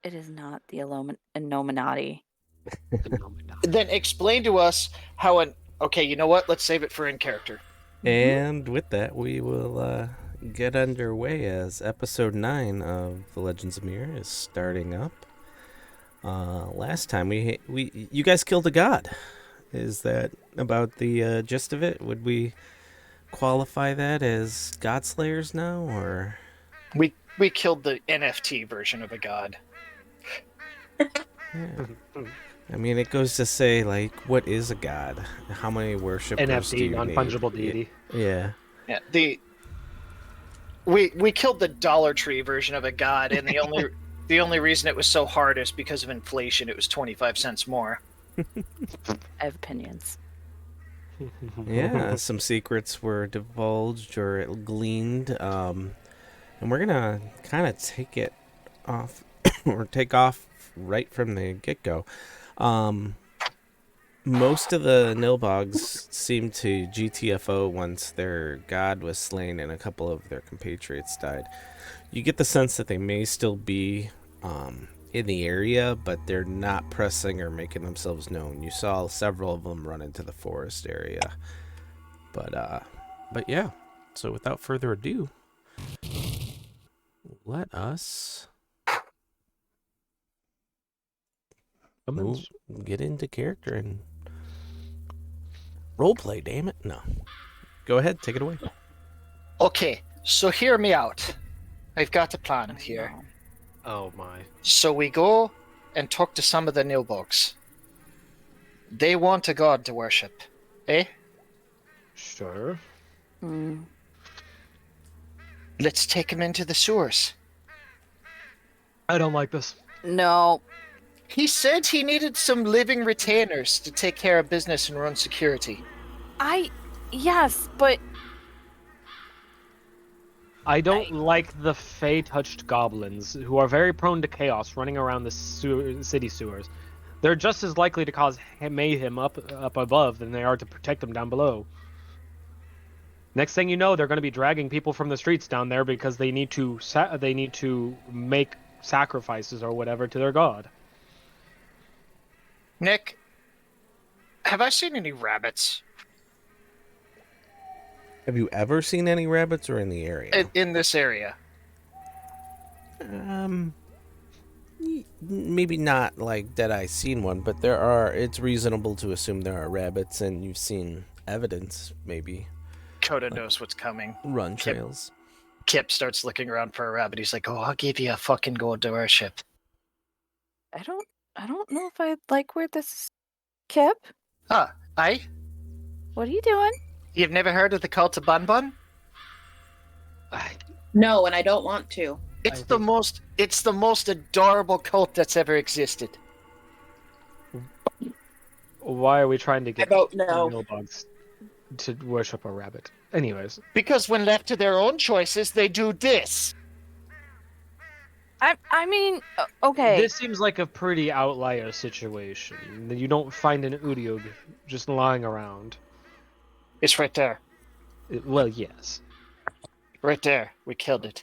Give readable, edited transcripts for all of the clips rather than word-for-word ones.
It is not the Illuminati. Then explain to us how an... Okay, you know what? Let's save it for in character. And with that, we will get underway as episode 9 of The Legends of Mir is starting up. Last time we you guys killed a god. Is that about the gist of it? Would we qualify that as god slayers now, or We killed the NFT version of a god. yeah. I mean, it goes to say, like, what is a god? How many worshippers do NFT, you non-fungible need? deity. Yeah. Yeah, we killed the Dollar Tree version of a god, and the only reason it was so hard is because of inflation. It was 25 cents more. I have opinions. Yeah, some secrets were divulged or gleaned, and we're gonna kind of take it off, or take off right from the get-go. Most of the Nilbogs seemed to GTFO once their god was slain and a couple of their compatriots died. You get the sense that they may still be in the area, but they're not pressing or making themselves known. You saw several of them run into the forest area. But yeah. So without further ado, let us get into character and roleplay, damn it. No. Go ahead, take it away. Okay, so hear me out. I've got a plan here. Oh my. So we go and talk to some of the Nilbogs. They want a god to worship, eh? Sure. Let's take him into the sewers. I don't like this. No. He said he needed some living retainers to take care of business and run security. Yes, but I don't like the Fey-touched goblins, who are very prone to chaos running around the city sewers. They're just as likely to cause mayhem up above than they are to protect them down below. Next thing you know, they're going to be dragging people from the streets down there because they need to make sacrifices or whatever to their god. Nick, have I seen any rabbits Have you ever seen any rabbits or in the area? in this area? Maybe not like that I've seen one, but there are. It's reasonable to assume there are rabbits, and you've seen evidence, maybe. Coda knows what's coming. Run trails. Kip starts looking around for a rabbit. He's like, "Oh, I'll give you a fucking gold to worship." I don't know if I like where this is. Kip, Aye? what are you doing? You've never heard of the cult of Bun Bun? No, and I don't want to. It's the most adorable cult that's ever existed. Why are we trying to get I vote no. Nilbogs to worship a rabbit? Anyways. Because when left to their own choices, they do this. I mean, okay. This seems like a pretty outlier situation. You don't find an Udyog just lying around. It's right there. Well, yes. Right there. We killed it.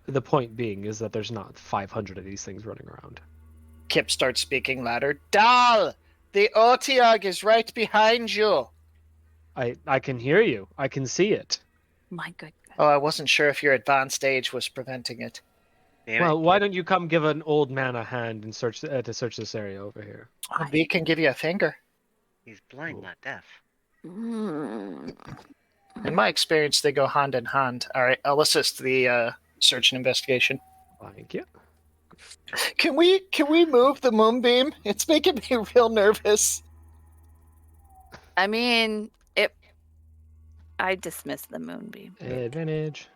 The point being is that there's not 500 of these things running around. Kip starts speaking louder. Dal! The Otyag is right behind you. I can hear you. I can see it. My goodness. Oh, I wasn't sure if your advanced age was preventing it. Well, why don't you come give an old man a hand and search this area over here? We can give you a finger. He's blind, not deaf. Mm. In my experience, they go hand in hand. All right, I'll assist the search and investigation. Thank you. Can we move the moonbeam? It's making me real nervous. I mean, I dismiss the moonbeam. Advantage.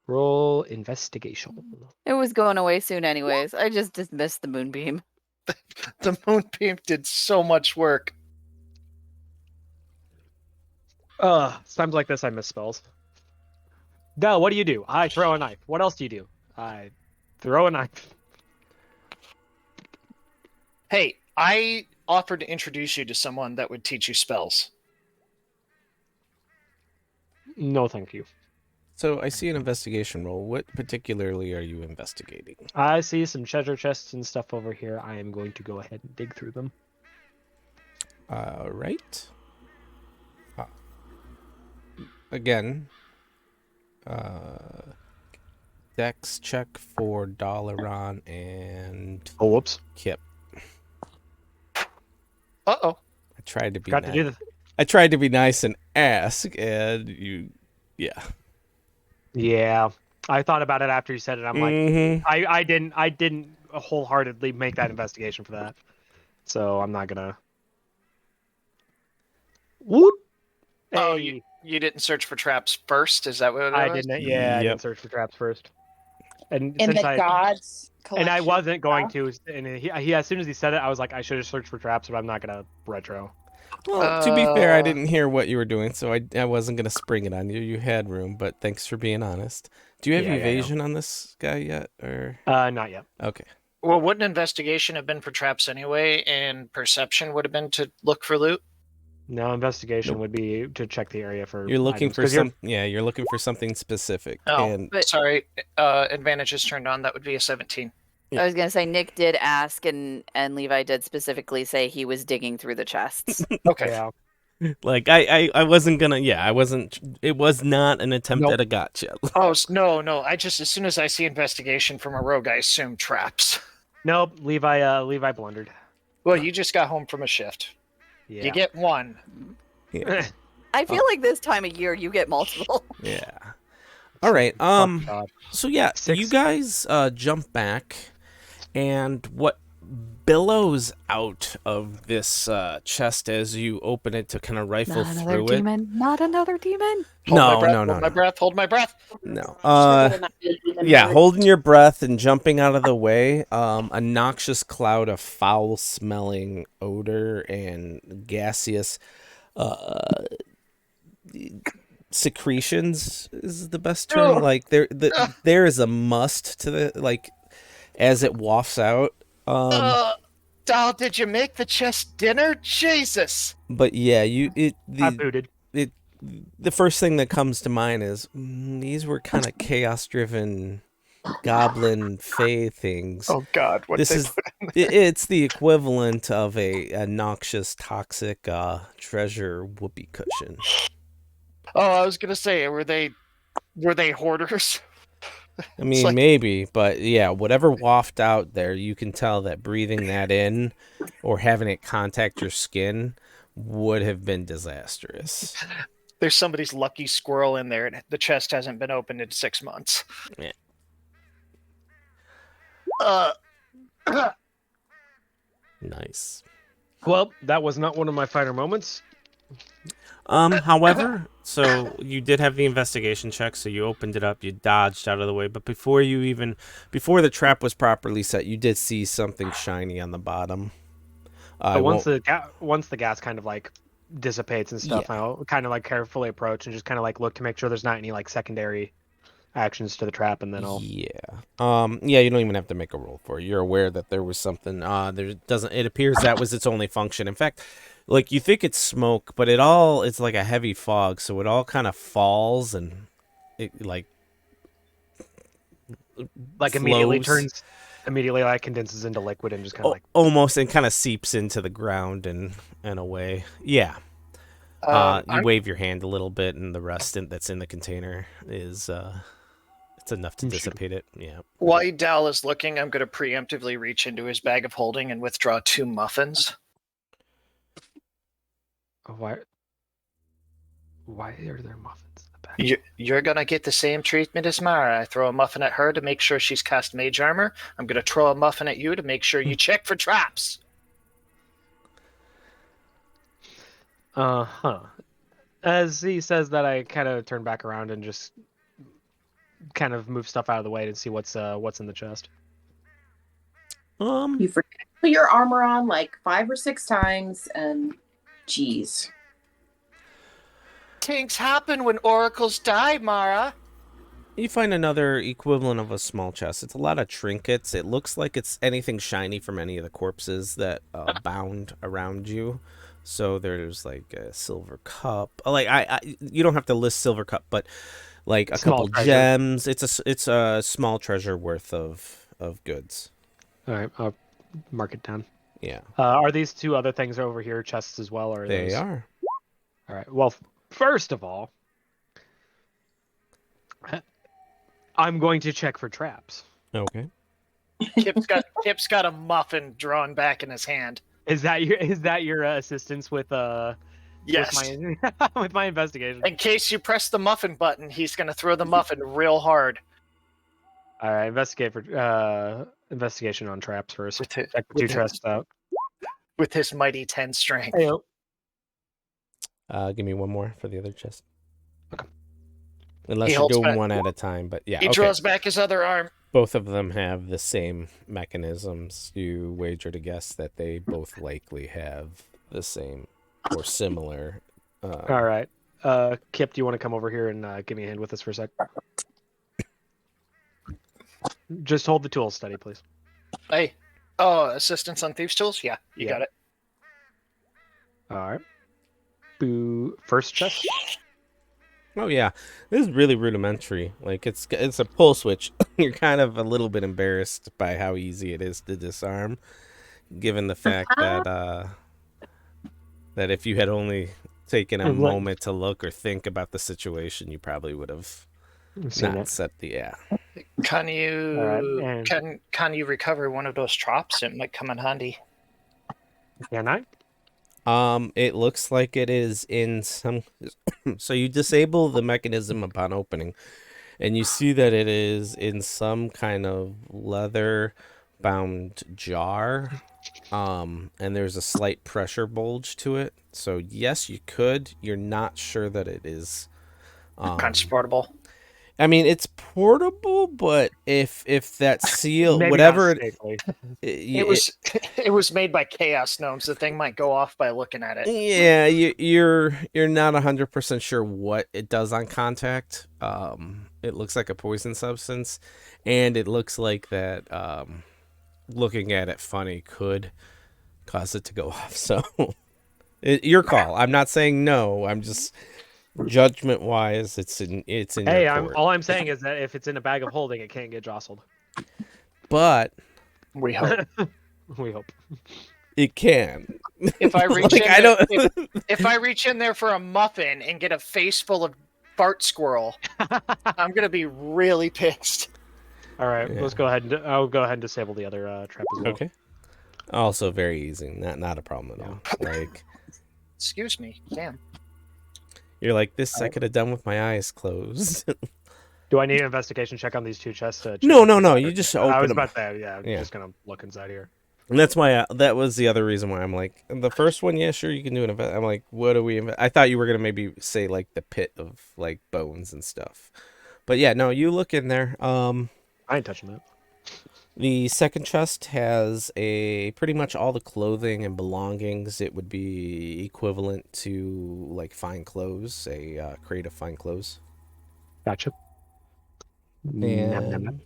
Roll investigation. It was going away soon anyways. I just dismissed the moonbeam. The moonbeam did so much work. Times like this I miss spells. Del, what do you do? I throw a knife. What else do you do? I throw a knife. Hey, I offered to introduce you to someone that would teach you spells. No, thank you. So I see an investigation roll. What particularly are you investigating? I see some treasure chests and stuff over here. I am going to go ahead and dig through them. Right. Again, Dex check for Dalaran and Oh, whoops. Kip. Uh-oh. I tried to be Got to do nice. the... I tried to be nice and ask, and yeah. Yeah. I thought about it after you said it. I'm like, I didn't wholeheartedly make that investigation for that. So I'm not gonna. Whoop. Oh, Hey. you didn't search for traps first? Is that what it was? I didn't. Yeah, I Yep. didn't search for traps first. And In since the I gods collection. and I wasn't going stuff. to, and he as soon as he said it, I was like, I should have searched for traps, but I'm not gonna retro. Well, to be fair, I didn't hear what you were doing, so I wasn't gonna spring it on you. You had room, but thanks for being honest. Do you have Yeah, evasion on this guy yet, or? Not yet. Okay. Well, wouldn't investigation have been for traps anyway, and perception would have been to look for loot? No, investigation Nope. would be to check the area for. You're looking items, for 'cause you're- you're looking for something specific. Oh, And But- sorry. Advantage is turned on. That would be a 17. I was gonna say Nick did ask, and Levi did specifically say he was digging through the chests. Okay. Yeah. like I wasn't gonna. Yeah, I wasn't. It was not an attempt Nope. at a gotcha. Oh, no. I just, as soon as I see investigation from a rogue, I assume traps. Nope. Levi blundered. Well, you just got home from a shift. Yeah. You get one. Yeah. I feel like this time of year you get multiple. Yeah. All right. Oh, God. So yeah, Six. you guys jump back, and what billows out of this chest as you open it to kind of rifle Not another through it? demon. Not another demon. Hold my No, breath, no, hold no, my no. breath, hold my breath. No. Yeah, Yeah, holding your breath and jumping out of the way. A noxious cloud of foul-smelling odor and gaseous secretions is the best term. Ugh. Like there is a must to the like as it wafts out. Doll, did you make the chest dinner? Jesus. But yeah, I booted. the first thing that comes to mind is these were kind of chaos-driven goblin fae things. Oh God, what This they is put in it's the equivalent of a noxious, toxic treasure whoopee cushion. Oh, I was gonna say, were they hoarders? I mean, like- maybe, but yeah, whatever waft out there, you can tell that breathing that in or having it contact your skin would have been disastrous. There's somebody's lucky squirrel in there, and the chest hasn't been opened in 6 months. Yeah. Nice. Well, that was not one of my finer moments. However, so you did have the investigation check, so you opened it up, you dodged out of the way, but before the trap was properly set, you did see something shiny on the bottom. But once the gas kind of like dissipates and stuff, I'll kind of like carefully approach and just kind of like look to make sure there's not any like secondary actions to the trap, and then I'll. Yeah, you don't even have to make a roll for it. You're aware that there was something. It appears that was its only function. In fact, like you think it's smoke, but it's like a heavy fog, so it all kind of falls and it like immediately like condenses into liquid and just kind of like almost and kind of seeps into the ground and away. Yeah. You wave your hand a little bit, and the rest that's in the container is it's enough to dissipate it. Yeah. While Dal is looking, I'm going to preemptively reach into his bag of holding and withdraw 2 muffins. Why are there muffins in the back? You're going to get the same treatment as Mara. I throw a muffin at her to make sure she's cast mage armor. I'm going to throw a muffin at you to make sure you check for traps. As he says that, I kind of turn back around and just kind of move stuff out of the way to see what's in the chest. You forget to put your armor on like 5 or 6 times, and geez. Things happen when oracles die, Mara. You find another equivalent of a small chest. It's a lot of trinkets. It looks like it's anything shiny from any of the corpses that bound around you. So there's like a silver cup. Like you don't have to list silver cup, but like a Small couple treasure. gems. It's a small treasure worth of goods. All right, I'll mark it down. Yeah, Are these two other things over here chests as well, or are they those? are. All right. Well, first of all, I'm going to check for traps. Okay. Kip's got a muffin drawn back in his hand. Is that your assistance with Yes. with my with my investigation? In case you press the muffin button, he's gonna throw the muffin real hard. All right, investigation on traps first. With it, Check the two chests out. with his mighty 10 strength. Heyo. Give me one more for the other chest. Okay. Unless He you're holds doing back- one at a time, but yeah. He Okay. draws back his other arm. Both of them have the same mechanisms. You wager to guess that they both likely have the same or similar. All right. Kip, do you want to come over here and give me a hand with this for a sec? Just hold the tools steady, please. Hey. Oh, assistance on thieves' tools? Yeah, you got it. All right. Boo. First chest. Oh yeah, this is really rudimentary. Like it's a pull switch. You're kind of a little bit embarrassed by how easy it is to disarm, given the fact that that if you had only taken a moment to look or think about the situation, you probably would have not set the Can you All right, can you recover one of those traps? It might come in handy. Can I? It looks like it is in some. So you disable the mechanism upon opening, and you see that it is in some kind of leather-bound jar. And there's a slight pressure bulge to it. So yes, you could. You're not sure that it is. Transportable. I mean, it's portable, but if that seal, Maybe whatever not safely. It was made by chaos gnomes. The thing might go off by looking at it. Yeah, you're not 100% sure what it does on contact. It looks like a poison substance, and it looks like that looking at it funny could cause it to go off. So your call. I'm not saying no. I'm just judgment wise, it's in Hey, your court. all I'm saying is that if it's in a bag of holding, it can't get jostled. But We hope. We hope. it can. If I reach Like, in I there, don't. if I reach in there for a muffin and get a face full of fart squirrel, I'm gonna be really pissed. All right, Yeah. let's go ahead. I'll go ahead and disable the other trap as well. Okay. Also very easy. Not a problem at all. Like Excuse me. Damn. you're like this. I could have done with my eyes closed. Do I need an investigation check on these two chests? To check No. if they're You better? just I open was them. about to. Yeah, I'm Yeah. just gonna look inside here. And that's why that was the other reason why I'm like the first one. Yeah, sure, you can do an event. I'm like, what do we? I thought you were gonna maybe say like the pit of like bones and stuff, but yeah, no, you look in there. I ain't touching that. The second chest has pretty much all the clothing and belongings. It would be equivalent to like fine clothes, a crate of fine clothes. Gotcha. Nom, nom, nom. And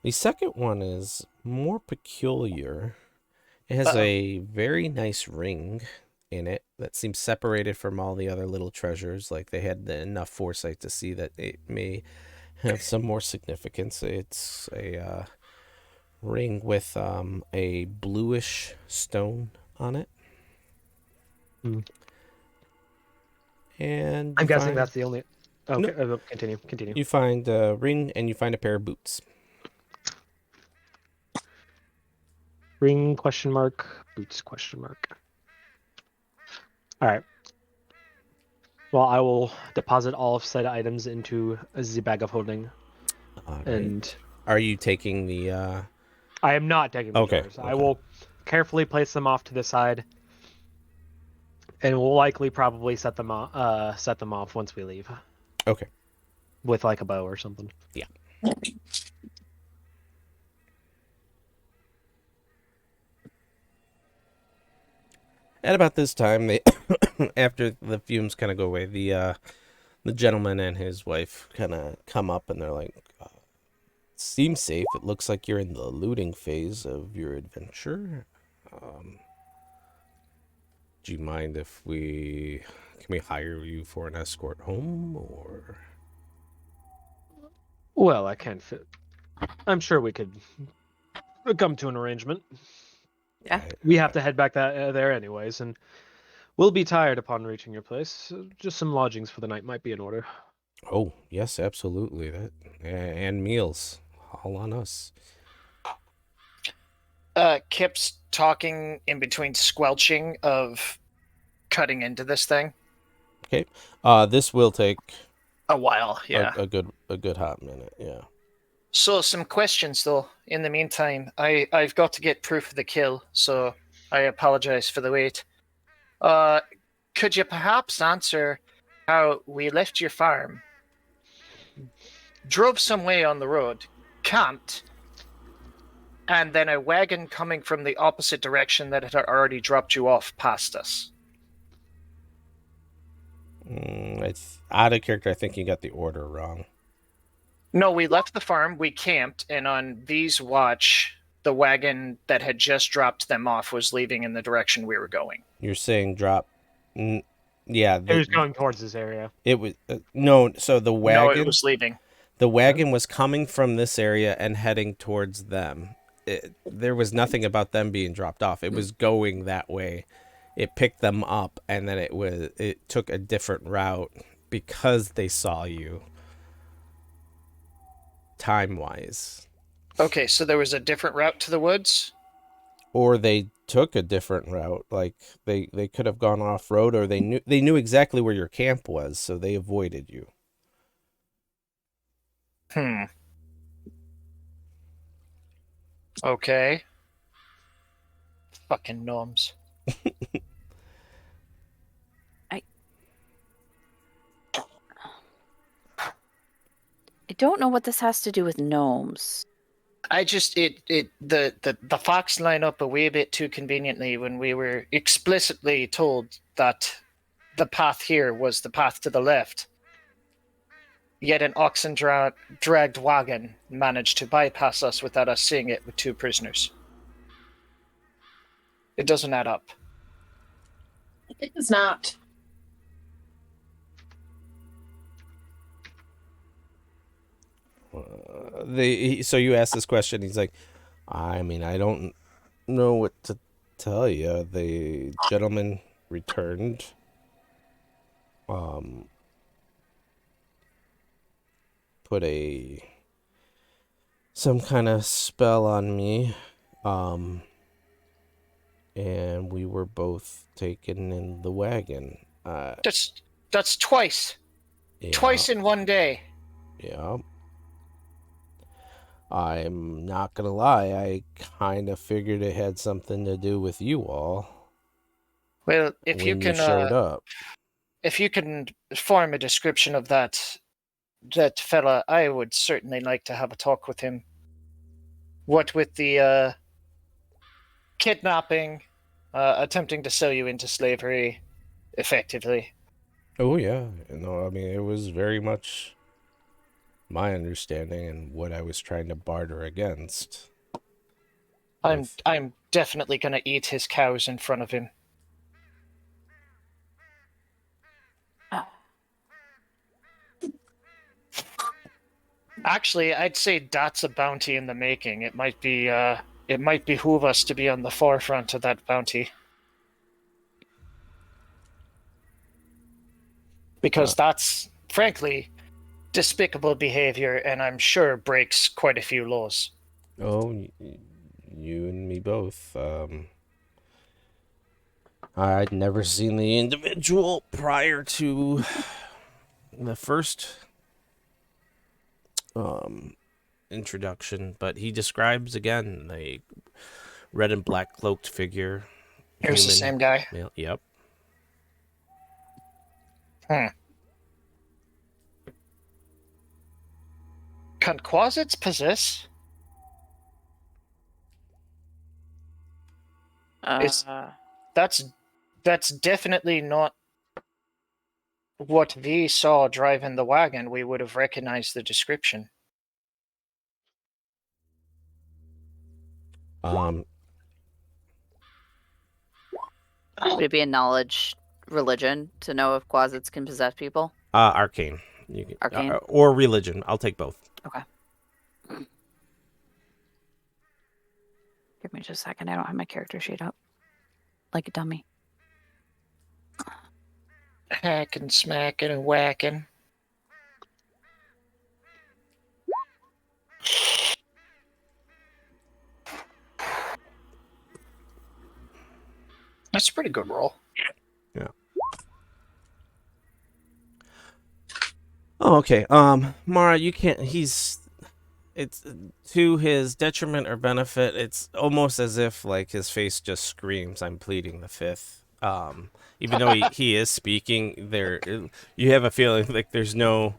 the second one is more peculiar. It has a very nice ring in it that seems separated from all the other little treasures. Like they had enough foresight to see that it may have some more significance. It's a ring with a bluish stone on it. Hmm. And I'm you guessing find- that's the only. Okay, No. Continue. you find a ring and you find a pair of boots. Ring question mark, boots question mark. All right. Well, I will deposit all of said items into the bag of holding, All right. and Are you taking the I am not taking the Okay, jars. okay. I will carefully place them off to the side, and we'll likely probably set them off once we leave Okay. with like a bow or something. Yeah. At about this time, they after the fumes kind of go away, the gentleman and his wife kind of come up and they're like, "Seems safe. It looks like you're in the looting phase of your adventure. do you mind if can we hire you for an escort home, or? Well, I can't fit. I'm sure we could come to an arrangement. Yeah. We have to head back there anyways, and we'll be tired upon reaching your place. So just some lodgings for the night might be in order. Oh, yes, absolutely. That and meals, all on us. Kip's talking in between squelching of cutting into this thing. Okay. This will take A while, yeah. a good hot minute. Yeah. So some questions though. In the meantime, I've got to get proof of the kill, so I apologize for the wait. Could you perhaps answer how we left your farm, drove some way on the road, camped, and then a wagon coming from the opposite direction that had already dropped you off passed us? It's out of character. I think you got the order wrong. No, we left the farm, we camped, and on V's watch, the wagon that had just dropped them off was leaving in the direction we were going. You're saying drop. Yeah. It was going towards this area. It was no. So the wagon. No, it was leaving. The wagon was coming from this area and heading towards them. There was nothing about them being dropped off. It was going that way. It picked them up, and then it took a different route because they saw you. Time-wise. Okay, so there was a different route to the woods? Or they took a different route. Like they could have gone off-road, or they knew exactly where your camp was, so they avoided you. Okay. Fucking gnomes. I don't know what this has to do with gnomes. I just the facts line up a wee bit too conveniently when we were explicitly told that the path here was the path to the left. Yet an oxen dragged wagon managed to bypass us without us seeing it with two prisoners. It doesn't add up. It does not. So you asked this question. He's like, I mean, I don't know what to tell you. The gentleman returned. Put some kind of spell on me. And we were both taken in the wagon. That's twice. Yeah, Twice in one day. Yeah. I'm not gonna lie, I kind of figured it had something to do with you all. Well, if you can showed up. If you can form a description of that fella, I would certainly like to have a talk with him. What with the kidnapping, attempting to sell you into slavery, effectively. Oh yeah, no, I mean it was very much my understanding and what I was trying to barter against. I'm definitely gonna eat his cows in front of him. Actually, I'd say that's a bounty in the making. It might behoove us to be on the forefront of that bounty. Because that's, frankly, despicable behavior, and I'm sure breaks quite a few laws. Oh, you and me both. I'd never seen the individual prior to the first introduction, but he describes again a red and black cloaked figure. Here's the same guy. Male, yep. Can quasits possess? That's definitely not what V saw driving the wagon. We would have recognized the description. Would it be a knowledge religion to know if quasits can possess people? Arcane. Arcane? Or religion. I'll take both. Okay. Give me just a second. I don't have my character sheet up. Like a dummy. Hacking, smacking, and whacking. That's a pretty good roll. Yeah. Oh, okay. Mara, you can't. It's to his detriment or benefit. It's almost as if like his face just screams, "I'm pleading the fifth." Even though he is speaking, you have a feeling like there's no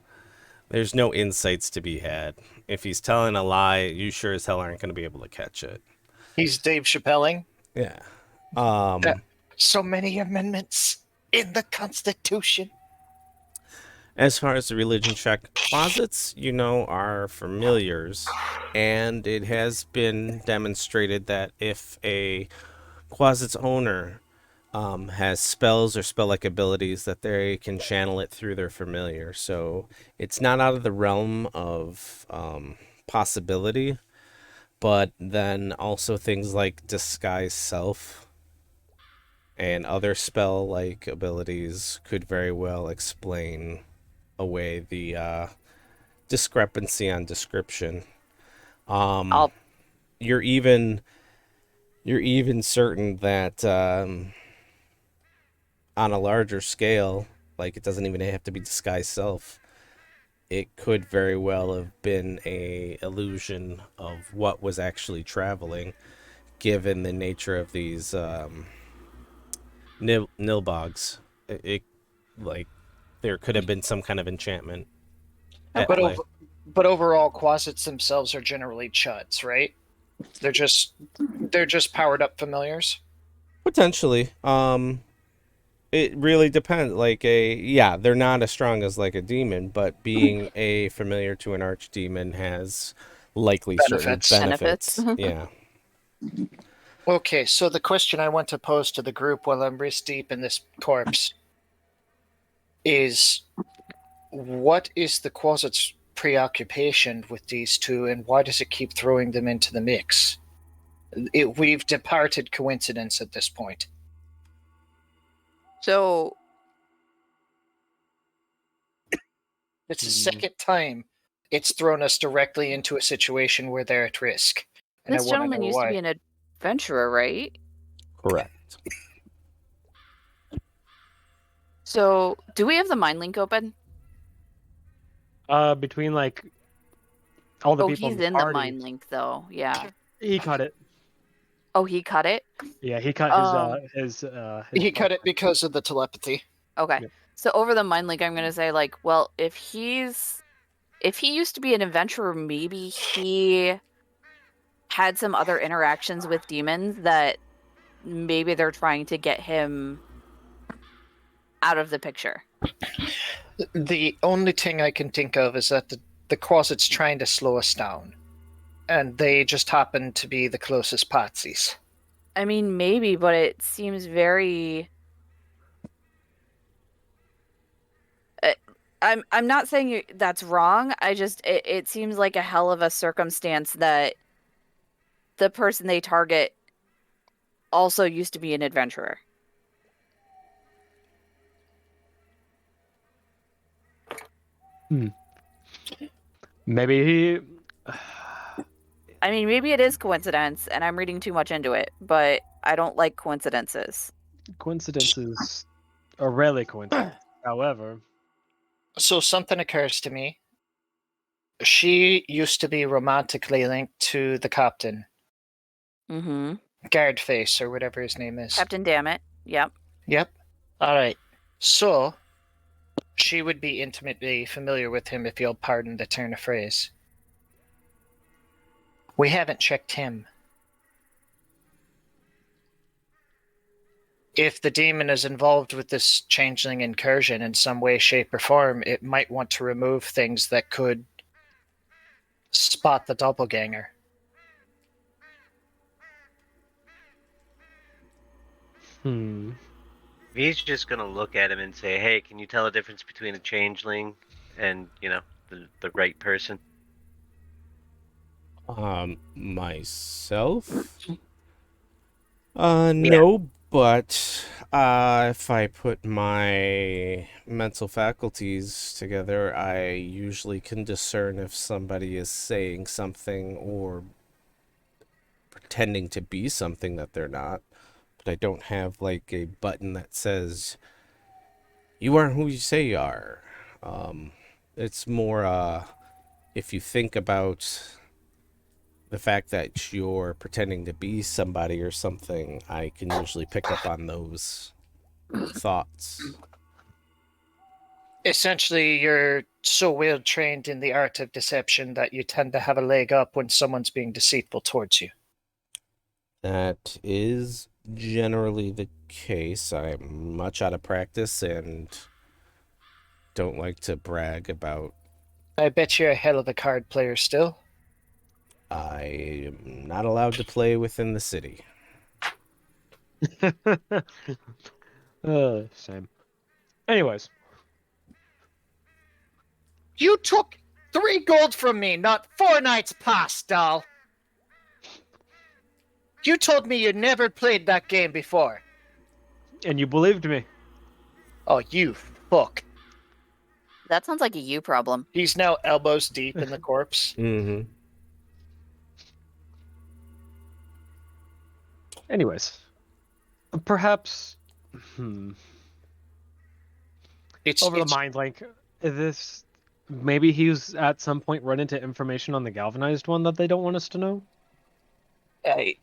insights to be had. If he's telling a lie, you sure as hell aren't going to be able to catch it. He's Dave Chappelling. Yeah. So many amendments in the Constitution. As far as the religion check, closets, are familiars, and it has been demonstrated that if a closet's owner has spells or spell-like abilities, that they can channel it through their familiar. So it's not out of the realm of possibility, but then also things like disguise self and other spell-like abilities could very well explain away the discrepancy on description. I'll You're even certain that on a larger scale, like it doesn't even have to be disguised self. It could very well have been a illusion of what was actually traveling, given the nature of these nilbogs. It like there could have been some kind of enchantment at But play. but overall, quasits themselves are generally chuds, right? They're just powered up familiars. Potentially. It really depends. They're not as strong as like a demon, but being a familiar to an archdemon has likely Benefits. certain benefits. Yeah. Okay, so the question I want to pose to the group while I'm wrist deep in this corpse is, what is the quasit's preoccupation with these two, and why does it keep throwing them into the mix? We've departed coincidence at this point. So It's the second time it's thrown us directly into a situation where they're at risk. And this I want to gentleman know used to why. be an adventurer, right? Correct. So do we have the mind link open? Between like all the Oh, people he's in in the the party, mind link though. Yeah. he cut it. Oh, he cut it? Yeah, he cut his He cut it because of the telepathy. Okay. Yep. So over the mind link, I'm gonna say like, well, if he used to be an adventurer, maybe he had some other interactions with demons that maybe they're trying to get him out of the picture. The only thing I can think of is that the quasit's trying to slow us down. And they just happen to be the closest patsies. I mean, maybe, but it seems very. I'm not saying that's wrong. It seems like a hell of a circumstance that the person they target also used to be an adventurer. Maybe he. I mean, maybe it is coincidence, and I'm reading too much into it, but I don't like coincidences. Coincidences are rarely coincidence. However, So something occurs to me. She used to be romantically linked to the captain, Mm-hmm. Guardface, or whatever his name is. Captain Dammit. Yep. Yep. All right. So she would be intimately familiar with him, if you'll pardon the turn of phrase. We haven't checked him. If the demon is involved with this changeling incursion in some way, shape, or form, it might want to remove things that could spot the doppelganger. V's just gonna look at him and say, "Hey, can you tell the difference between a changeling and the right person?" Myself? Yeah. No, but if I put my mental faculties together, I usually can discern if somebody is saying something or pretending to be something that they're not. But I don't have like a button that says, you aren't who you say you are. Um, it's more, if you think about the fact that you're pretending to be somebody or something, I can usually pick up on those thoughts. Essentially, you're so well trained in the art of deception that you tend to have a leg up when someone's being deceitful towards you. That is generally the case. I'm much out of practice and don't like to brag about. I bet you're a hell of a card player still. I am not allowed to play within the city. Same. Anyways, You took 3 gold from me not 4 nights past, doll. You told me you never played that game before. and you believed me. Oh, you fuck. That sounds like a you problem. He's now elbows deep in the corpse. Mm-hmm. Anyways, perhaps It's over the mind link, this maybe he's at some point run into information on the galvanized one that they don't want us to know. I,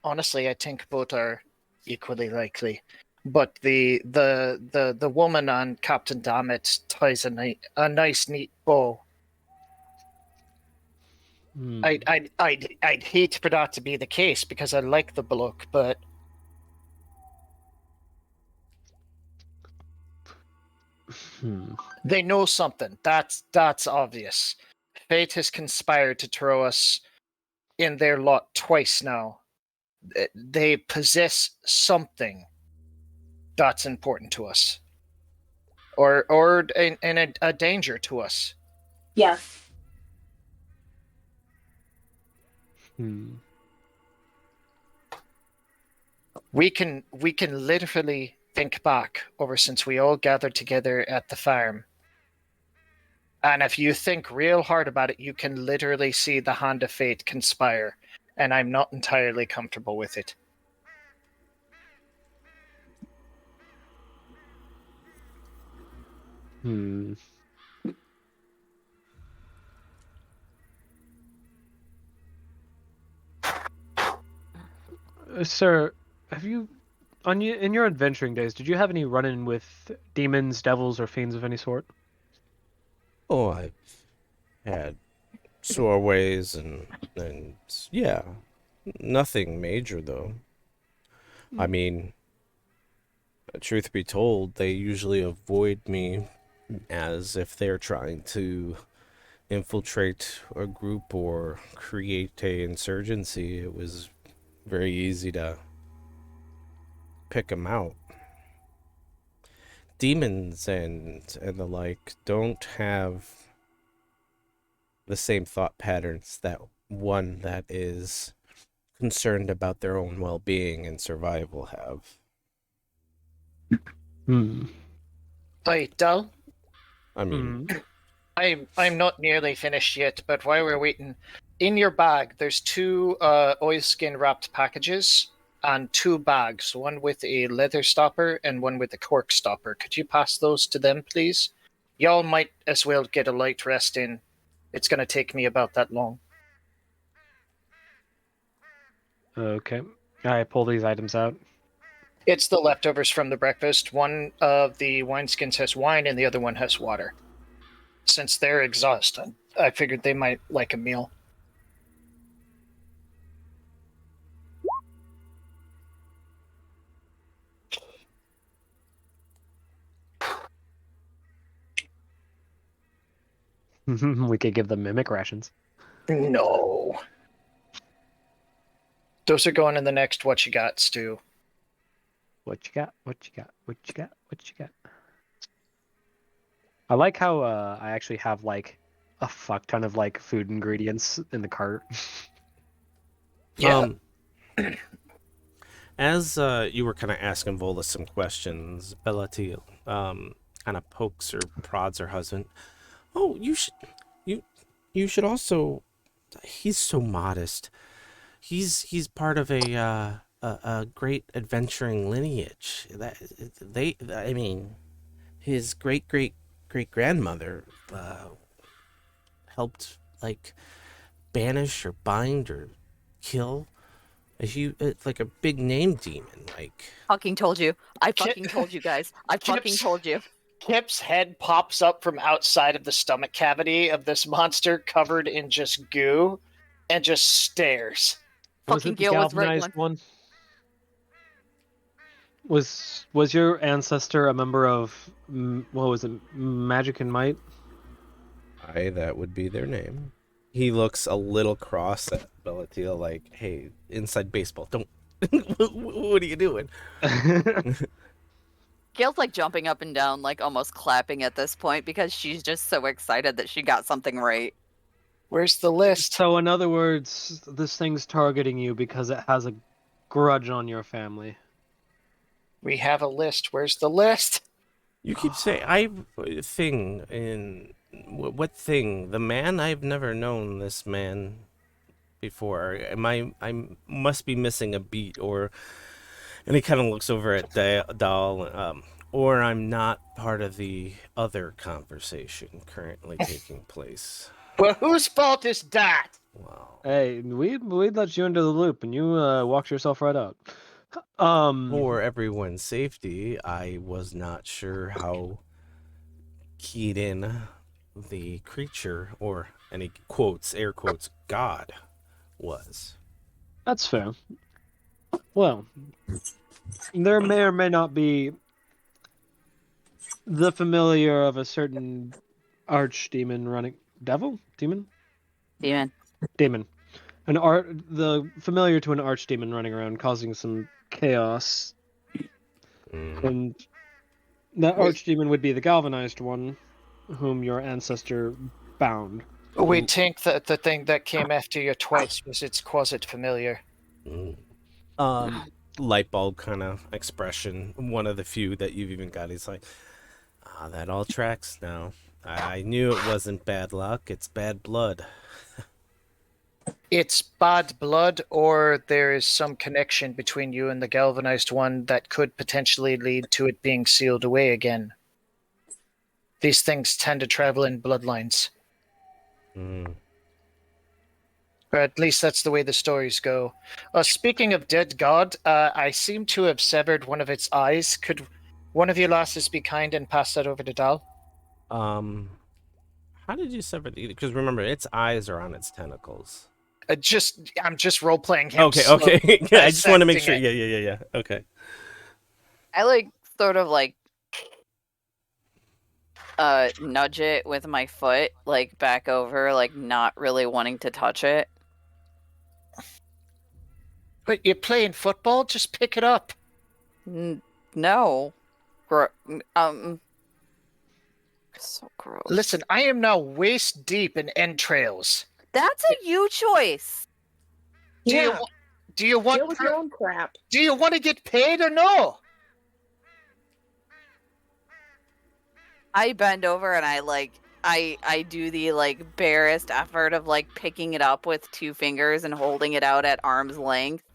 honestly, I think both are equally likely. But the woman on Captain Dammit ties a nice neat bow. Hmm. I'd hate for that to be the case because I like the bloke, but they know something. That's obvious. Fate has conspired to throw us in their lot twice now. They possess something that's important to us, or in a danger to us. Yeah. Hmm. We can literally think back over since we all gathered together at the farm. And if you think real hard about it, you can literally see the hand of fate conspire. And I'm not entirely comfortable with it. Hmm. Sir, have you in your adventuring days, did you have any run-in with demons, devils, or fiends of any sort? Oh, I've had soreways and yeah, nothing major though. I mean, truth be told, they usually avoid me as if they're trying to infiltrate a group or create a insurgency. It was very easy to pick them out. Demons and the like don't have the same thought patterns that one that is concerned about their own well-being and survival have. Hmm. Hey, Dal, I mean, I'm not nearly finished yet, but while we're waiting, in your bag there's 2 oilskin wrapped packages and 2 bags, one with a leather stopper and one with a cork stopper. Could you pass those to them, please? Y'all might as well get a light rest in. It's going to take me about that long. Okay. I pull these items out. It's the leftovers from the breakfast. One of the wineskins has wine and the other one has water. Since they're exhausted, I figured they might like a meal. We could give them mimic rations. No. Those are going in the next what you got stew. What you got? What you got? What you got? What you got? I like how I actually have like a fuck ton of like food ingredients in the cart. Yeah. As you were kind of asking Volus some questions, Bellatil kind of pokes or prods her husband. Oh, you you should also. He's so modest. He's part of a great adventuring lineage. I mean, his great grandmother helped like banish or bind or kill it's like a big name demon. Like Fucking told you. I Kip- fucking told you guys. I fucking Kip's- told you. Kip's head pops up from outside of the stomach cavity of this monster covered in just goo and just stares. Was Fucking it the Gil was right galvanized one. one? Was your ancestor a member of what was it, Magic and Might? that would be their name. He looks a little cross at Bellatil, like, "Hey, inside baseball, don't. What are you doing?" Gail's like jumping up and down, like almost clapping at this point because she's just so excited that she got something right. Where's the list? So, in other words, this thing's targeting you because it has a grudge on your family. We have a list. Where's the list? You keep saying thing in what thing? The man? I've never known this man before. I must be missing a beat, or and he kind of looks over at Dahl. Or I'm not part of the other conversation currently taking place. Well, whose fault is that? Wow. Hey, we'd let you into the loop, and you walked yourself right out. For everyone's safety, I was not sure how keyed in the creature, or any quotes, air quotes, God was. That's fair. Well, there may or may not be the familiar of a certain archdemon running. Demon. The familiar to an archdemon running around causing some chaos. And that archdemon would be the galvanized one, whom your ancestor bound. We think that the thing that came after you twice was its quasi familiar. Light bulb kind of expression. One of the few that you've even got. He's like, that all tracks now. I knew it wasn't bad luck. It's bad blood. It's bad blood, or there is some connection between you and the galvanized one that could potentially lead to it being sealed away again. These things tend to travel in bloodlines. Or at least that's the way the stories go. Speaking of dead god, I seem to have severed one of its eyes. Could one of you lasses be kind and pass that over to Dal? How did you sever the? Because remember, its eyes are on its tentacles. I'm just role playing him. Okay. Yeah, I just want to make sure. it. Yeah. Okay. I like sort of like nudge it with my foot, like back over, like not really wanting to touch it. But you're playing football? Just pick it up. No. So gross. Listen, I am now waist deep in entrails. That's a you choice. Do Yeah. you want Deal with your own crap. Do you want to get paid or no? I bend over and I do the like barest effort of like picking it up with 2 fingers and holding it out at arm's length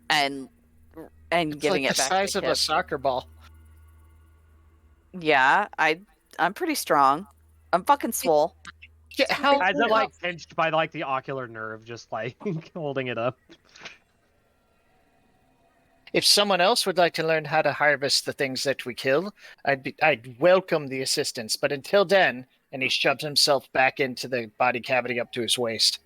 and It's giving like it the back size to of a Kip. soccer ball. Yeah, I'm pretty strong. I'm fucking swole. Yeah, how As if like pinched by like the ocular nerve, just like holding it up. if someone else would like to learn how to harvest the things that we kill, I'd welcome the assistance. But until then, and he shoves himself back into the body cavity up to his waist.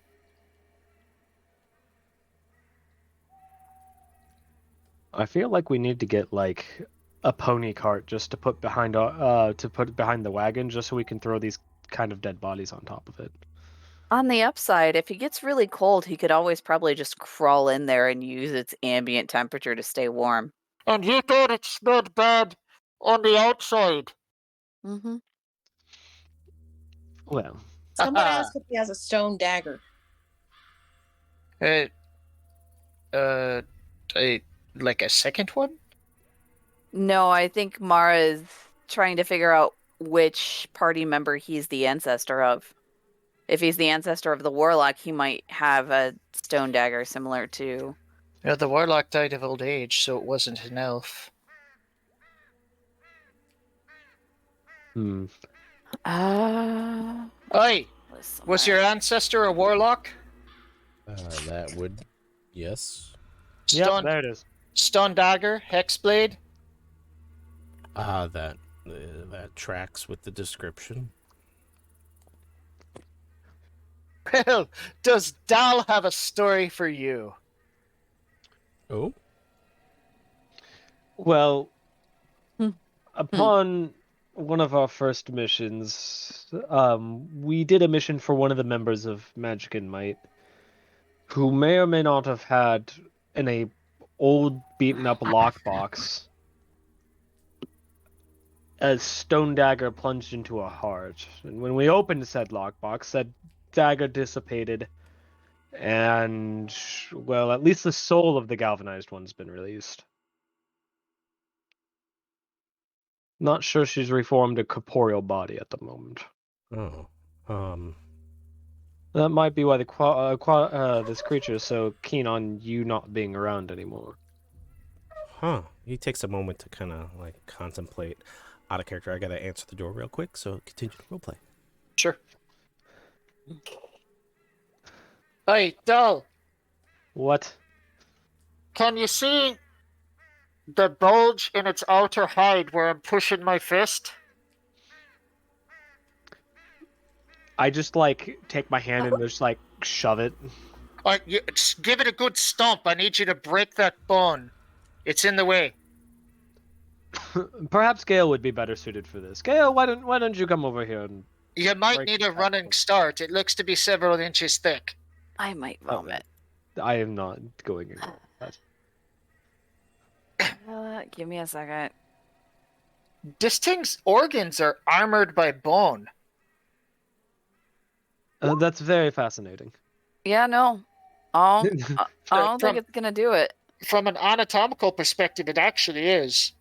I feel like we need to get like a pony cart just to put behind the wagon, just so we can throw these kind of dead bodies on top of it. On the upside, if he gets really cold, he could always probably just crawl in there and use its ambient temperature to stay warm. And you thought it smelled bad on the outside. Mm-hmm. Well, Someone asked if he has a stone dagger. uh, uh, like a second one? No, I think Mara is trying to figure out which party member he's the ancestor of. If he's the ancestor of the warlock, he might have a stone dagger similar to. Yeah, the warlock died of old age, so it wasn't an elf. hmm. Aye, Was was your ancestor a warlock? That would, yes. Yep, Stun, there it is. stun dagger, hexblade. That tracks with the description. Well, does Dal have a story for you? Oh, Well, Hmm. upon one of our first missions, we did a mission for one of the members of Magic and Might, who may or may not have had in a old beaten up lockbox a stone dagger plunged into a heart. And when we opened said lockbox, that dagger dissipated, and well, at least the soul of the galvanized one's been released. Not sure she's reformed a corporeal body at the moment. oh, That might be why this creature is so keen on you not being around anymore. huh. He takes a moment to kind of like contemplate. Out of character, I gotta answer the door real quick, so continue to roleplay. Sure. Hey, Dal, What? can you see the bulge in its outer hide where I'm pushing my fist? I just like take my hand and just like shove it. Just give it a good stomp. I need you to break that bone. It's in the way. Perhaps Gale would be better suited for this. Gale, why don't you come over here and You might break need a that running bone? start. It looks to be several inches thick. I might Oh, vomit. I am not going in that. Give me a second. This thing's organs are armored by bone. That's very fascinating. Yeah, no. I don't think From- it's gonna do it. From an anatomical perspective, it actually is.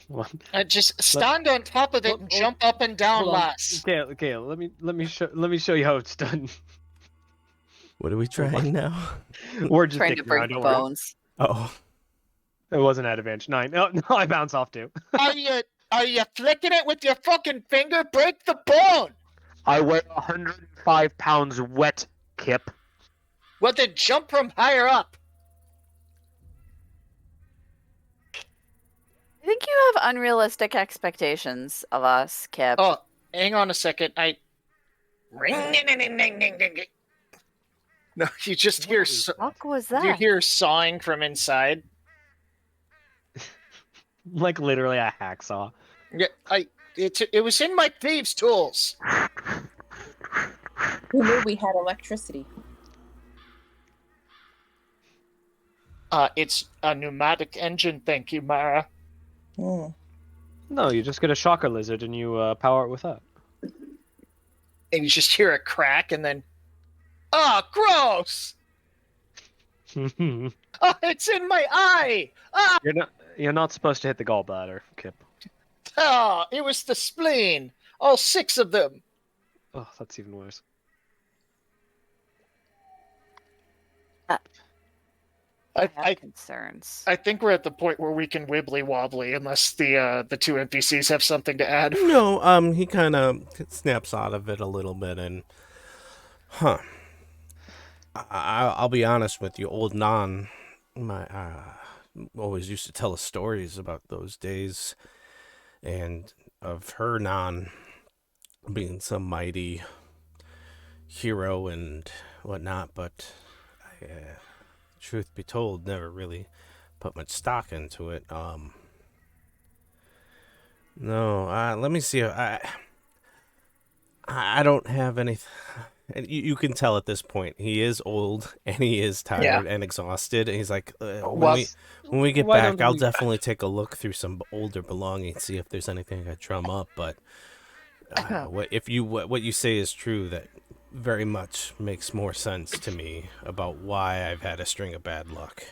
What? Just stand on top of it and jump up and down, Hold on. lass. Gale, let me show you how it's done. What are we trying now? We're just Trying to dicking around, break don't worry. bones. Oh, It wasn't at advantage 9. No, I bounce off too. Are you flicking it with your fucking finger? Break the bone. I weigh 105 pounds wet, Kip. Well, then jump from higher up. I think you have unrealistic expectations of us, Kip. Oh, hang on a second. No, you just hear What was you that? hear sawing from inside. Like literally a hacksaw. Yeah, it was in my thieves' tools. Who knew we had electricity? It's a pneumatic engine. Thank you, Mara. Hmm. No, you just get a shocker lizard and you power it with that. And you just hear a crack, and then, gross! Oh, it's in my eye! You're not supposed to hit the gallbladder, Kip. It was the spleen. All 6 of them. Oh, that's even worse. I have I concerns. I think we're at the point where we can wibbly wobbly, unless the 2 NPCs have something to add. no, he kind of snaps out of it a little bit and, I'll be honest with you, old Nan, always used to tell us stories about those days and of her Nan being some mighty hero and whatnot, but truth be told, never really put much stock into it. No, let me see. I don't have anything. And you can tell at this point he is old and he is tired and exhausted. And he's like, Well, when we get Why back, don't I'll we- definitely take a look through some older belongings, see if there's anything I could drum up. But what you say is true. That very much makes more sense to me about why I've had a string of bad luck.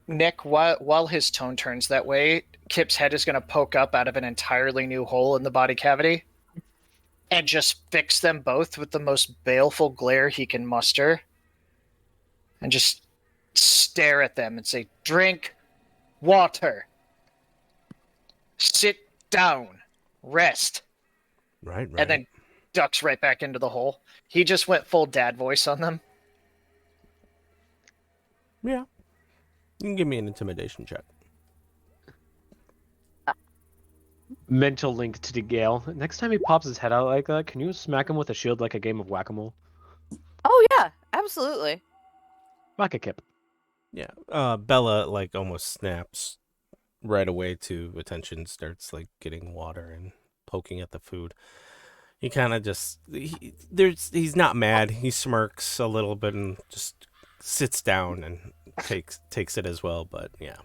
Nick, while his tone turns that way, Kip's head is going to poke up out of an entirely new hole in the body cavity and just fix them both with the most baleful glare he can muster and just stare at them and say, "Drink water. Sit down. Rest." Right. And then ducks right back into the hole. He just went full dad voice on them. Yeah. You can give me an intimidation check. Mental link to Gale. Next time he pops his head out like that, can you smack him with a shield like a game of whack-a-mole? Oh yeah, absolutely. Whack a Kip. Yeah. Bella like almost snaps right away to attention, starts like getting water and poking at the food. He kind of just he's not mad. He smirks a little bit and just sits down and takes it as well. But yeah,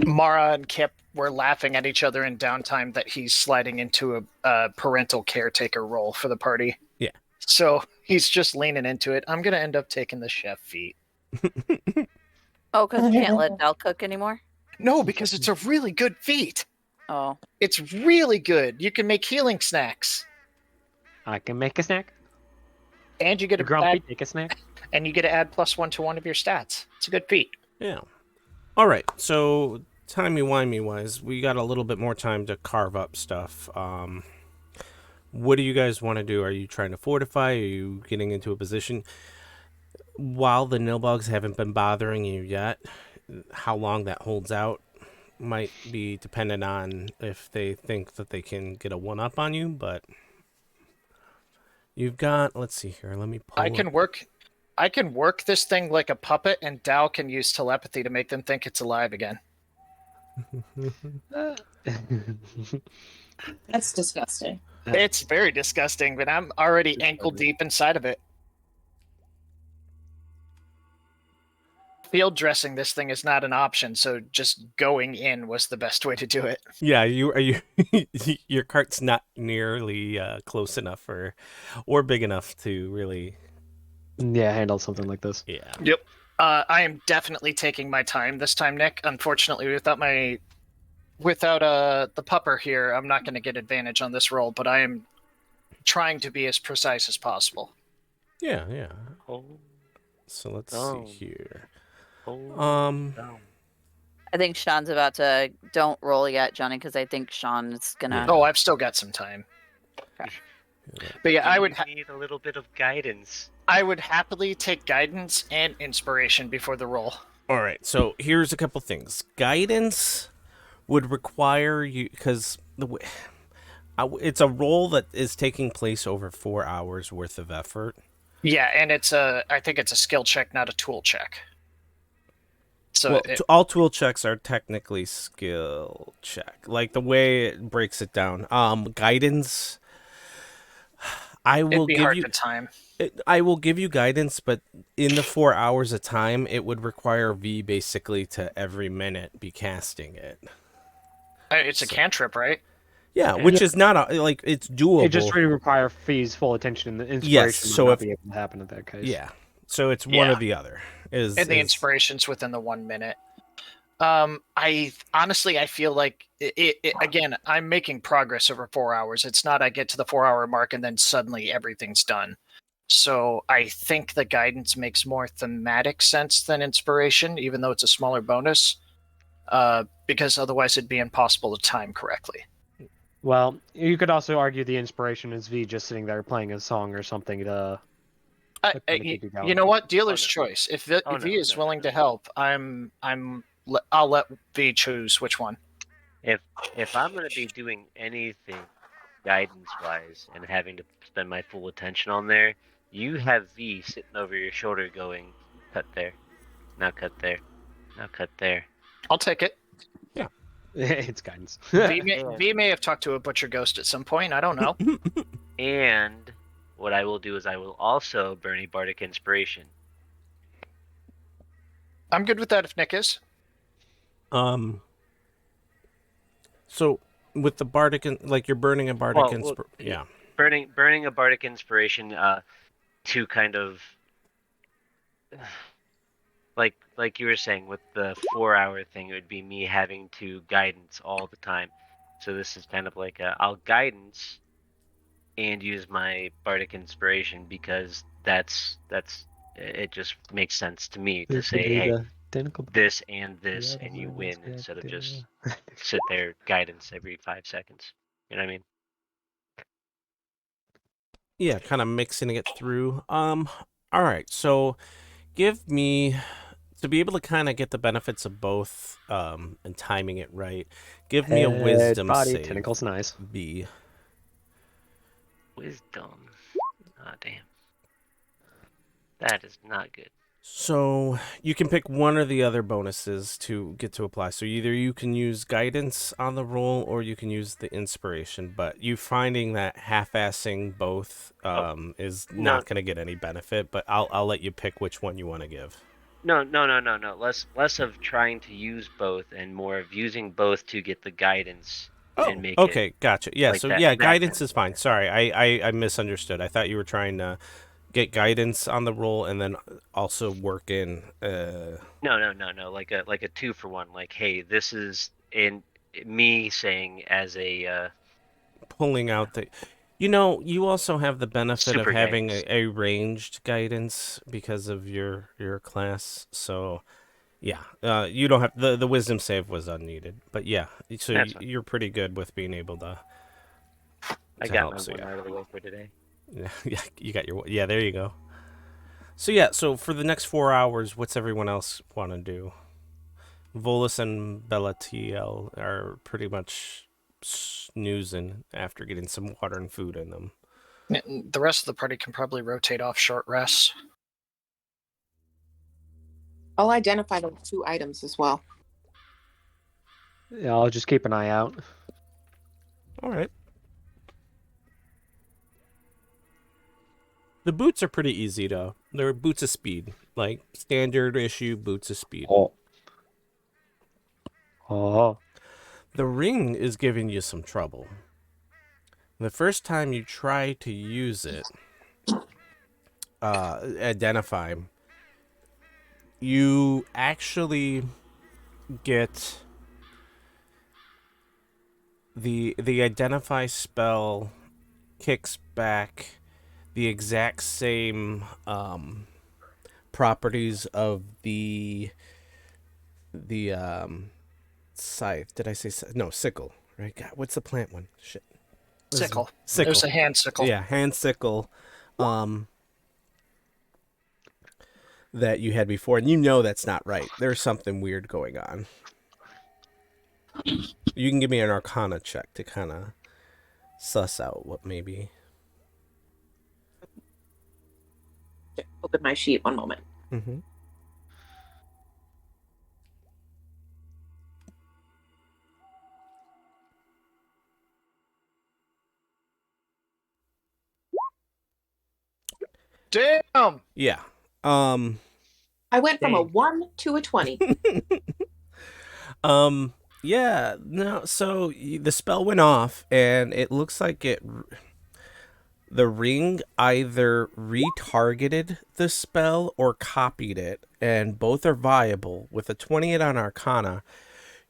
Mara and Kip were laughing at each other in downtime that he's sliding into a parental caretaker role for the party. Yeah. So he's just leaning into it. I'm going to end up taking the chef feat. Oh, because you can't let Del cook anymore? No, because it's a really good feat. Oh. It's really good. You can make healing snacks. I can make a snack. And you get Grumpy, take a snack. and you get to add +1 to one of your stats. It's a good feat. yeah. All right. So timey-wimey wise, we got a little bit more time to carve up stuff. What do you guys want to do? Are you trying to fortify? Are you getting into a position? While the nilbugs haven't been bothering you yet, how long that holds out might be dependent on if they think that they can get a one-up on you, but you've got, let's see here, let me pull I can work this thing like a puppet, and Dao can use telepathy to make them think it's alive again. That's disgusting. It's very disgusting, but I'm already ankle deep inside of it. Field dressing this thing is not an option, so just going in was the best way to do it. Yeah, your cart's not nearly close enough or big enough to really handle something like this. Yeah. Yep. I am definitely taking my time this time, Nick. Unfortunately, without the pupper here, I'm not going to get advantage on this roll, but I am trying to be as precise as possible. Yeah. Oh, So let's Oh. see here. no. I think Sean's about to. Don't roll yet, Johnny, because I think Sean is gonna. Yeah. Oh, I've still got some time. But yeah, I would need a little bit of guidance. I would happily take guidance and inspiration before the roll. All right, so here's a couple things. Guidance would require you, because it's a roll that is taking place over 4 hours worth of effort. Yeah, and I think it's a skill check, not a tool check. So Well, all tool checks are technically skill check. Like the way it breaks it down. Guidance. I will it'd be give hard you. to time. I will give you guidance, but in the 4 hours of time, it would require V basically to every minute be casting it. It's a cantrip, right? Yeah, which is not like it's doable. It just really require Fee's full attention, and the inspiration Yes, would so not if- be able to happen in that case. Yeah, so it's one or Yeah. the other. Is And the is- inspiration's within the 1 minute. I honestly, I feel like again, I'm making progress over 4 hours. It's not I get to the 4 hour mark and then suddenly everything's done. So I think the guidance makes more thematic sense than inspiration, even though it's a smaller bonus, because otherwise it'd be impossible to time correctly. Well, you could also argue the inspiration is V just sitting there playing a song or something to. That's gonna keep you going. You know what? Dealer's Oh, no. choice. If V Oh, no, is no, willing no. to help, I'll let V choose which one. If I'm going to be doing anything guidance wise and having to spend my full attention on there, you have V sitting over your shoulder going, cut there, now cut there, now cut there. I'll take it. It's guidance. V may have talked to a butcher ghost at some point. I don't know. And what I will do is I will also burn a bardic inspiration. I'm good with that if Nick is. So with the bardic, like you're burning a bardic, yeah. Burning a bardic inspiration to kind of like you were saying with the 4-hour thing, it would be me having to guidance all the time. So this is kind of like I'll guidance and use my bardic inspiration because that's it just makes sense to me to say, hey, this and you win instead of just sit there guidance every 5 seconds. You know what I mean? Yeah, kind of mixing it through. All right. So give me to be able to kind of get the benefits of both and timing it right. Give me a wisdom body, save. tentacles, nice. B. Wisdom. Ah, damn. That is not good. So you can pick one or the other bonuses to get to apply. So either you can use guidance on the roll or you can use the inspiration. But you finding that half-assing both is No. not going to get any benefit. But I'll let you pick which one you want to give. No. Less of trying to use both and more of using both to get the guidance and make okay, it. gotcha. Yeah, like so that- yeah, that guidance kind of is fine. Sorry, I misunderstood. I thought you were trying to get guidance on the roll and then also work in. No. Like a 2-for-1. Like, hey, this is in me saying as a Pulling out the. You also have the benefit of super having guidance. a ranged guidance because of your class. So, yeah, you don't have the wisdom save was unneeded, but yeah, so That's fine. you're pretty good with being able to. I got help, my so one yeah. out of the way for today. Yeah, you got your there you go. So yeah, so for the next 4 hours, what's everyone else want to do? Volus and Bellatiel are pretty much snoozing after getting some water and food in them. The rest of the party can probably rotate off short rests. I'll identify those 2 items as well. Yeah, I'll just keep an eye out. All right. The boots are pretty easy though. They're boots of speed, like standard issue boots of speed. Oh. The ring is giving you some trouble. The first time you try to use it, identify, you actually get the identify spell kicks back the exact same properties of the scythe. Did I say no, sickle? Right? God, what's the plant one? Shit. Sickle. Sickle. There's a hand sickle. Yeah, hand sickle. That you had before, and that's not right. There's something weird going on. You can give me an Arcana check to kind of suss out what maybe. Open my sheet 1 moment. Mm-hmm. Damn. Yeah. I went from a 1 to a 20. Yeah. No. So the spell went off, and it looks like the ring either retargeted the spell or copied it, and both are viable. With a 28 on Arcana,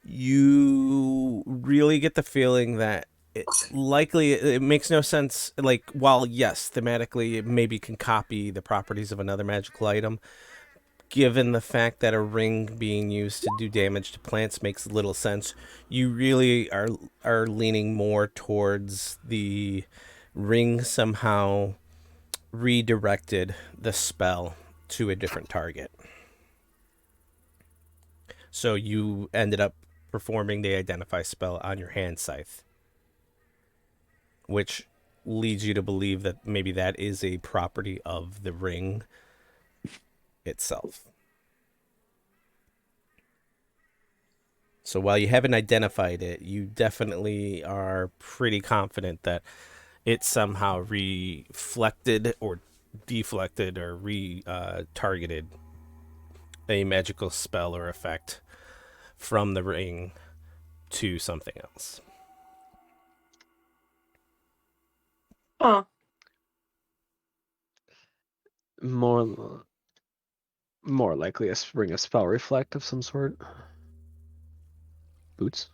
you really get the feeling that it makes no sense. Like, while yes, thematically it maybe can copy the properties of another magical item, given the fact that a ring being used to do damage to plants makes little sense, you really are leaning more towards the ring somehow redirected the spell to a different target. So you ended up performing the identify spell on your hand scythe, which leads you to believe that maybe that is a property of the ring itself. So while you haven't identified it, you definitely are pretty confident that it somehow reflected or deflected or targeted a magical spell or effect from the ring to something else. Huh. More likely ring a spell reflect of some sort. Boots.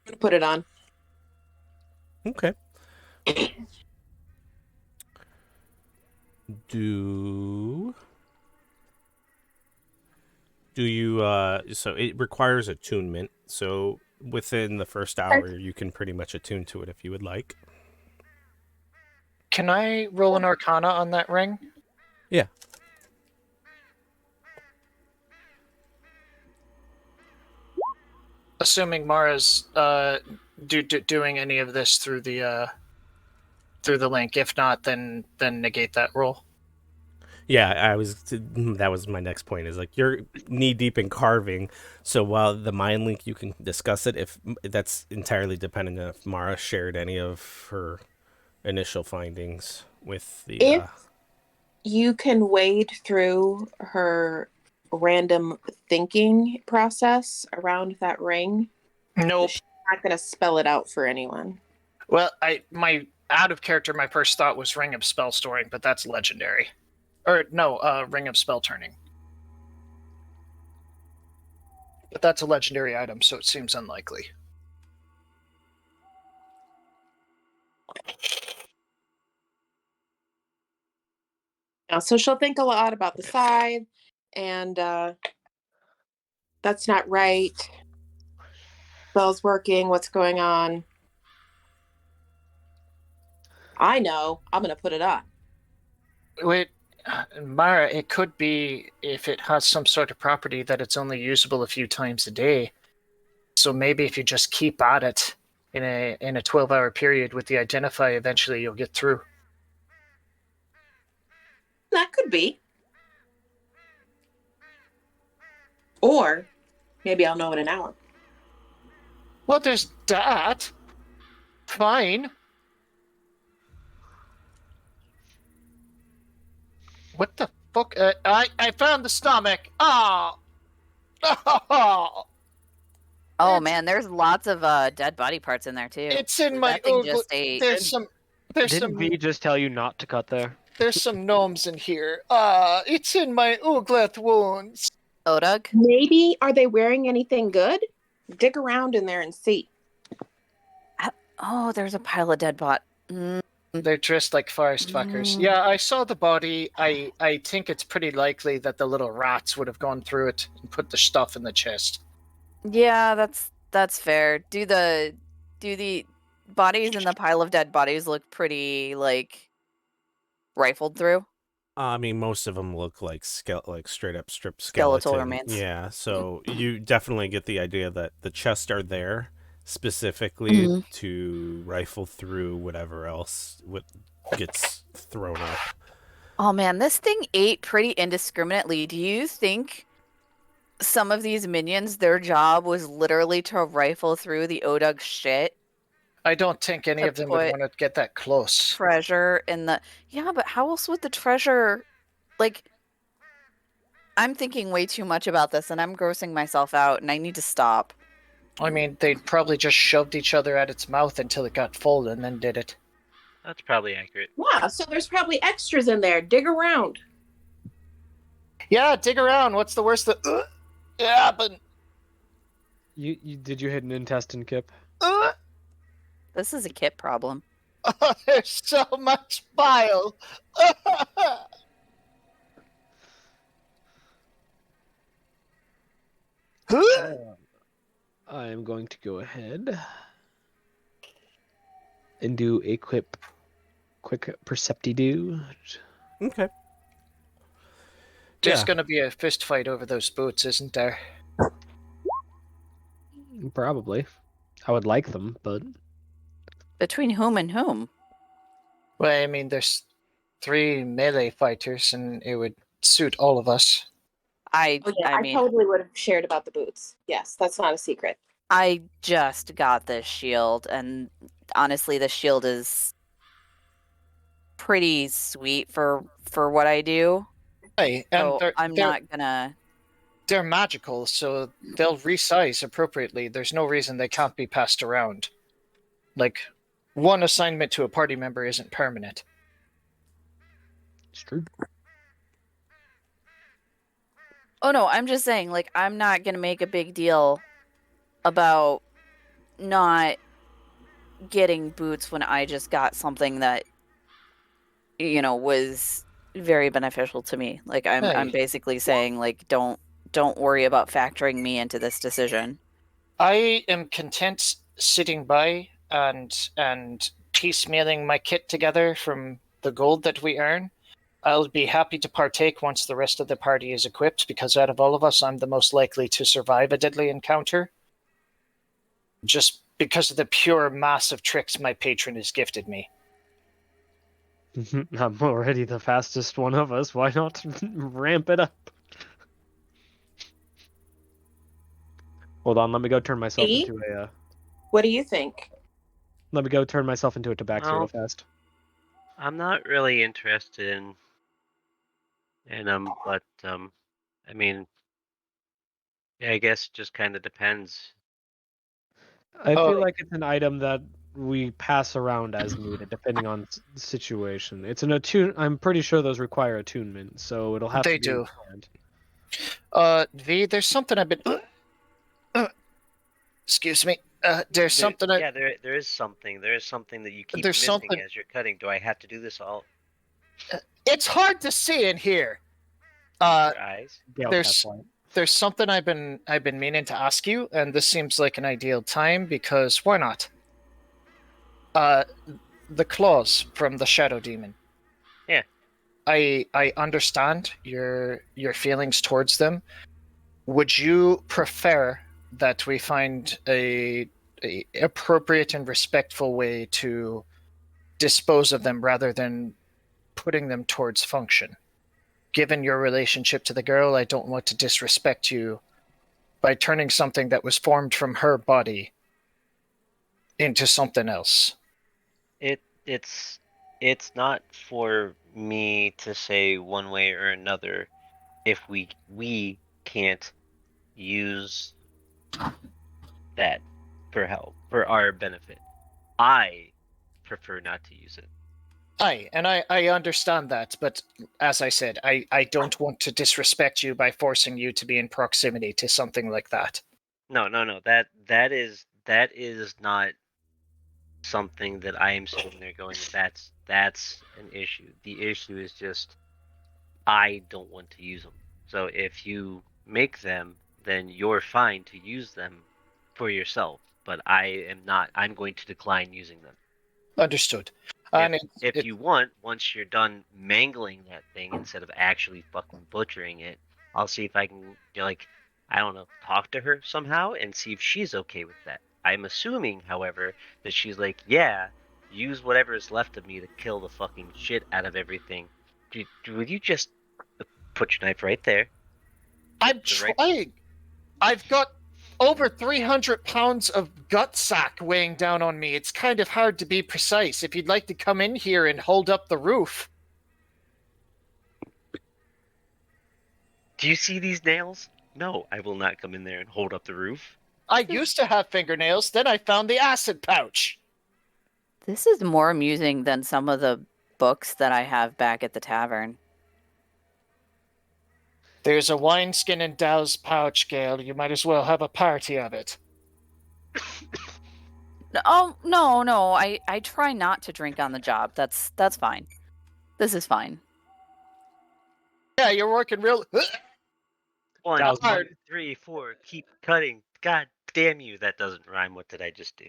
I'm gonna put it on. Okay. Do you so it requires attunement, so within the first hour you can pretty much attune to it if you would like. Can I roll an Arcana on that ring? Yeah. Assuming Mara's doing any of this through the link. If not, then negate that roll. Yeah, that was my next point, is like you're knee deep in carving, so while the mind link you can discuss it, if that's entirely dependent on if Mara shared any of her initial findings with the If you can wade through her random thinking process around that ring, Nope. she's not going to spell it out for anyone. Well, my out of character, my first thought was Ring of Spell Storing, but that's legendary. Or no, Ring of Spell Turning. But that's a legendary item, so it seems unlikely. So she'll think a lot about the scythe, and that's not right. Spell's working. What's going on? I know. I'm going to put it on. Wait, Mara, it could be if it has some sort of property that it's only usable a few times a day. So maybe if you just keep at it in a 12-hour period with the identify, eventually you'll get through. That could be. Or maybe I'll know in an hour. Well, there's that. Fine. What the fuck? I found the stomach. Oh. Oh man, there's lots of dead body parts in there too. It's in So my that thing ogle. just ate. Didn't V just tell you not to cut there? There's some gnomes in here. It's in my Ugleth wounds. Odug? Maybe are they wearing anything good? Dig around in there and see. Oh, there's a pile of dead bot. They're dressed like forest fuckers. Yeah, I saw the body. I think it's pretty likely that the little rats would have gone through it and put the stuff in the chest. Yeah, that's fair. Do the bodies in the pile of dead bodies look pretty like rifled through? I mean, most of them look like straight up strip Skeletal skeleton. remains. Yeah, so you definitely get the idea that the chests are there specifically to rifle through whatever else gets thrown up. Oh man, this thing ate pretty indiscriminately. Do you think some of these minions, their job was literally to rifle through the Odug shit? I don't think any To of them would put want to get that close. treasure in the... Yeah, but how else would the treasure... Like, I'm thinking way too much about this and I'm grossing myself out and I need to stop. I mean, they'd probably just shoved each other at its mouth until it got full and then did it. That's probably accurate. Yeah, so there's probably extras in there. Dig around. Yeah, dig around. What's the worst that happened? Did you hit an intestine, Kip? This is a kit problem. There's so much bile. I am going to go ahead and do a quick percepti-do. Okay. There's going to be a fist fight over those boots, isn't there? Probably. I would like them, but... Between whom and whom? Well, I mean, there's 3 melee fighters, and it would suit all of us. I totally would have shared about the boots. Yes, that's not a secret. I just got this shield, and honestly, the shield is pretty sweet for what I do. Hey, and So I'm not gonna. they're magical, so they'll resize appropriately. There's no reason they can't be passed around. Like, one assignment to a party member isn't permanent. It's true. Oh no, I'm just saying, like, I'm not gonna make a big deal about not getting boots when I just got something that, was very beneficial to me. Like, I'm Hey, basically saying, like, don't worry about factoring me into this decision. I am content sitting by and piecemealing my kit together from the gold that we earn. I'll be happy to partake once the rest of the party is equipped, because out of all of us, I'm the most likely to survive a deadly encounter. Just because of the pure mass of tricks my patron has gifted me. I'm already the fastest one of us. Why not ramp it up? Hold on, let me go turn myself See? into a. What do you think? Let me go turn myself into a tabaxi real Well, fast. I'm not really interested in but I mean, yeah, I guess it just kind of depends. I Oh, feel like it's an item that we pass around as needed, depending on situation. It's an attune. I'm pretty sure those require attunement, so it'll have they to be in do. hand. V, there's something I've been. Excuse me. There's There, something yeah, there is something. There is something that you keep there's missing something. as you're cutting. Do I have to do this all It's hard to see in here. with Uh, your eyes? Gale cast there's light. there's something I've been meaning to ask you, and this seems like an ideal time, because why not? Uh, the claws from the shadow demon. Yeah. I understand your feelings towards them. Would you prefer that we find a appropriate and respectful way to dispose of them rather than putting them towards function? Given your relationship to the girl, I don't want to disrespect you by turning something that was formed from her body into something else. It's it's not for me to say one way or another if we can't use that for help for our benefit. I prefer not to use it. Aye, and I understand that, but as I said, I don't want to disrespect you by forcing you to be in proximity to something like that. No. That is not something that I am sitting there going, that's an issue. The issue is just I don't want to use them. So if you make them, then you're fine to use them for yourself. But I am not. I'm going to decline using them. Understood. If And if you want, once you're done mangling that thing instead of actually fucking butchering it, I'll see if I can, like, I don't know, talk to her somehow and see if she's okay with that. I'm assuming, however, that she's like, yeah, use whatever is left of me to kill the fucking shit out of everything. Would you just put your knife right there? I'm The right. trying. I've got over 300 pounds of gut sack weighing down on me. It's kind of hard to be precise. If you'd like to come in here and hold up the roof. Do you see these nails? No, I will not come in there and hold up the roof. I used to have fingernails, then I found the acid pouch. This is more amusing than some of the books that I have back at the tavern. There's a wineskin in Dow's pouch, Gale. You might as well have a party of it. Oh, no. I try not to drink on the job. That's fine. This is fine. Yeah, you're working real. One, That was two, hard. 3, 4. Keep cutting. God damn you! That doesn't rhyme. What did I just do?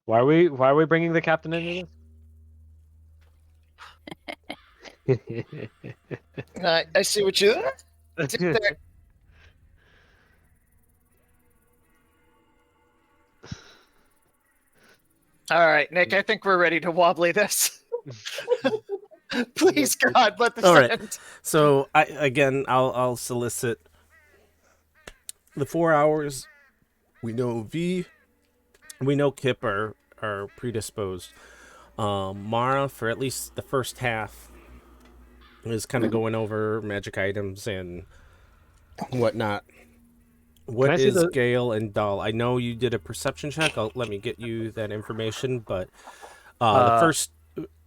Why are we bringing the captain into this? I see what you did there. All right, Nick, I think we're ready to wobbly this. Please, God, let this All right. end. So I'll solicit the 4 hours. We know V, we know Kip are predisposed. Mara, for at least the first half, is kind of going over magic items and whatnot. Can What I see is the? Gale and Dull? I know you did a perception check. Let me get you that information. But the first,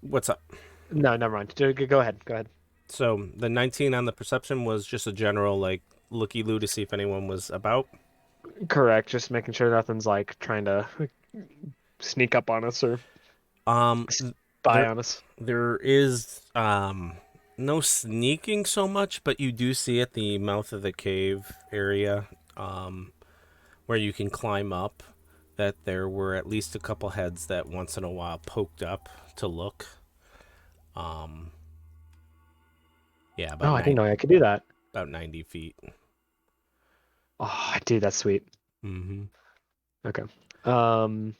what's up? No, never mind. Go ahead. Go ahead. So the 19 on the perception was just a general like looky loo to see if anyone was about. Correct. Just making sure nothing's like trying to sneak up on us or Um, spy on us. there is no sneaking so much, but you do see at the mouth of the cave area where you can climb up that there were at least a couple heads that once in a while poked up to look. Yeah, Oh, I didn't know I could do that. about 90 feet. Oh, dude, that's sweet. Mm-hmm. Okay. Um.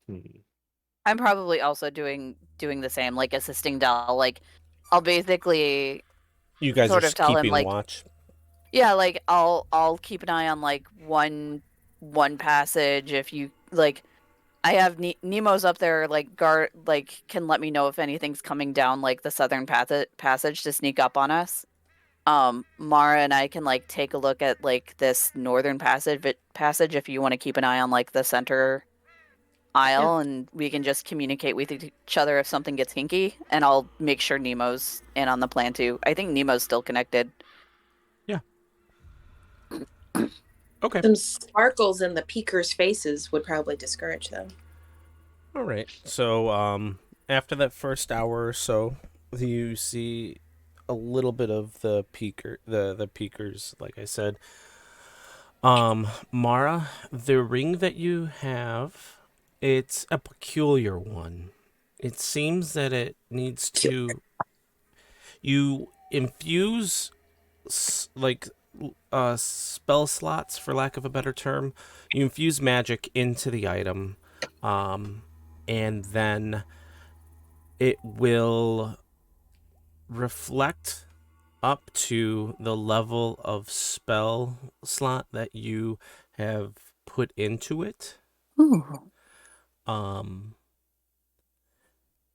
hmm. I'm probably also doing the same, like assisting Dell. Like, I'll basically You guys sort are of tell him keeping like, watch. yeah, like I'll keep an eye on like one passage. If you like, I have Nemo's up there, like guard, like can let me know if anything's coming down like the southern passage to sneak up on us. Mara and I can like take a look at like this northern passage if you want to keep an eye on like the center aisle, and we can just communicate with each other if something gets hinky, and I'll make sure Nemo's in on the plan too. I think Nemo's still connected. Yeah. Okay. Some sparkles in the peekers' faces would probably discourage them. All right. So, after that first hour or so, you see a little bit of the peekers, like I said. Mara, the ring that you have, it's a peculiar one. It seems that it needs to you infuse like spell slots, for lack of a better term. You infuse magic into the item, and then it will reflect up to the level of spell slot that you have put into it. Ooh.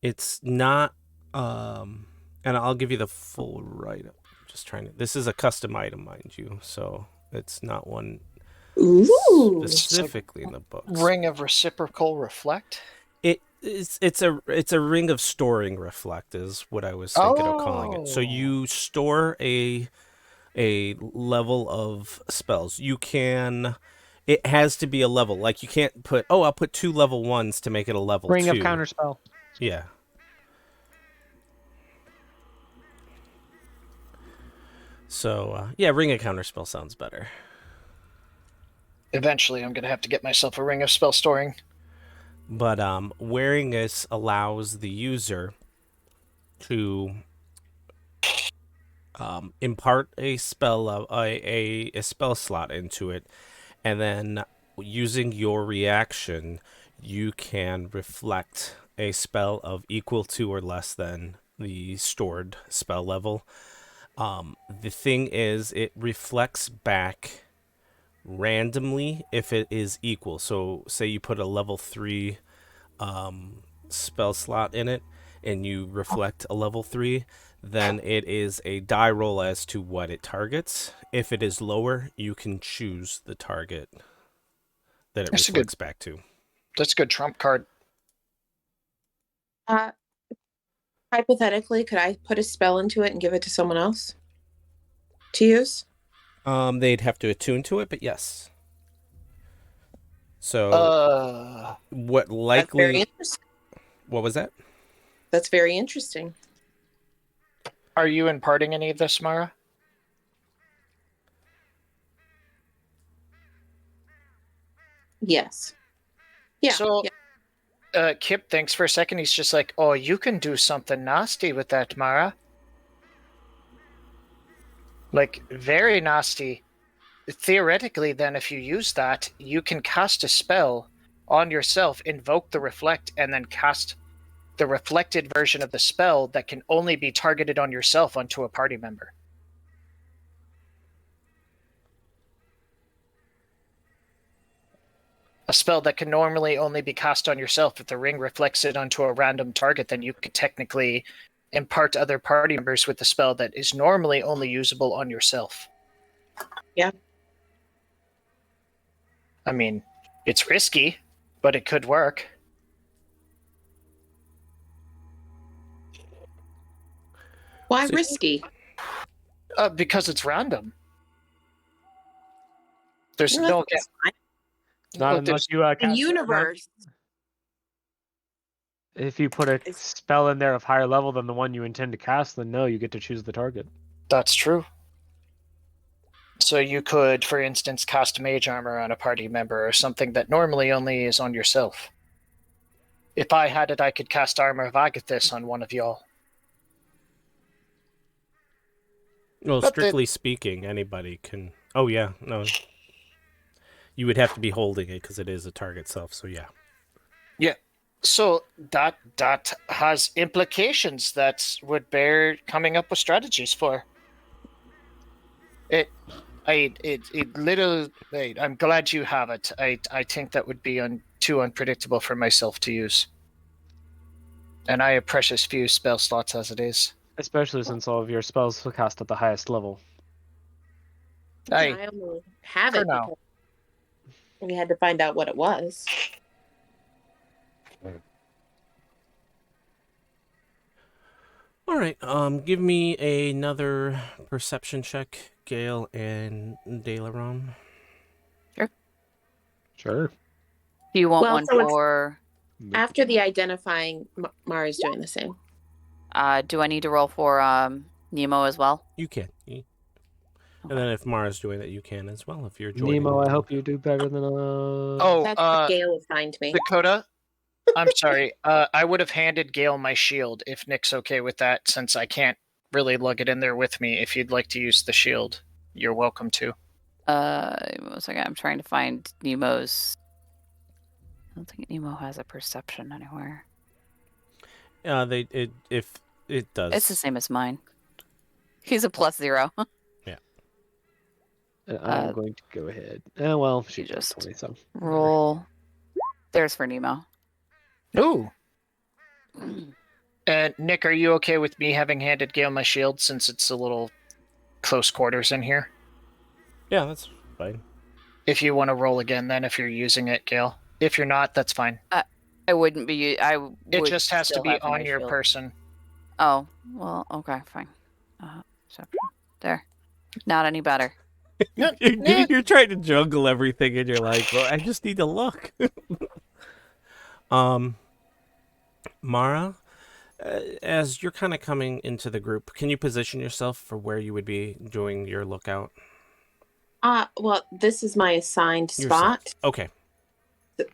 It's not and I'll give you the full write up. Just trying to, this is a custom item, mind you, so it's not one Ooh. specifically in the books. Ring of reciprocal reflect. It's a ring of storing reflect is what I was thinking of calling it. So you store a level of spells. You can, it has to be a level. Like you can't put, oh, I'll put 2 level 1s to make it a level Ring 2. of counterspell. Yeah. So yeah, ring of counterspell sounds better. Eventually, I'm gonna have to get myself a ring of spell storing. But wearing this allows the user to impart a spell of a spell slot into it, and then using your reaction, you can reflect a spell of equal to or less than the stored spell level. The thing is, it reflects back randomly if it is equal. So, say you put a level 3 spell slot in it, and you reflect a level 3, then it is a die roll as to what it targets. If it is lower, you can choose the target that it reflects back to. That's a good trump card. Hypothetically, could I put a spell into it and give it to someone else to use? They'd have to attune to it, but yes. So, what likely? That's very interesting. What was that? That's very interesting. Are you imparting any of this, Mara? Yes. Yeah. So, yeah. Kip thinks for a second. He's just like, "Oh, you can do something nasty with that, Mara. Like very nasty. Theoretically, then, if you use that, you can cast a spell on yourself, invoke the reflect, and then cast the reflected version of the spell that can only be targeted on yourself onto a party member." a spell that can normally only be cast on yourself. If the ring reflects it onto a random target, then you could technically impart other party members with the spell that is normally only usable on yourself. Yeah. I mean, it's risky, but it could work. Why risky? Because it's random. There's No, no... that's fine. Not Look, unless there's- you The cast, universe. if you put a spell in there of higher level than the one you intend to cast, then no, you get to choose the target. That's true. So you could, for instance, cast mage armor on a party member or something that normally only is on yourself. If I had it, I could cast Armor of Agathis on one of y'all. Well, But strictly speaking, anybody can. Oh yeah, no. You would have to be holding it because it is a target self. So yeah. Yeah. So that has implications that would bear coming up with strategies for. I'm glad you have it. I think that would be too unpredictable for myself to use. And I have precious few spell slots as it is. Especially since all of your spells are cast at the highest level. I only have for it now. because we had to find out what it was. All right. Give me another perception check, Gale and Delaron. Sure. Do you want Well, one so it's- for? After the identifying, Mara's doing the same. Do I need to roll for Nemo as well? You can. And then if Mara's doing that, you can as well. If you're joining. Nemo, I hope you do better than That's what Gale assigned me. Dakota, I'm sorry. I would have handed Gale my shield if Nick's okay with that, since I can't really lug it in there with me. If you'd like to use the shield, you're welcome to. 1 second. I'm trying to find Nemo's. I don't think Nemo has a perception anywhere. If it does. It's the same as mine. He's a +0. I'm going to go ahead. Well, she you just 20, so roll. There's for Nemo. Ooh. Nick, are you okay with me having handed Gale my shield since it's a little close quarters in here? Yeah, that's fine. If you want to roll again, then if you're using it, Gale. If you're not, that's fine. I wouldn't be. It just has to still be have my on your shield. person. Oh, well, okay, fine. Perception. There. Not any better. You're trying to juggle everything, and you're like, "Well, I just need to look." Mara, as you're kind of coming into the group, can you position yourself for where you would be doing your lookout? Well, this is my assigned Your spot, side. Okay.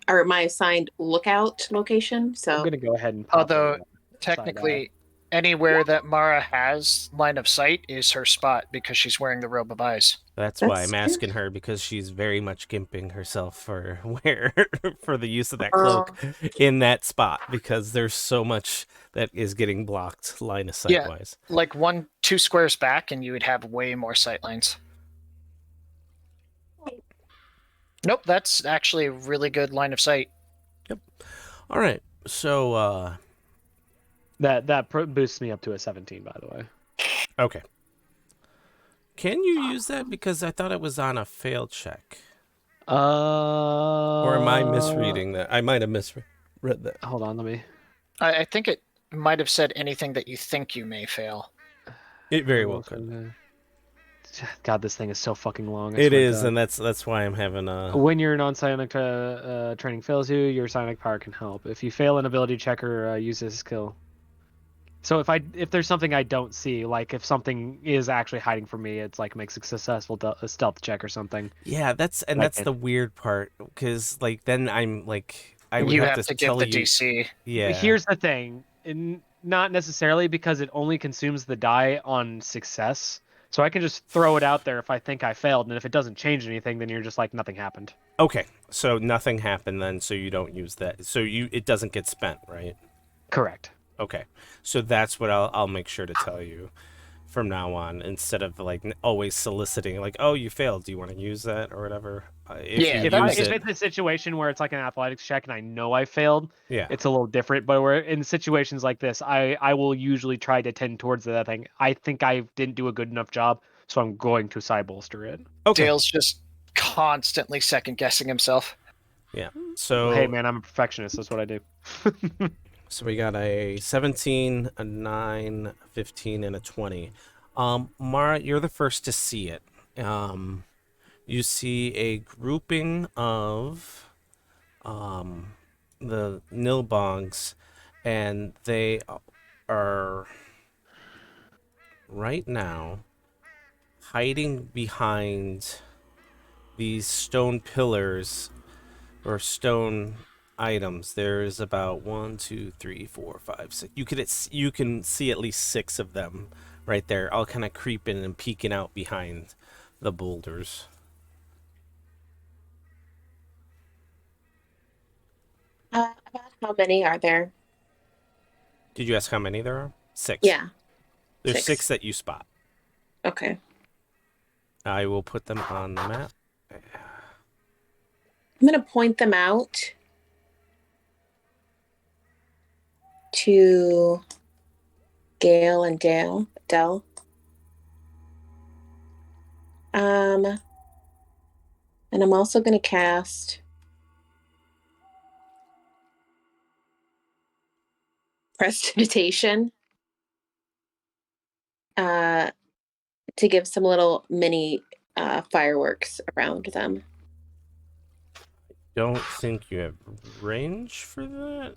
or my assigned lookout location. I'm So going to go ahead and pop Although, it technically, anywhere that Mara has line of sight is her spot because she's wearing the robe of eyes. That's why That's I'm true. asking her, because she's very much gimping herself for for the use of that cloak in that spot, because there's so much that is getting blocked line of sight Yeah. wise. Like 2 squares back, and you would have way more sight lines. Nope, that's actually a really good line of sight. All right. So that boosts me up to a 17, by the way. okay. Can you use that? Because I thought it was on a fail check. Or am I misreading that? I might have misread that. Hold on, let me. I think it might have said anything that you think you may fail. It very well could. God, this thing is so fucking long. I It swear to is, God. and that's why I'm having a. When your non-psionic training fails you, your psionic power can help. If you fail an ability check or use this skill. So if there's something I don't see, like if something is actually hiding from me, it's like makes a successful stealth check or something. Yeah, that's the weird part, because like then I'm like I would You have have to tell give the you. DC. Yeah. Here's the thing, not necessarily, because it only consumes the die on success. So I can just throw it out there if I think I failed, and if it doesn't change anything, then you're just like nothing happened. Okay, so nothing happened then, so you don't use that. So it doesn't get spent, right? Correct. Okay, so that's what I'll make sure to tell you, from now on, instead of like always soliciting, like, oh, you failed, do you want to use that or whatever. If Yeah, you that use makes If it, it's a situation where it's like an athletics check and I know I failed, yeah. it's a little different. But where in situations like this, I will usually try to tend towards that thing. I think I didn't do a good enough job, so I'm going to side bolster it. Okay. Dale's just constantly second guessing himself. Yeah. Well, So hey man, I'm a perfectionist. That's what I do. So we got a 17, a 9, 15, and a 20. Mara, you're the first to see it. You see a grouping of the Nilbongs, and they are right now hiding behind these stone pillars or stone items. There's about 1, 2, 3, 4, 5, 6. You can see at least 6 of them right there, all kind of creeping and peeking out behind the boulders. About how many are there? Did you ask how many there are? 6. Yeah, There's 6 6. that you spot. Okay. I will put them on the map. I'm going to point them out to Gail and Dell. And I'm also going to cast Prestidigitation to give some little mini fireworks around them. Don't think you have range for that.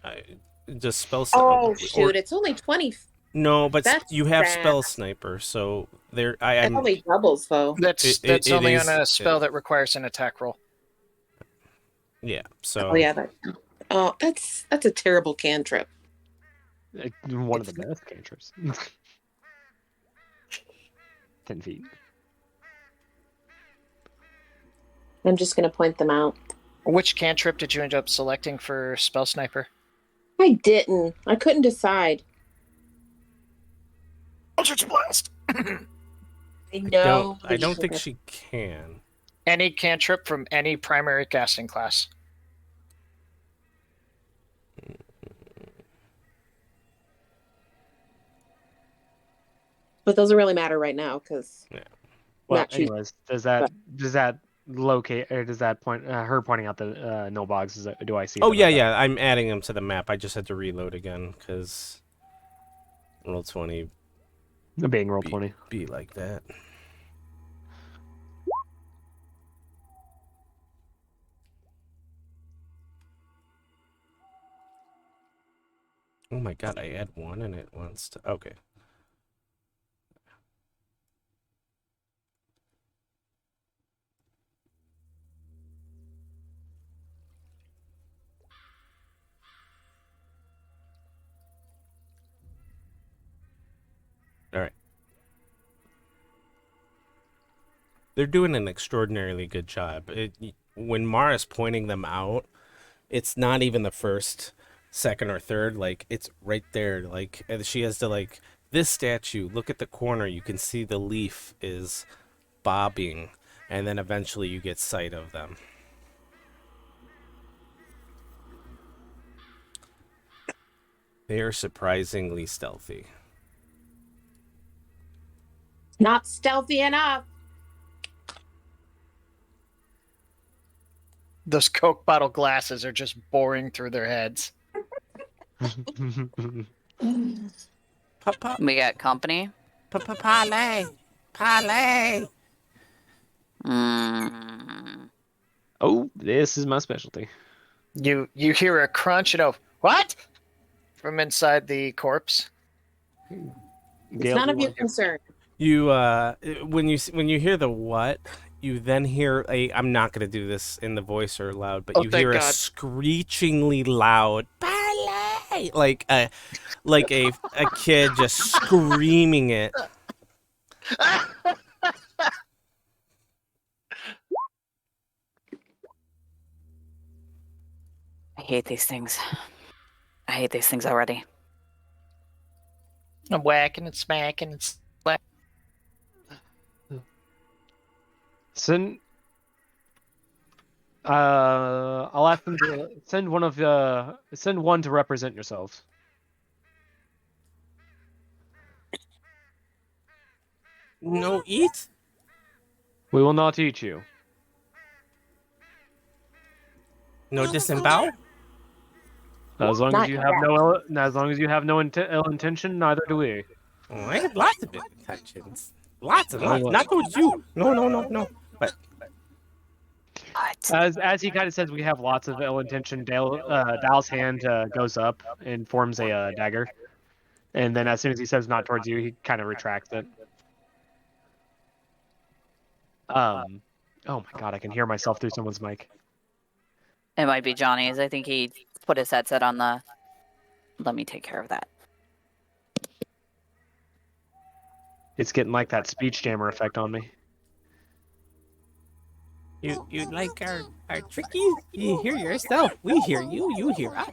Just spell Oh, sniper. shoot. It's only 20. No, but That's you have bad. spell sniper, so there. It I'm. only doubles, though. That's It only is- on a spell that requires an attack roll. Yeah. So. Oh, yeah. That's a terrible cantrip. One of the best cantrips. 10 feet. I'm just going to point them out. Which cantrip did you end up selecting for spell sniper? I didn't. I couldn't decide. Eldritch Blast. I know. I don't think she can. Any cantrip from any primary casting class. But doesn't really matter right now because Well, not choosing. anyways, does that locate or does that point her pointing out the no bogs? Do I see? Oh them yeah, at that? yeah. I'm adding them to the map. I just had to reload again because roll 20 Being roll 20. be like that. Oh my god! I add 1 and it wants to. Okay. All right. They're doing an extraordinarily good job. When Mara's pointing them out, it's not even the first, second, or third. Like, it's right there. Like, and she has to, like, this statue, look at the corner. You can see the leaf is bobbing. And then eventually you get sight of them. They are surprisingly stealthy. Not stealthy enough. Those Coke bottle glasses are just boring through their heads. We got company. Parlay. Parlay. Oh, this is my specialty. You hear a crunch and what? From inside the corpse. It's Gail, none do of you your want- concern. You when you hear the what, you then hear a. I'm not gonna do this in the voice or loud, but Oh, you thank hear a God. screechingly loud ballet, like a kid just screaming it. I hate these things. I hate these things already. I'm whacking and smacking and slap. Send. I'll ask them to send one to represent yourselves. No eat? We will not eat you. No disembowel? As long Not as you have no ill intention, neither do we. Oh, I have lots of intentions. Lots and lots. Oh, Not towards you. No. But What? As he kind of says, we have lots of ill intention. Dal's hand goes up and forms a dagger, and then as soon as he says not towards you, he kind of retracts it. Oh my god, I can hear myself through someone's mic. It might be Johnny's. I think he put his headset on the. Let me take care of that. It's getting like that speech jammer effect on me. you like our trickies? You hear yourself. We hear you. You hear us.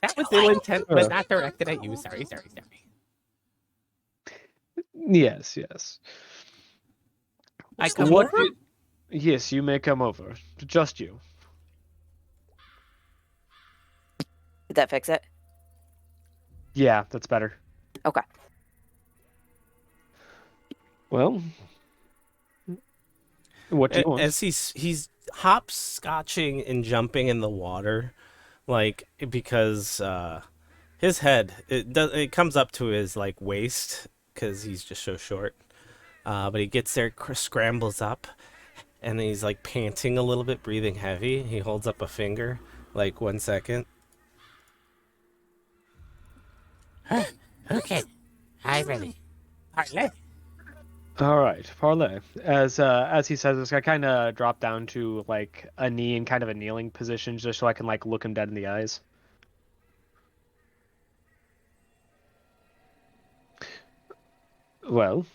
That was ill intent, but not directed at you. Sorry. Yes. I come What? over? Yes, you may come over. Just you. Did that fix it? Yeah, that's better. Okay. Well, what do you want? As he's hopscotching and jumping in the water, like because his head it comes up to his like waist because he's just so short. But he gets there, scrambles up, and he's like panting a little bit, breathing heavy. He holds up a finger, like 1 second. Okay, I'm ready. Parlay. All right, parlay. As he says this, I kind of drop down to like a knee in kind of a kneeling position, just so I can like look him dead in the eyes. Well,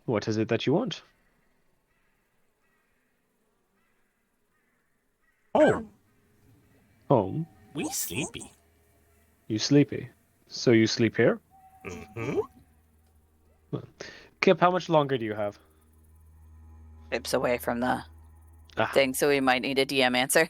what is it that you want? Oh, Home. we sleepy. You sleepy. So you sleep here? Mm-hmm. Kip, how much longer do you have? Pips away from the Ah. thing, so we might need a DM answer.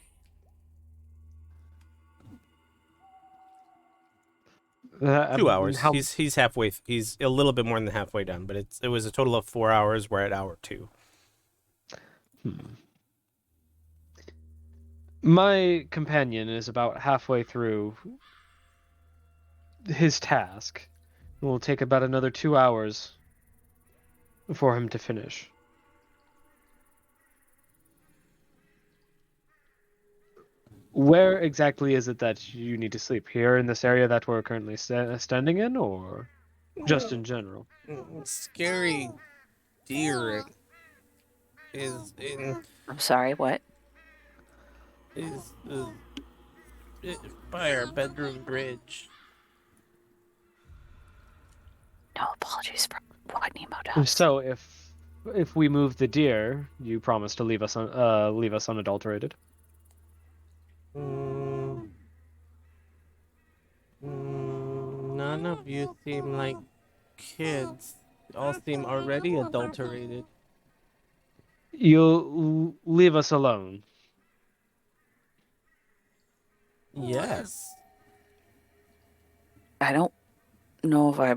Uh, 2 hours. How, He's halfway. He's a little bit more than halfway done, but it was a total of 4 hours. We're at hour 2. My companion is about halfway through his task. It will take about another 2 hours for him to finish. Where exactly is it that you need to sleep? Here in this area that we're currently standing in, or just in general? Scary deer is in I'm sorry, what? is by our bedroom bridge. No apologies for what Nemo does. So if we move the deer, you promise to leave us unadulterated. None of you seem like kids. You all seem already adulterated. You'll leave us alone. Yes. I don't know if I.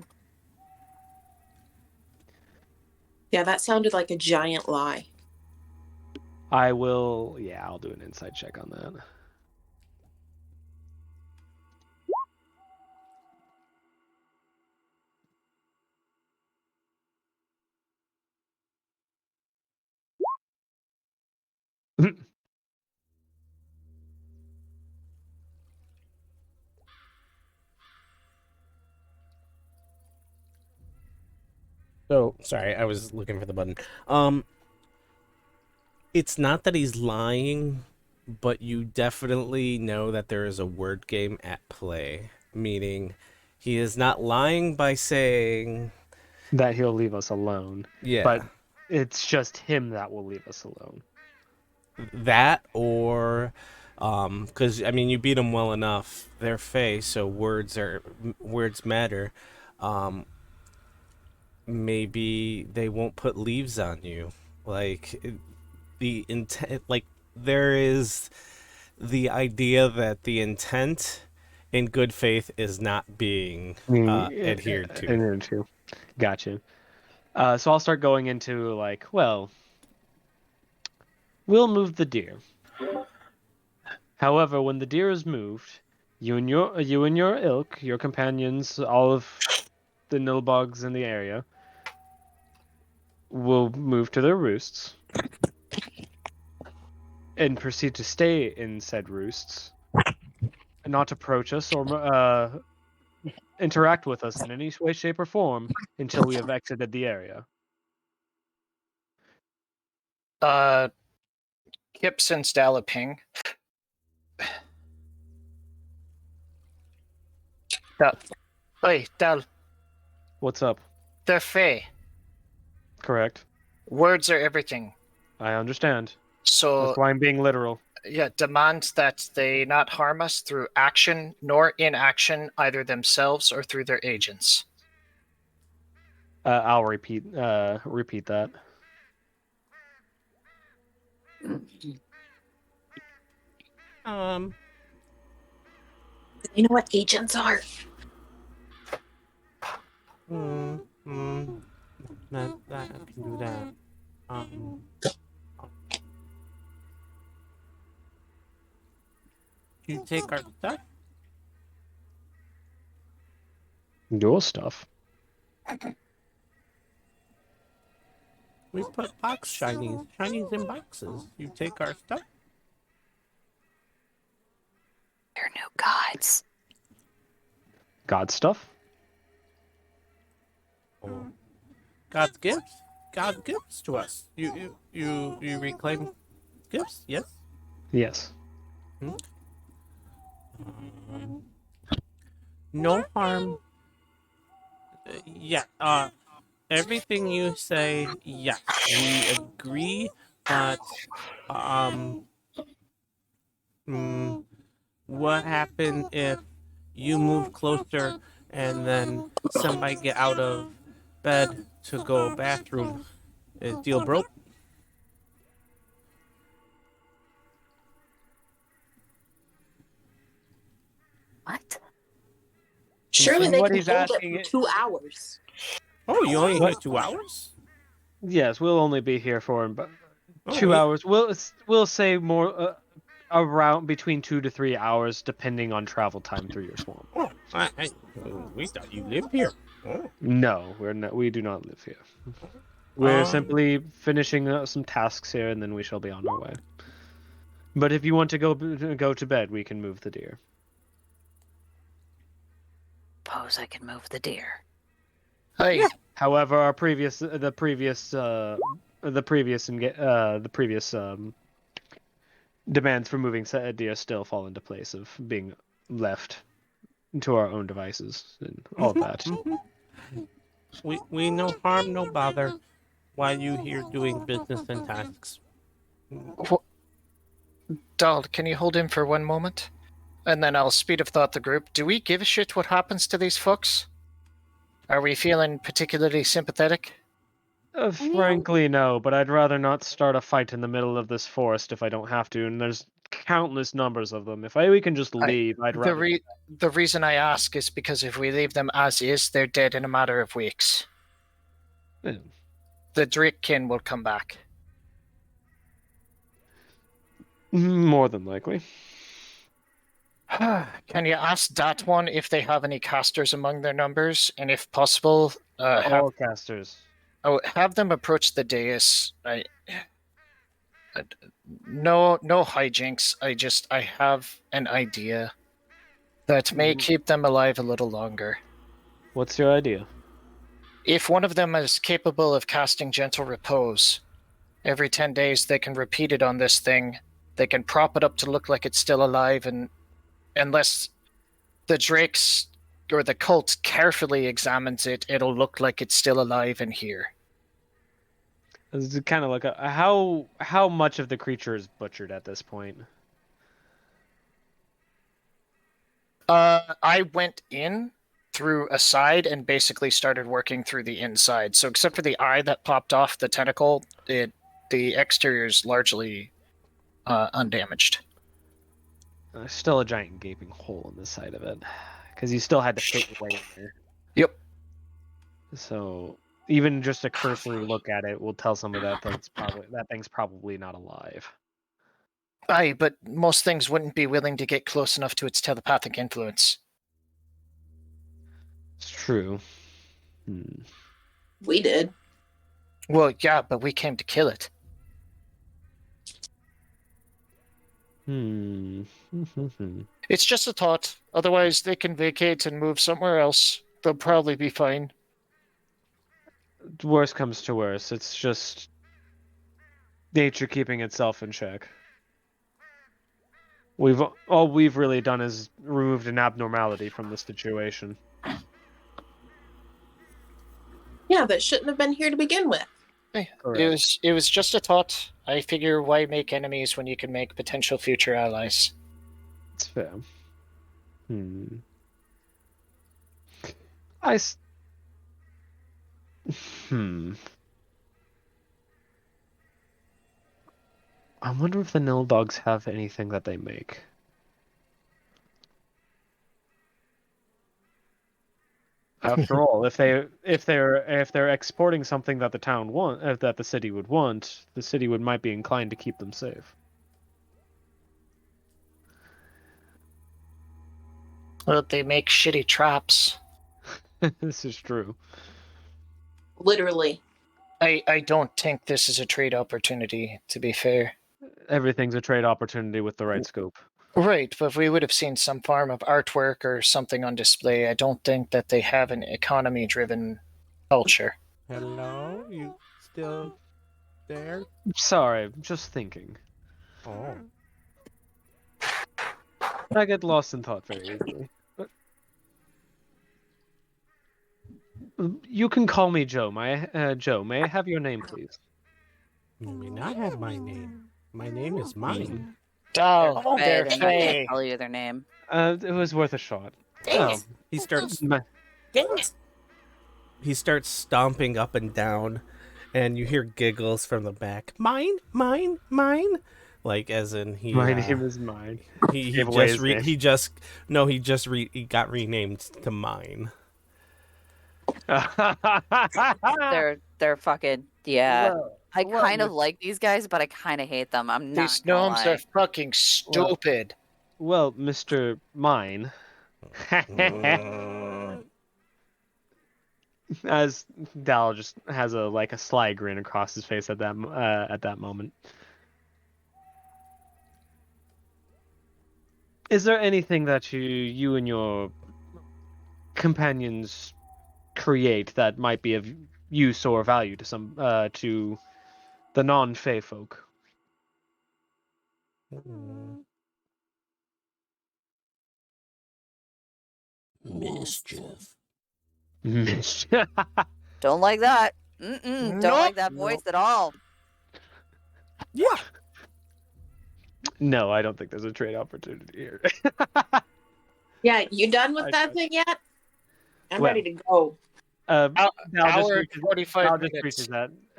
Yeah, that sounded like a giant lie. I'll do an insight check on that. So sorry, I was looking for the button. It's not that he's lying, but you definitely know that there is a word game at play. Meaning, he is not lying by saying That he'll leave us alone. yeah. But it's just him that will leave us alone. That or because I mean you beat them well enough. They're Fae, so words matter. maybe they won't put leaves on you. Like the intent, like there is the idea that the intent in good faith is not being adhered to. Adhered to. Gotcha. So I'll start going into like, well, we'll move the deer. However, when the deer is moved, you and your ilk, your companions, all of the nilbugs in the area, will move to their roosts and proceed to stay in said roosts, and not approach us or interact with us in any way, shape, or form until we have exited the area. Kip sends Dal a ping. Hey, Dal, What's up? they're Fae. Correct. Words are everything. I understand. So, That's why I'm being literal. yeah, demand that they not harm us through action nor inaction, either themselves or through their agents. I'll repeat that. You know what agents are? That I can do that. You take our stuff. Your stuff. We put shinies in boxes. You take our stuff. They're new gods. God stuff. Oh. God's gifts. God's gifts to us. You reclaim gifts. Yes. Yes. No harm. Yeah. Everything you say, yes, we agree. But what happened if you move closer and then somebody get out of bed to go bathroom? Is deal broke? What? Surely think they what can he's hold it asking for is- 2 hours. Oh, you only What? get 2 hours? Yes, we'll only be here for about Oh, 2 we- hours. We'll say more around between 2 to 3 hours, depending on travel time through your swamp. Oh, we thought you lived here. Oh. No, we're not. We do not live here. We're simply finishing some tasks here, and then we shall be on our way. But if you want to go to bed, we can move the deer. Suppose I can move the deer. Hey, However, the previous demands for moving said deer still fall into place of being left to our own devices and all that. We no harm, no bother. While you here doing business and tasks. Dal, can you hold him for one moment? And then I'll speed of thought the group. Do we give a shit what happens to these fucks? Are we feeling particularly sympathetic? Frankly, no, but I'd rather not start a fight in the middle of this forest if I don't have to, and there's countless numbers of them. If we can just leave, I'd rather. The reason I ask is because if we leave them as is, they're dead in a matter of weeks. Yeah. The Drakekin will come back. More than likely. Can you ask that one if they have any casters among their numbers, and if possible, All casters. have them approach the dais. No hijinks. I have an idea that may keep them alive a little longer. What's your idea? If one of them is capable of casting Gentle Repose, every 10 days they can repeat it on this thing. They can prop it up to look like it's still alive, and unless the Drakes or the cult carefully examines it, it'll look like it's still alive in here. It's kind of like how much of the creature is butchered at this point? I went in through a side and basically started working through the inside. So except for the eye that popped off the tentacle, the exterior is largely undamaged. There's still a giant gaping hole in the side of it, because you still had to fit your way in there. Yep. So even just a cursory look at it will tell somebody that thing's probably not alive. Aye, but most things wouldn't be willing to get close enough to its telepathic influence. It's true. We did. Well, yeah, but we came to kill it. It's just a thought. Otherwise, they can vacate and move somewhere else. They'll probably be fine. Worst comes to worst, it's just nature keeping itself in check. All we've really done is removed an abnormality from the situation. Yeah, that shouldn't have been here to begin with. It was just a thought. I figure why make enemies when you can make potential future allies? It's fair. I wonder if the Nil Dogs have anything that they make. After all, if they're exporting something that the town that the city would want, the city might be inclined to keep them safe. Well, they make shitty traps. This is true. Literally. I don't think this is a trade opportunity, to be fair. Everything's a trade opportunity with the right scope. Right, but if we would have seen some form of artwork or something on display, I don't think that they have an economy-driven culture. Hello? You still there? Sorry, just thinking. Oh. I get lost in thought very easily. You can call me Joe. Joe, may I have your name, please? You may not have my name. My name is mine. Oh, they're And I can't fey. tell you their name. It was worth a shot. He starts Dang it. he starts stomping up and down, and you hear giggles from the back. Mine, mine, mine. Like as in he. My name is mine. He Gave away just his name. he got renamed to mine. They're fucking Well, I kind of like these guys, but I kind of hate them. I'm not These gonna gnomes lie. are fucking stupid. Well, Mr. Mine. As Dal just has a sly grin across his face at that moment. Is there anything that you and your companions create that might be of use or value to the non-Fey folk? Mischief. Don't like that. Don't like that voice at all. Yeah. No, I don't think there's a trade opportunity here. Yeah, you done with that thing yet? I'm ready to go. Hour 45 minutes.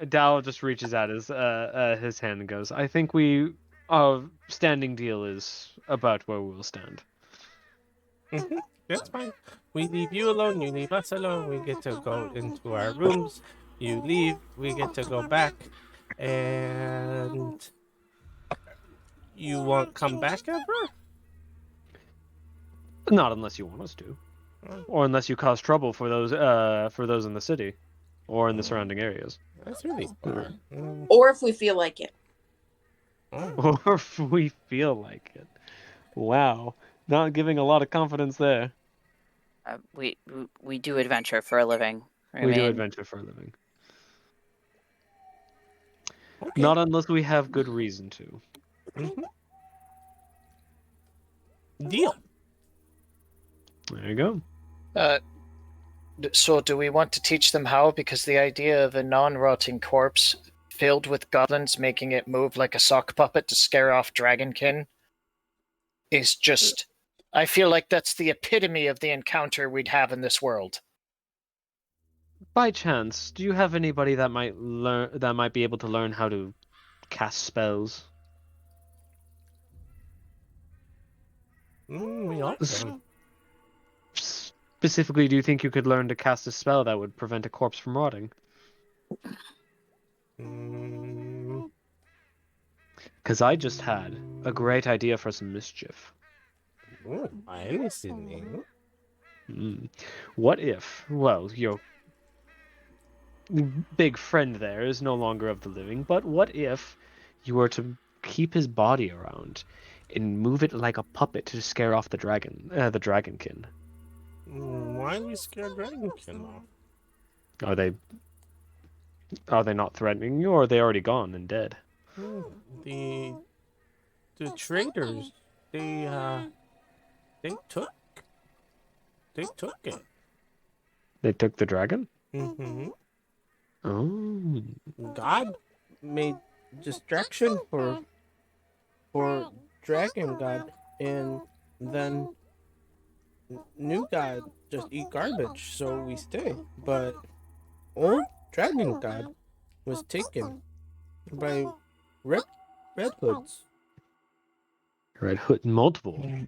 Dal just reaches out his hand and goes, I think our standing deal is about where we will stand. That's fine. We leave you alone, you leave us alone. We get to go into our rooms. You leave, we get to go back. And you won't come back ever? Not unless you want us to. Or unless you cause trouble for those in the city or in the surrounding areas. That's really far. Or if we feel like it. Or if we feel like it. Wow. Not giving a lot of confidence there. We do adventure for a living. We do adventure for a living. Okay. Not unless we have good reason to. Deal. There you go. So do we want to teach them how? Because the idea of a non-rotting corpse filled with goblins making it move like a sock puppet to scare off dragonkin is just I feel like that's the epitome of the encounter we'd have in this world. By chance, do you have anybody that might be able to learn how to cast spells? We all can. Specifically, do you think you could learn to cast a spell that would prevent a corpse from rotting? Because I just had a great idea for some mischief. I listening. What if, well, your big friend there is no longer of the living, but what if you were to keep his body around and move it like a puppet to scare off the dragonkin? Why are we scared dragonkin off? Are they not threatening you, or are they already gone and dead? The traders, they took it. They took the dragon? Mm-hmm. Oh. God made distraction for Dragon God, and then new God just eat garbage, so we stay. But old Dragon God was taken by Red Hoods. Red Hood, multiple.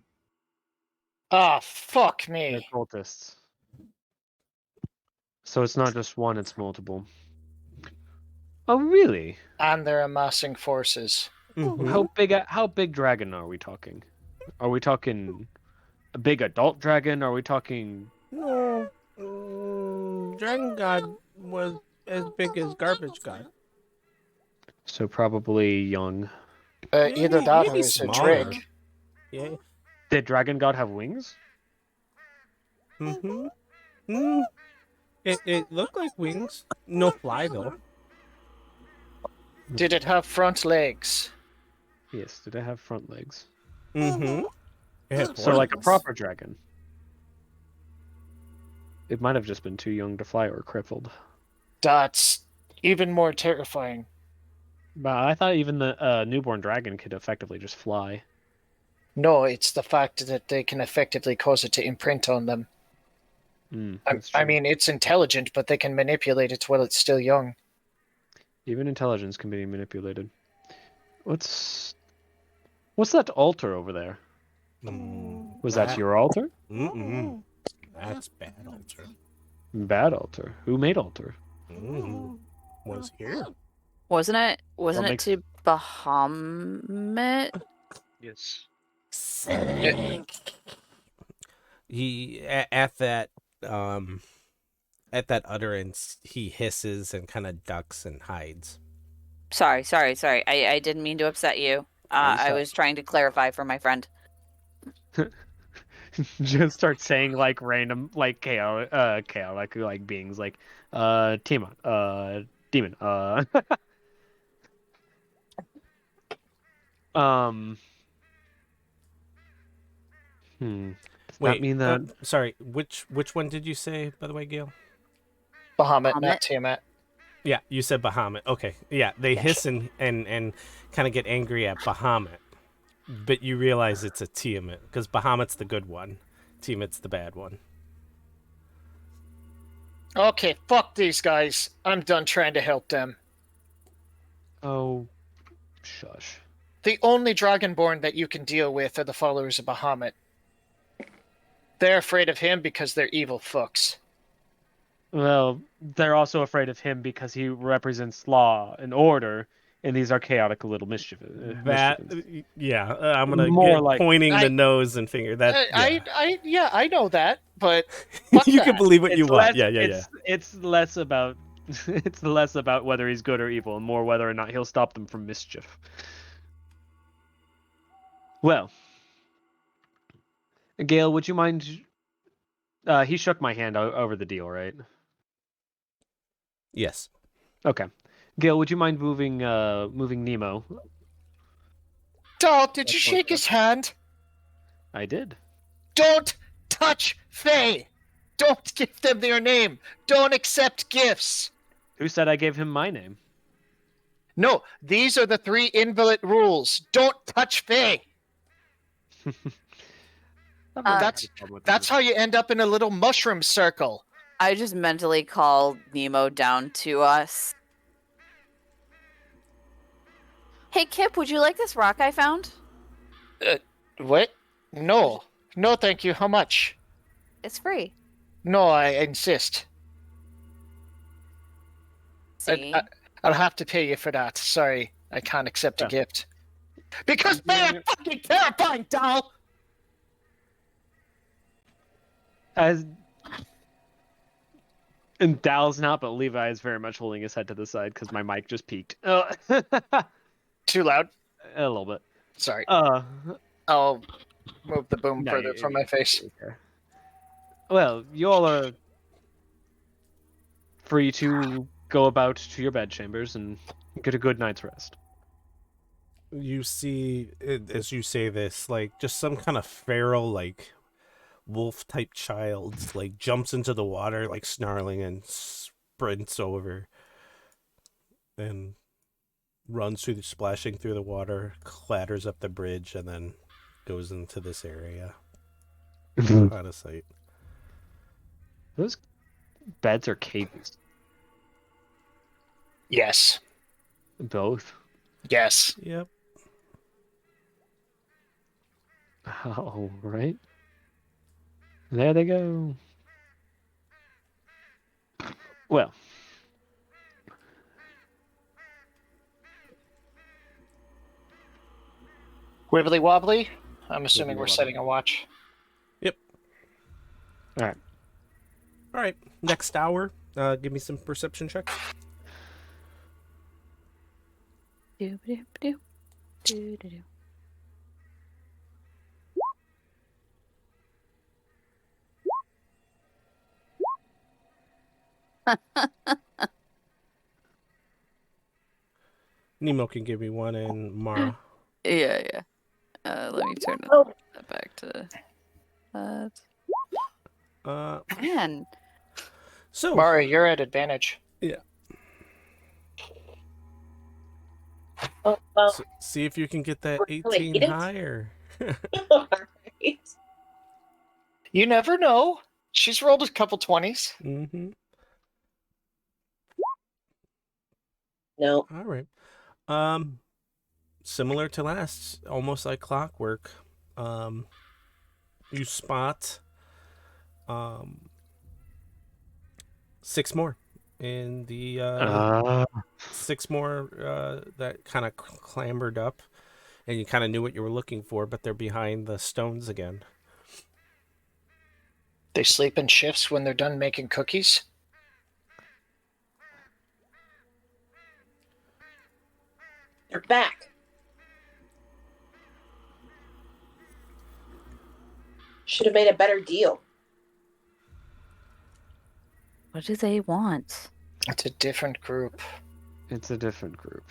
Ah, fuck They're me. cultists. So it's not just one, it's multiple. Oh, really? And they're amassing forces. Mm-hmm. How big dragon are we talking? Are we talking a big adult dragon? Are we talking... No, Dragon God was as big as Garbage God. So probably young. Either that or maybe it's a smaller. drake. Yeah. Did Dragon God have wings? Mm-hmm. It looked like wings. No fly though. Did it have front legs? Yes, did it have front legs? Mm-hmm. So like a proper dragon. It might have just been too young to fly or crippled. That's even more terrifying. But I thought even the newborn dragon could effectively just fly. No, it's the fact that they can effectively cause it to imprint on them. I mean, it's intelligent, but they can manipulate it while it's still young. Even intelligence can be manipulated. What's that altar over there? Was that your altar? Mm-mm. That's bad altar. Bad altar. Who made altar? Was here. Wasn't it makes- to Bahamut? Yes. He at that utterance, he hisses and kind of ducks and hides. Sorry. I didn't mean to upset you. I was trying to clarify for my friend. Just start saying like random like chaotic like beings like Tima, demon, Does that mean that sorry, which one did you say, by the way, Gail? Bahamut, not Tiamat. Yeah, you said Bahamut. Okay. Yeah, they hiss and kind of get angry at Bahamut. But you realize it's a Tiamat, because Bahamut's the good one. Tiamat's the bad one. Okay, fuck these guys. I'm done trying to help them. Oh, shush. The only Dragonborn that you can deal with are the followers of Bahamut. They're afraid of him because they're evil fucks. Well, they're also afraid of him because he represents law and order, and these are chaotic little mischievous. I'm gonna More get like pointing the nose and finger. That I know that, but you can believe what you want. It's less about it's less about whether he's good or evil, and more whether or not he'll stop them from mischief. Well, Gail, would you mind? He shook my hand over the deal, right? Yes. Okay. Gail, would you mind moving Nemo? Dog, did you shake his hand? I did. Don't touch Faye! Don't give them their name! Don't accept gifts! Who said I gave him my name? No, these are the 3 invalid rules. Don't touch Faye! I've never had That's a problem with that's how you end up in a little mushroom circle. I just mentally call Nemo down to us. Hey, Kip, would you like this rock I found? What? No. No, thank you. How much? It's free. No, I insist. See? I'll have to pay you for that. Sorry, I can't accept a Yeah. gift. Because they're fucking terrifying, doll! As and Dal's not, but Levi is very much holding his head to the side because my mic just peaked. A Too loud? little bit. Sorry. Uh, I'll move the boom no, further from my face. okay. Well, you all are free to go about to your bedchambers and get a good night's rest. You see, as you say this, like just some kind of feral, like wolf type child, like jumps into the water, like snarling, and sprints over and runs through, splashing through the water, clatters up the bridge, and then goes into this area out of sight. Those beds are cages. Yes. Both. Yes. Yep. All right. There they go. Well, Wibbly wobbly? I'm assuming Wibbly we're wobbly. setting a watch. Yep. all right. All right. Next hour. Give me some perception checks. Doo-ba-doo-ba-doo. Doo-doo-doo. Nemo can give me one, and Mara. Yeah. Let me turn Oh. that back to that. Uh, Man, so Mara, you're at advantage. Oh, well, see if you can get that We're gonna 18 eat it? higher. all right. You never know. She's rolled a couple 20s. Mm-hmm. No. All right. Similar to last, almost like clockwork. You spot 6 more in the 6 more that kind of clambered up, and you kind of knew what you were looking for, but they're behind the stones again. They sleep in shifts when they're done making cookies. They're back. Should have made a better deal. what do they want? It's a different group. It's a different group.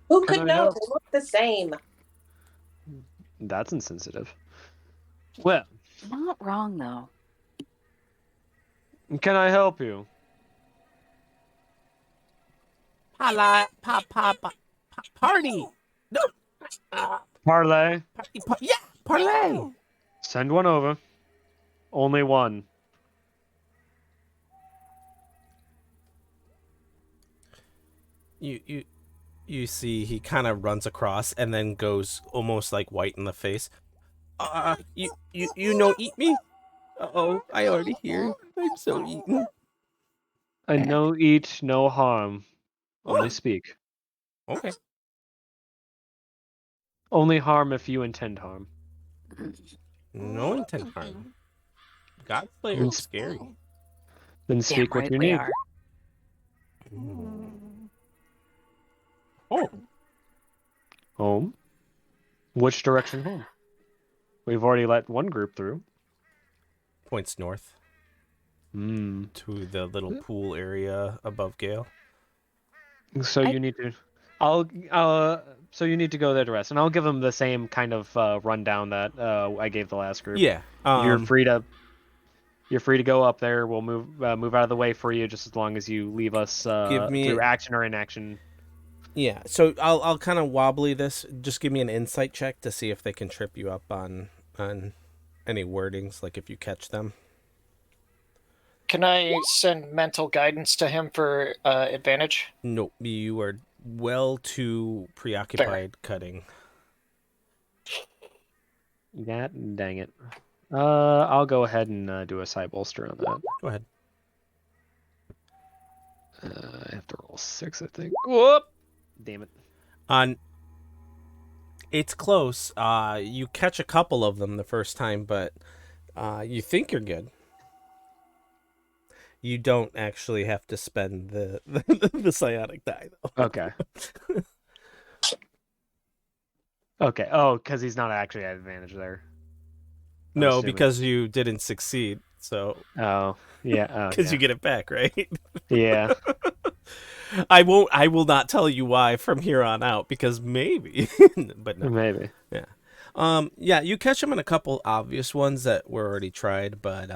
Who Can could I know? help? They look the same. That's insensitive. Well, Not wrong though. can I help you? Party! No! Parlay. Yeah! Parlay! Send one over. Only one. You see he kind of runs across and then goes almost like white in the face. You no eat me? Uh-oh, I already hear. I'm so eaten. And no eat, no harm. Only speak. Okay. Only harm if you intend harm. No intent harm. God player is scary. Then Damn speak what right you we need. are. Oh, Home? Which direction home? We've already let one group through. points north Hmm. to the little pool area above Gale. So you need to. So you need to go there to rest, and I'll give them the same kind of rundown that I gave the last group. Yeah. You're free to. You're free to go up there. We'll move out of the way for you, just as long as you leave us Give me through action or inaction. Yeah. So I'll kind of wobbly this. Just give me an insight check to see if they can trip you up on any wordings, like if you catch them. Can I send mental guidance to him for advantage? Nope, you are well too preoccupied cutting. God dang it. I'll go ahead and do a side bolster on that. Go ahead. I have to roll 6, I think. Whoop! Damn it. It's close. You catch a couple of them the first time, but you think you're good. You don't actually have to spend the psionic die, though. Okay. Okay. Oh, because he's not actually at advantage there. No, assuming. because you didn't succeed. So. Oh, yeah. Because yeah. you get it back, right? Yeah. I will not tell you why from here on out, because maybe, but no. Maybe. Yeah. Yeah, you catch them in a couple obvious ones that were already tried, but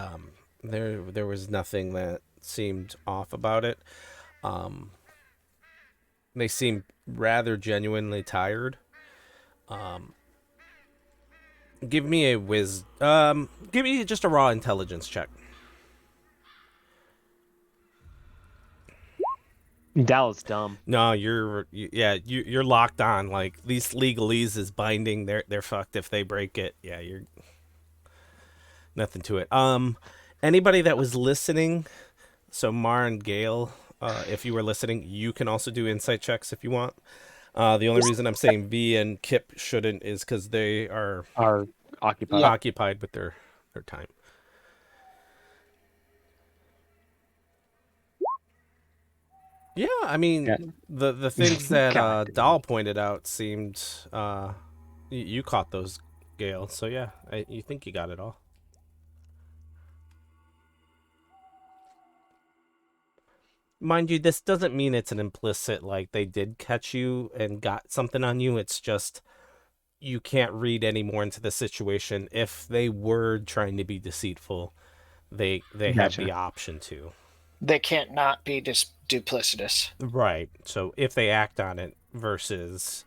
there was nothing that seemed off about it. They seemed rather genuinely tired. Give me give me just a raw intelligence check. Dallas dumb. No, you're locked on. Like, these legalese is binding. They're fucked if they break it. Yeah, you're nothing to it. Anybody that was listening, so Mar and Gale, if you were listening, you can also do insight checks if you want. The only reason I'm saying V and Kip shouldn't is because they are occupied with their time. Yeah, I mean, the things that Dahl pointed out seemed you caught those, Gale. So yeah, you think you got it all. Mind you, this doesn't mean it's an implicit, like, they did catch you and got something on you. It's just you can't read any more into the situation. If they were trying to be deceitful, they have the option to. They can't not be duplicitous. Right. So if they act on it versus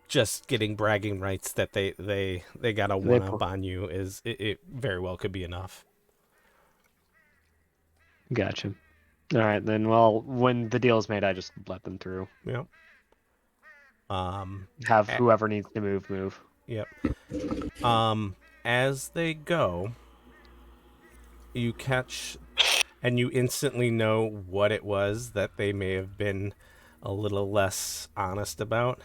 just getting bragging rights that they got a one-up on you, it very well could be enough. Gotcha. All right, then. Well, when the deal is made, I just let them through. Yep. Have whoever needs to move. Yep. As they go, you catch, and you instantly know what it was that they may have been a little less honest about,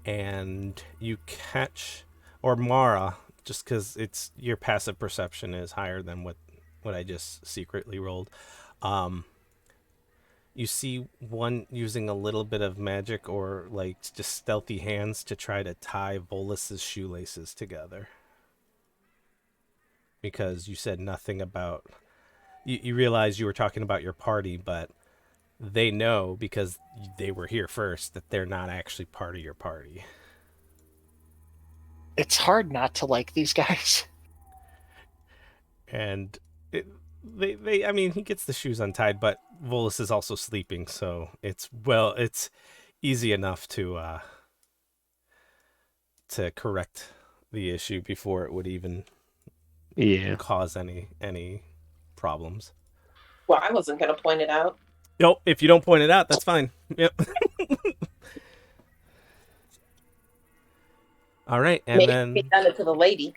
and you catch, or Mara, just because it's your passive perception is higher than what I just secretly rolled. You see one using a little bit of magic or like just stealthy hands to try to tie Volus's shoelaces together. Because you said nothing about... You realize you were talking about your party, but they know, because they were here first, that they're not actually part of your party. It's hard not to like these guys. And... I mean, he gets the shoes untied, but Volus is also sleeping, so it's easy enough to correct the issue before it would even cause any problems. Well, I wasn't going to point it out. Nope, if you don't point it out, that's fine. Yep. All right, and Maybe then... he done it to the lady.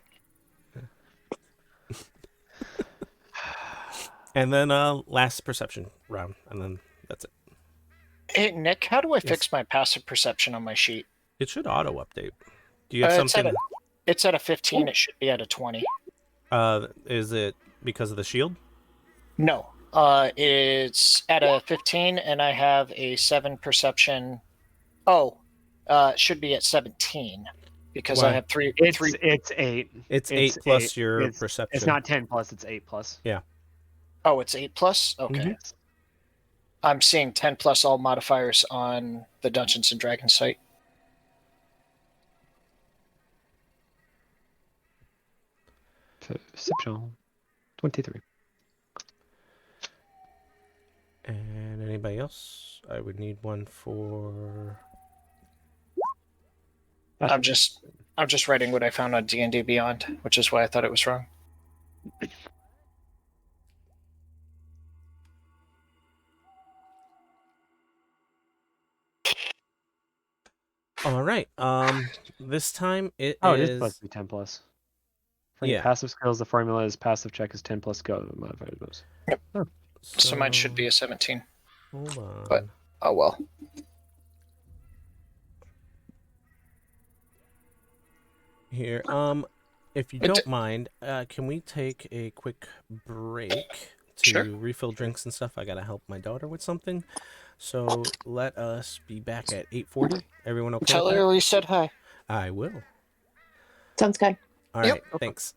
And then last perception round, and then that's it. Hey, Nick, how do I fix my passive perception on my sheet? It should auto-update. Do you have something? It's at a 15. It should be at a 20. Is it because of the shield? No. It's at a 15, and I have a 7 perception. Oh, it should be at 17. Because I have 3. It's 8. It's 8 plus your perception. It's not 10 plus, it's 8 plus. Yeah. Oh, it's 8 plus? Okay. Mm-hmm. I'm seeing 10 plus all modifiers on the Dungeons and Dragons site. Perception 23. And anybody else? I would need one for... I'm just writing what I found on D&D Beyond, which is why I thought it was wrong. All right. This time it Oh, it is supposed is. to be 10 plus. For any Yeah. passive skills, the formula is passive check is 10 plus skill modifiers bonus. So mine should be a 17. Hold on. But oh well. Here. If you don't mind, can we take a quick break to Sure. refill drinks and stuff? I gotta help my daughter with something. So let us be back at 8:40. Everyone okay Tell with her that? we said hi. I will. Sounds good. All Yep. right. Thanks.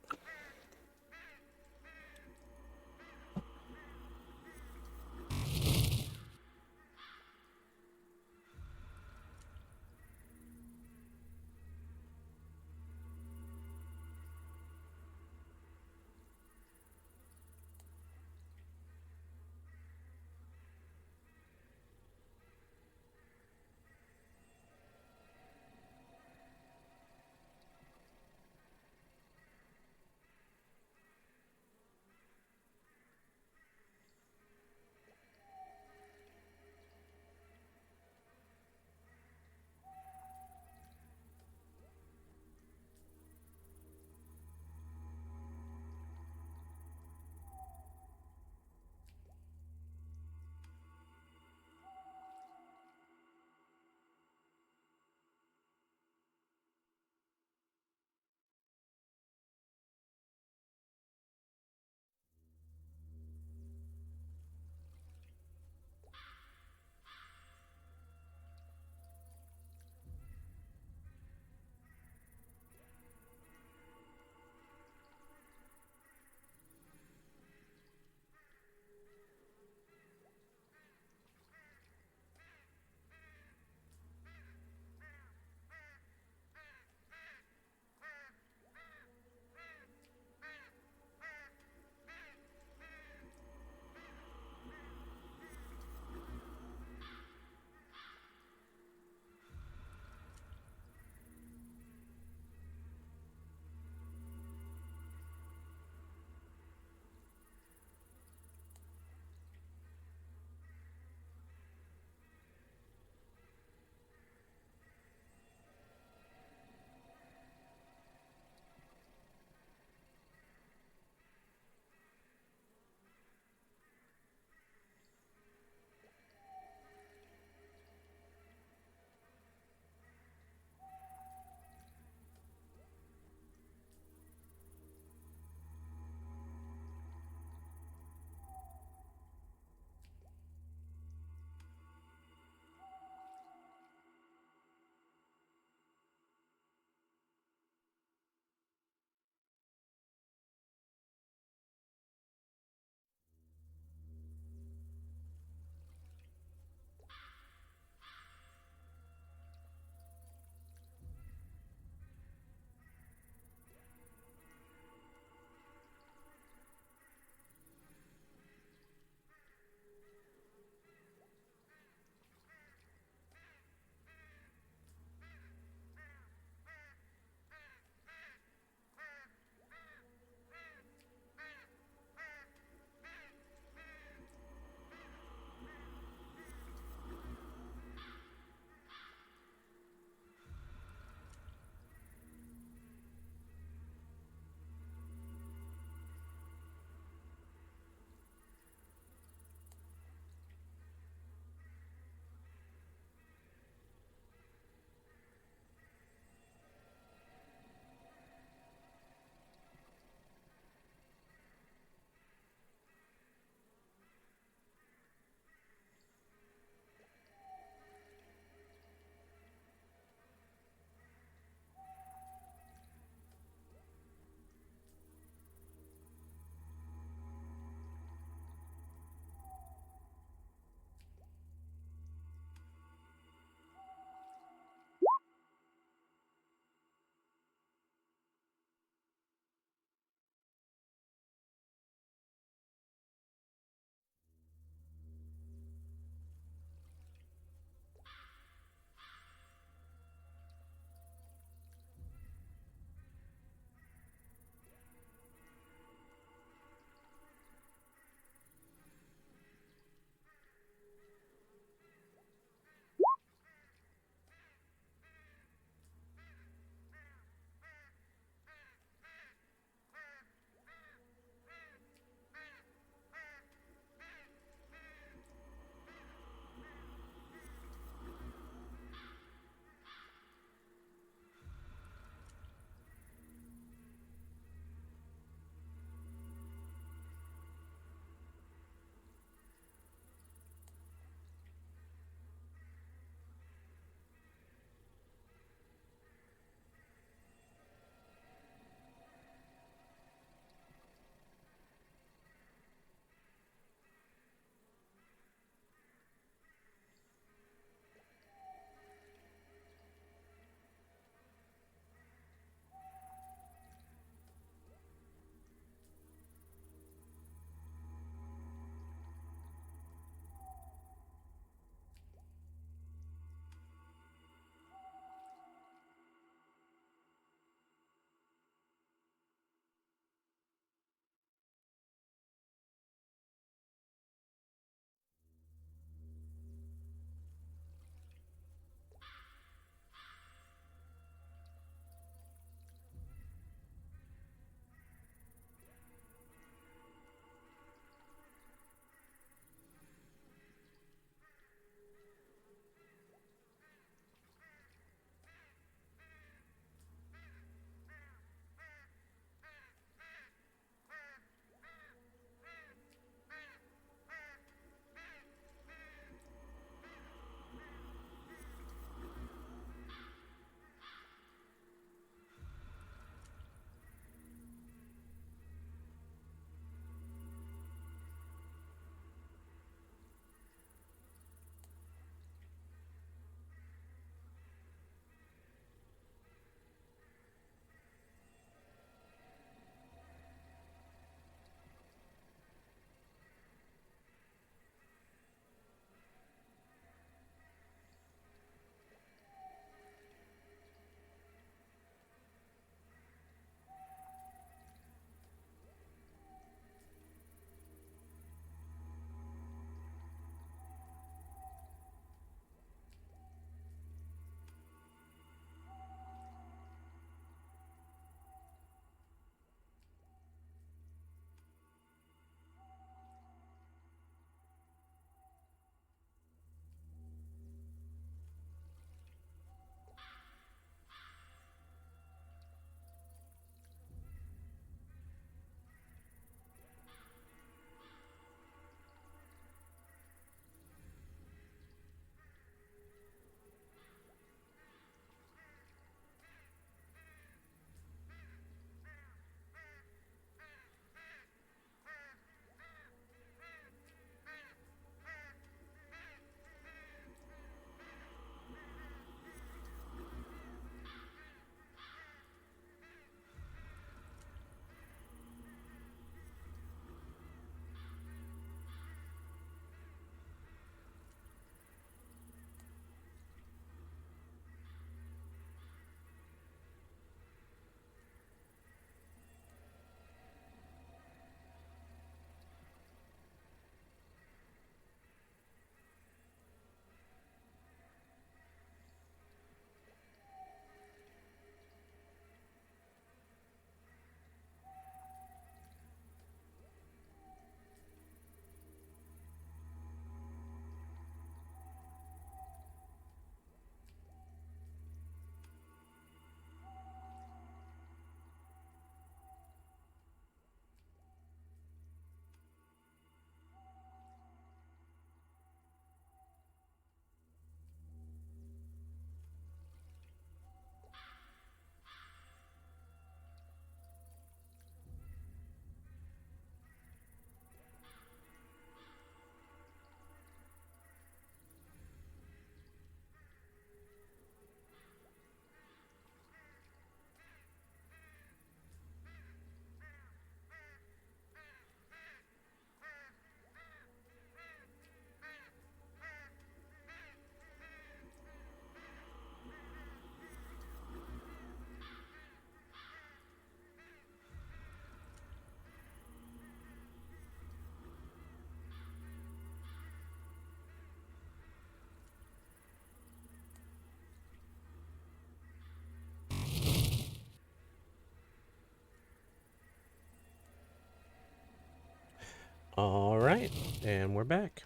All right, and we're back.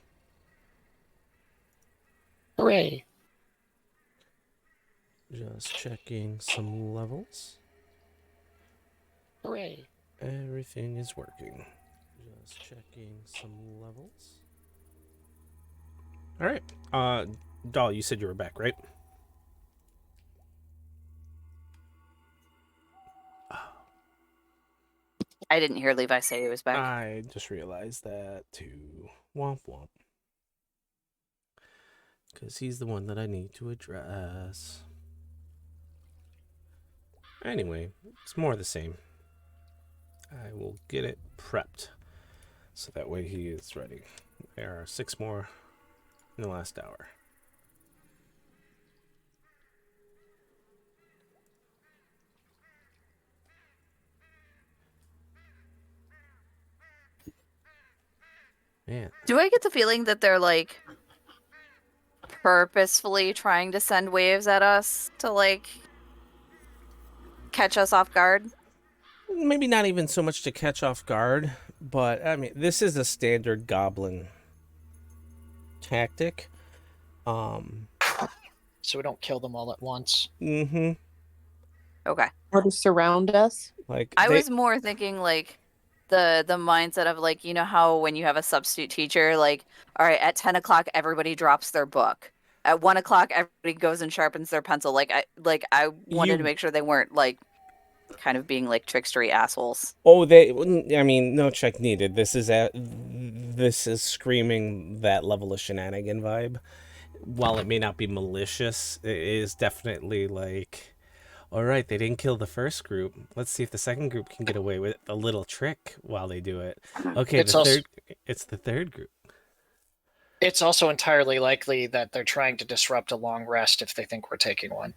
Hooray. Just checking some levels. Hooray. Everything is working. Just checking some levels. All right. Doll, you said you were back, right? I didn't hear Levi say he was back. I just realized that too. Womp womp. Because he's the one that I need to address. Anyway, it's more of the same. I will get it prepped. So that way he is ready. There are 6 more in the last hour. Man. Do I get the feeling that they're like purposefully trying to send waves at us to like catch us off guard? Maybe not even so much to catch off guard, but I mean, this is a standard goblin tactic. So we don't kill them all at once. Mm-hmm. Okay. Or to surround us. Like I was more thinking like the mindset of like, you know how when you have a substitute teacher, like, all right, at 10 o'clock everybody drops their book. At 1 o'clock everybody goes and sharpens their pencil. I wanted to make sure they weren't like kind of being like trickstery assholes. Oh, I mean, no check needed. This is screaming that level of shenanigan vibe. While it may not be malicious, it is definitely like, all right, they didn't kill the first group. Let's see if the second group can get away with a little trick while they do it. Okay, it's the third group. It's also entirely likely that they're trying to disrupt a long rest if they think we're taking one.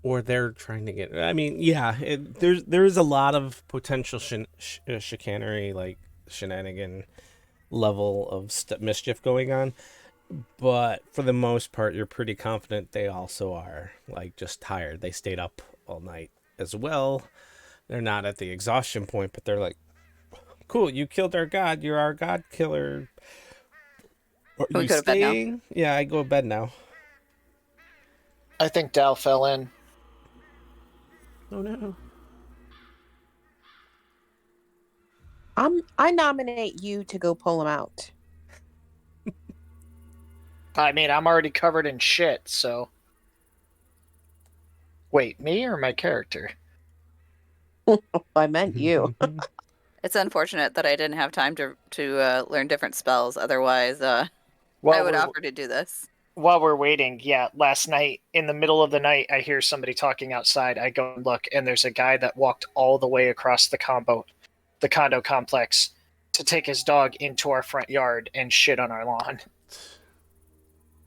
Or they're trying to get. I mean, yeah, there is a lot of potential chicanery, like shenanigan level of mischief going on. But for the most part, you're pretty confident they also are like just tired. They stayed up all night as well. They're not at the exhaustion point, but they're like, "Cool, you killed our god. You're our god killer." Are we you go to bed now? staying? Yeah, I go to bed now. I think Dal fell in. Oh no. I nominate you to go pull him out. I mean, I'm already covered in shit, so. Wait, me or my character? I meant you. It's unfortunate that I didn't have time to learn different spells. Otherwise, I would offer to do this. While we're waiting, yeah, last night, in the middle of the night, I hear somebody talking outside. I go and look, and there's a guy that walked all the way across the condo complex to take his dog into our front yard and shit on our lawn.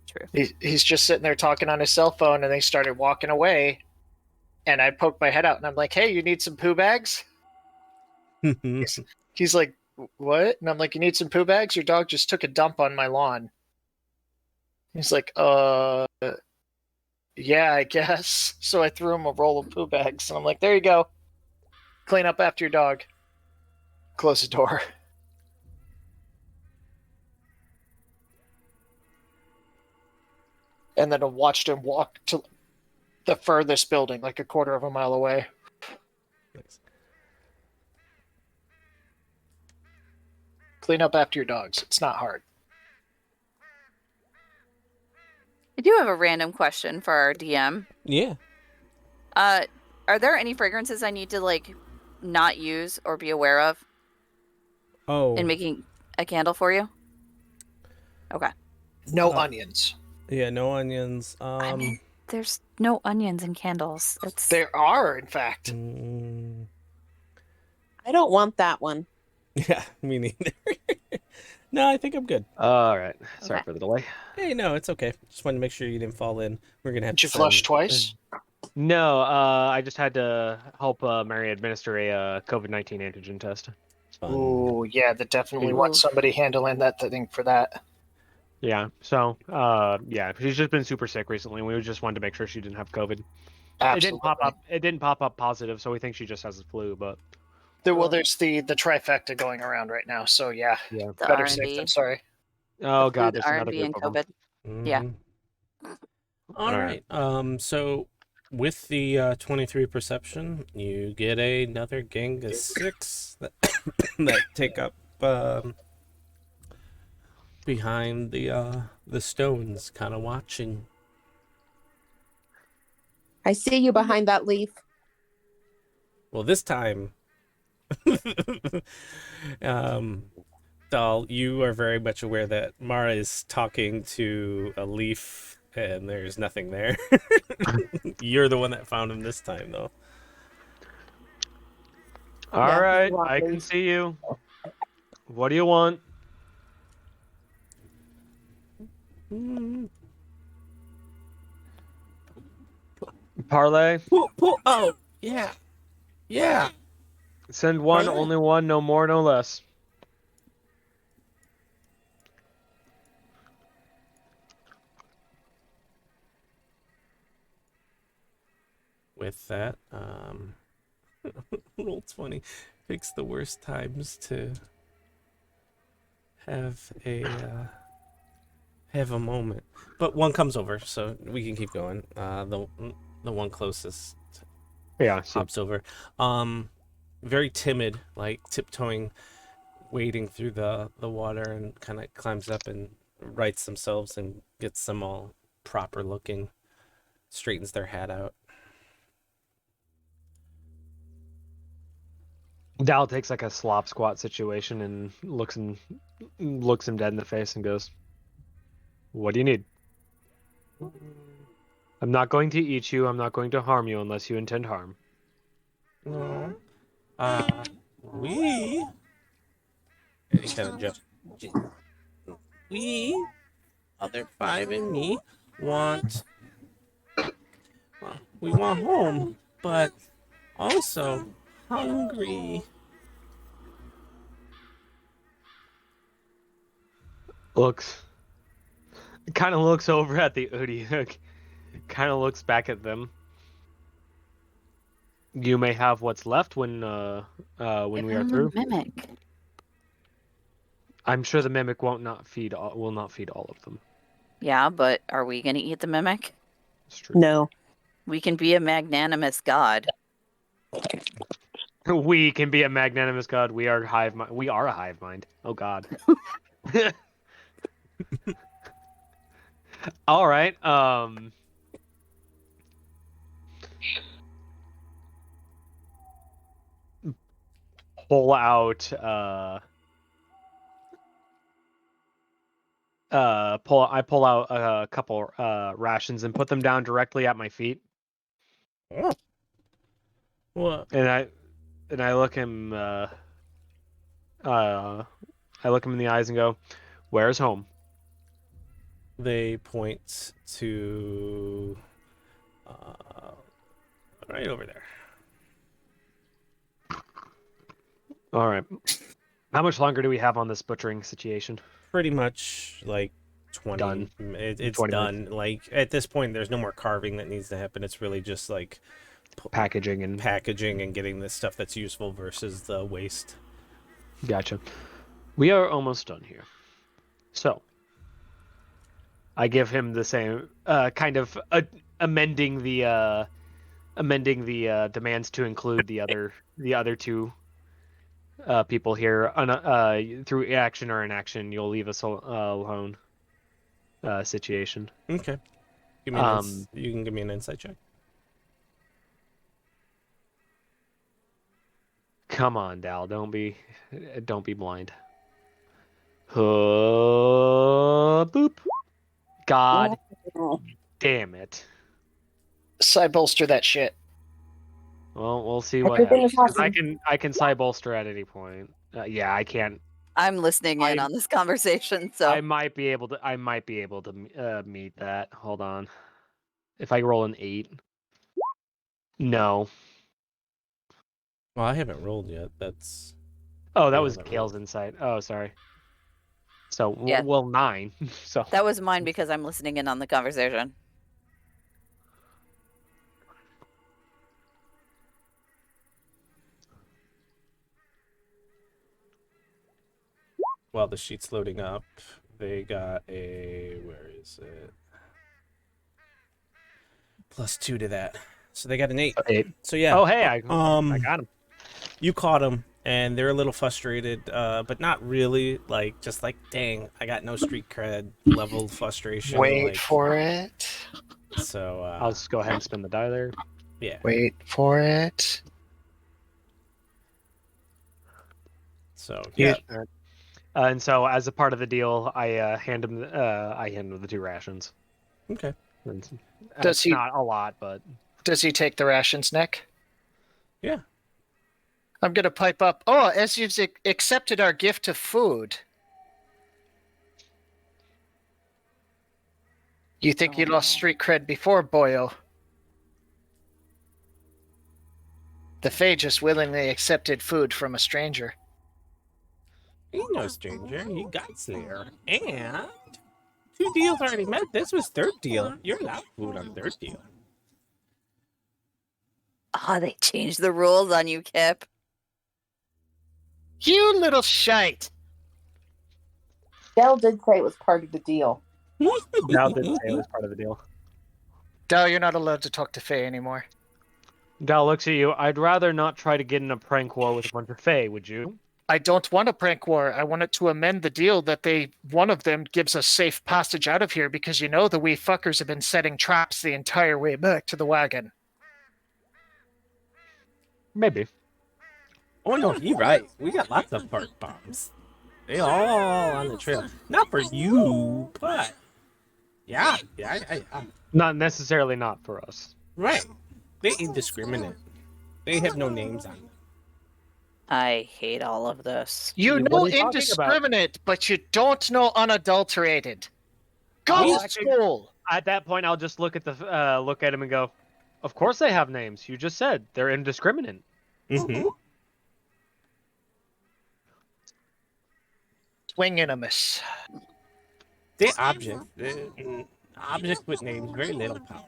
True. He's just sitting there talking on his cell phone, and they started walking away. And I poked my head out, and I'm like, "Hey, you need some poo bags?" He's like, "What?" And I'm like, "You need some poo bags? Your dog just took a dump on my lawn." He's like, yeah, I guess. So I threw him a roll of poo bags, and I'm like, "There you go. Clean up after your dog." Close the door. And then I watched him walk to the furthest building, like a quarter of a mile away. Nice. Clean up after your dogs. It's not hard. I do have a random question for our DM. Yeah. Are there any fragrances I need to like not use or be aware of in making a candle for you? Okay. No onions. Yeah, no onions. I mean, there's no onions in candles. There are, in fact. I don't want that one. Yeah, me neither. No, I think I'm good. All right. Sorry Okay. for the delay. Hey, no, it's okay. Just wanted to make sure you didn't fall in. We're gonna have Did you flush twice? No, I just had to help Mary administer a COVID-19 antigen test. It's fun. Ooh, yeah, they definitely want somebody handling that thing for that. Yeah. So, yeah, she's just been super sick recently. We just wanted to make sure she didn't have COVID. Absolutely. It didn't pop up. It didn't pop up positive, so we think she just has the flu. But There's the trifecta going around right now. So yeah, Yeah. The better safe R&B. than sorry. Oh the god, food, there's another R&B, group and of them. COVID. Yeah. All right. So with the 23 perception, you get another gang of 6 that that take up behind the stones, kind of watching. I see you behind that leaf. Well, this time, Doll, you are very much aware that Mara is talking to a leaf, and there's nothing there. You're the one that found him this time, though. All Yeah, right, rock I can leaf. see you. What do you want? Parlay. Oh, yeah. Yeah. Send one, Parlay. only one, no more, no less. With that, roll 20 picks the worst times to have a moment, but one comes over, so we can keep going. The one closest Yeah. hops over, very timid, like tiptoeing, wading through the water, and kind of climbs up and rights themselves and gets them all proper looking, straightens their hat out. Dal takes like a slop squat situation and looks him dead in the face and goes, "What do you need? I'm not going to eat you. I'm not going to harm you unless you intend harm." No. We. And he kind of jumps. We, other 5 and me, want. Well, we want home, but also hungry. Kind of looks over at the Udiuk, kind of looks back at them. You may have what's left when we are through. Mimic. I'm sure the mimic will not feed all of them. Yeah, but are we going to eat the mimic? It's true. No. We can be a magnanimous god. We can be a magnanimous god. We are hive mind. We are a hive mind. Oh god. All right. Pull out I pull out a couple rations and put them down directly at my feet. What? And I look him I look him in the eyes and go, "Where's home?" They point to right over there. All right. How much longer do we have on this butchering situation? Pretty much like 20. Done. It's 20 done. minutes. Like at this point, there's no more carving that needs to happen. It's really just like Packaging and getting the stuff that's useful versus the waste. Gotcha. We are almost done here. So I give him the same kind of amending the demands to include the other two people here through action or inaction. You'll leave us alone. Situation. Okay. Give me you can give me an insight check. Come on, Dal. Don't be blind. Boop. God damn it. Side bolster that shit. Well, we'll see what Everything is happens. happening. I can side bolster at any point. Yeah, I can't. I'm listening in on this conversation, so I might be able to meet that. Hold on. If I roll an 8. No. Well, I haven't rolled yet. That's Oh, that Yeah, was that Kale's rolled. insight. Oh, sorry. So, Yeah. well, 9. So that was mine because I'm listening in on the conversation. while the sheet's loading up, they got a, where is it? +2 to that. So they got an 8. 8. So yeah. Oh, hey, I got him. You caught them, and they're a little frustrated, but not really. Like, just like, dang, I got no street cred level frustration. Wait like, for it. So, I'll just go ahead and spin the die there. yeah. Wait for it. So, yeah. And so, as a part of the deal, I hand him the 2 rations. Okay. And, Does it's he- not a lot, but Does he take the rations, Nick? Yeah. I'm going to pipe up. Oh, as you've accepted our gift of food. You think you lost street cred before, boyo? The Fae just willingly accepted food from a stranger. He's no stranger. He got there. And 2 deals already met. This was 3rd deal. You're allowed food on 3rd deal. Oh, they changed the rules on you, Kip. You little shite! Dell did say it was part of the deal. Dal didn't say it was part of the deal. Dal, you're not allowed to talk to Fae anymore. Dal looks at you. I'd rather not try to get in a prank war with a bunch of Fae, would you? I don't want a prank war. I want it to amend the deal that one of them gives us safe passage out of here because you know the wee fuckers have been setting traps the entire way back to the wagon. Maybe. Oh, no, you're right. We got lots of park bombs. They all on the trail. Not for you, but... Yeah. Not necessarily not for us. Right. They indiscriminate. They have no names on them. I hate all of this. You What know are you talking indiscriminate, but you don't know unadulterated. Go Oh, to school! At that point, I'll just look at him and go, "Of course they have names. You just said they're indiscriminate." Mm-hmm. Swing and a miss. They're objects. Objects with names, very little power.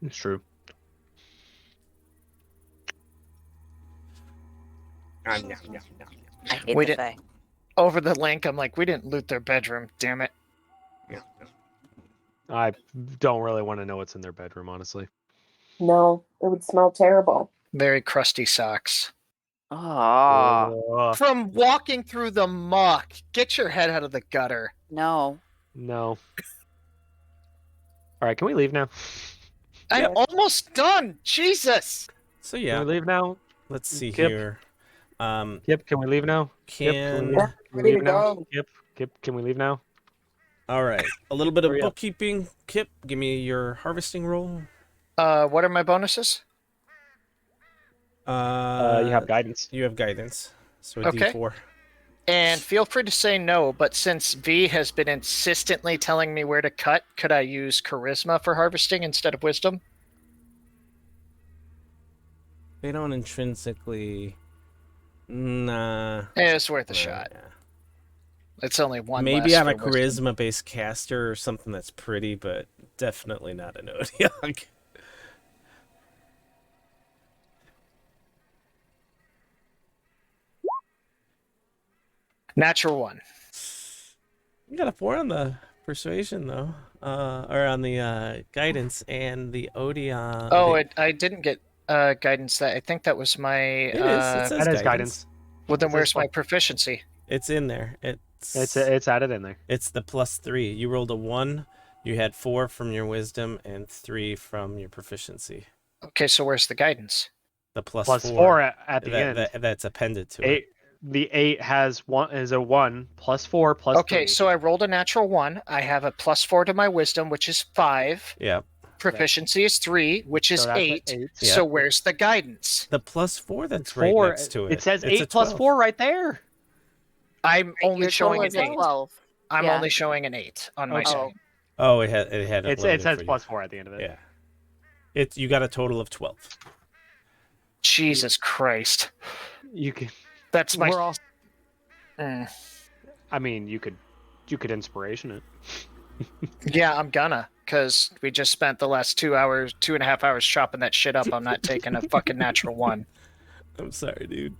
It's true. I hate We the did- Fae. Over the link, I'm like, we didn't loot their bedroom, damn it. I don't really want to know what's in their bedroom, honestly. No, it would smell terrible. Very crusty socks. Oh, Ugh, From walking through the muck. Get your head out of the gutter. no. no. All right, can we leave now? I'm almost done. Jesus. So Can yeah, we leave now? let's see Kip? here. Kip, can we leave now? Kip, can we, Can can we Ready leave to now? go. Kip, can we leave now? all right. A little bit of Hurry up. bookkeeping. Kip, give me your harvesting roll. What are my bonuses? You have guidance. You have guidance. So a Okay. D4. And feel free to say no, but since V has been insistently telling me where to cut, could I use charisma for harvesting instead of wisdom? They don't intrinsically. Nah. It's worth a shot. Yeah. It's only one. Maybe less on a for wisdom. charisma-based caster or something that's pretty, but definitely not an Odiok. Natural 1. You got a 4 on the persuasion though, or on the guidance and the Odion. Oh, I didn't get guidance. That I think that was my. It is. It says That is guidance. Well, then it says where's my what? proficiency? It's in there. It's added in there. It's the +3. You rolled a 1. You had 4 from your wisdom and 3 from your proficiency. Okay, so where's the guidance? The Plus 4 4 at the end. that's appended to it. 8. The 8 has a 1 plus 4 plus Okay, 3. so I rolled a natural 1. I have a +4 to my wisdom, which is 5. Yeah. Proficiency is 3, which is So that's 8. an 8. Yeah. So where's the guidance? The +4 that's It's right 4. next to it. It says It's 8 a plus 12. 4 right there. I'm only Your showing total an is a 8. 12. I'm Yeah. only showing an 8 on my Okay. side. Oh, it had It loaded says for you. plus 4 at the end of it. Yeah. You got a total of 12. Jesus Christ. You can. That's my. We're all. Mm. I mean, you could inspiration it. Yeah, I'm gonna, because we just spent the last 2.5 hours chopping that shit up. I'm not taking a fucking natural 1. I'm sorry, dude.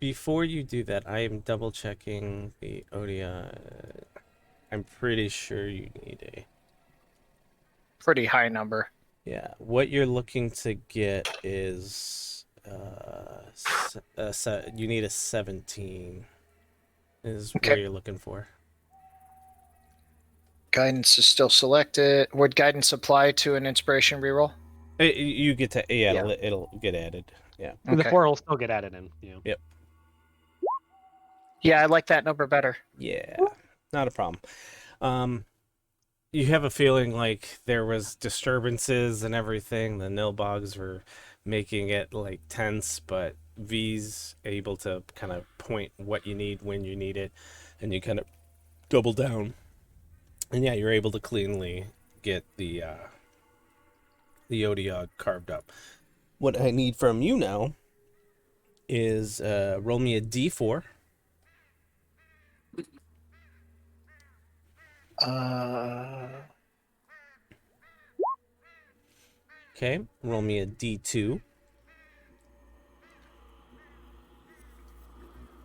Before you do that, I am double checking the ODI. I'm pretty sure you need a. Pretty high number. Yeah, what you're looking to get is you need a 17 is Okay. where you're looking for. Guidance is still selected. Would guidance apply to an inspiration reroll? You get to Yeah. it'll get added. Yeah. The Okay. 4 will still get added in. Yeah. Yep. Yeah, I like that number better. Yeah. Not a problem. You have a feeling like there was disturbances and everything. The Nilbogs were making it like tense, but V's able to kind of point what you need when you need it, and you kind of double down. And yeah, you're able to cleanly get the Odiog carved up. What I need from you now is roll me a d4. Okay, roll me a d2.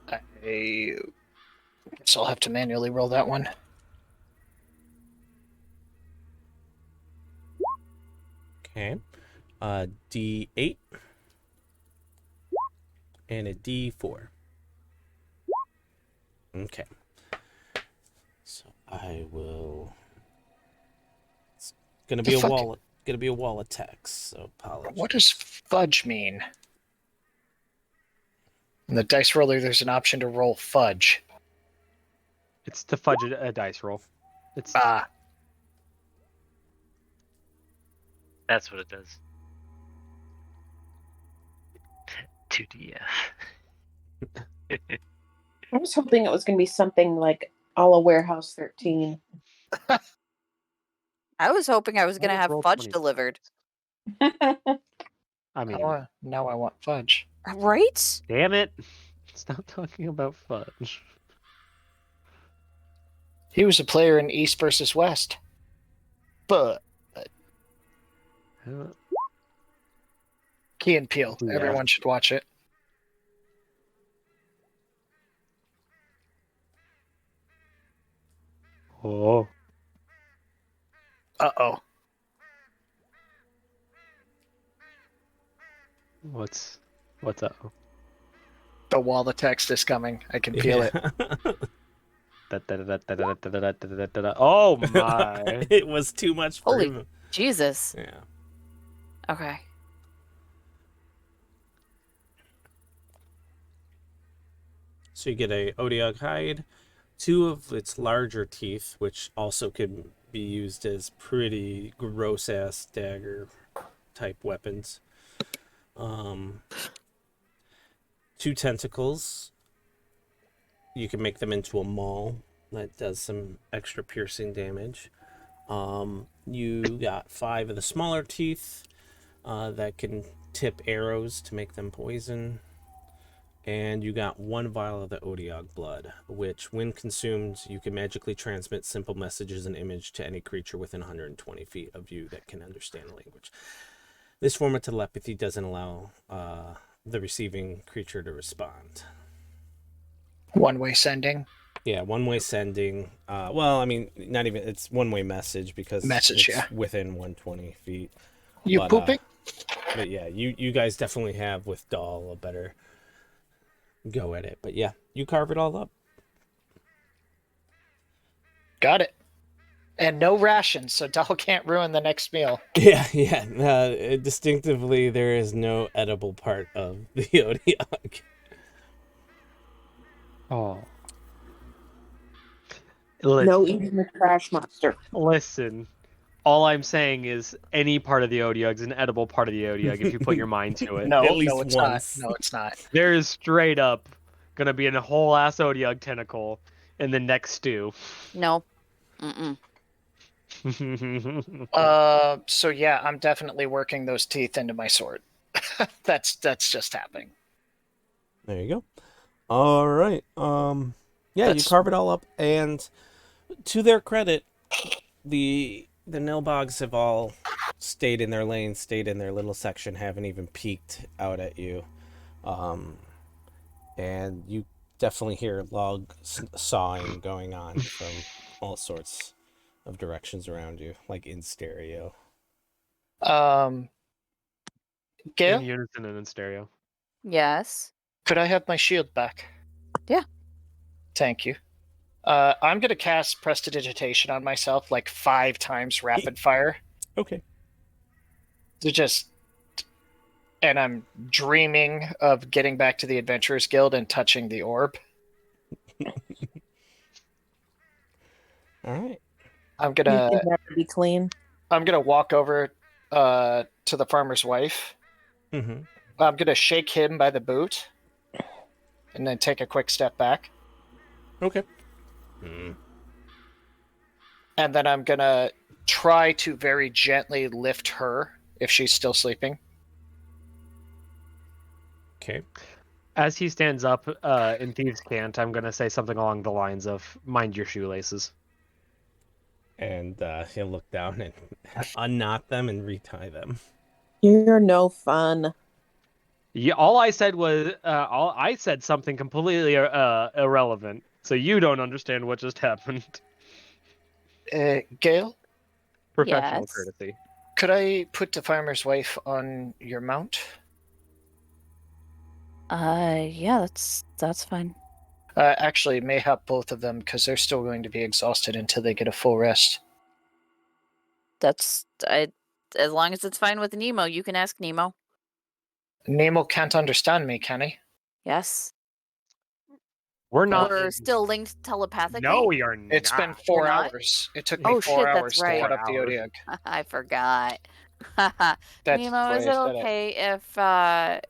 I guess I'll have to manually roll that one. Okay, d8 and a d4. Okay, so I will. It's gonna be a wall. Gonna be a wall of text. So apologies. What does fudge mean? In the dice roller, there's an option to roll fudge. It's to fudge a dice roll. It's That's what it does. 2DF. I was hoping it was going to be something like a la Warehouse 13. I was hoping I was going to have Roll fudge 20. delivered. I mean, Now I want fudge. Right? damn it! Stop talking about fudge. He was a player in East versus West. But Key and Peele. Yeah. Everyone should watch it. Oh, Uh-oh. what's up? The wall of text is coming. I can feel it. Oh my! It was too much for Holy him. Jesus. Yeah. Okay. So you get a Odiog hide, 2 of its larger teeth, which also could be used as pretty gross ass dagger type weapons. 2 tentacles. You can make them into a maul that does some extra piercing damage. You got 5 of the smaller teeth that can tip arrows to make them poison. And you got 1 vial of the Odiog blood, which, when consumed, you can magically transmit simple messages and image to any creature within 120 feet of you that can understand language. This form of telepathy doesn't allow the receiving creature to respond. One-way sending. Yeah, one-way sending. Well, I mean, not even. It's one-way message because it's within 120 feet. You But, pooping? But yeah, you guys definitely have with Dahl a better go at it. But yeah, you carve it all up. Got it. And no rations, so Dahl can't ruin the next meal. Yeah. Distinctively, there is no edible part of the Odiog. Oh. No eating the trash monster. Listen, all I'm saying is any part of the Odiog is an edible part of the Odiog if you put your mind to it. No, At least it's once. not. No, it's not. There is straight up gonna be a whole ass Odiog tentacle in the next stew. No. Mm-mm. So yeah, I'm definitely working those teeth into my sword. That's just happening. There you go. All right. Yeah, you carve it all up, and to their credit, the Nilbogs have all stayed in their lane, stayed in their little section, haven't even peeked out at you. And you definitely hear log sawing going on from all sorts of directions around you, like in stereo. Um, In Gail, unison and in stereo. Yes. could I have my shield back? Yeah. Thank you. I'm gonna cast Prestidigitation on myself like 5 times rapid fire. Okay. To just, and I'm dreaming of getting back to the Adventurers Guild and touching the orb. All right. I'm You gonna can never be clean. walk over to the farmer's wife. Mm-hmm. I'm gonna shake him by the boot, and then take a quick step back. Okay. Mm. And then I'm gonna try to very gently lift her if she's still sleeping. Okay. As he stands up in Thieves' Cant, I'm going to say something along the lines of, mind your shoelaces. And he'll look down and unknot them and retie them. You're no fun. Yeah, all I said was, I said something completely irrelevant, so you don't understand what just happened. Gail, Professional Yes. courtesy. could I put the farmer's wife on your mount? Yeah, that's fine. Actually, mayhap both of them, because they're still going to be exhausted until they get a full rest. As long as it's fine with Nemo, you can ask Nemo. Nemo can't understand me, can he? Yes. We're not. We're still linked telepathically. No, we are not. It's been We're 4 not? hours. It took me Oh 4 shit, that's hours to right. cut up the 4 hours. Odiug. I forgot. That's Nemo, is why I it said it. okay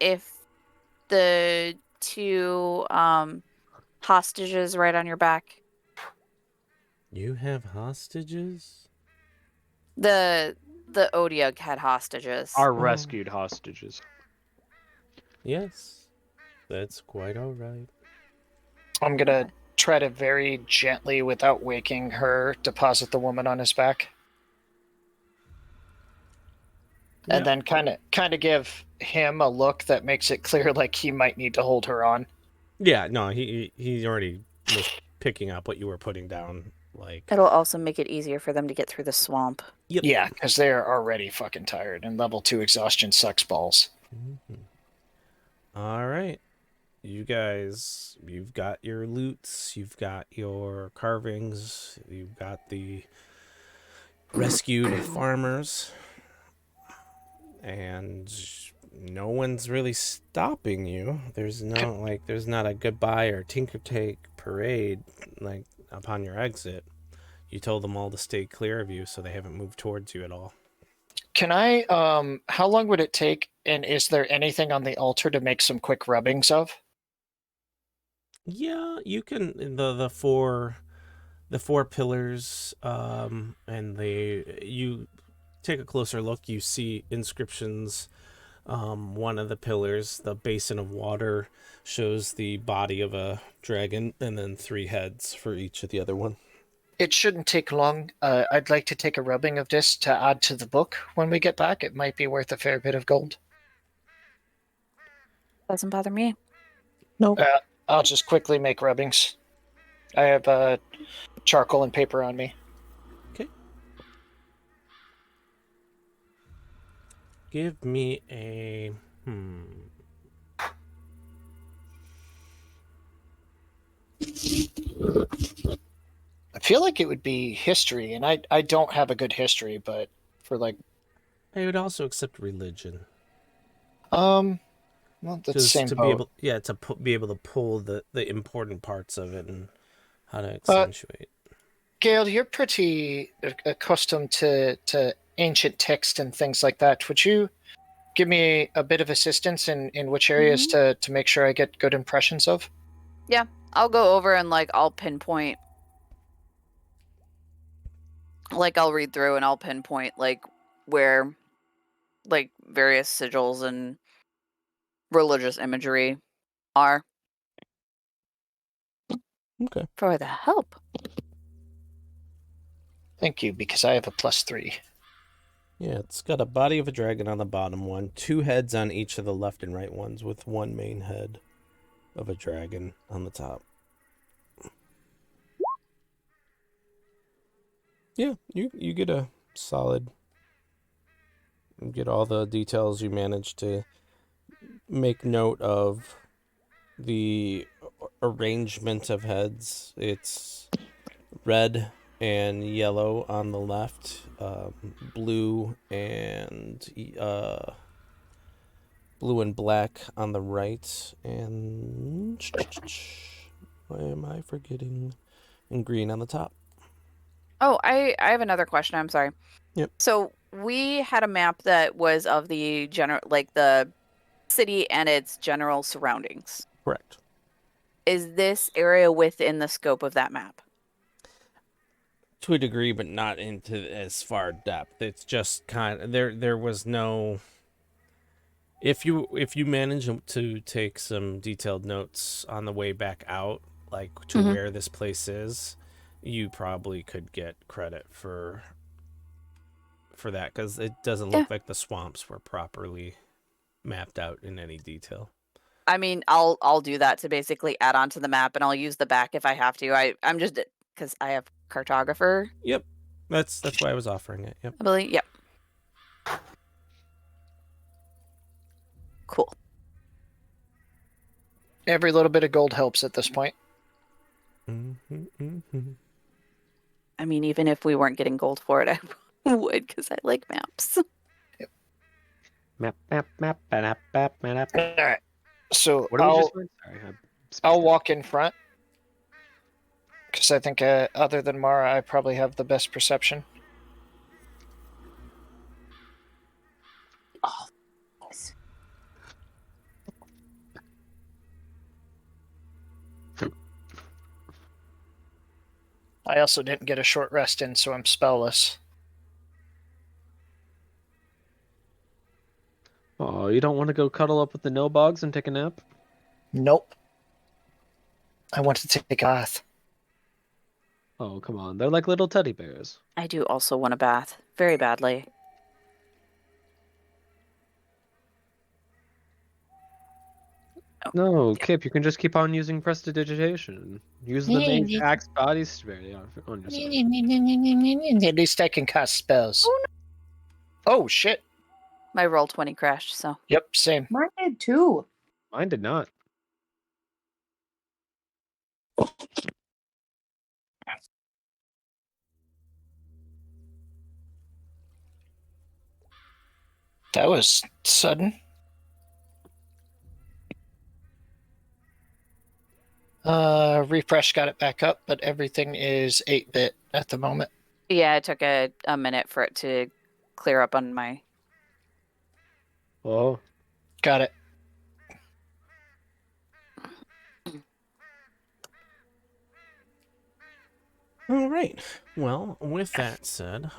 if the 2 hostages right on your back? You have hostages? The Odiug had hostages. Our rescued hostages. Yes. That's quite all right. I'm gonna try to very gently, without waking her, deposit the woman on his back. And then kind of give him a look that makes it clear like he might need to hold her on. Yeah, no, he already was picking up what you were putting down. Like, It'll also make it easier for them to get through the swamp. yep. Yeah, because they're already fucking tired, and level 2 exhaustion sucks balls. Mm-hmm. All right. You guys, you've got your loots, you've got your carvings, you've got the rescued farmers, and no one's really stopping you. There's not a goodbye or tinker take parade like upon your exit. You told them all to stay clear of you, so they haven't moved towards you at all. Can I, how long would it take, and is there anything on the altar to make some quick rubbings of? Yeah, you can the four pillars, and you take a closer look, you see inscriptions. One of the pillars, the basin of water, shows the body of a dragon, and then 3 heads for each of the other one. It shouldn't take long. I'd like to take a rubbing of this to add to the book when we get back. It might be worth a fair bit of gold. Doesn't bother me. Nope. I'll just quickly make rubbings. I have charcoal and paper on me. Okay. Give me a I feel like it would be history, and I don't have a good history, but for like... I would also accept religion. Well, that's the Just same to boat. be able, be able to pull the important parts of it and how to accentuate. Gail, you're pretty accustomed to ancient text and things like that. Would you give me a bit of assistance in which areas to make sure I get good impressions of? Yeah, I'll go over and I'll pinpoint. I'll read through and I'll pinpoint where various sigils and religious imagery are. Okay. For the help. Thank you, because I have a +3. Yeah, it's got a body of a dragon on the bottom one, 2 heads on each of the left and right ones with 1 main head. of a dragon on the top. Yeah, you get a solid. You get all the details. You manage to make note of the arrangement of heads. It's red and yellow on the left, blue and black on the right, and why am I forgetting? And green on the top. Oh, I have another question. I'm sorry. Yep. So we had a map that was of the the city and its general surroundings. Correct. Is this area within the scope of that map? To a degree, but not into as far depth. It's just kind of there was no. If you manage to take some detailed notes on the way back out, like to where this place is, you probably could get credit for that, because it doesn't look like the swamps were properly mapped out in any detail. I mean, I'll do that to basically add on to the map, and I'll use the back if I have to. I'm just because I have cartographer. Yep, that's why I was offering it. Yep. Ability. Yep. Cool. Every little bit of gold helps at this point. I mean, even if we weren't getting gold for it, I would, because I like maps. Map. All right. So What are we just doing? Sorry, I'll walk in front because I think other than Mara, I probably have the best perception. Oh, nice. I also didn't get a short rest in, so I'm spellless. Oh, you don't want to go cuddle up with the Nilbogs and take a nap? Nope. I want to take a bath. Oh, come on. They're like little teddy bears. I do also want a bath very badly. No, Kip, you can just keep on using prestidigitation. Use the mage axe body sphere on yourself. At least I can cast spells. Oh, shit. My roll 20 crashed, so. Yep, same. Mine did too. Mine did not. That was sudden. Refresh got it back up, but everything is 8-bit at the moment. Yeah, it took a minute for it to clear up on my... Oh. Got it. All right. Well, with that said,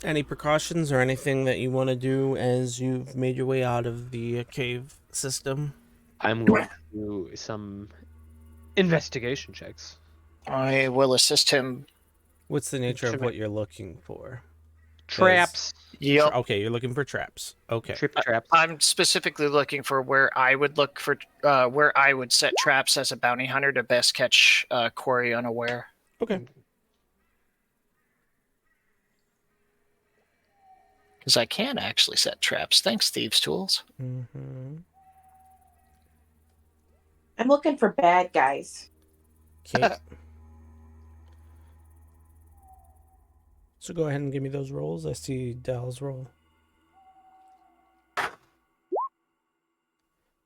any precautions or anything that you want to do as you've made your way out of the cave system? I'm going to do some investigation checks. I will assist him. What's the nature of what you're looking for? Traps. Yep. Okay, you're looking for traps. Okay. Traps. I'm specifically looking for where I would look for where I would set traps as a bounty hunter to best catch quarry unaware. Okay. Because I can actually set traps. Thanks, Thieves' Tools. Mm-hmm. I'm looking for bad guys. Okay. So go ahead and give me those rolls. I see Dal's roll.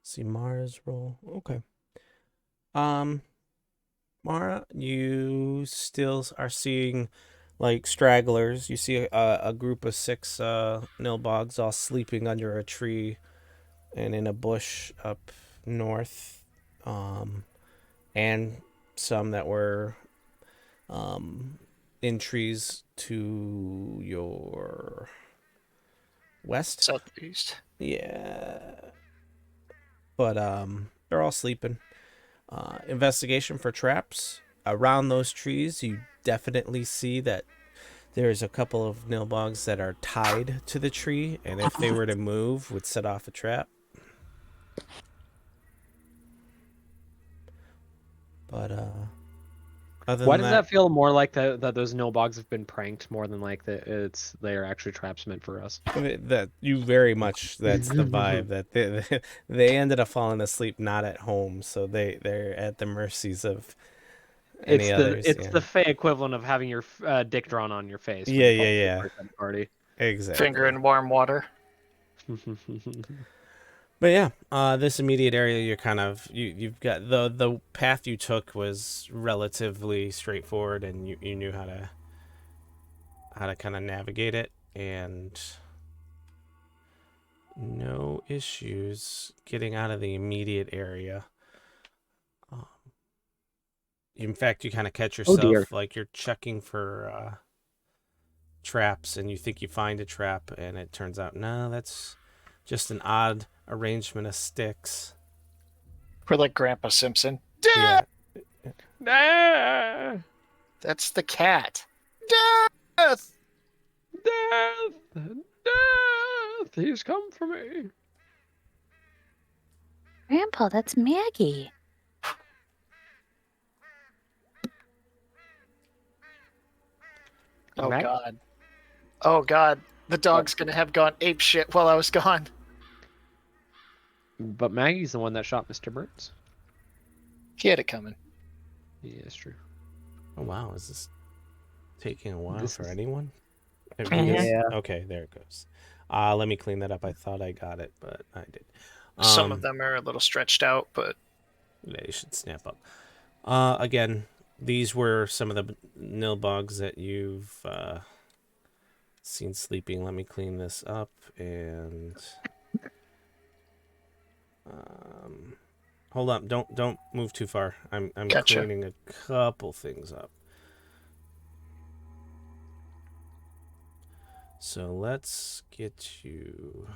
See Mara's roll. Okay. Mara, you still are seeing like stragglers. You see a group of 6 nilbogs all sleeping under a tree and in a bush up north, and some that were in trees to your west. Southeast. Yeah. But they're all sleeping. Investigation for traps. Around those trees, you definitely see that there's a couple of nilbogs that are tied to the tree, and if they were to move, would set off a trap. But other Why than does that feel more like that those Nilbogs have been pranked more than like they are actually traps meant for us? that you very much, that's the vibe, that they ended up falling asleep not at home, so they're at the mercies of any others. It's Yeah. the Fey equivalent of having your dick drawn on your face when Yeah, you fall yeah, asleep yeah. at a party. Exactly. Finger in warm water. But yeah, this immediate area, you're kind of you've got the path you took was relatively straightforward, and you knew how to kind of navigate it, and no issues getting out of the immediate area. In fact, you kind of catch Oh dear. yourself like you're checking for traps, and you think you find a trap, and it turns out no, that's just an odd arrangement of sticks. We're like Grandpa Simpson. Yeah. Ah! That's the cat. Death! Death! Death! He's come for me. Grandpa, that's Maggie. Oh Mag- god. Oh god. The dog's gonna have gone ape shit while I was gone. But Maggie's the one that shot Mr. Burns. He had it coming. Yeah, that's true. Oh wow, is this taking a while This for is- anyone? Yeah. Okay, there it goes. Let me clean that up. I thought I got it, but I did. Some of them are a little stretched out, but They should snap up. Again, these were some of the nilbogs that you've seen sleeping. Let me clean this up and hold up. Don't move too far. I'm Gotcha. cleaning a couple things up. So let's get you.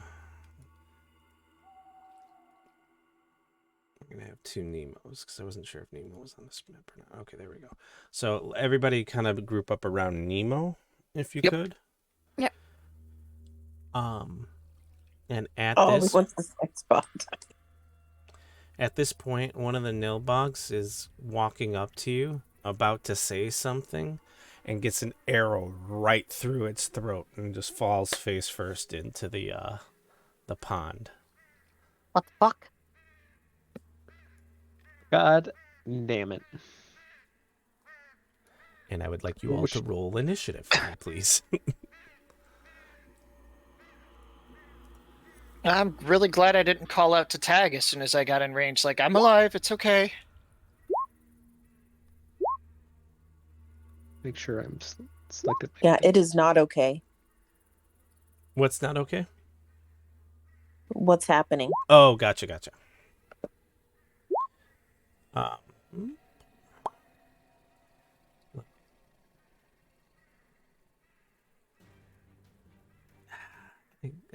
I'm gonna have two Nemos because I wasn't sure if Nemo was on this map or not. Okay, there we go. So everybody kind of group up around Nemo, if you Yep. could. Yep. And at Oh, this what's the sex spot? at this point, one of the Nilbogs is walking up to you, about to say something, and gets an arrow right through its throat and just falls face first into the pond. What the fuck? God damn it. And I would like you all to roll initiative for me, please. I'm really glad I didn't call out to Tag as soon as I got in range. Like, I'm alive, it's okay. Make sure I'm selected. Yeah, it is not okay. What's not okay? What's happening? Oh, gotcha.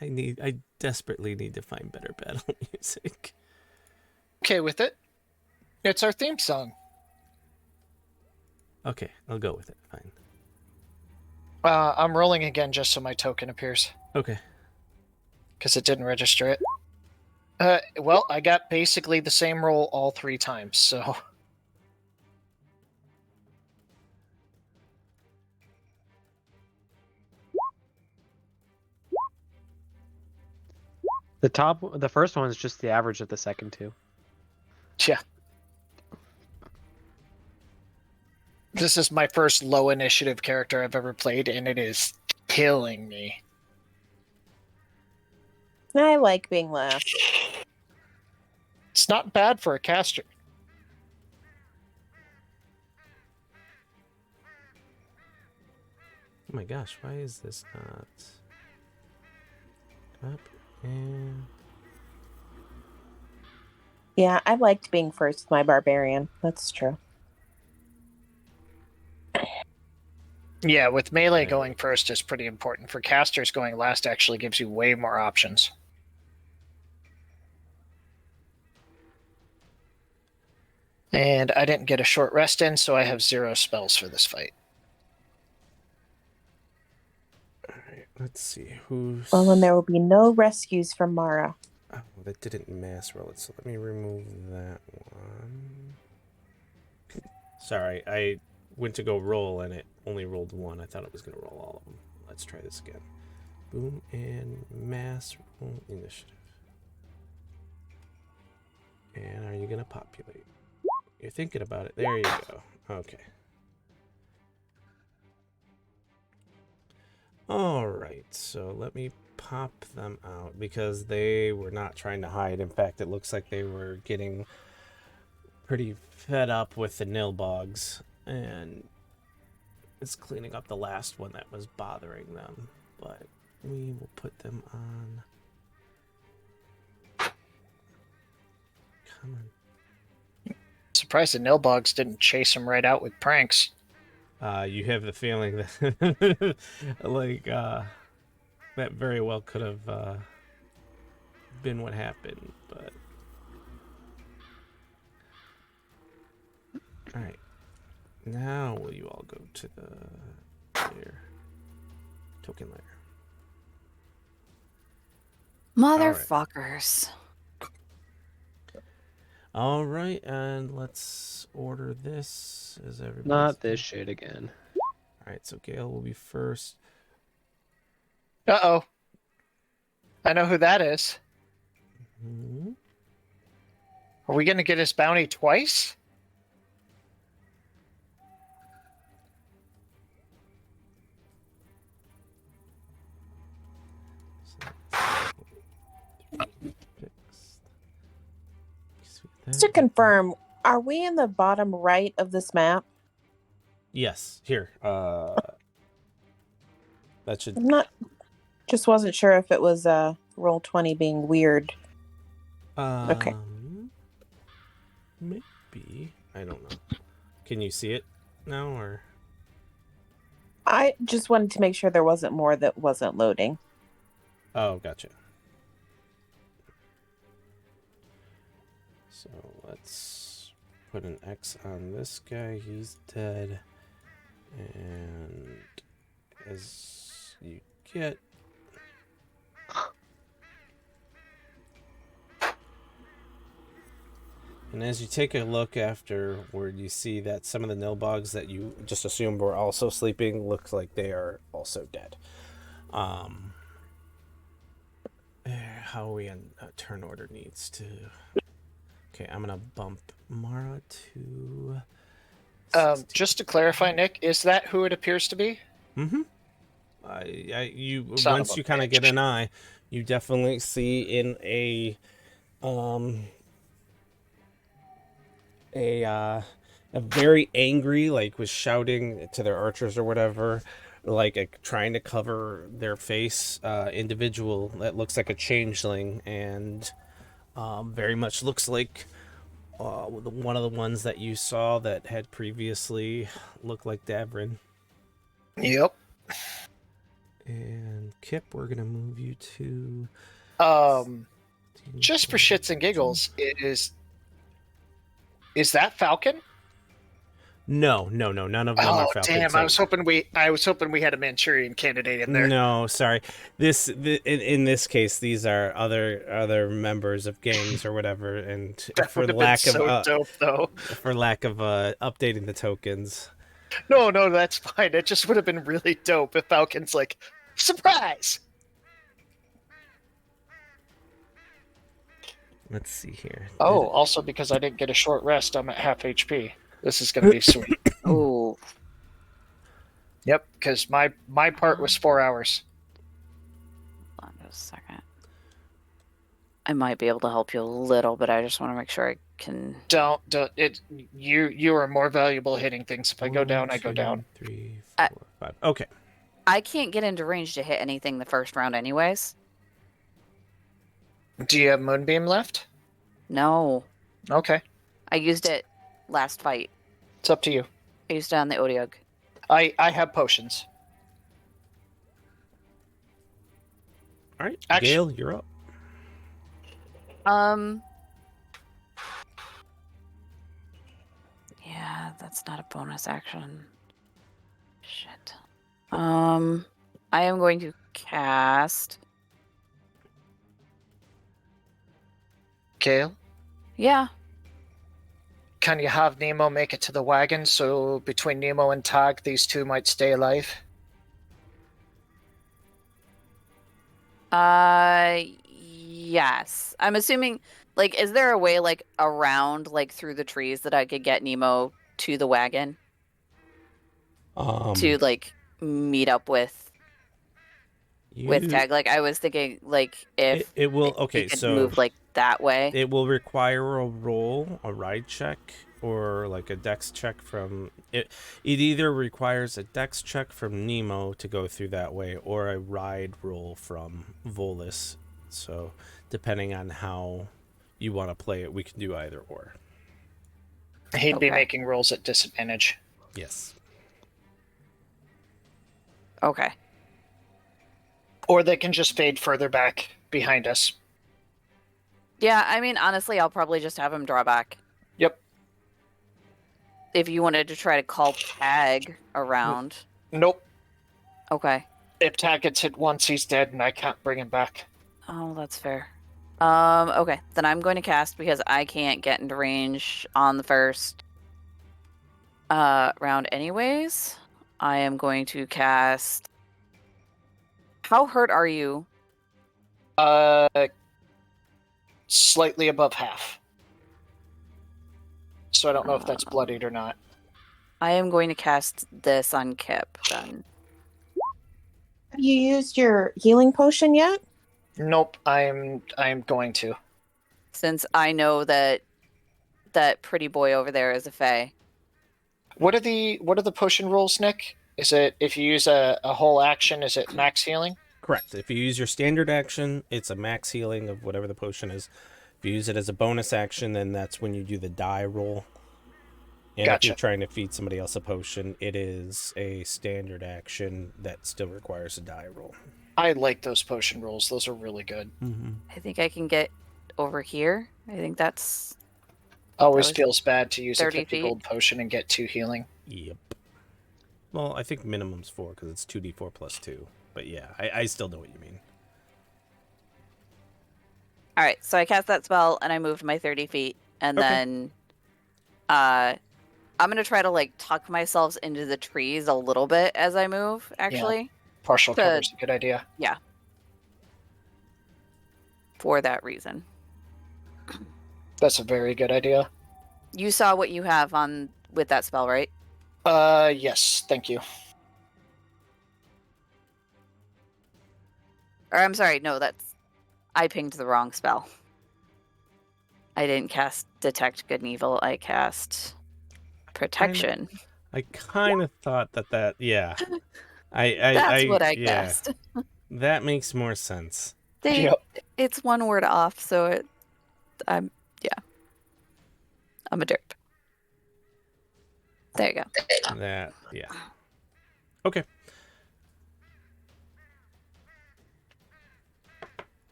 I desperately need to find better battle music. Okay with it. It's our theme song. Okay, I'll go with it. Fine. I'm rolling again just so my token appears. Okay. Because it didn't register it. Well, I got basically the same roll all 3 times, so... The first one is just the average of the second two. Yeah. This is my first low initiative character I've ever played, and it is killing me. I like being last. It's not bad for a caster. Oh my gosh, why is this not up? And Yeah, I liked being first with my barbarian. That's true. Yeah, with melee going first is pretty important. For casters, going last actually gives you way more options. And I didn't get a short rest in, so I have 0 spells for this fight. Alright, let's see who's. Well, then there will be no rescues from Mara. Oh, that didn't mass roll it, so let me remove that one. Sorry, I went to go roll and it only rolled 1. I thought it was going to roll all of them. Let's try this again. Boom and mass roll initiative. And are you going to populate? You're thinking about it. There you go. Okay. Alright, so let me pop them out because they were not trying to hide. In fact, it looks like they were getting pretty fed up with the nilbogs, and it's cleaning up the last one that was bothering them. But we will put them on. Come on. Surprised the nilbogs didn't chase him right out with pranks. You have the feeling that, that very well could have been what happened, but... Alright. Now will you all go to the layer. Token layer. Motherfuckers. Alright, and let's order this as everybody. Not this shit again. Alright, so Gale will be first. Uh-oh. I know who that is. Hmm? Are we going to get his bounty twice? Just to confirm, are we in the bottom right of this map? Yes, here. That should... I'm not. Just wasn't sure if it was roll 20 being weird. Okay. Maybe. I don't know. Can you see it now, or? I just wanted to make sure there wasn't more that wasn't loading. Oh, gotcha. So let's put an X on this guy. He's dead. And as you get... And as you take a look afterward, you see that some of the nilbogs that you just assumed were also sleeping look like they are also dead. How are we on turn order needs to... Okay, I'm going to bump Mara to... Just to clarify, Nick, is that who it appears to be? Mm-hmm. Son Once of a you kind of bitch. get an eye, you definitely see in a very angry, like was shouting to their archers or whatever, like trying to cover their face, individual that looks like a changeling and very much looks like one of the ones that you saw that had previously looked like Davrin. Yep. And Kip, we're gonna move you to. Just for shits and giggles, is that Falcon? No, none of them are Falcons. Damn! I was hoping we had a Manchurian candidate in there. No, sorry. In this case, these are other members of gangs or whatever, and That for would have lack been of so dope, though. for lack of updating the tokens. No, that's fine. It just would have been really dope if Falcon's like, surprise! Let's see here. Oh, also because I didn't get a short rest, I'm at half HP. This is gonna be sweet. Oh. Yep, because my part was 4 hours. Hold on just a second. I might be able to help you a little, but I just want to make sure I can. Don't it. You are more valuable hitting things. If I go down, I go down. 3, 4, 5. Okay. I can't get into range to hit anything the first round, anyways. Do you have Moonbeam left? No, Okay, I used it last fight. it's up to you. I used it on the Odiog. I have potions. All right, Actually- Gale, you're up. Yeah, that's not a bonus action. Shit. I am going to cast. Kale, Yeah. can you have Nemo make it to the wagon? So between Nemo and Tag, these two might stay alive. Yes. I'm assuming, like, is there a way, like, around, like, through the trees that I could get Nemo to the wagon to, like, meet up with Tag? Like, I was thinking, like, if it will. he Okay, could so move, like, that way. it will require a roll, a ride check, or like a dex check from it. It either requires a dex check from Nemo to go through that way, or a ride roll from Volus. So, depending on how you want to play it, we can do either or. He'd be Okay. making rolls at disadvantage. Yes. Okay. Or they can just fade further back behind us. Yeah, I mean, honestly, I'll probably just have him draw back. Yep. If you wanted to try to call Tag around. Nope. Okay. If Tag gets hit once, he's dead, and I can't bring him back. Oh, that's fair. Okay. Then I'm going to cast because I can't get into range on the first round anyways. I am going to cast... How hurt are you? Slightly above half. So I don't know if that's bloodied or not. I am going to cast this on Kip then. Have you used your healing potion yet? Nope, I'm going to. Since I know that pretty boy over there is a fae. What are the potion rules, Nick? Is it if you use a whole action, is it max healing? Correct. If you use your standard action, it's a max healing of whatever the potion is. If you use it as a bonus action, then that's when you do the die roll. And Gotcha. if you're trying to feed somebody else a potion, it is a standard action that still requires a die roll. I like those potion rules. Those are really good. Mm-hmm. I think I can get over here. I think that's... Always was feels bad to use a 30 50 feet. gold potion and get 2 healing. Yep. Well, I think minimum's 4 because it's 2d4 plus 2. But yeah, I still know what you mean. All right, so I cast that spell and I moved my 30 feet, and Okay. then I'm gonna try to like tuck myself into the trees a little bit as I move. Actually, Partial cover's a good idea. for that reason. That's a very good idea. You saw what you have on with that spell, right? Yes, thank you. Or I'm sorry, no, I pinged the wrong spell. I didn't cast Detect Good and Evil. I cast Protection. I kind of thought that yeah. That's what I yeah, cast. that makes more sense. Yep. It's one word off, so I'm a derp. There you go. That, yeah. Okay.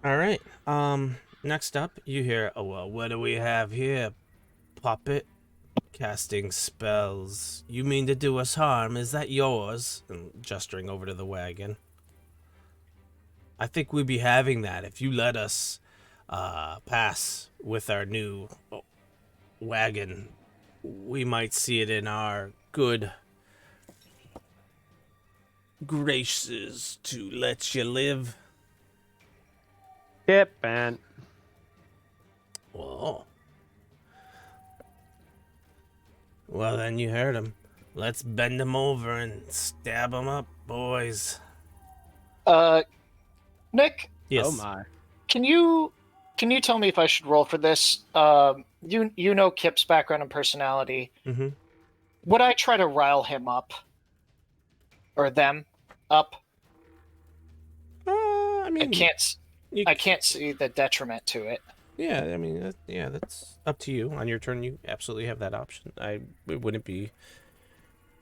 All right. Next up, you hear, oh, well, what do we have here? Puppet casting spells. You mean to do us harm? Is that yours? And gesturing over to the wagon. I think we'd be having that if you let us pass with our new wagon. We might see it in our good graces to let you live. Kip and Whoa. Well, then you heard him. Let's bend him over and stab him up, boys. Nick, Yes. oh my. can you tell me if I should roll for this? You know Kip's background and personality. Mm-hmm. Would I try to rile him up? Or them up? I mean, I can't see the detriment to it. Yeah, I mean, that's up to you. On your turn, you absolutely have that option. It wouldn't be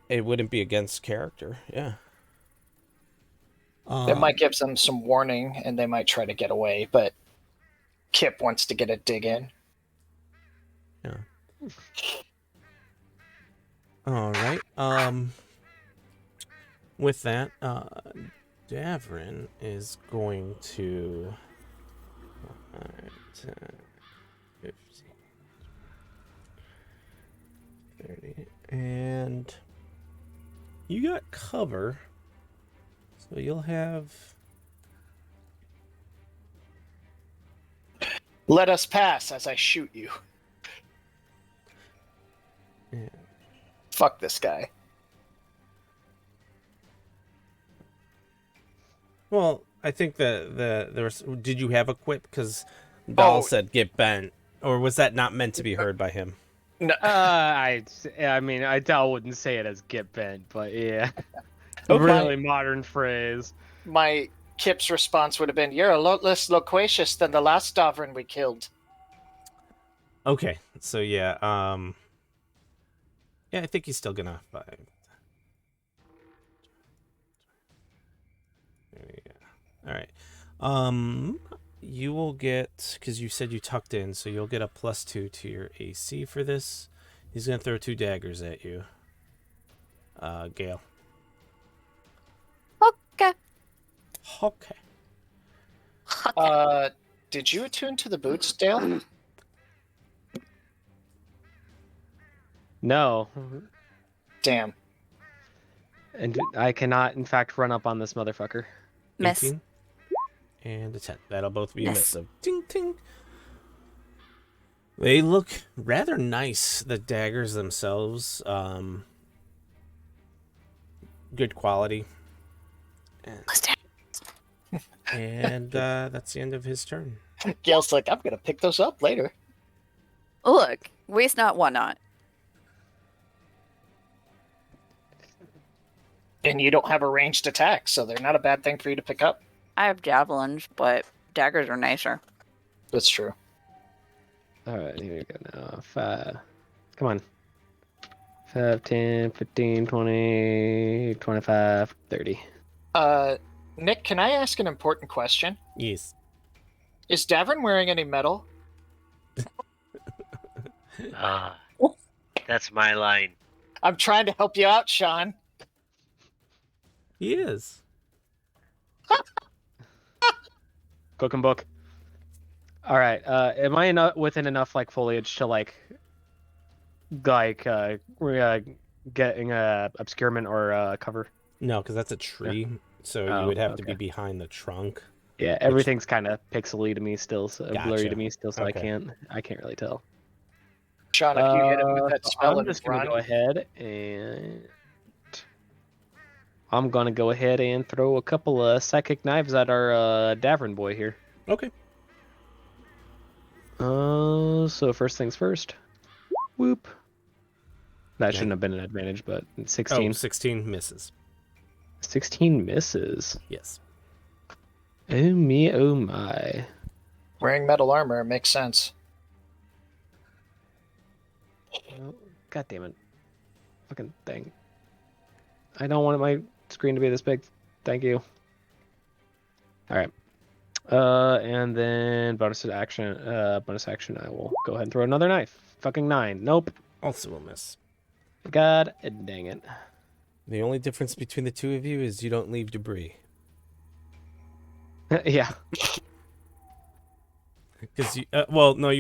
against character. Yeah. It might give them some warning, and they might try to get away. But Kip wants to get a dig in. Yeah. All right. With that, Davrin is going to 10, 15, 30, and you got cover, so you'll have. Let us pass as I shoot you. Yeah. Fuck this guy. Well, I think there was. Did you have a quip? Because Dahl said get bent, or was that not meant to be heard by him? No. I mean, I wouldn't say it as get bent, but yeah. Okay. Really modern phrase. My Kip's response would have been, "You're a lot less loquacious than the last Davrin we killed." Okay, so yeah, yeah, I think he's still gonna 5. Yeah. All right. You will get, because you said you tucked in, so you'll get a +2 to your AC for this. He's gonna throw 2 daggers at you. Gale. Okay. Okay. Did you attune to the boots, Dale? No. Damn. And I cannot, in fact, run up on this motherfucker. Miss. 18 and a 10. That'll both be a miss. So ting ting. They look rather nice, the daggers themselves. Good quality. And that's the end of his turn. Gale's like, I'm gonna pick those up later. Look, waste not, want not. And you don't have a ranged attack, so they're not a bad thing for you to pick up. I have javelins, but daggers are nicer. That's true. Alright, here we go now. 5. Come on. 5, 10, 15, 20, 25, 30. Nick, can I ask an important question? Yes. Is Davrin wearing any metal? That's my line. I'm trying to help you out, Sean. He is. Cook and book. All right. Am I within enough like foliage to getting a obscurement or cover? No, because that's a tree, so you would have to be behind the trunk. Yeah, everything's kind of pixely to me still, so Gotcha. blurry to me still, so Okay. I can't really tell. Sean, if you hit him with that So spell I'm and just run, gonna go ahead and throw a couple of psychic knives at our Davrin boy here. Okay. So first things first. Whoop. That Okay. shouldn't have been an advantage, but 16. Oh, 16 misses. 16 misses. Yes. Oh me, oh my. wearing metal armor makes sense. Oh, God damn it. Fucking thing. I don't want my screen to be this big. Thank you. Alright. And then bonus action, I will go ahead and throw another knife. Fucking 9. Nope. Also a miss. God dang it. The only difference between the two of you is you don't leave debris. Yeah. Because you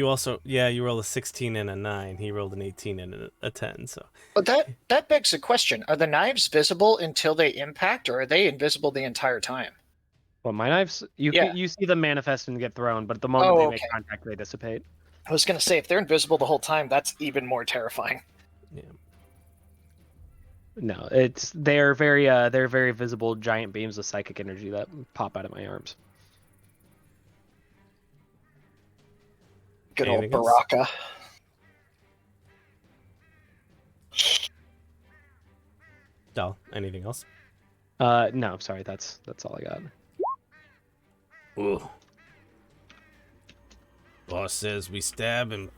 also, you rolled a 16 and a 9. He rolled an 18 and a 10. So, But that begs the question: are the knives visible until they impact, or are they invisible the entire time? Well, my knives, you see them manifest and get thrown, but at the moment they make contact, they dissipate. I was gonna say, if they're invisible the whole time, that's even more terrifying. yeah. No, they're very visible giant beams of psychic energy that pop out of my arms. Good Anything old else? Baraka. Dal, anything else? No, sorry, that's all I got. Ooh. Boss says we stab and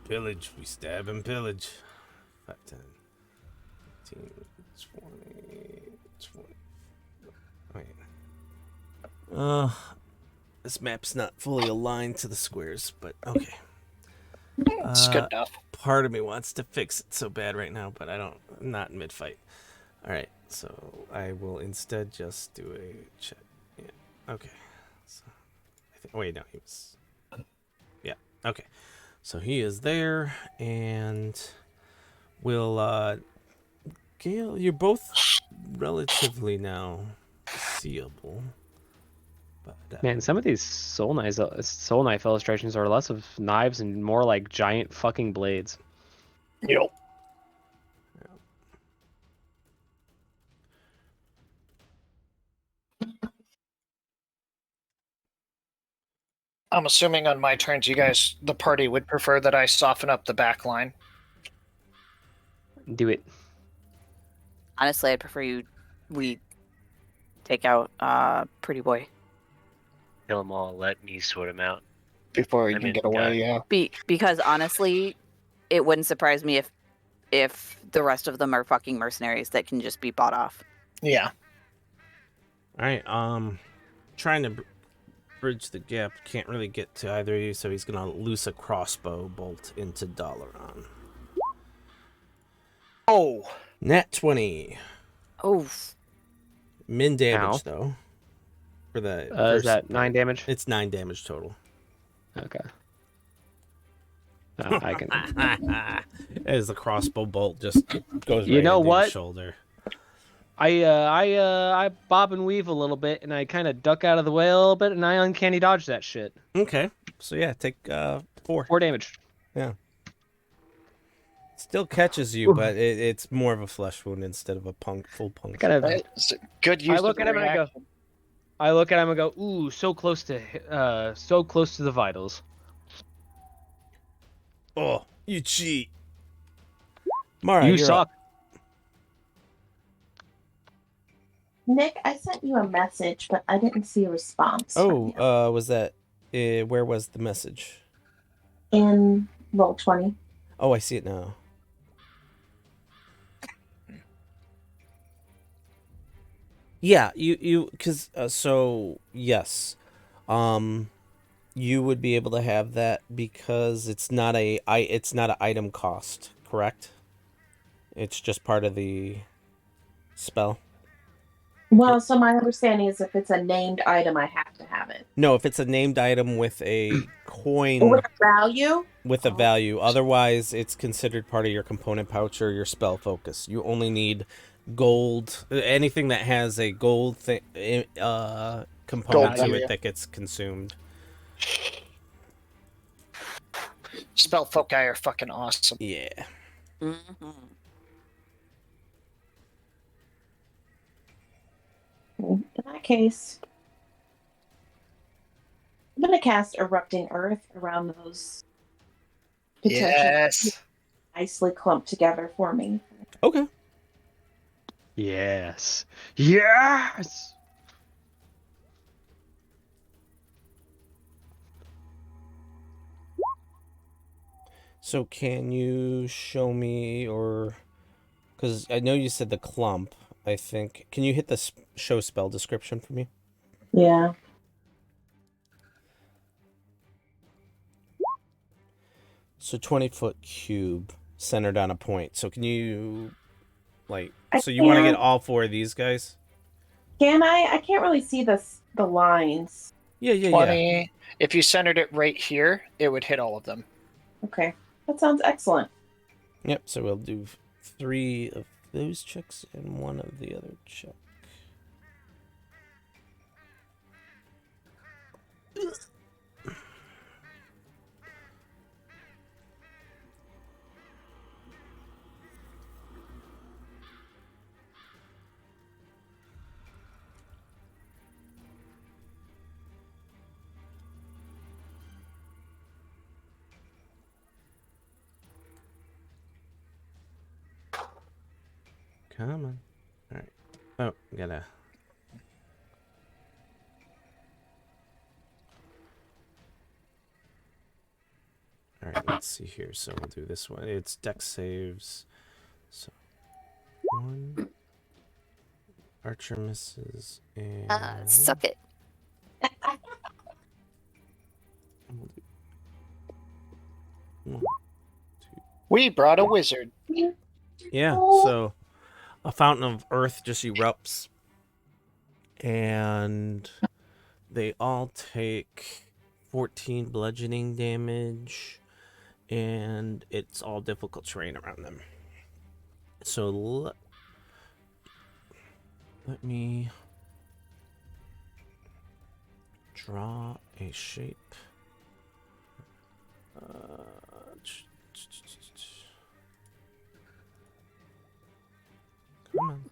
pillage. We stab and pillage. 5, 10, 15, 20. Wait. This map's not fully aligned to the squares, but okay. It's good enough. Part of me wants to fix it so bad right now, but I'm not in mid-fight. All right, So I will instead just do a check. Yeah. Okay. So I think. Wait, no, he was. Yeah. Okay. So he is there, and we'll. Gale, you're both relatively now seeable. But, Man, some of these soul knife illustrations are less of knives and more like giant fucking blades. Yep. I'm assuming on my turns, you guys, the party would prefer that I soften up the back line. Do it. Honestly, I'd prefer we take out Pretty Boy. Kill them all. Let me sort them out. Before you I can mean, get away, yeah. Because honestly, it wouldn't surprise me if the rest of them are fucking mercenaries that can just be bought off. Yeah. all right. Trying to bridge the gap. Can't really get to either of you, so he's gonna loose a crossbow bolt into Dalaran. Oh. Nat 20. Oh, Min damage Ow. though. For the Is first that 9 part. damage? It's 9 damage total. Okay. I can. As the crossbow bolt just goes You right know into your what? shoulder. I bob and weave a little bit, and I kind of duck out of the way a little bit, and I uncanny dodge that shit. Okay. So yeah, take 4. 4 damage. Yeah. Still catches you, but it's more of a flesh wound instead of a full I puncture. kind of. It's a good use I look of at him and I go. reaction. I look at him and go, ooh, so close to the vitals. Oh, you cheat. Mara, You you're suck. up. Nick, I sent you a message, but I didn't see a response. from you. Was that where was the message? In Roll20. Oh, I see it now. Yeah, you cuz so yes. You would be able to have that because it's not an item cost, correct? It's just part of the spell. Well, so my understanding is if it's a named item, I have to have it. No, if it's a named item with a coin Or with a value? with a value, otherwise it's considered part of your component pouch or your spell focus. You only need gold, anything that has a gold component to value. it that gets consumed. Spell foci are fucking awesome. Yeah. mm-hmm. In that case, I'm going to cast Erupting Earth around those potential Yes. nicely clumped together for me. Okay. Yes. Yes. So can you show me, or because I know you said the clump, I think. Can you hit the show spell description for me? Yeah. So 20-foot cube centered on a point. So can you, like, I so you want to get can't. all 4 of these guys? Can I? I can't really see the lines. Yeah. 20. If you centered it right here, it would hit all of them. Okay. That sounds excellent. Yep, so we'll do 3 of those checks and 1 of the other check. Come on. All right. Oh, gotta. All right, let's see here. So we'll do this one. It's dex saves. So 1. Archer misses, and Suck it. we'll do 1, 2. We brought a wizard. Yeah. So, a fountain of earth just erupts, and they all take 14 bludgeoning damage, and it's all difficult terrain around them. So let me draw a shape. Come on.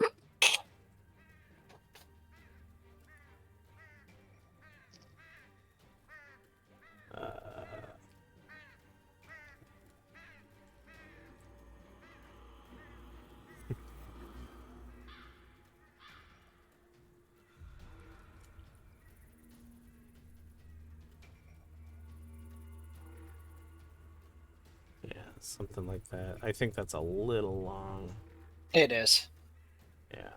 Yeah, something like that. I think that's a little long. It is. Yeah,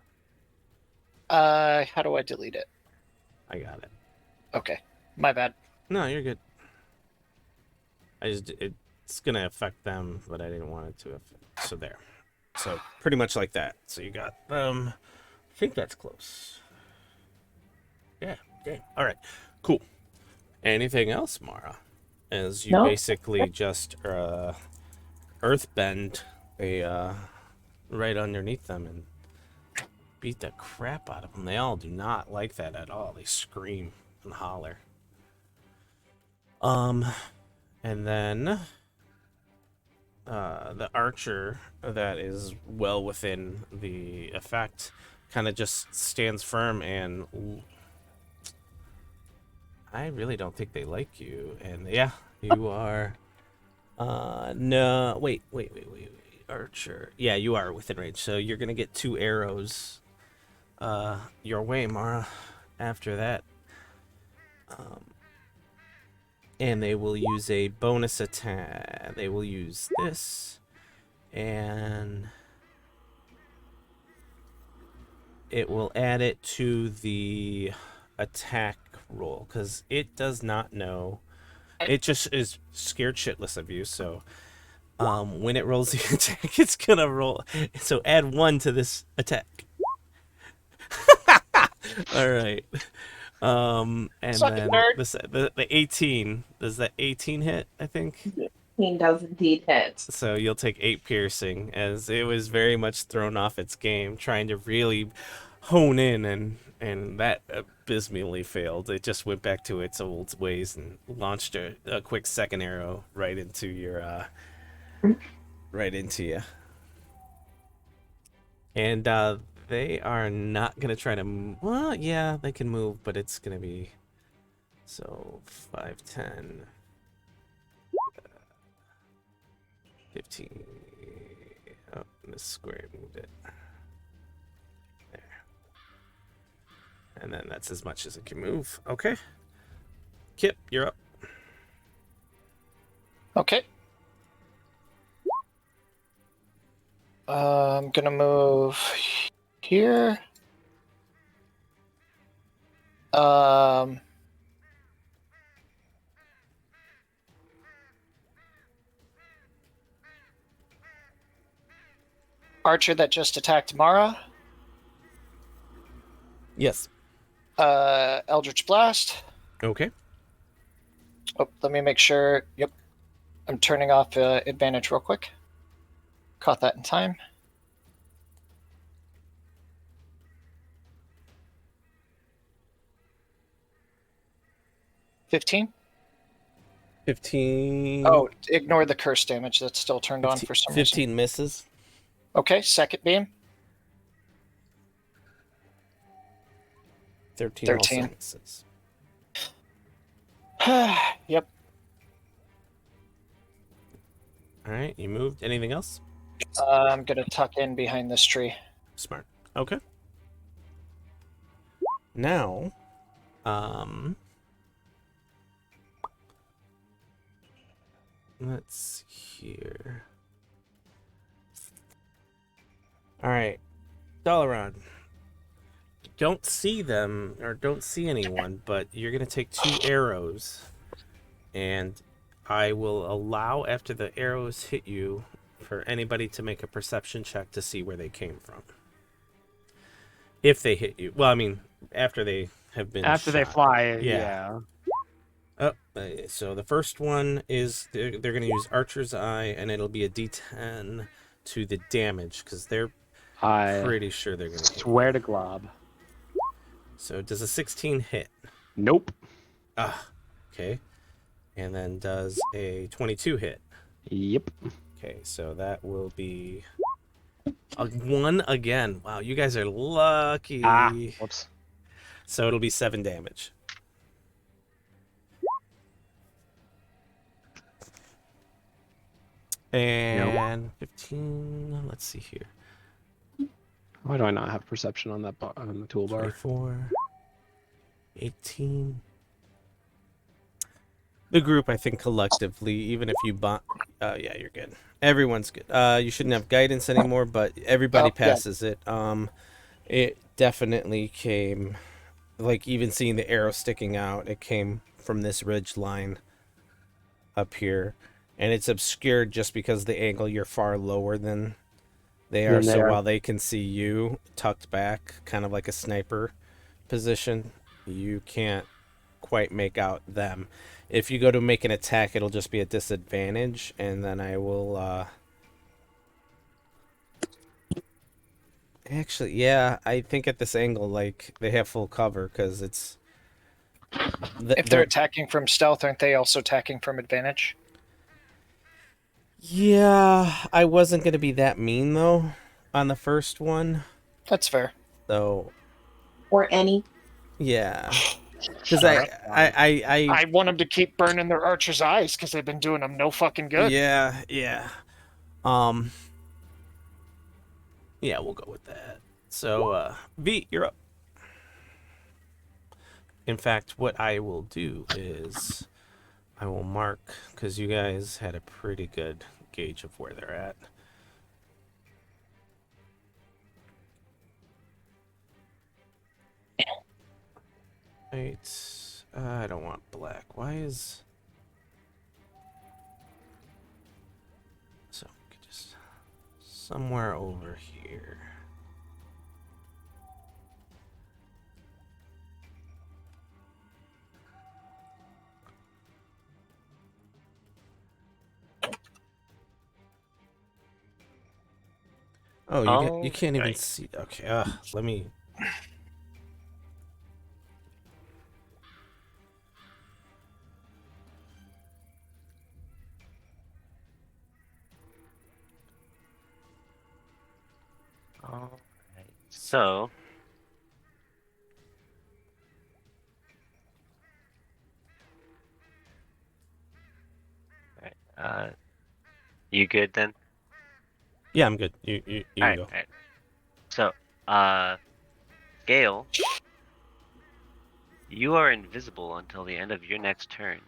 How do I delete it? I got it. Okay, my bad. No, you're good. It's gonna affect them, but I didn't want it to affect. So there. So pretty much like that. So you got I think that's close. Yeah. Okay. All right. Cool. Anything else, Mara? As you Nope. basically just earthbend a right underneath them and beat the crap out of them. They all do not like that at all. They scream and holler. And then the archer that is well within the effect kind of just stands firm, and I really don't think they like you. And yeah, you are no, wait, archer. Yeah, you are within range, so you're gonna get 2 arrows your way, Mara, after that. And they will use a bonus attack. They will use this, and it will add it to the attack roll, because it does not know. It just is scared shitless of you, so when it rolls the attack, it's gonna roll. So add 1 to this attack. All right. And Suck it, then nerd. the 18. Does that 18 hit? I think. 18 does indeed hit. So you'll take 8 piercing, as it was very much thrown off its game, trying to really hone in, and that abysmally failed. It just went back to its old ways and launched a quick second arrow right into your right into you. And they are not gonna try to. Well, yeah, they can move, but it's gonna be so 5, 10, 15. Oh, this square moved it. There. And then that's as much as it can move. Okay. Kip, you're up. Okay. I'm gonna move here. Archer that just attacked Mara. Yes. Eldritch Blast. Okay. Oh, let me make sure. Yep. I'm turning off advantage real quick. Caught that in time. $15. 15. Oh, ignore the curse damage. That's still turned 15, on for some 15 reason. misses. Okay, second beam. 13 13. also misses. Yep. All right, you moved. Anything else? I'm gonna tuck in behind this tree. Smart. Okay. Now, let's see here. All right, Dalaran. Don't see them or don't see anyone, but you're gonna take 2 arrows, and I will allow, after the arrows hit you, for anybody to make a perception check to see where they came from. If they hit you. Well, I mean, after they have been After they shot. fly, Yeah. yeah. So the first one is they're going to use Archer's Eye, and it'll be a D10 to the damage, because they're I pretty sure they're going to hit swear you. to glob. So does a 16 hit? Nope. Ah, okay. And then does a 22 hit? Yep. Okay, so that will be a 1 again. Wow, you guys are lucky. Whoops. So it'll be 7 damage. And 15, let's see here. Why do I not have perception on that on the toolbar? 24, 18. The group, I think, collectively, even if you yeah, you're good. Everyone's good. You shouldn't have guidance anymore, but everybody passes it. It definitely came, like, even seeing the arrow sticking out, it came from this ridge line up here. And it's obscured just because the angle, you're far lower than they are. So while they can see you tucked back, kind of like a sniper position, you can't quite make out them. If you go to make an attack, it'll just be a disadvantage, and then I will actually, yeah, I think at this angle, like, they have full cover, because it's If they're attacking from stealth, aren't they also attacking from advantage? Yeah, I wasn't going to be that mean, though, on the first one. That's fair. So, Or any. yeah. Because I want them to keep burning their archers' eyes, because they've been doing them no fucking good. Yeah. Yeah, we'll go with that. So, V, you're up. In fact, what I will do is I will mark, because you guys had a pretty good gauge of where they're at. Wait, I don't want black. Why is... So, just somewhere over here. Oh, you can't even see. Okay, let me... All right. So, you good then? Yeah, I'm good. You can go. All right. So, Gale, you are invisible until the end of your next turn,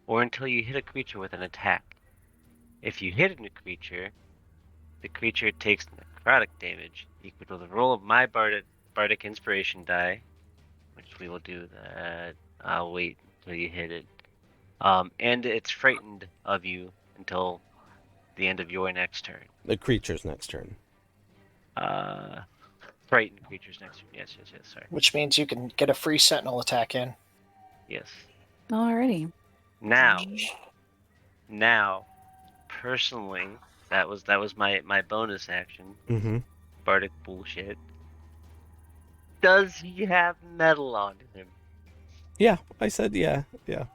or until you hit a creature with an attack. If you hit a creature, the creature takes necrotic damage equal to the roll of my bardic inspiration die, which we will do that. I'll wait until you hit it. And it's frightened of you until the end of your next turn. The creature's next turn. Frightened creature's next turn. Yes, sorry. Which means you can get a free sentinel attack in. Yes. Alrighty. Now, personally, that was my bonus action. Mm-hmm. Bardic bullshit. Does he have metal on him? Yeah, I said yeah.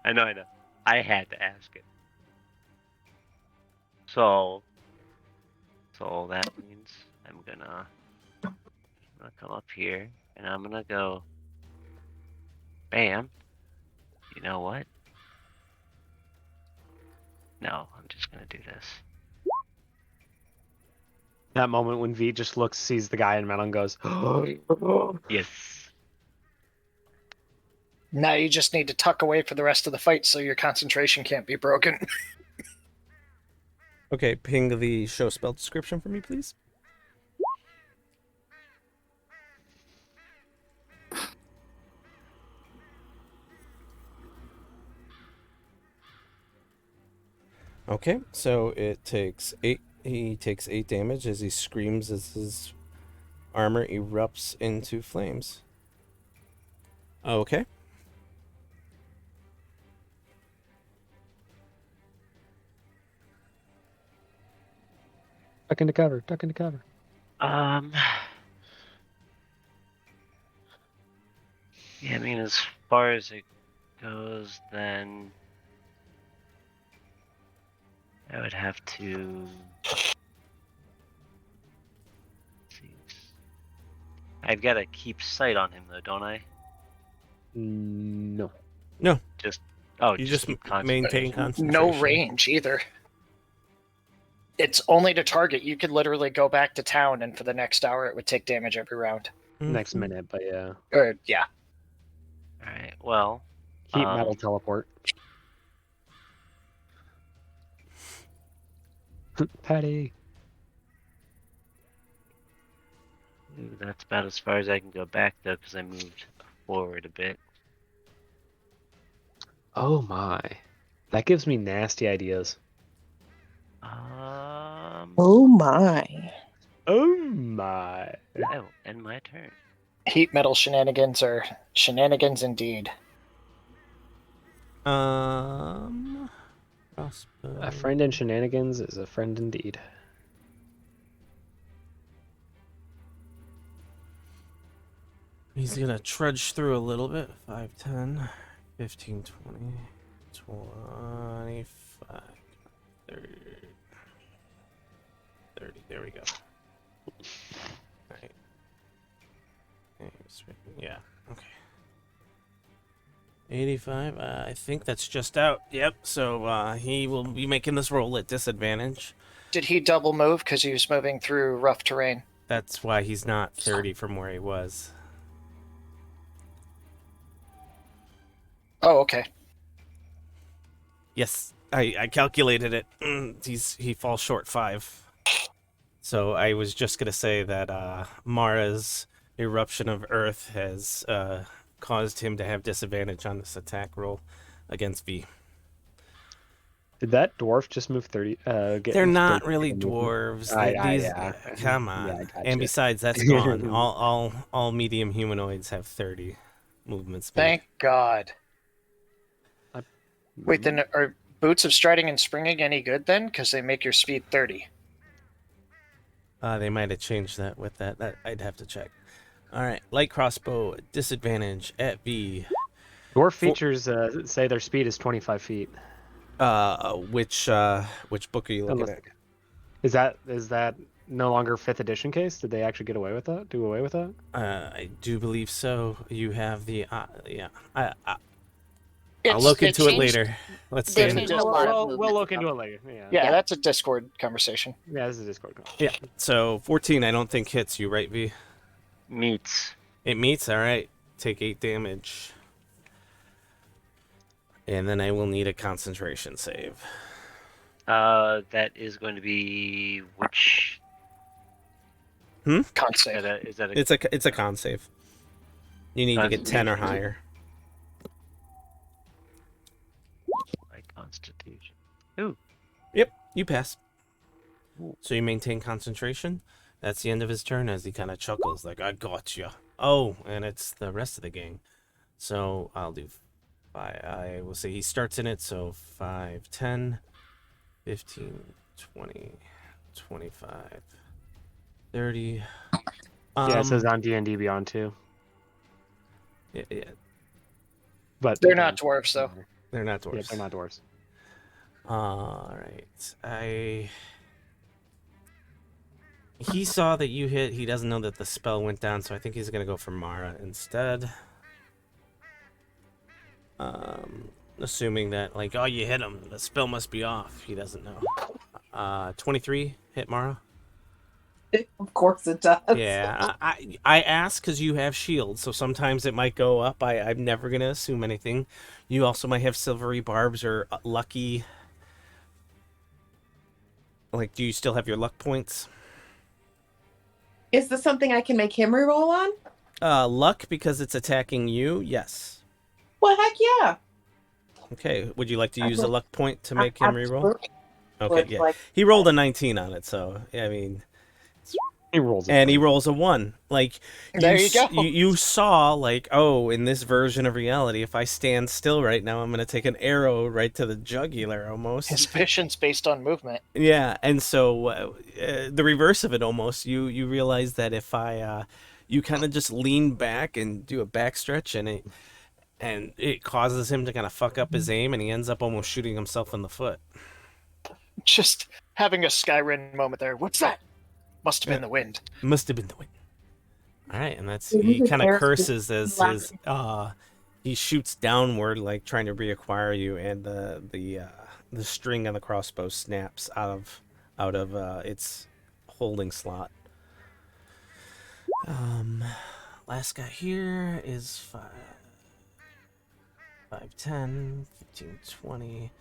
I know. I had to ask it. So that means I'm gonna come up here and I'm gonna go. Bam. You know what? No, I'm just gonna do this. That moment when V just looks, sees the guy in metal, and goes, Yes. Now you just need to tuck away for the rest of the fight so your concentration can't be broken. Okay, ping the show spell description for me, please. Okay, so it takes 8. He takes 8 damage as he screams as his armor erupts into flames. Okay. Duck into cover. Duck into cover. Yeah, I mean, as far as it goes, then I would have to. I've got to keep sight on him, though, don't I? No. No, Just you just keep maintain concentration. No concentration. range either. It's only to target. You could literally go back to town, and for the next hour, it would take damage every round. Next minute, but yeah. Or yeah. All right. Well, Heat metal teleport. Patty. that's about as far as I can go back, though, because I moved forward a bit. Oh my. That gives me nasty ideas. Oh my. Oh my. I will end my turn. Heat metal shenanigans are shenanigans indeed. Crossbow. A friend in shenanigans is a friend indeed. He's gonna trudge through a little bit. 5, 10, 15, 20, 25, 30. 30. There we go. Right. Yeah. Okay. 85. I think that's just out. Yep. So he will be making this roll at disadvantage. Did he double move because he was moving through rough terrain? That's why he's not 30 from where he was. Oh, okay. Yes, I calculated it. He falls short 5. So I was just gonna say that Mara's eruption of Earth has caused him to have disadvantage on this attack roll against V. Did that dwarf just move 30? They're not really dwarves. Come on. Yeah, I gotcha. And besides, that's gone. all medium humanoids have 30 movement speed. Thank God. Wait, then are boots of striding and springing any good then? Because they make your speed 30. They might have changed that with that. I'd have to check. All right, light crossbow disadvantage at V. Dwarf features say their speed is 25 feet. Which book are you looking at? Is that no longer 5th edition case? Did they actually get away with that? Do away with that? I do believe so. You have the yeah. I'll look into it later. Let's They see. changed a lot of We'll movement look into stuff. it later. Yeah. Yeah, that's a Discord conversation. Yeah, this is a Discord call. Yeah. So 14, I don't think hits you, right, V? Meets. It meets. All right. Take 8 damage. And then I will need a concentration save. That is going to be which? Can't Is save. that a It's a con save. You need to get 10 or higher. my constitution? Ooh. Yep, you pass. So you maintain concentration. That's the end of his turn as he kind of chuckles like, I got you. Oh, and it's the rest of the gang. So I'll do 5. I will say he starts in it, so 5, 10, 15, 20, 25, 30. Yeah, it says on D&D Beyond too. Yeah, But They're not dwarves, though. they're not dwarves. Yeah, they're not dwarves. All right. He saw that you hit. He doesn't know that the spell went down, so I think he's going to go for Mara instead. Assuming that, like, oh, you hit him. The spell must be off. He doesn't know. 23 hit Mara. Of course it does. Yeah, I ask because you have shield, so sometimes it might go up. I'm never going to assume anything. You also might have silvery barbs or lucky. Like, do you still have your luck points? Is this something I can make him reroll on? Luck because it's attacking you, yes. Well, heck yeah. Okay, would you like to use a luck point to make him reroll? Absolutely. Okay, Would yeah. like- He rolled a 19 on it, so, yeah, I mean, He rolls a and he 20. rolls a 1. Like There you go. You saw like, oh, in this version of reality, if I stand still right now, I'm gonna take an arrow right to the jugular almost. His vision's based on movement. Yeah, and so the reverse of it almost. You realize that if I you kind of just lean back and do a back stretch, and it causes him to kind of fuck up his aim, and he ends up almost shooting himself in the foot. Just having a Skyrim moment there. What's that? Must have been the wind. Must have been the wind. All right, and that's Maybe he his kind of arrows curses as laugh. his he shoots downward, like trying to reacquire you, and the string on the crossbow snaps out of its holding slot. Last guy here is 5, 10, 15, 20,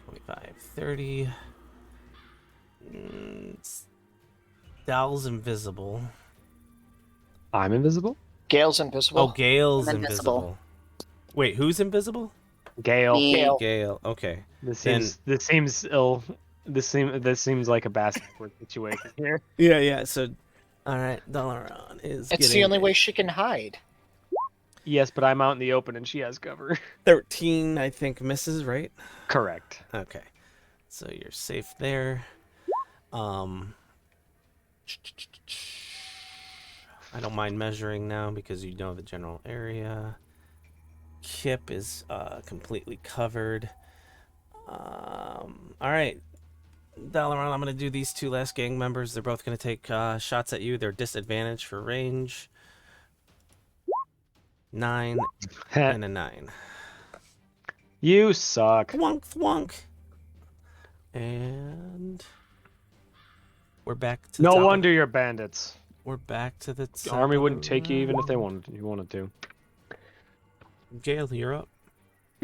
25, 30. Dal's invisible. I'm invisible? Gale's invisible. Oh, Gale's I'm invisible. invisible. Wait, who's invisible? Gale. Me. Gale. Gale. Okay. This Then- seems ill. This seems like a bastard situation here. Yeah. So, all right, Dalaran is. It's the only way she can hide. Yes, but I'm out in the open and she has cover. 13, I think, misses, right? Correct. Okay. So you're safe there. I don't mind measuring now because you know the general area. Kip is completely covered. All right, Dalaran, I'm going to do these two last gang members. They're both going to take shots at you. They're disadvantaged for range. 9 and a 9. You suck. Thwunk, thwunk. And we're back to the No top wonder you're bandits. We're back to the The army wouldn't take you even if they wanted to. Gale, you're up.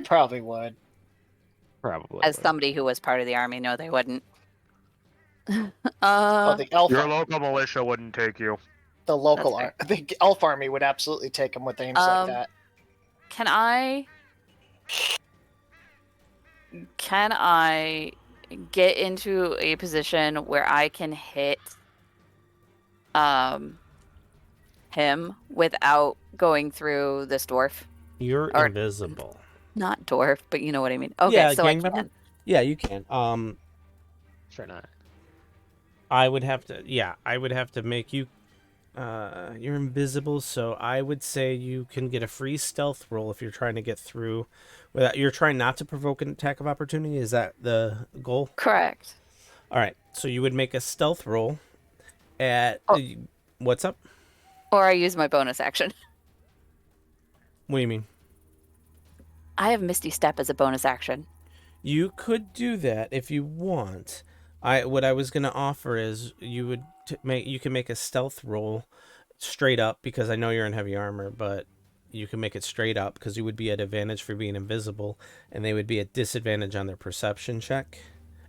Probably would. Probably. As somebody who was part of the army, no, they wouldn't. Oh, the elf, local militia wouldn't take you. the local That's the elf army would absolutely take him with aims like that. Can I get into a position where I can hit him without going through this dwarf? You're Or- invisible. Not dwarf, but you know what I mean. Okay, Yeah, so I gang member? can. Yeah, you can. Sure not. I would have to make you you're invisible, so I would say you can get a free stealth roll if you're trying to get through without you're trying not to provoke an attack of opportunity. Is that the goal? Correct. All right. So you would make a stealth roll at what's up? Or I use my bonus action. What do you mean? I have Misty Step as a bonus action. You could do that if you want. What I was gonna offer is you can make a stealth roll straight up because I know you're in heavy armor, but you can make it straight up because you would be at advantage for being invisible, and they would be at disadvantage on their perception check.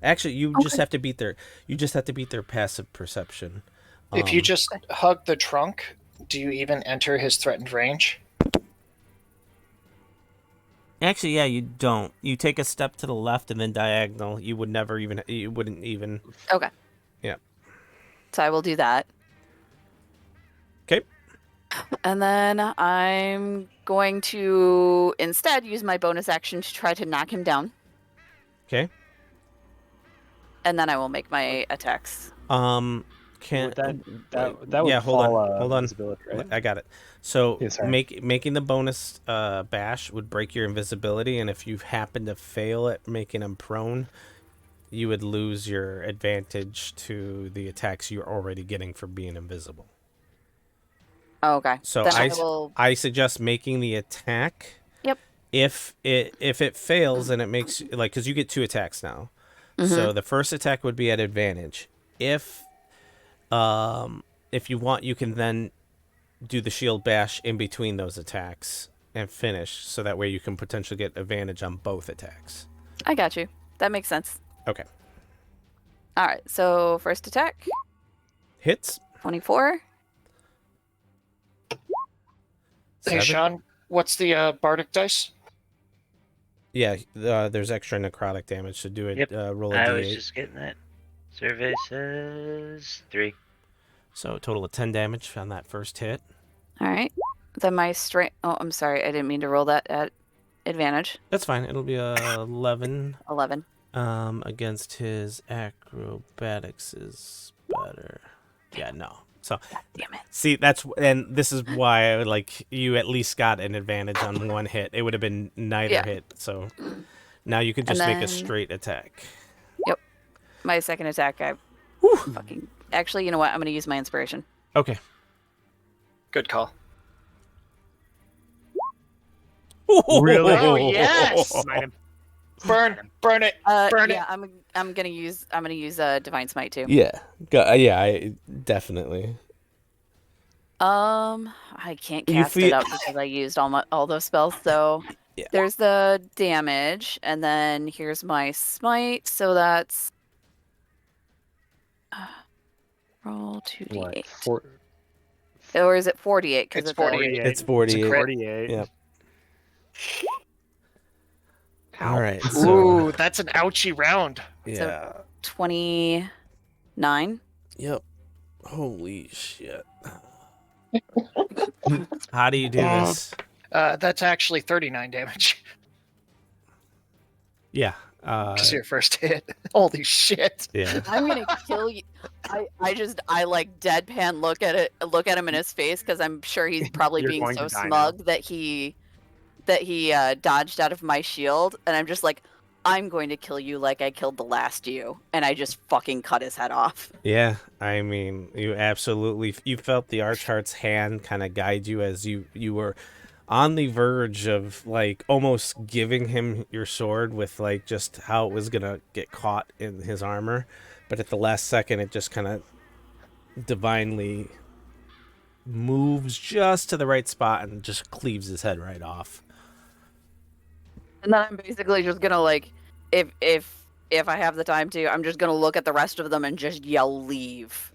Actually, you just have to beat their passive perception. If you just hug the trunk, do you even enter his threatened range? Actually, yeah, you don't. You take a step to the left and then diagonal. You wouldn't even. Okay. Yeah. So I will do that. Okay. And then I'm going to instead use my bonus action to try to knock him down. Okay. And then I will make my attacks. Can That would yeah, hold fall, on, hold on. invisibility, right? I got it. So Yeah, sorry. making the bonus bash would break your invisibility, and if you happen to fail at making him prone, you would lose your advantage to the attacks you're already getting for being invisible. Oh, okay. So Then I will. I suggest making the attack. Yep. If it fails and it makes like because you get 2 attacks now, so the first attack would be at advantage. If you want, you can then do the shield bash in between those attacks and finish, so that way you can potentially get advantage on both attacks. I got you. That makes sense. Okay. All right. So first attack, Hits. 24. Hey, 7. Sean, what's the bardic dice? Yeah, there's extra necrotic damage, so do it. Yep. Roll a I d8. was just getting that. Survey says 3. So a total of 10 damage on that first hit. All right. Then my strength. Oh, I'm sorry. I didn't mean to roll that at advantage. That's fine. It'll be 11. 11. Against his acrobatics is better. Yeah, no. So, God damn it. see, and this is why like you at least got an advantage on one hit. It would have been neither hit. So now you can just make a straight attack. Yep. My second attack, I fucking. Actually, you know what? I'm gonna use my inspiration. Okay. Good call. Really? Oh, yes! Smite him. Burn it, burn it. Yeah, I'm gonna use divine smite too. Yeah. I definitely. I can't cast it up because I used all those spells. So Yeah. there's the damage, and then here's my smite. So that's roll 2d8. What? Or is it 48? Because It's 48. It's 48. 48. Yep. Ow. All right. Ooh, that's an ouchie round. Yeah. 29. Yep. Holy shit. How do you do this? That's actually 39 damage. Yeah. It's your first hit. Holy shit. Yeah. I'm gonna kill you. I like deadpan look at him in his face because I'm sure he's probably You're being going so to die smug that he dodged out of my shield, and I'm just like, I'm going to kill you like I killed the last you, and I just fucking cut his head off. Yeah, I mean, you felt the Archheart's hand kind of guide you as you were on the verge of like almost giving him your sword with like just how it was gonna get caught in his armor, but at the last second it just kind of divinely moves just to the right spot and just cleaves his head right off. And then I'm basically just gonna like, if I have the time to, I'm just gonna look at the rest of them and just yell leave.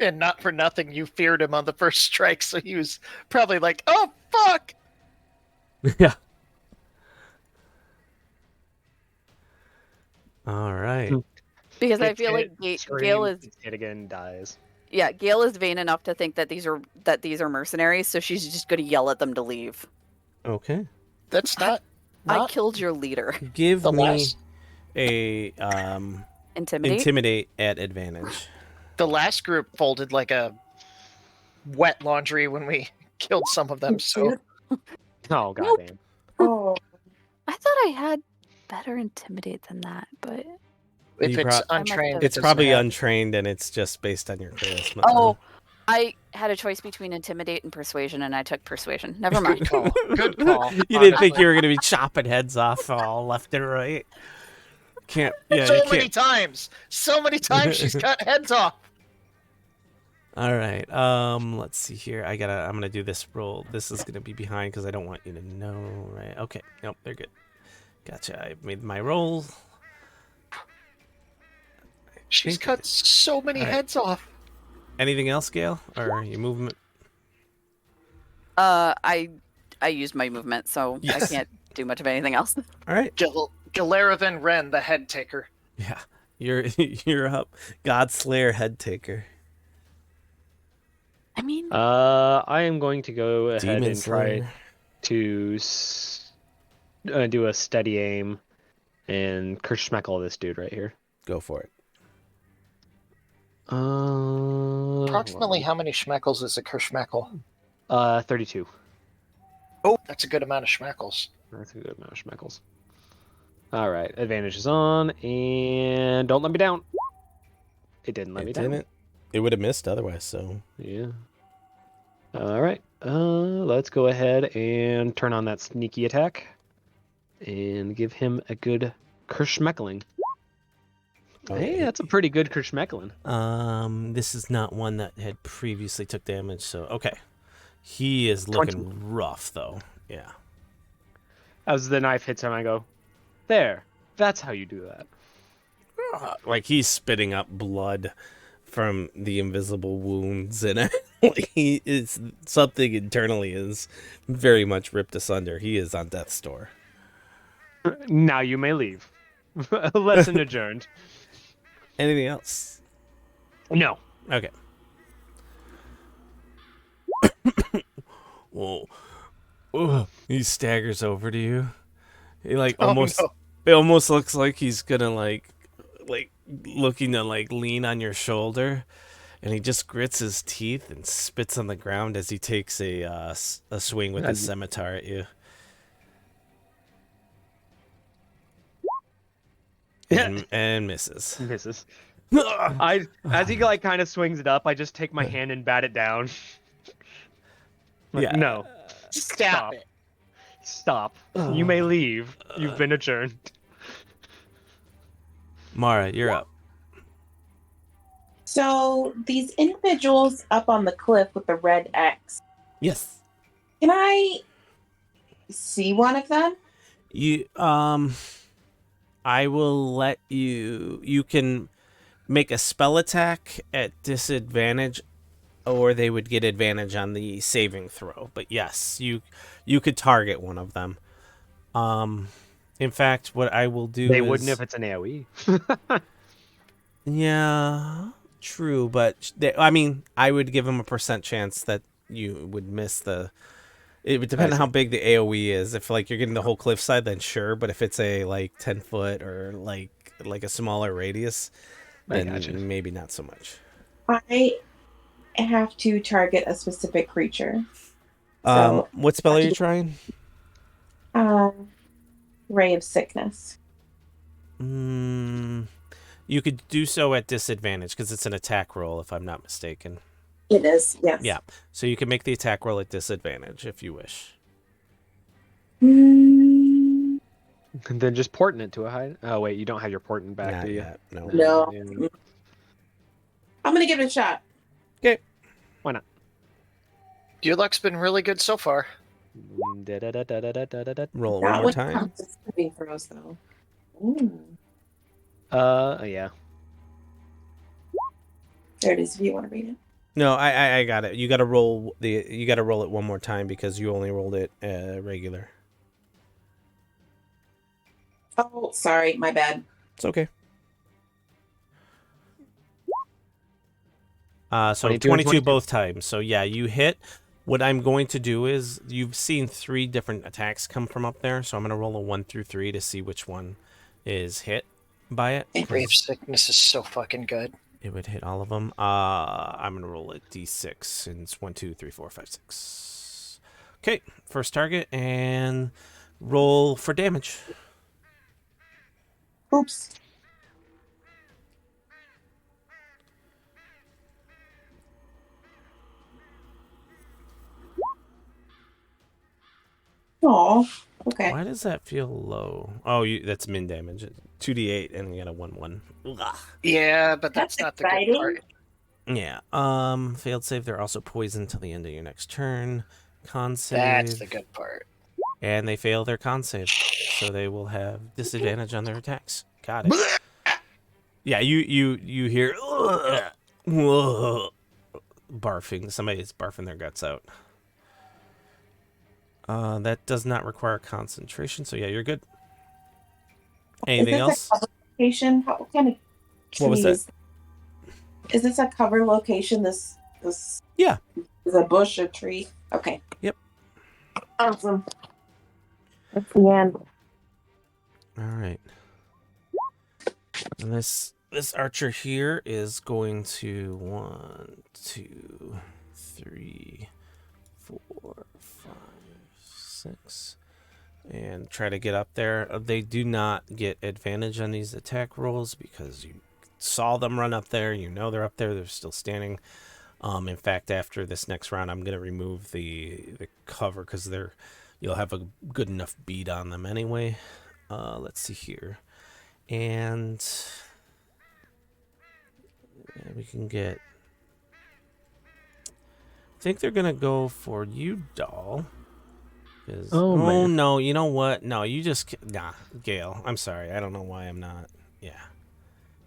And not for nothing, you feared him on the first strike, so he was probably like, oh, fuck! Yeah. All right. Because I Gets feel hit, like screams, Gale is gets hit again, dies. Gale is vain enough to think that these are mercenaries, so she's just gonna yell at them to leave. Okay. That's not I killed your leader. Give the me last. a Intimidate. intimidate at advantage. The last group folded like a wet laundry when we killed some of them, so Oh, goddamn. Oh, I thought I had better intimidate than that, but if You it's prob- untrained, It's it doesn't probably matter. untrained and it's just based on your charisma. oh, I had a choice between intimidate and persuasion, and I took persuasion. Never mind. Good call. Good call. You didn't think honestly. you were going to be chopping heads off all left and right. Can't. Yeah, So you many can't. times. So many times she's cut heads off. All right. Let's see here. I'm gonna do this roll. This is gonna be behind because I don't want you to know. Right. Okay. Nope. They're good. Gotcha. I made my roll. She's think- cut so many All right. heads off. Anything else, Gale? Or your movement? I used my movement, so Yes. I can't do much of anything else. All right. Galeravan Wren, the head taker. Yeah. You're up. Godslayer head taker. I mean, I am going to go ahead Demon and try Slayer. to do a steady aim and Kerschmeckle this dude right here. Go for it. Approximately how many schmeckles is a Kerschmeckle? 32. Oh, that's a good amount of schmeckles. That's a good amount of schmeckles. All right, advantage is on, and don't let me down. It didn't let me It down. didn't. It would have missed otherwise. So. Yeah. All right. Let's go ahead and turn on that sneaky attack, and give him a good Kerschmeckling. Hey, that's a pretty good Kerschmeckling. This is not one that had previously took damage, so okay. He is looking rough though. Yeah. As the knife hits him, I go, there. That's how you do that. Like he's spitting up blood from the invisible wounds, and like he is something internally is very much ripped asunder. He is on death's door. Now you may leave. Lesson adjourned. Anything else? No. Okay. Whoa. Ugh. He staggers over to you. He Oh almost. no. It almost looks like he's gonna looking to lean on your shoulder, and he just grits his teeth and spits on the ground as he takes a swing with his scimitar at you. And misses. Misses. As he kind of swings it up, I just take my hand and bat it down. Yeah. No. Stop it. Stop. You may leave. You've been adjourned. Mara, you're up. So these individuals up on the cliff with the red X, Yes. can I see one of them? I will let you. You can make a spell attack at disadvantage, or they would get advantage on the saving throw. But yes, you could target one of them. In fact, what I will do They is wouldn't if it's an AoE. Yeah, true, but I would give them a % chance that you would miss the. It would depend on how big the AOE is. If you're getting the whole cliffside, then sure. But if it's a 10-foot or like a smaller radius, then maybe not so much. I have to target a specific creature. So, what spell are you trying? Ray of Sickness. You could do so at disadvantage because it's an attack roll, if I'm not mistaken. It is, yes. Yeah, so you can make the attack roll at disadvantage if you wish. And then just portent it to a hide. Oh wait, you don't have your portent back, Not do you? yet, no. No. I'm gonna give it a shot. Okay. Why not? Your luck's been really good so far. Roll it one more time. Saving throws, though. Ooh. Yeah. There it is. If you want to read it. No, I got it. You got to roll it one more time because you only rolled it regular. Oh, sorry, my bad. It's okay. So 22 both times. So yeah, you hit. What I'm going to do is you've seen 3 different attacks come from up there, so I'm going to roll a 1 through 3 to see which one is hit by it. Brave Sickness is so fucking good. It would hit all of them. I'm going to roll a d6, and it's 1, 2, 3, 4, 5, 6. Okay, first target, and roll for damage. Oops. Oh, okay. Why does that feel low? Oh, that's min damage. 2d8, and you got a 1/1. Ugh. Yeah, but that's not exciting. The good part. Yeah. Failed save. They're also poisoned till the end of your next turn. Con save. That's the good part. And they fail their con save, so they will have disadvantage on their attacks. Got it. Yeah, you hear barfing. Somebody's barfing their guts out. That does not require concentration, so yeah, you're good. Anything else? A cover location? What kind of trees? What was that? Is this a cover location? This Yeah. is a bush, a tree. Okay. Yep. Awesome. That's the end. All right. And this archer here is going to 1, 2, 3, 4, 5, 6, and try to get up there. They do not get advantage on these attack rolls because you saw them run up there. You know they're up there. They're still standing. In fact, after this next round, I'm going to remove the cover because you'll have a good enough beat on them anyway. Let's see here. And we can get... I think they're going to go for you, doll. Oh no, you know what? No, you just... Nah, Gale. I'm sorry. I don't know why I'm not... Yeah.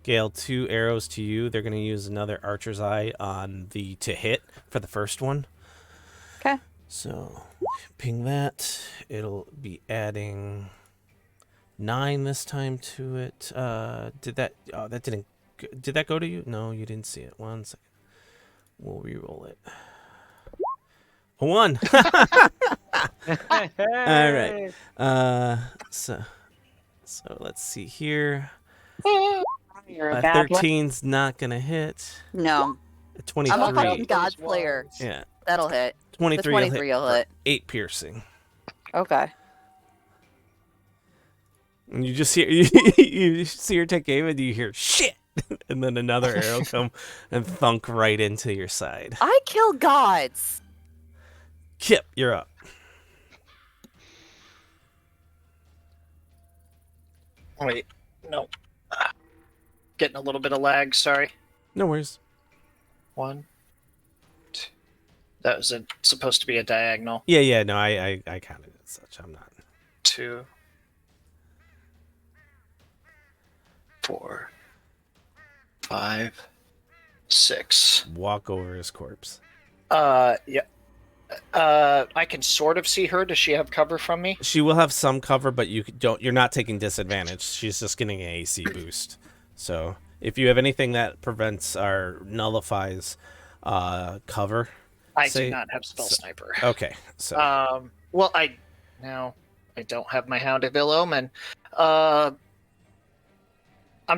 Gale, 2 arrows to you. They're going to use another Archer's Eye on the to hit for the first one. Okay. So, ping that. It'll be adding 9 this time to it. Did that... Oh, that didn't Did that go to you? No, you didn't see it. 1 second. We'll re-roll it. A 1. All right. So let's see here. You're a bad one. 13's not gonna hit. No. A I'm a 23. fucking God Slayer. Yeah. That'll hit. 23 will hit. 23 will for hit. 8 piercing. Okay. And you just hear you see her take aim, and you hear shit, and then another arrow come and thunk right into your side. I kill gods. Kip, you're up. Wait, no. Getting a little bit of lag, sorry. No worries. 1, 2. That was supposed to be a diagonal. Yeah. No, I counted it as such. I'm not. 2, 4, 5, 6. Walk over his corpse. Yeah. I can sort of see her. Does she have cover from me? She will have some cover, but you're not taking disadvantage. She's just getting an AC boost. So if you have anything that prevents or nullifies cover, I do not have spell sniper. Okay. So well, I don't have my Hound of Ill Omen. I'm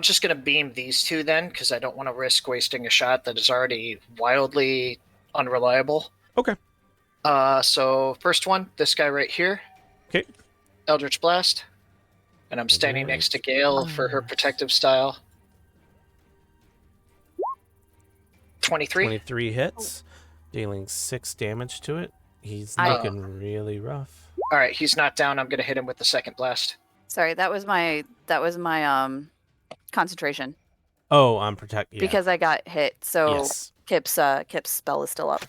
just gonna beam these two then, because I don't want to risk wasting a shot that is already wildly unreliable. Okay. So first one, this guy right here. Okay. Eldritch Blast. And I'm standing next to Gale for her protective style. 23. 23 hits, dealing 6 damage to it. He's looking really rough. All right, he's not down. I'm gonna hit him with the second blast. Sorry, that was my concentration. Oh, I'm protect. Yeah. Because I got hit. So yes. Kip's spell is still up.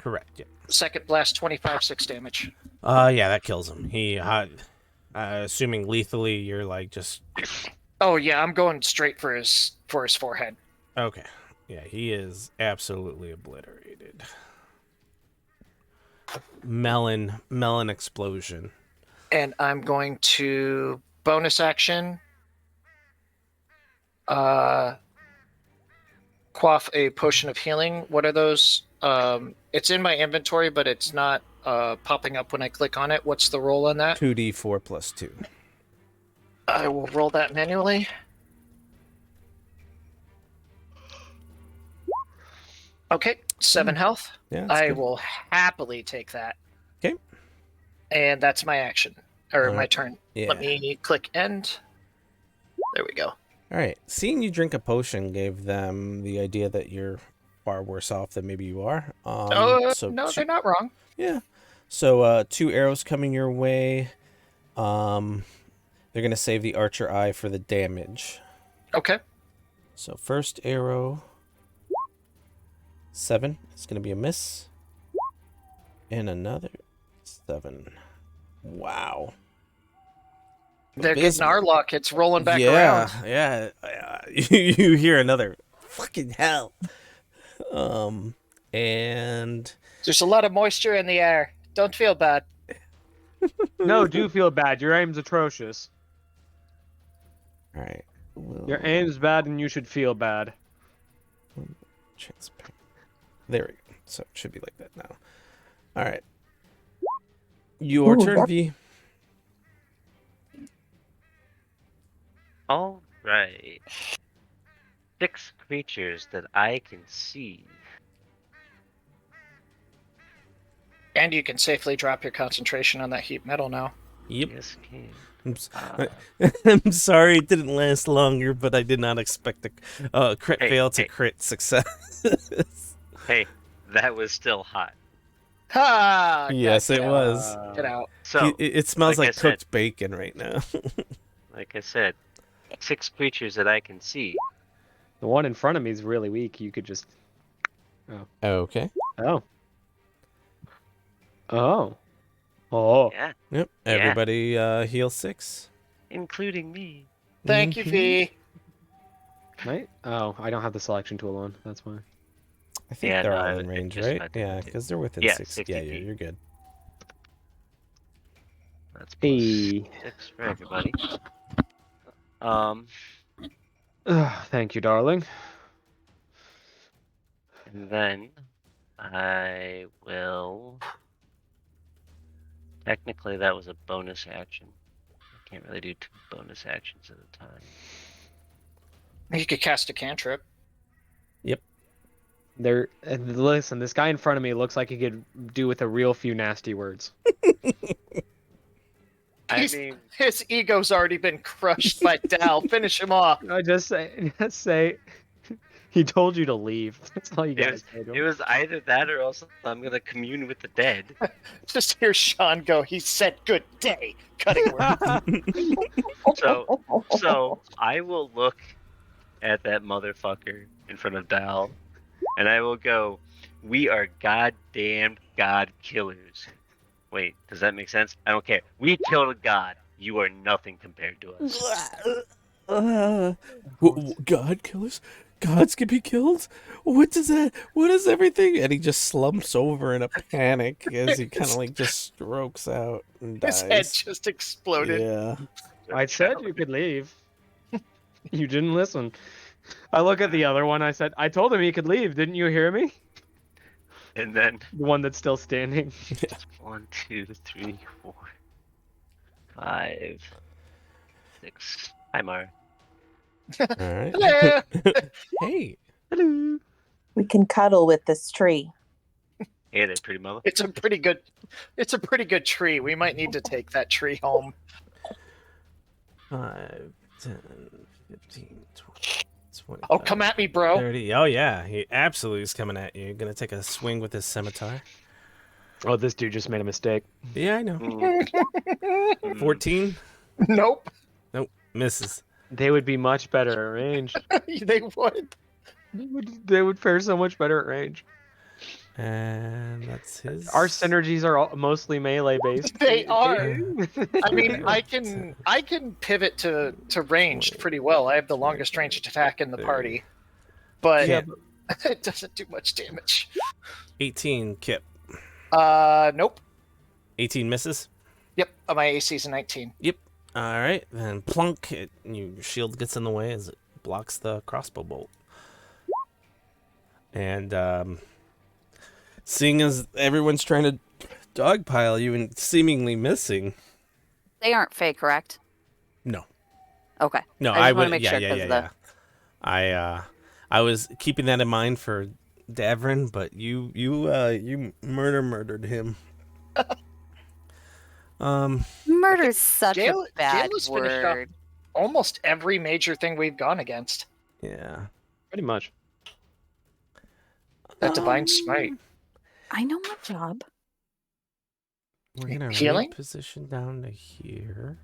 Correct. Yeah. Second blast, 25, 6 damage. Yeah, that kills him. He, assuming lethally, you're like just. Oh yeah, I'm going straight for his forehead. Okay. Yeah, he is absolutely obliterated. Melon explosion. And I'm going to bonus action. Quaff a potion of healing. What are those? It's in my inventory, but it's not popping up when I click on it. What's the roll on that? 2d4 plus 2. I will roll that manually. Okay, 7 health. Yeah, I good. will happily take that. Okay. And that's my action. Or my turn. Yeah. Let me click end. There we go. All right. Seeing you drink a potion gave them the idea that you're far worse off than maybe you are. No, they're not wrong. Yeah. So 2 arrows coming your way. They're going to save the archer eye for the damage. Okay. So first arrow, 7. It's going to be a miss. And another 7. Wow. They're getting our luck. It's rolling back around. Yeah. You hear another fucking hell. And there's a lot of moisture in the air. Don't feel bad. No, do feel bad. Your aim's atrocious. all right. Your aim's bad, and you should feel bad. Transparent. There we go. So it should be like that now. All right. Your turn, V. All right. 6 creatures that I can see. And you can safely drop your concentration on that heat metal now. Yep. Yes, can. I'm sorry it didn't last longer, but I did not expect a crit fail to crit success. Hey, that was still hot. Ha! Yes, it was. Get out. So It smells like I cooked said, bacon right now. like I said, 6 creatures that I can see. The one in front of me is really weak. You could just. Okay. Oh. Oh. Oh. Yeah, Yep. Everybody heal 6. including me. Thank you, V. Right? Oh, I don't have the selection tool on. That's why. I think Yeah, they're no, all in it range, just right? about did Yeah, too. because they're within Yeah, 6. 60 Yeah, feet. you're good. That's plus Hey. 6 for everybody. Thank you, darling. And then I will. Technically, that was a bonus action. I can't really do 2 bonus actions at a time. You could cast a cantrip. Listen, this guy in front of me looks like he could do with a real few nasty words. I mean, His ego's already been crushed by Dal. Finish him off. I just say, he told you to leave. That's all you gotta say to it him. was either that or else I'm gonna commune with the dead. Just hear Sean go, he said good day. Cutting words. So I will look at that motherfucker in front of Dal, and I will go, "We are goddamn god killers." Wait, does that make sense? I don't care. We killed a god. You are nothing compared to us. God killers? Gods can be killed? What does that? What is everything? And he just slumps over in a panic as he kind of like just strokes out and dies. His head just exploded. Yeah. I said you could leave. You didn't listen. I look at the other one. I said, I told him he could leave. Didn't you hear me? And then The one that's still standing. 1, 2, 3, 4, 5, 6. Hi, Mara. All right. Hello. Hey. Hello. We can cuddle with this tree. Hey there, pretty mother. It's a pretty good tree. We might need to take that tree home. 5, 10, 15, 20, 25. Oh, come at me, bro. 30. Oh, yeah. He absolutely is coming at you. Gonna take a swing with his scimitar. Oh, this dude just made a mistake. Yeah, I know. Mm. 14? Nope. Nope. Misses. They would be much better at range. They would. They would fare so much better at range. And that's his. Our synergies are all mostly melee based. They are. I mean, I can pivot to ranged pretty well. I have the longest ranged attack in the party, but Yeah. it doesn't do much damage. 18, Kip. Nope. 18 misses. Yep, my AC is a 19. Yep. All right, then plunk. Your shield gets in the way as it blocks the crossbow bolt. And seeing as everyone's trying to dogpile you and seemingly missing. They aren't fake, correct? No. Okay. No, I just would. wanna make Yeah, sure yeah, 'cause yeah, yeah. I was keeping that in mind for Davrin, but you murdered him. Murder's such Gale- a bad Gale has finished off word. almost every major thing we've gone against. Yeah. Pretty much. That divine smite. I know my job. We're gonna Healing? reposition down to here,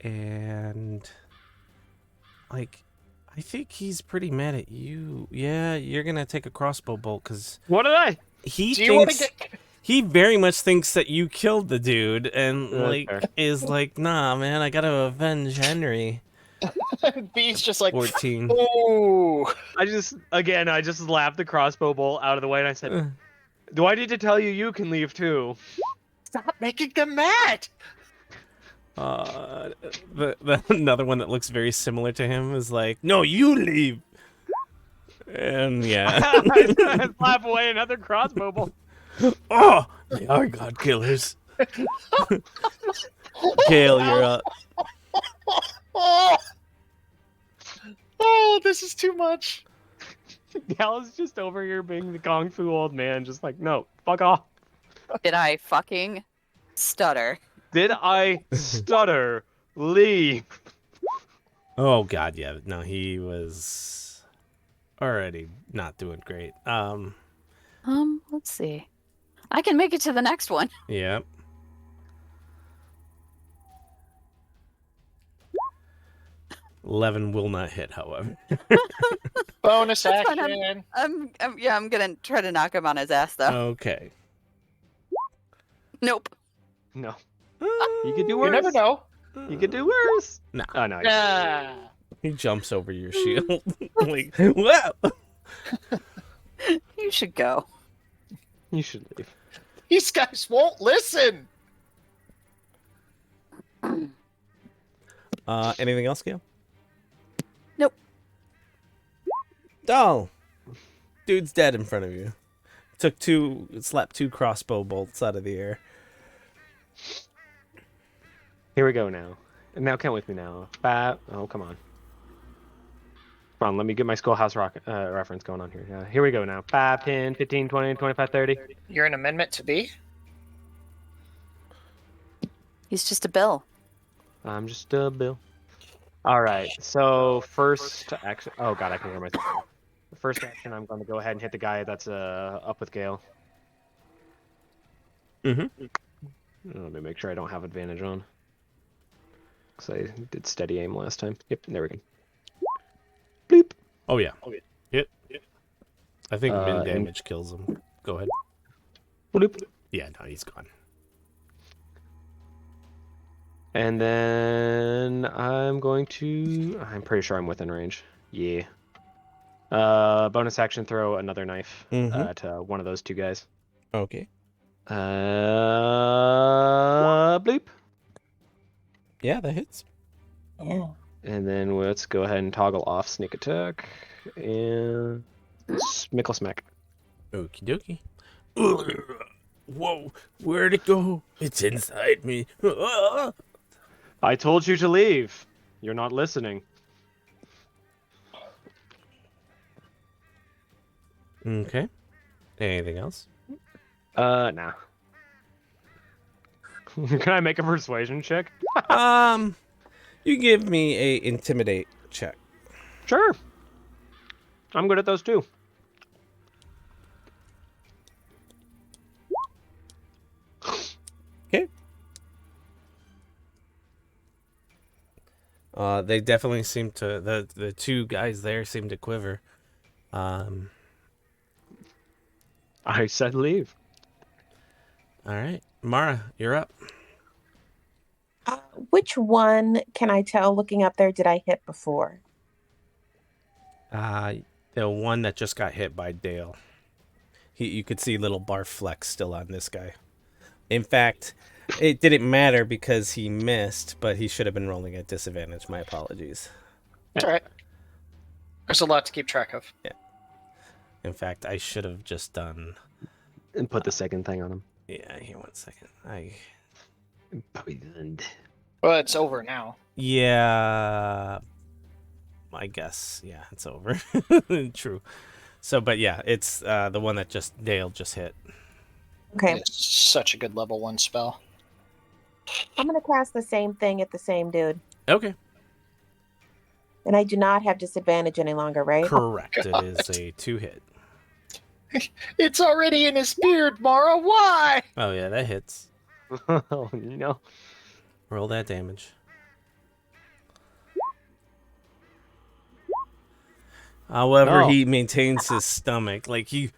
and like, I think he's pretty mad at you. Yeah, you're gonna take a crossbow bolt because What did I? he Do you want to thinks get? he very much thinks that you killed the dude, and That's like fair. is like, nah, man, I gotta avenge Henry. B's just like 14. oh. I just laughed the crossbow bolt out of the way and I said, do I need to tell you you can leave too? Stop making them mad. Another one that looks very similar to him is like, no, you leave. And yeah. I slap away another crossbow bolt. Oh, they are god killers. Gale, you're up. Oh, this is too much. Gal is just over here being the kung fu old man, just like, no, fuck off. Did I fucking stutter? Did I stutter? Leave. Oh god, yeah. No, he was already not doing great. Let's see. I can make it to the next one. Yep. $11 will not hit, however. Bonus That's fine, action. I'm gonna try to knock him on his ass though. Okay. Nope. No. You could do worse. You never know. You could do worse. No. Oh, no. Ah. He jumps over your shield. Like, wow. You should go. You should leave. These guys won't listen. Anything else, Gale? Nope. Oh, dude's dead in front of you. Slapped 2 crossbow bolts out of the air. Here we go now. And now count with me now. Oh, come on. Come on, let me get my schoolhouse reference going on here. Here we go now. 5, 10, 15, 20, 25, 30. You're an amendment to B? He's just a bill. I'm just a bill. All right. So first action. Oh god, I can hear myself. The first action, I'm going to go ahead and hit the guy that's up with Gale. Mm-hmm. Let me make sure I don't have advantage on. Because I did steady aim last time. Yep, there we go. Bleep. Oh, yeah. Hit. I think min and- damage kills him. Go ahead. Bloop. Yeah, no, he's gone. And then I'm going to. I'm pretty sure I'm within range. Yeah. Bonus action, throw another knife Mhm. to one of those 2 guys. Okay. Bleep. Yeah, that hits. Yeah. And then let's go ahead and toggle off sneak attack and Mickle smack. Okie dokie. Whoa, where'd it go? It's inside me. I told you to leave. You're not listening. Okay. Anything else? Nah. Can I make a persuasion check? You give me a intimidate check. Sure. I'm good at those too. Okay. They definitely seem to the 2 guys there seem to quiver. I said leave. All right, Mara, you're up. Which one can I tell looking up there did I hit before? The one that just got hit by Dale. You could see little barf flecks still on this guy. In fact, it didn't matter because he missed, but he should have been rolling at disadvantage. My apologies. It's all right. There's a lot to keep track of. Yeah. In fact, I should have just done. And put the second thing on him. Yeah, here, 1 second. Poisoned. Well, it's over now. Yeah. I guess. Yeah, it's over. True. So, but yeah, it's the one that Dale just hit. Okay. It's such a good level 1 spell. I'm going to cast the same thing at the same dude. Okay. And I do not have disadvantage any longer, right? Correct. God. It is a 2-hit. It's already in his beard, Mara. Why? Oh, yeah, that hits. Oh, no. Roll that damage. However, he maintains his stomach. Like, you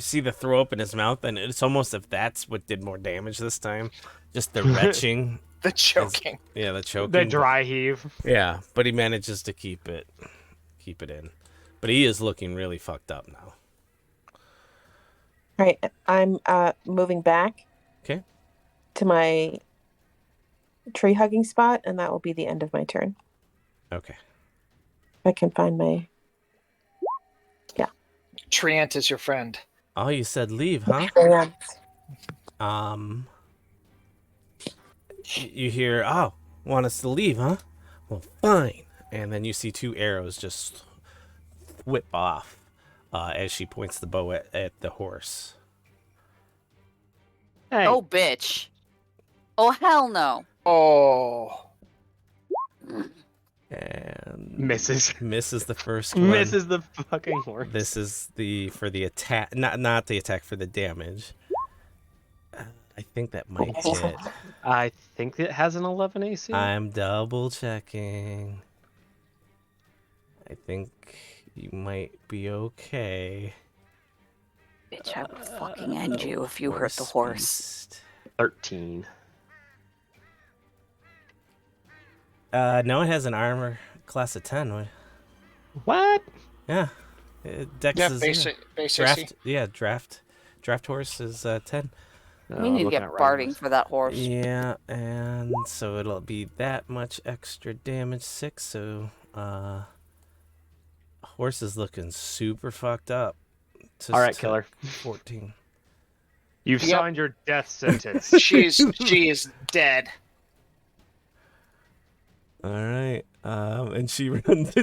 see the throw up in his mouth, and it's almost if that's what did more damage this time. Just the retching. The choking. Yeah, the choking. The dry heave. Yeah, but he manages to keep it in. But he is looking really fucked up now. All right. I'm moving back. Okay. To my tree hugging spot, and that will be the end of my turn. Okay. I can find my. Treant is your friend. Oh, you said leave, huh? Yeah. You hear, oh, want us to leave, huh? Well, fine. And then you see 2 arrows just whip off as she points the bow at the horse. Hey. Oh, bitch. Oh, hell no. Oh. And Misses. misses the first one. Misses the fucking horse. This is for the attack, not the attack, for the damage. I think that might hit. I think it has an 11 AC. I'm double checking. I think you might be okay. Bitch, I would fucking end you if you hurt the horse. Beast. 13. No, it has an armor class of 10. What? Yeah. Dex Yeah, is basic AC. draft. Yeah, draft horse is 10. We need to get barding for that horse. Yeah, and so it'll be that much extra damage, 6. So, oh horse is looking super fucked up. All right, killer. 14. You've Yep. signed your death sentence. She is dead. All right. And she runs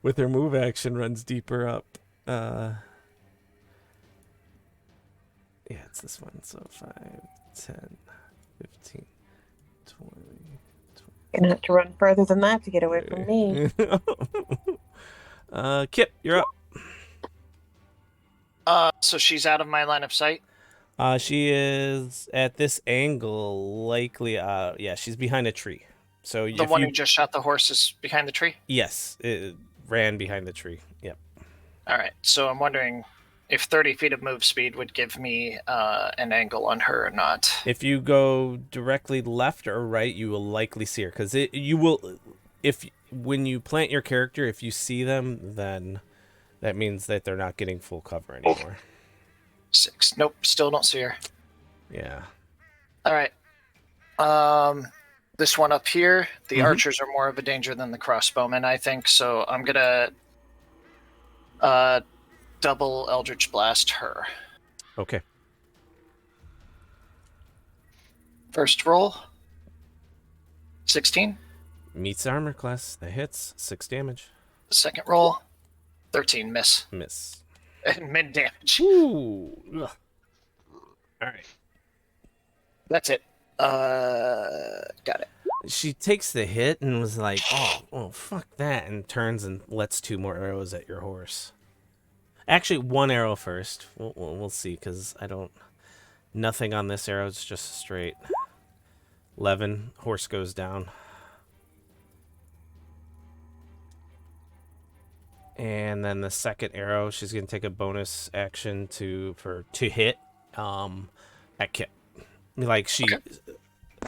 with her move action, runs deeper up. Yeah, it's this one. So 5, 10, 15, 20. Gonna have to run further than that to get away from me. Kip, you're up. So she's out of my line of sight. She is at this angle, likely. Yeah, she's behind a tree. So The one who just shot the horse is behind the tree? Yes, it ran behind the tree. Yep. All right. So I'm wondering if 30 feet of move speed would give me an angle on her or not. If you go directly left or right, you will likely see her because you will. When you plant your character, if you see them, then that means that they're not getting full cover anymore. 6. Nope. Still don't see her. Yeah. All right. This one up here, the archers are more of a danger than the crossbowmen, I think. So I'm gonna double Eldritch Blast her. Okay. First roll. 16. Meets armor class. That hits. 6 damage. Second roll. 13. Miss. Miss. And mid damage. Ooh. Ugh. All right. That's it. Got it. She takes the hit and was like, oh, fuck that, and turns and lets 2 more arrows at your horse. Actually, 1 arrow first. We'll see, because nothing on this arrow. It's just straight. 11. Horse goes down. And then the second arrow, she's gonna take a bonus action to hit at Kip. Like she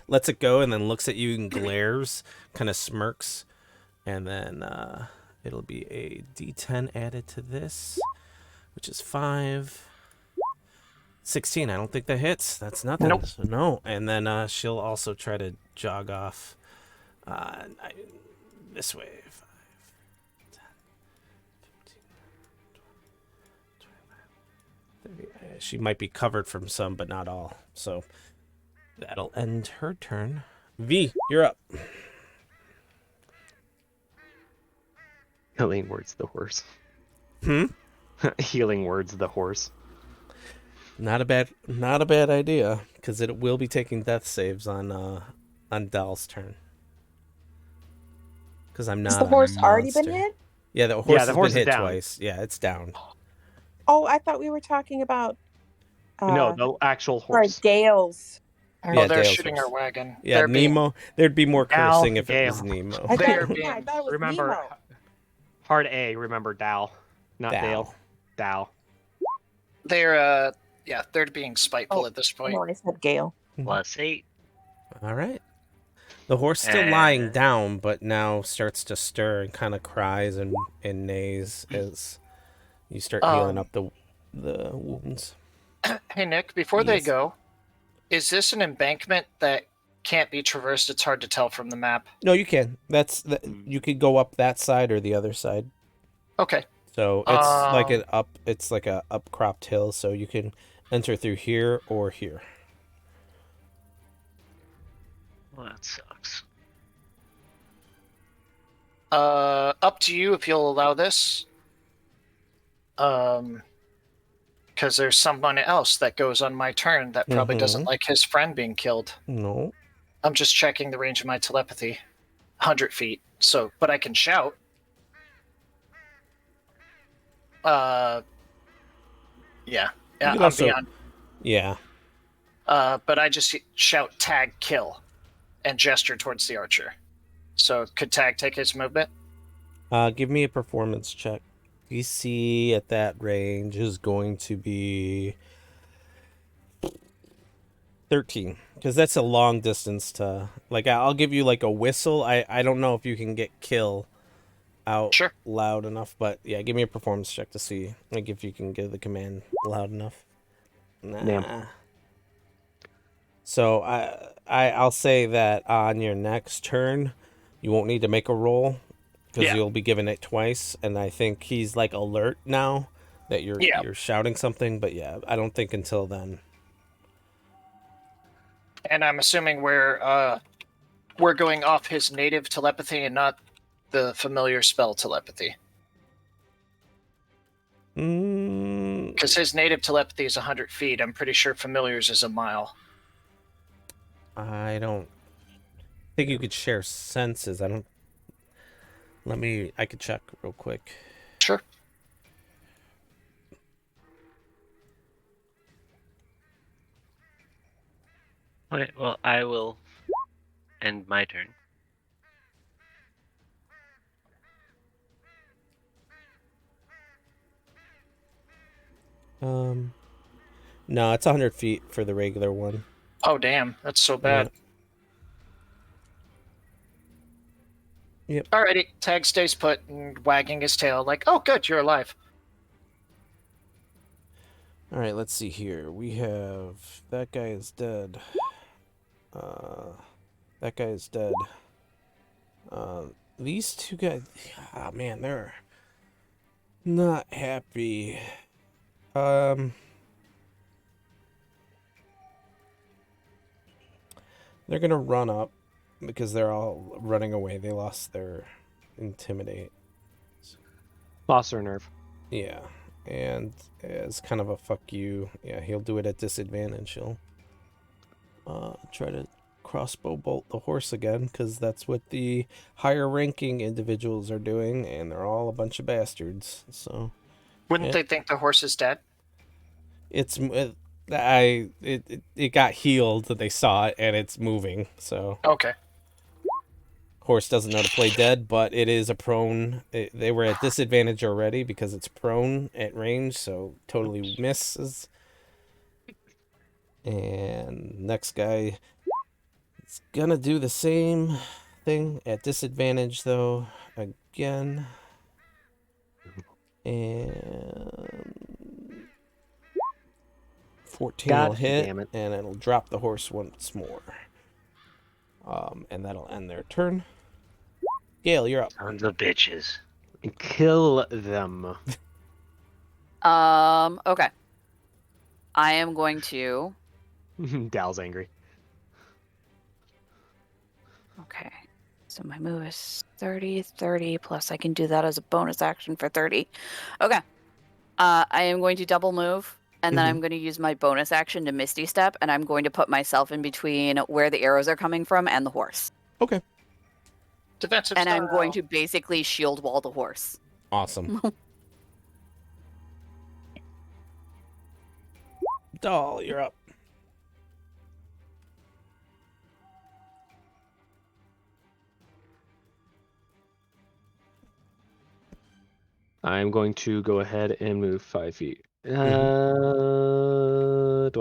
lets it go and then looks at you and glares, kind of smirks, and then it'll be a D10 added to this, which is 5. 16. I don't think that hits. That's nothing. Nope. So no. And then she'll also try to jog off this way. 5, 10, 15, 20, 30. She might be covered from some, but not all. So that'll end her turn. V, you're up. Healing words the horse. Healing words the horse. Not a bad idea, because it will be taking death saves on Dal's turn. Because I'm not. Has the horse already been monster. hit? Yeah, the horse has horse been is hit down. twice. Yeah, it's down. Oh, I thought we were talking about. No, the actual Sorry, horse. Dale's. Oh, they're Dale's shooting horse. our wagon. Yeah, They're being- Nemo. There'd be more Dal, cursing if it was Gale. Nemo. I They're thought, being- I thought it was Remember, Nemo. hard A. Remember Dal, not Dal. Dale. Dal. They're they're being spiteful at this point. No, I said Gale. +8. All right. The horse still lying down, but now starts to stir and kind of cries and neighs as you start healing up the wounds. Hey Nick, before they Yes. go, is this an embankment that can't be traversed? It's hard to tell from the map. No, you can. You could go up that side or the other side. Okay. So it's like a upcropped hill, so you can enter through here or here. Well, that sucks. Up to you if you'll allow this. Because there's someone else that goes on my turn that probably doesn't like his friend being killed. No. I'm just checking the range of my telepathy. 100 feet. So, but I can shout. Yeah. You can I'm also- beyond. Yeah. But I just shout tag kill and gesture towards the archer. So could tag take his movement? Give me a performance check. DC at that range is going to be 13, because that's a long distance to. Like, I'll give you like a whistle. I don't know if you can get kill out Sure. loud enough, but yeah, give me a performance check to see like if you can give the command loud enough. Nah. Damn. So I'll say that on your next turn, you won't need to make a roll. because you'll be given it twice, and I think he's like alert now that you're shouting something. But yeah, I don't think until then. And I'm assuming we're going off his native telepathy and not the familiar spell telepathy. Because his native telepathy is 100 feet. I'm pretty sure familiar's is a mile. I don't think you could share senses. I don't. I could check real quick. Sure. Okay, well, I will end my turn. No, it's 100 feet for the regular one. Oh, damn. That's so bad. Yep. Alrighty. Tag stays put and wagging his tail like, oh, good, you're alive. All right, let's see here. We have... That guy is dead. That guy is dead. These two guys... Ah, man, they're not happy. They're gonna run up because they're all running away. They lost their intimidate. Lost their nerve. Yeah, and as kind of a fuck you, yeah, he'll do it at disadvantage. He'll try to crossbow bolt the horse again because that's what the higher ranking individuals are doing, and they're all a bunch of bastards. So wouldn't they think the horse is dead? It got healed that they saw it and it's moving. So okay. Horse doesn't know to play dead, but it is a prone. They were at disadvantage already because it's prone at range, so totally misses. And next guy is gonna do the same thing at disadvantage though again. And 14 will hit, and it'll drop the horse once more. And that'll end their turn. Gale, you're up. Sons of bitches. Kill them. Okay. I am going to... Dal's angry. Okay. So my move is 30, plus I can do that as a bonus action for 30. Okay. I am going to double move, and then I'm going to use my bonus action to Misty Step, and I'm going to put myself in between where the arrows are coming from and the horse. Okay. Defensive and style. I'm going to basically shield wall the horse. Awesome. Doll, you're up. I'm going to go ahead and move 5 feet. Do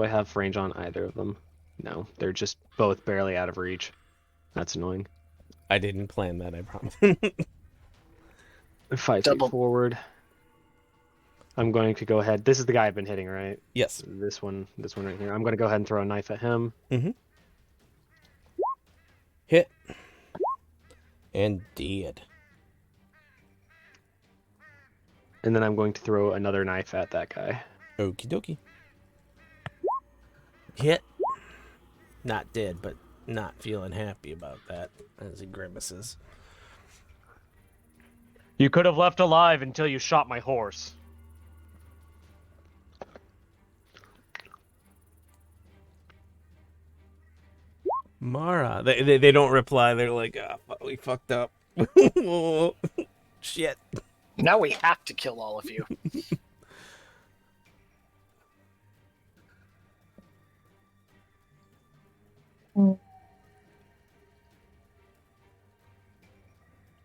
I have range on either of them? No, they're just both barely out of reach. That's annoying. I didn't plan that, I promise. 5 feet forward. I'm going to go ahead. This is the guy I've been hitting, right? Yes. This one right here. I'm going to go ahead and throw a knife at him. Hit. And dead. And then I'm going to throw another knife at that guy. Okie dokie. Hit. Not dead, but not feeling happy about that as he grimaces. You could have left alive until you shot my horse. Mara. They don't reply. They're like, oh, we fucked up. Shit. Now we have to kill all of you.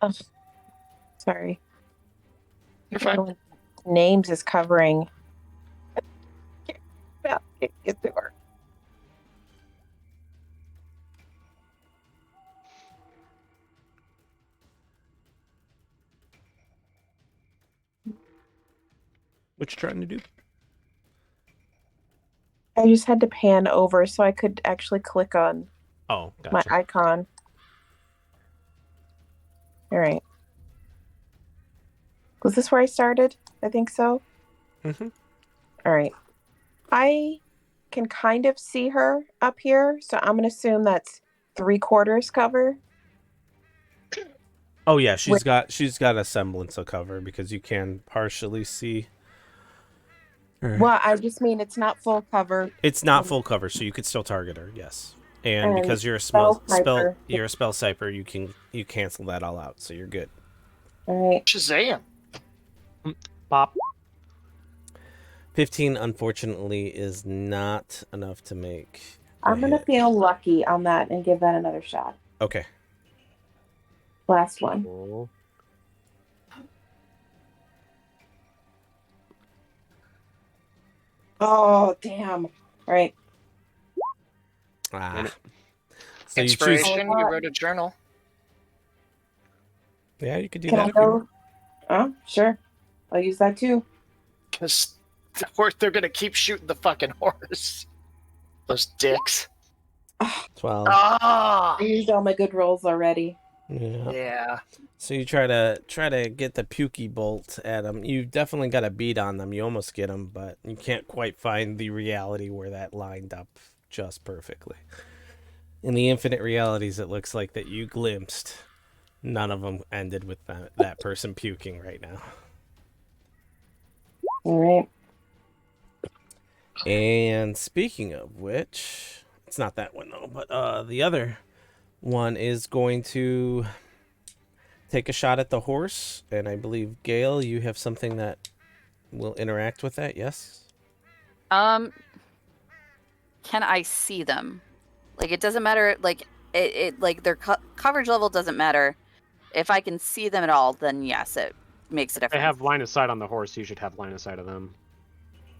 Oh, sorry. You're fine. Names is covering. Get the door. What you trying to do? I just had to pan over so I could actually click on gotcha. my icon. All right. Was this where I started? I think so. Mm-hmm. All right. I can kind of see her up here, so I'm going to assume that's 3/4 cover. Oh yeah, she's got a semblance of cover because you can partially see her. Well, I just mean it's not full cover. It's not full cover, so you could still target her. Yes, and And because you're a spell sniper. you're a spell sniper, you cancel that all out, so you're good. All right. Shazam! Pop. 15, unfortunately, is not enough to make. I'm going to feel lucky on that and give that another shot. Okay. Last one. Cool. Oh, damn. All right. Ah. So Inspiration, you wrote a journal. Yeah, you could do Can that. I go? Oh, sure. I'll use that too. Because they're going to keep shooting the fucking horse. Those dicks. 12. Ah! I used all my good rolls already. Yeah. So you try to get the pukey bolt at them. You definitely got a beat on them. You almost get them, but you can't quite find the reality where that lined up just perfectly. In the infinite realities, it looks like that you glimpsed. None of them ended with that person puking right now. All right. And speaking of which, it's not that one though, but the other one is going to take a shot at the horse, and I believe Gale, you have something that will interact with that. Yes. Can I see them? Like, it doesn't matter. Like it like their coverage level doesn't matter. If I can see them at all, then yes, it makes a They difference. have line of sight on the horse. You should have line of sight of them.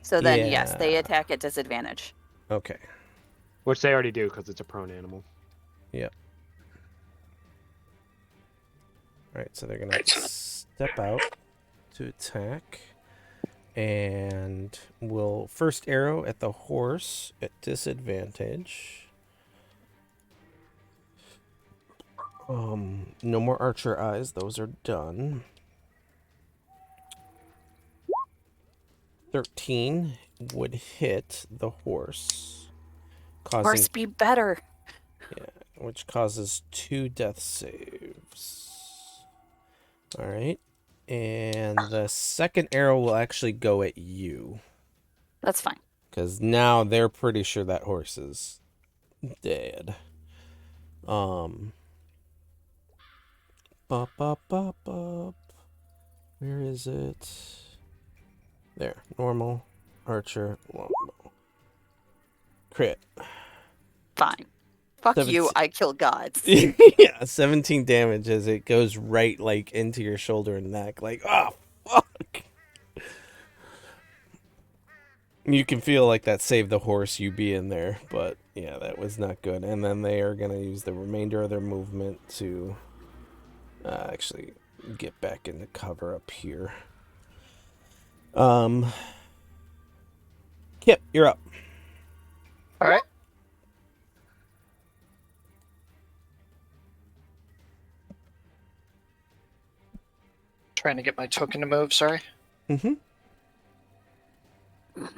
So then, yes, they Yeah. attack at disadvantage. Okay. Which they already do because it's a prone animal. Yep. All right, so they're gonna step out to attack, and will first arrow at the horse at disadvantage. No more archer eyes; those are done. 13 would hit the horse, Horse be better. which causes 2 death saves. All right. And the second arrow will actually go at you. That's fine. Because now they're pretty sure that horse is dead. Bop, bop, bop, bop. Where is it? There. Normal. Archer. Longbow. Crit. Fine. Fuck 17. you, I kill gods. Yeah, 17 damage as it goes right like into your shoulder and neck. Like, oh, fuck. You can feel like that saved the horse you be in there, but yeah, that was not good. And then they are going to use the remainder of their movement to actually get back into cover up here. Kip, you're up. All right. Trying to get my token to move, sorry. Mm-hmm.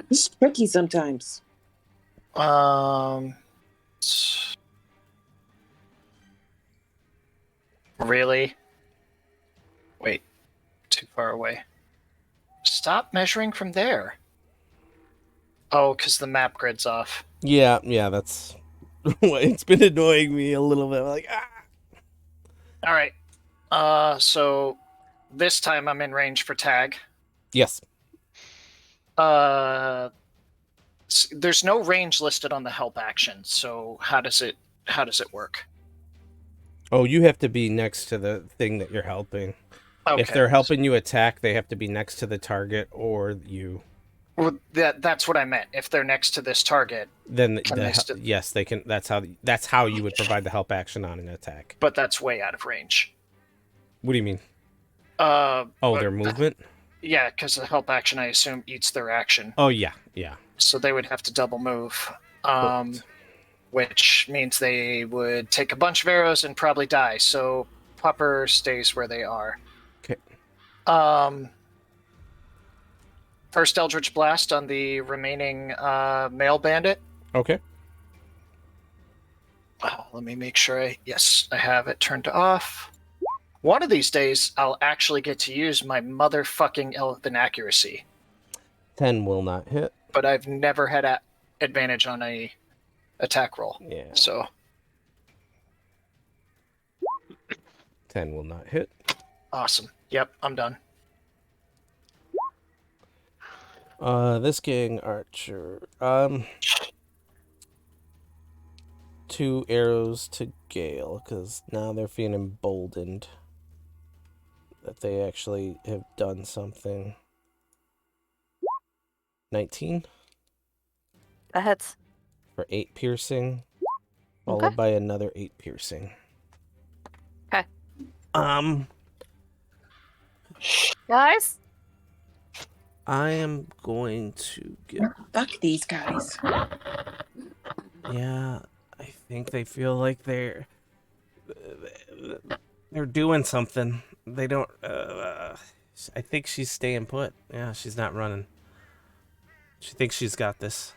It's tricky sometimes. Really? Wait, too far away. Stop measuring from there. Oh, because the map grid's off. Yeah, that's it's been annoying me a little bit. Like, All right. So this time I'm in range for tag. Yes. There's no range listed on the help action. So how does it work? Oh, you have to be next to the thing that you're helping. Okay. If they're helping you attack, they have to be next to the target or you. Well, that's what I meant. If they're next to this target, Then they yes, they can. That's how you would provide the help action on an attack. but that's way out of range. What do you mean? Their movement? Yeah, because the help action, I assume, eats their action. Oh yeah. So they would have to double move, Correct. which means they would take a bunch of arrows and probably die. So Popper stays where they are. Okay. First Eldritch Blast on the remaining male bandit. Okay. Let me make sure I have it turned off. One of these days, I'll actually get to use my motherfucking elven accuracy. 10 will not hit. But I've never had advantage on a attack roll. Yeah. So 10 will not hit. awesome. Yep, I'm done. This gang archer. 2 arrows to Gale, because now they're feeling emboldened that they actually have done something. 19 That hits. for 8 piercing, followed Okay. by another 8 piercing. Okay. Guys? I am going to get... Fuck these guys. Yeah, I think they feel like they're doing something. They don't... I think she's staying put. Yeah, she's not running. She thinks she's got this.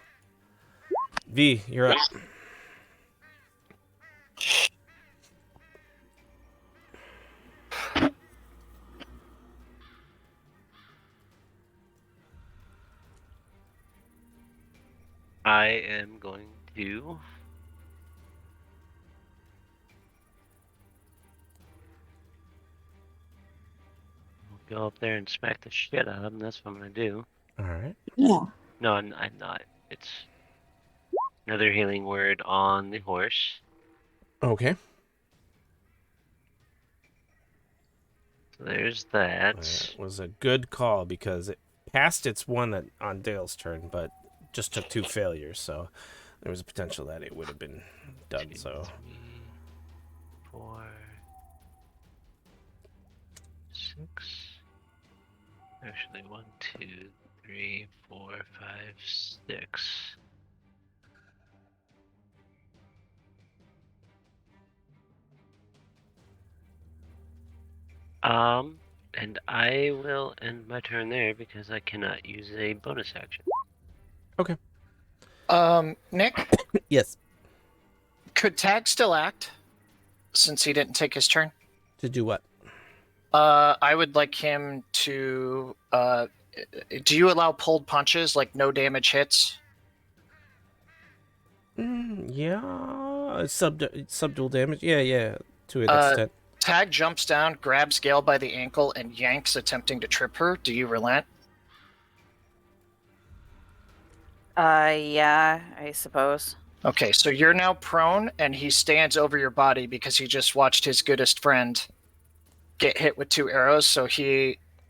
V, you're up. I am going to go up there and smack the shit out of him. That's what I'm gonna do. All right. Yeah. No, I'm not. It's another healing word on the horse. Okay. So there's that. That was a good call because it passed its one on Dale's turn, but just took 2 failures, so there was a potential that it would have been done. 2, So 3, 4, 6. Actually, 1, 2, 3, 4, 5, 6. And I will end my turn there because I cannot use a bonus action. okay. Nick, Yes. could Tag still act since he didn't take his turn? To do what? I would like him to. Do you allow pulled punches, like no damage hits? Yeah. Subdual damage. Yeah. To an extent. Tag jumps down, grabs Gale by the ankle, and yanks, attempting to trip her. Do you relent? Yeah, I suppose. Okay, so you're now prone, and he stands over your body because he just watched his goodest friend get hit with 2 arrows. So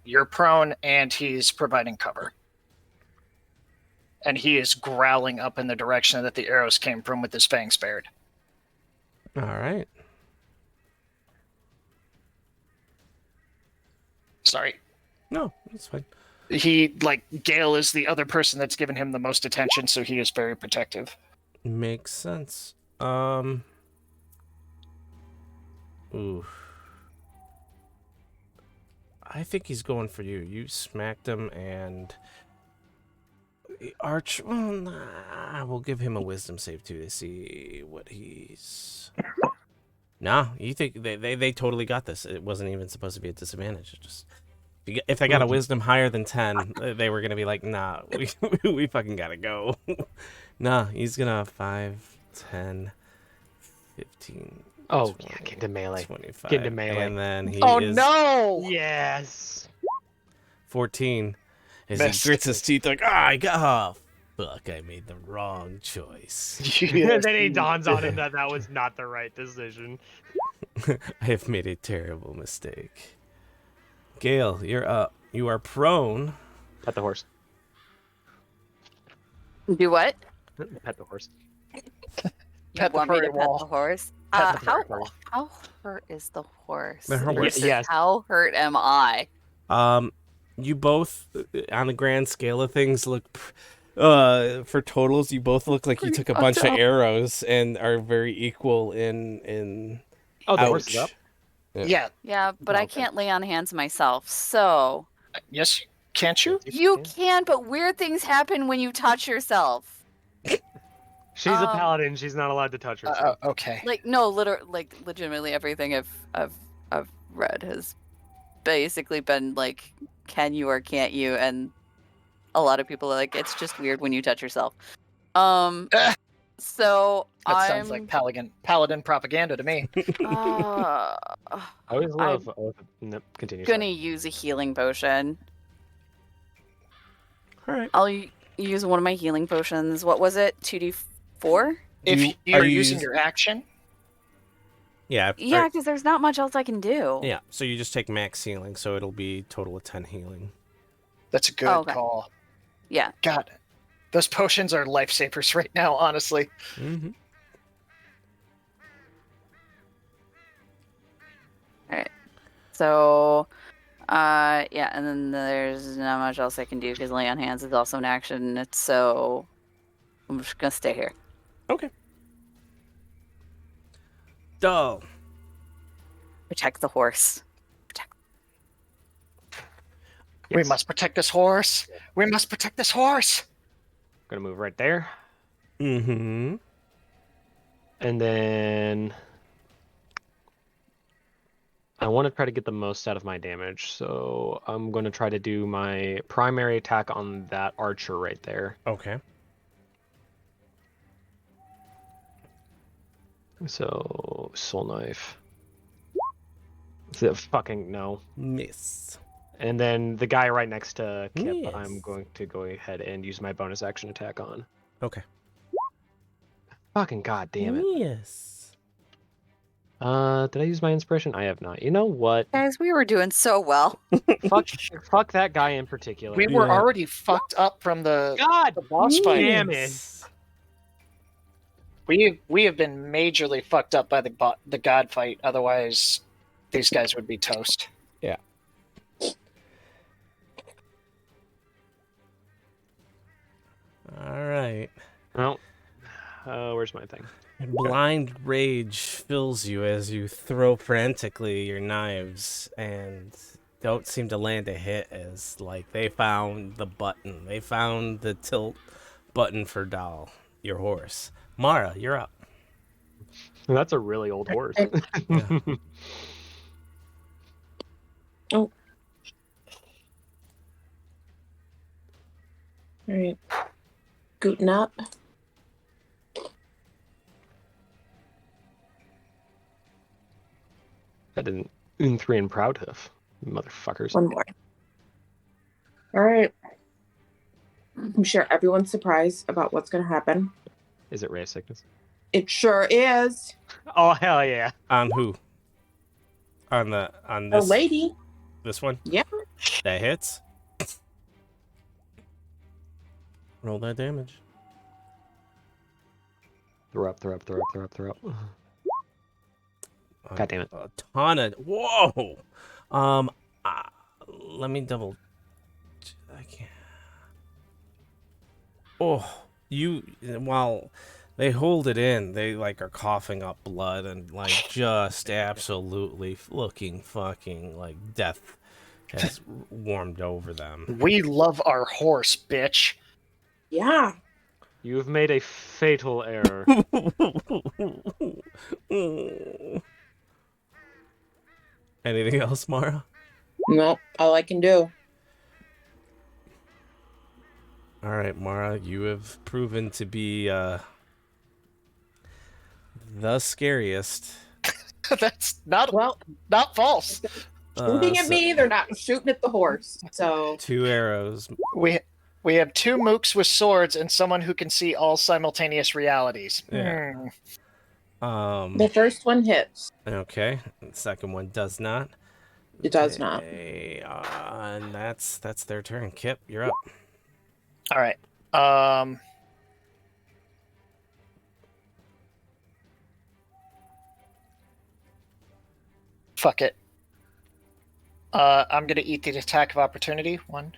you're prone, and he's providing cover. And he is growling up in the direction that the arrows came from with his fangs bared. All right. Sorry. No, that's fine. Gale is the other person that's given him the most attention, so he is very protective. Makes sense. Ooh. I think he's going for you. You smacked him, and Arch. Well, nah, we'll give him a wisdom save too to see what he's. Nah, you think they totally got this? It wasn't even supposed to be a disadvantage. It just if they got a wisdom higher than 10, they were gonna be like, nah, we fucking gotta go. Nah, he's gonna 5, 10, 15. Oh, 20, yeah, get to melee. 25. Get to melee. And then he Oh is no! Yes. 14. As Missed. he grits his teeth like, I got fuck, I made the wrong choice. And then he dawns on him that was not the right decision. I have made a terrible mistake. Gale, you're up. You are prone. Pet the horse. Do what? Pet the horse. You Pet the want me to furry pet wall. the horse? Pet the furry wall. How hurt is the horse? The horse. Versus Yes. How hurt am I? You both, on the grand scale of things, look. For totals, you both look like you took a bunch of arrows and are very equal in. Oh, the horse is ouch. up. Yeah. Yeah, but I Okay. can't lay on hands myself. So Yes. Can't you? you can, but weird things happen when you touch yourself. She's a paladin. She's not allowed to touch herself. Okay. Like no, legitimately everything I've read has basically been like, can you or can't you? And a lot of people are like, it's just weird when you touch yourself. So That sounds like paladin propaganda to me. I always love. No, continue. gonna Sorry. use a healing potion. All right. I'll use one of my healing potions. What was it? 2d4? If you're using your action, Yeah. Yeah, because there's not much else I can do. Yeah. So you just take max healing, so it'll be total of 10 healing. that's a good call. Yeah. God, those potions are lifesavers right now, honestly. Mm-hmm. All right. So, yeah, and then there's not much else I can do because lay on hands is also an action. So I'm just gonna stay here. Okay. Dull. Protect the horse. We must protect this horse. We must protect this horse. Gonna move right there, Mm-hmm. and then I want to try to get the most out of my damage. So I'm gonna try to do my primary attack on that archer right there. Okay. So soul knife. Fucking no. Miss. And then the guy right next to Kip, Yes. I'm going to go ahead and use my bonus action attack on. Okay. Fucking god damn it. Yes. Did I use my inspiration? I have not. You know what? Guys, we were doing so well. fuck that guy in particular. We were already fucked up from the boss fight. Damn it. We have been majorly fucked up by the god fight. Otherwise, these guys would be toast. Yeah. All right. Well, where's my thing? Blind rage fills you as you throw frantically your knives and don't seem to land a hit, as like they found the button. They found the tilt button for Doll, your horse. Mara, you're up. That's a really old horse. Yeah. Oh. All right. Gooting up. I didn't Un3 and Proudhoof, motherfuckers. One more. All right. I'm sure everyone's surprised about what's going to happen. Is it ray of sickness? It sure is. Oh hell yeah! On who? On A this lady. This one? Yeah. That hits. Roll that damage. Throw up. God damn it. A ton of... Whoa! Let me double... I can't... Oh, while they hold it in, they, like, are coughing up blood and, like, just absolutely looking fucking, like, death has warmed over them. We love our horse, bitch. Yeah. You have made a fatal error. Anything else, Mara? No, all I can do. All right, Mara, you have proven to be the scariest. That's not false. Shooting at me, they're not shooting at the horse. So 2 arrows. We have 2 mooks with swords and someone who can see all simultaneous realities. Yeah. The first one hits. Okay. The second one does not. It does not. And that's their turn. Kip, you're up. All right. Fuck it. I'm gonna eat the attack of opportunity. 1,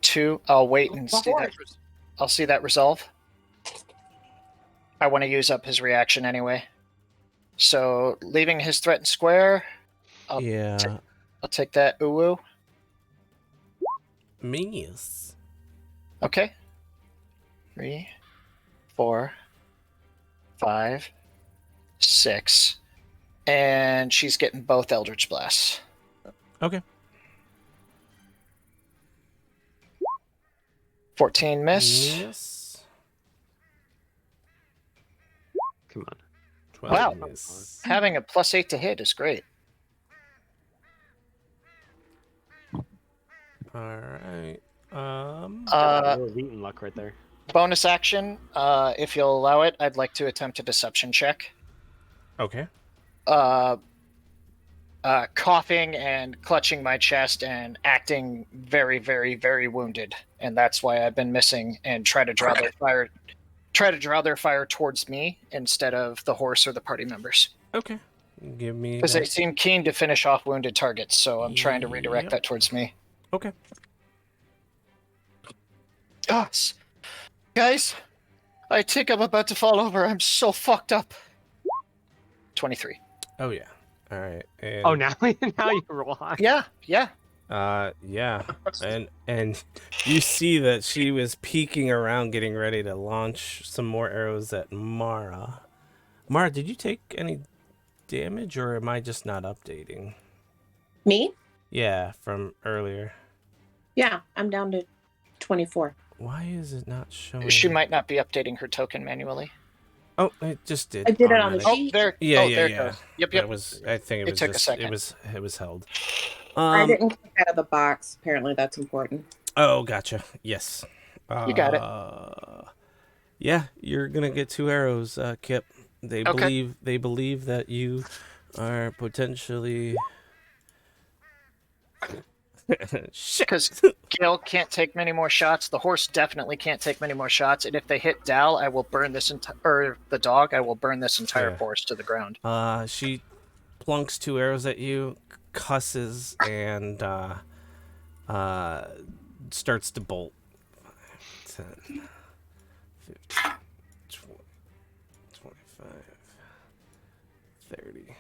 2. I'll wait and see that. I'll see that resolve. I want to use up his reaction anyway. So leaving his threatened square, Yeah. I'll take that. Uwu. Miss. Okay. 3, 4, 5, 6. And she's getting both Eldritch Blasts. Okay. 14 miss. Miss. Come on. 12 Wow. miss. Having a +8 to hit is great. All right. That's a little eating luck right there. Bonus action, if you'll allow it, I'd like to attempt a deception check. Okay. Coughing and clutching my chest and acting very, very, very wounded, and that's why I've been missing. And try to draw their fire. Try to draw their fire towards me instead of the horse or the party members, Okay. Give me because they that. seem keen to finish off wounded targets. So I'm trying to redirect Yep. that towards me. Okay. Oh, guys, I think I'm about to fall over. I'm so fucked up. 23. Oh yeah. All right. And, Oh, now you roll high. Yeah. yeah. And you see that she was peeking around, getting ready to launch some more arrows at Mara. Mara, did you take any damage, or am I just not updating? Me? Yeah, from earlier. Yeah, I'm down to 24. Why is it not showing? She might not be updating her token manually. Oh, it just did. I did it on the automatic. sheet. There. Yeah, oh, yeah, there yeah. it goes. Yep, But yep. it was. I think it was took a just. second. It was held. I didn't kick out of the box. Apparently, that's important. Oh, gotcha. Yes. You got it. Yeah, you're gonna get 2 arrows, Kip. They Okay. believe that you are potentially. Shit. Because Gil can't take many more shots. The horse definitely can't take many more shots. And if they hit Dal, I will burn this or the dog. I will burn this entire Fair. forest to the ground. She plunks 2 arrows at you, cusses, and starts to bolt. 5, 10, 15, 20, 25, 30.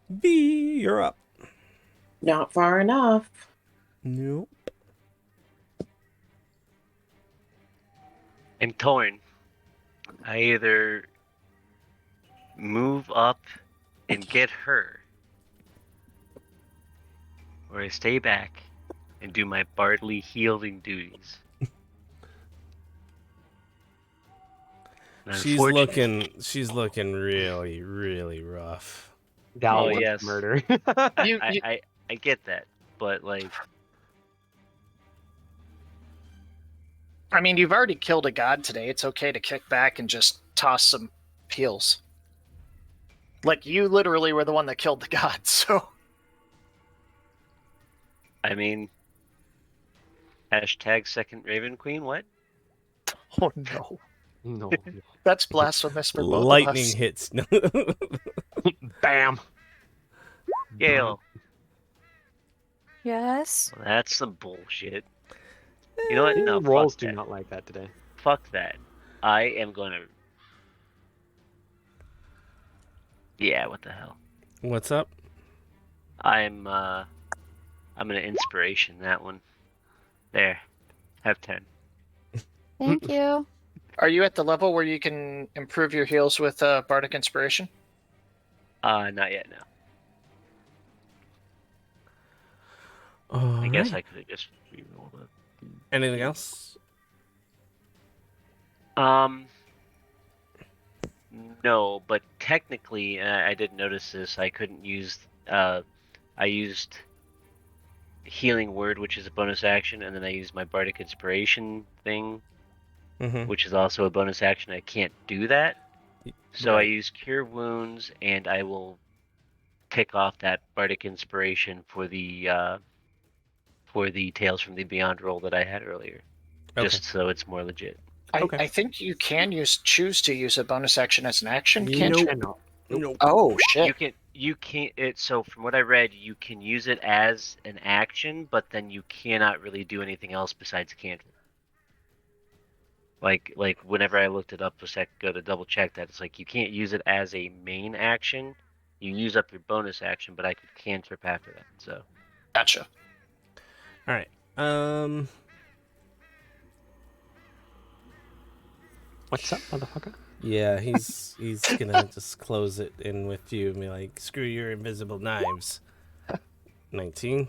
V, you're up. Not far enough. Nope. I'm torn. I either move up and get her, or I stay back and do my Bartley healing duties. And She's looking really, really rough. Dal Oh, wants yes. murder. I get that, but like, I mean, you've already killed a god today. It's okay to kick back and just toss some heals. Like, you literally were the one that killed the god, so... I mean, hashtag second Raven Queen. What? Oh, no. No. That's blasphemous for both Lightning of us. hits. Bam. Gale. Yes. Well, that's some bullshit. You know what? These No, rolls fuck do that. not like that today. Fuck that. I am gonna. Yeah, what the hell? What's up? I'm gonna inspiration that one. There. Have 10. Thank you. Are you at the level where you can improve your heals with Bardic Inspiration? Not yet, no. I guess I could have just re-rolled it. Anything else? No, but technically, I did notice this. I couldn't use. I used Healing Word, which is a bonus action, and then I used my Bardic Inspiration thing, which is also a bonus action. I can't do that, so I Right. use Cure Wounds, and I will tick off that Bardic Inspiration for the Tales from the Beyond roll that I had earlier, just so it's more legit. Okay. I think you can choose to use a bonus action as an action, can't Nope. you? Nope. Oh, shit. You can't. So from what I read, you can use it as an action, but then you cannot really do anything else besides cantrip. Like whenever I looked it up a sec ago to double check that, it's like you can't use it as a main action. You use up your bonus action, but I could cantrip after that. So Gotcha. All right. What's up, motherfucker? Yeah, he's gonna just close it in with you and be like, "Screw your invisible knives." 19.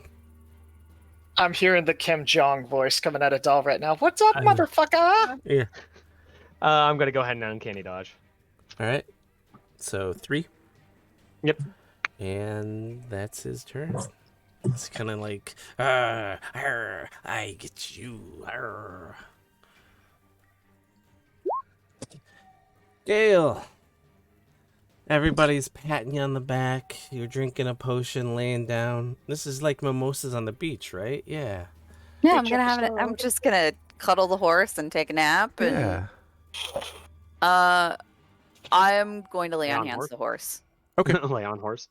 I'm hearing the Kim Jong voice coming out of Doll right now. What's up, motherfucker? Yeah. I'm gonna go ahead and uncanny dodge. All right. So 3. Yep. And that's his turn. It's kind of like, I get you. Arr. Gale. Everybody's patting you on the back. You're drinking a potion, laying down. This is like mimosas on the beach, right? Yeah. Yeah, I'm gonna have it. I'm just gonna cuddle the horse and take a nap, and Yeah. I'm going to lay Lay on on hands horse? the horse. Okay. Lay on horse.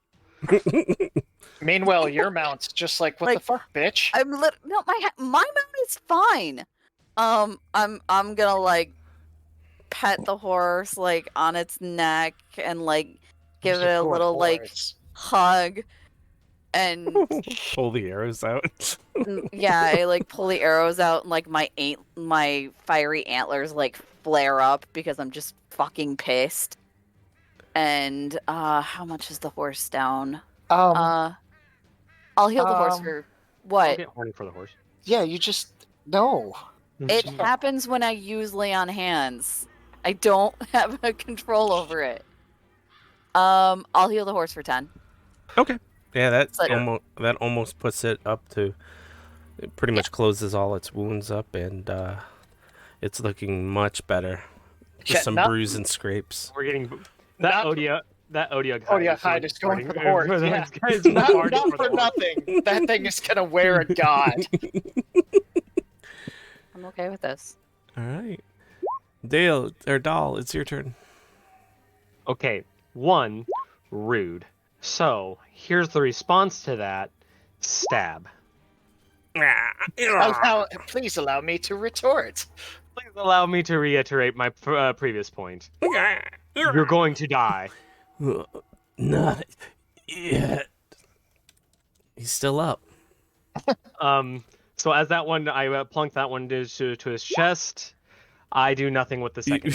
Meanwhile, your mount's just like, what the Like, fuck, bitch? No, my mount is fine. I'm gonna like pet the horse like on its neck and like give it a Poor little like horse. hug, and Pull the arrows out. yeah, I like pull the arrows out and like my fiery antlers like flare up because I'm just fucking pissed. And how much is the horse down? I'll heal the horse for I'll what? get horny for the horse. Yeah, you just no. It happens when I use lay on hands. I don't have a control over it. I'll heal the horse for 10. Okay. Yeah, Like- that almost puts it up to. It pretty much closes all its wounds up, and it's looking much better. Just some bruise and scrapes. We're getting that Odia. That Odia hide is going for the horse. Yeah. Not for nothing. That thing is gonna wear a god. I'm okay with this. All right. Dale, or Doll, it's your turn. Okay, 1, rude. So, here's the response to that. Stab. Please allow me to retort. Please allow me to reiterate my previous point. You're going to die. Not yet. He's still up. So as that one, I plunk that one to his chest. I do nothing with the second.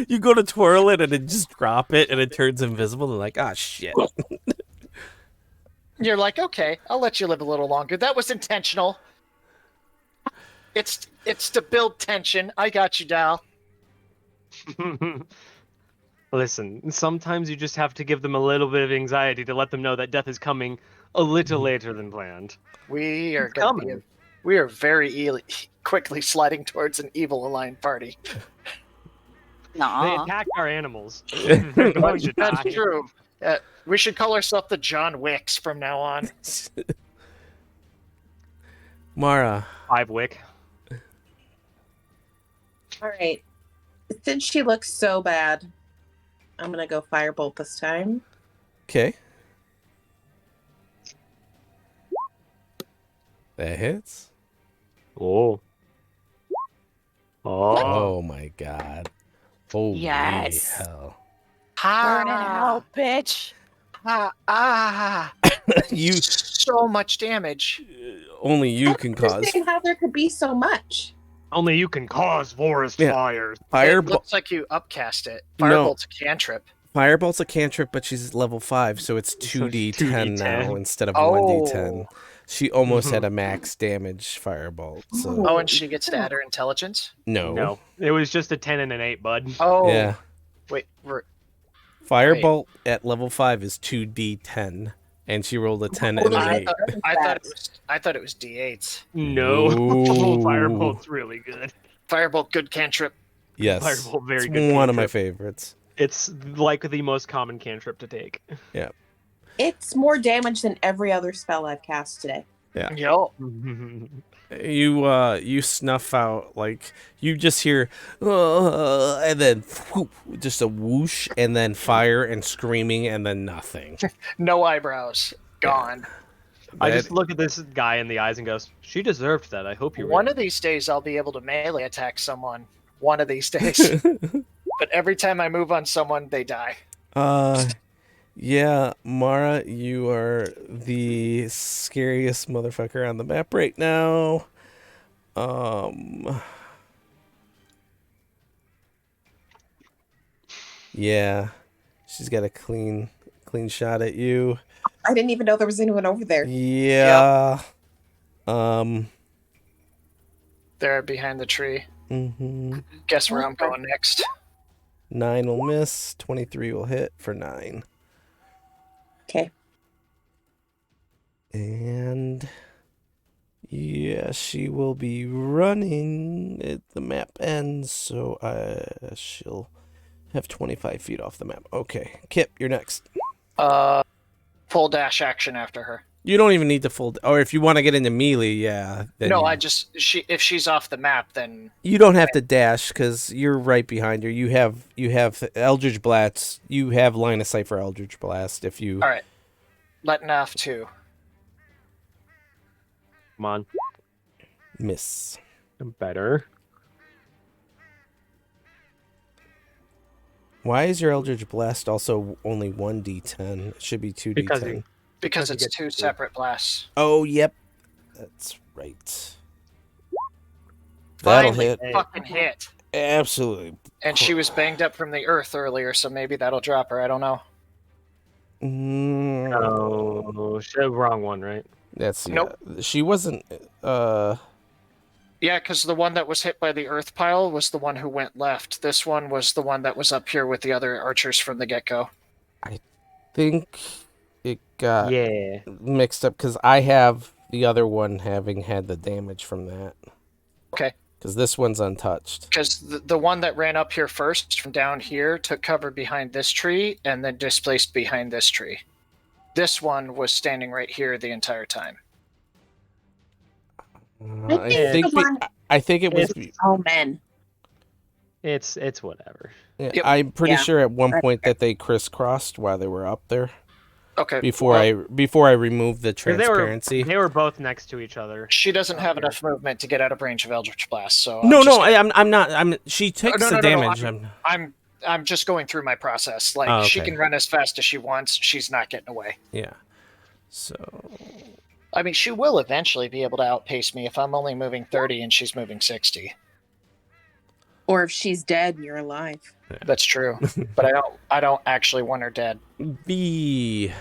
You go to twirl it and then just drop it and it turns invisible and like, ah, shit. You're like, okay, I'll let you live a little longer. That was intentional. It's to build tension. I got you, Dal. Listen, sometimes you just have to give them a little bit of anxiety to let them know that death is coming a little later than planned. We are coming. We are very quickly sliding towards an evil aligned party. They Nah. attacked our animals. They're going to die. That's true. We should call ourselves the John Wicks from now on. Mara. 5 wick. All right. Since she looks so bad, I'm gonna go firebolt this time. Okay. That hits. Oh. Oh my god. Holy Yes. hell. Burn in hell, bitch. You So much damage. only you can I don't cause understand how there could be so much. Only you can cause forest Yeah. fires. It Firebolt. looks like you upcast it. No. Firebolt's a cantrip. Firebolt's a cantrip, but she's level 5, so it's 2d10 now instead of 1d10. She almost had a max damage firebolt. So Oh, and she gets to add her intelligence? No, it was just a 10 and an 8, bud. Oh. Yeah. Wait, Firebolt at level 5 is 2d10, and she rolled a 10 and an I 8. thought it was D8s. No, Ooh. Firebolt's really good. Firebolt, good cantrip. Yes. Firebolt, very It's good. one of my cantrip. favorites. It's like the most common cantrip to take. It's more damage than every other spell I've cast today. Yo. You snuff out, like, you just hear, and then whoop, just a whoosh, and then fire and screaming, and then nothing. No eyebrows. Gone. I just look at this guy in the eyes and goes, "She deserved that. I hope you." One of these days, I'll be able to melee attack someone. One of these days. But every time I move on someone, they die. Yeah, Mara, you are the scariest motherfucker on the map right now. Yeah, she's got a clean shot at you. I didn't even know there was anyone over there. Yeah. They're behind the tree. Mm-hmm. Guess where I'm going next. 9 will miss. 23 will hit for 9. Okay. And yeah, she will be running at the map ends, so she'll have 25 feet off the map. Okay, Kip, you're next. Full dash action after her. You don't even need to full, or if you want to get into melee, yeah. Then No, you, if she's off the map, then you don't have to dash because you're right behind her. You have Eldritch Blast. You have line of sight for Eldritch Blast if you. All right, letting off 2. Come on, Miss. better. Why is your Eldritch Blast also only 1d10? It should be 2d10. Because it's 2 separate blasts. Oh, yep. That's right. That'll Finally hit. fucking hit. Absolutely. And she was banged up from the earth earlier, so maybe that'll drop her. I don't know. Oh, wrong one, right? That's Nope. She wasn't. Yeah, because the one that was hit by the earth pile was the one who went left. This one was the one that was up here with the other archers from the get-go. I think it got Yeah. mixed up because I have the other one having had the damage from that. Okay. Because this one's untouched. Because the one that ran up here first from down here took cover behind this tree and then displaced behind this tree. This one was standing right here the entire time. I think it was. Oh man. It's whatever. Yeah, Yep. I'm pretty sure at one point that they crisscrossed while they were up there. Okay. Before I removed the transparency. They were both next to each other. She doesn't have enough movement to get out of range of Eldritch Blast, so I'm not. She takes the damage. I'm just going through my process. Like, okay. She can run as fast as she wants. She's not getting away. Yeah. So. I mean, she will eventually be able to outpace me if I'm only moving 30 and she's moving 60. Or if she's dead and you're alive. Yeah. That's true, but I don't actually want her dead. B.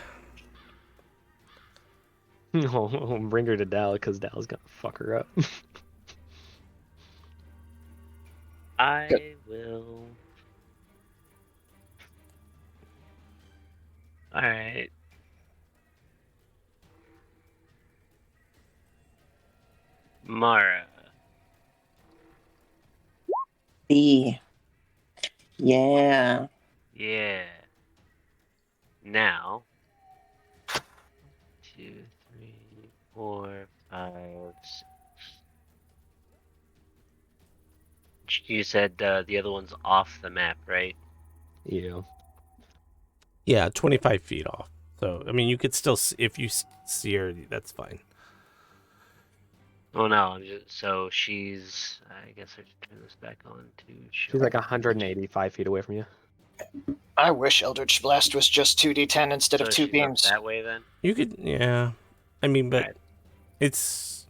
Bring her to Dal because Dal's gonna fuck her up. I will. All right. Mara. B. Yeah. Yeah. Now. 2, 3, 4, 5, 6. You said the other one's off the map, right? Yeah. Yeah, 25 feet off. So, I mean, you could still, if you see her, that's fine. Oh no, so she's. I guess I should turn this back on to. She's like 185 feet away from you. I wish Eldritch Blast was just 2d10 instead of 2 beams. That way then. You could, yeah. I mean, but Right. it's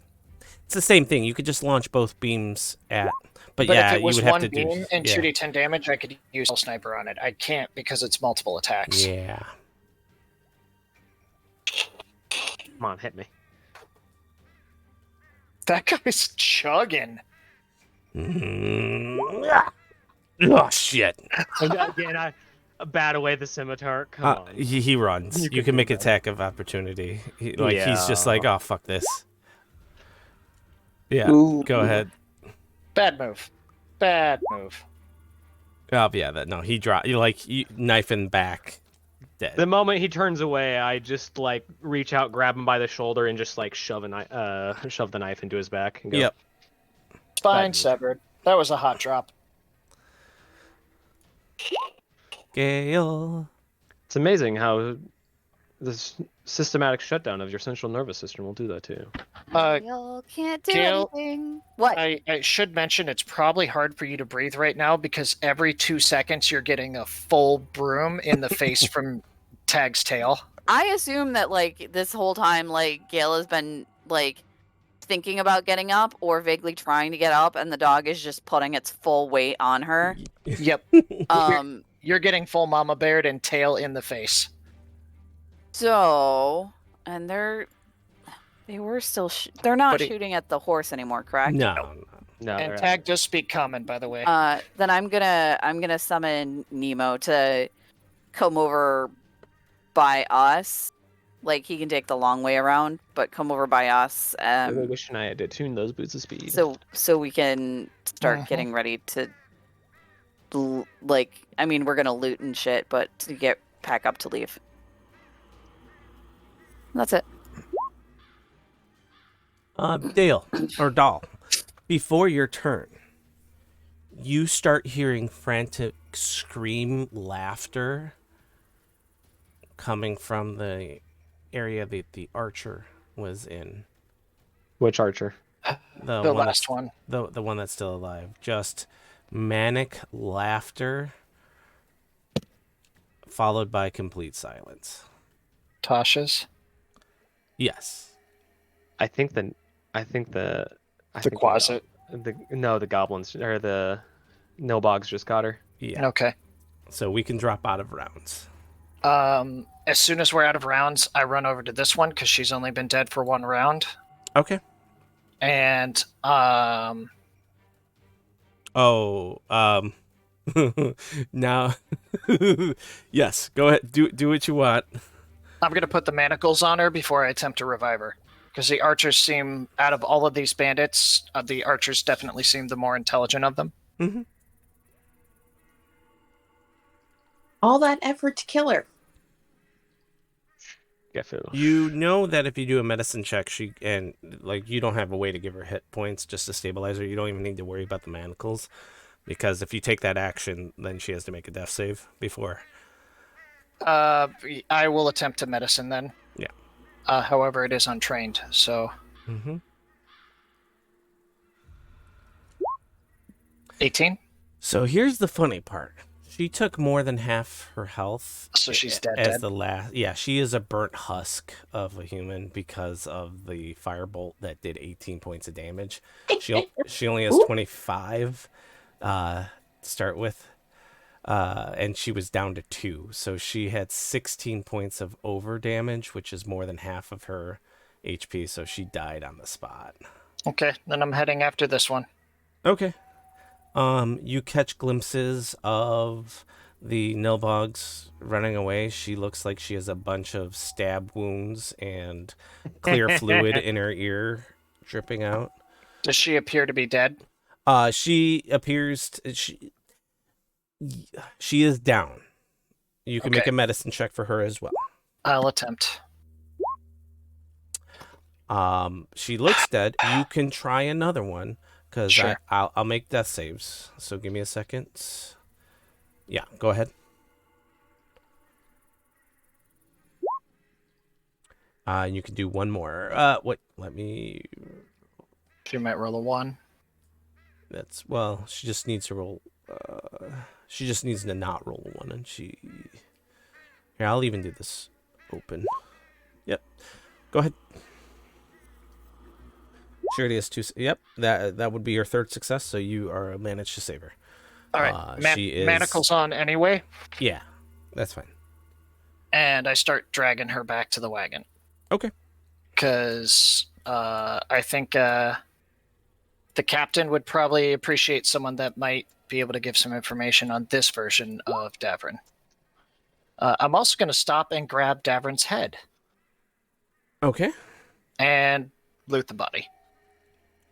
the same thing. You could just launch both beams at. But yeah, if it was you would have one to beam do and 2d10 damage, I could use a sniper on it. I can't because it's multiple attacks. Yeah. Come on, hit me. That guy's chugging. Oh shit! Again, I bat away the scimitar. Come on. He runs. You can make attack of opportunity. He's just like, oh fuck this. Yeah, Ooh. go ahead. Bad move. Bad move. Oh yeah, he dropped. You knife in back. Dead. The moment he turns away, I just like reach out, grab him by the shoulder, and just like shove the knife into his back. And go, Yep. Spine severed. That was a hot drop. Gale. It's amazing how This systematic shutdown of your central nervous system will do that too. Y'all can't do Gail, anything. What? I should mention it's probably hard for you to breathe right now because every 2 seconds you're getting a full broom in the face from Tag's tail. I assume that like this whole time, like Gail has been like thinking about getting up or vaguely trying to get up, and the dog is just putting its full weight on her. Yep. You're getting full mama bared and tail in the face. So, and they were still they're not shooting at the horse anymore, correct? No. And Tag does speak common, by the way. Then I'm gonna summon Nemo to come over by us. Like he can take the long way around, but come over by us. Really wishing I had to tune those boots of speed. So we can start getting ready to like. I mean, we're gonna loot and shit, but to pack up to leave. That's it. Dale or Doll, before your turn, you start hearing frantic scream laughter coming from the area that the archer was in. Which archer? The last one. The one that's still alive. Just manic laughter followed by complete silence. Tasha's? Yes. I think the Quasit. The goblins or the Nilbogs just got her. Yeah. Okay. So we can drop out of rounds. As soon as we're out of rounds, I run over to this one because she's only been dead for 1 round. Okay. And now yes, go ahead. Do what you want. I'm gonna put the manacles on her before I attempt to revive her. Because the archers seem, out of all of these bandits, the archers definitely seem the more intelligent of them. Mm-hmm. All that effort to kill her. You know that if you do a medicine check, you don't have a way to give her hit points just to stabilize her. You don't even need to worry about the manacles, because if you take that action, then she has to make a death save before. I will attempt to medicine then. Yeah. However, it is untrained, so. 18. So here's the funny part. She took more than half her health. So she's dead. As the last, yeah, she is a burnt husk of a human because of the firebolt that did 18 points of damage. She only has 25 to start with, and she was down to 2. So she had 16 points of over damage, which is more than half of her HP. So she died on the spot. Okay, then I'm heading after this one. Okay. You catch glimpses of the Nilbogs running away. She looks like she has a bunch of stab wounds and clear fluid in her ear dripping out. Does she appear to be dead? She appears she is down. You can make a medicine check for her as well. I'll attempt. She looks dead. You can try another one. Because sure. I'll make death saves. So give me a second. Yeah, go ahead. You can do one more. Let me... She might roll a 1. She just needs to roll... she just needs to not roll a 1. And she... Here, I'll even do this open. Yep. Go ahead. She already has 2. Yep, that would be your 3rd success, so you are managed to save her. All right, manacles on anyway? Yeah, that's fine. And I start dragging her back to the wagon. Okay. Because I think the captain would probably appreciate someone that might be able to give some information on this version of Davrin. I'm also going to stop and grab Davrin's head. Okay. And loot the body.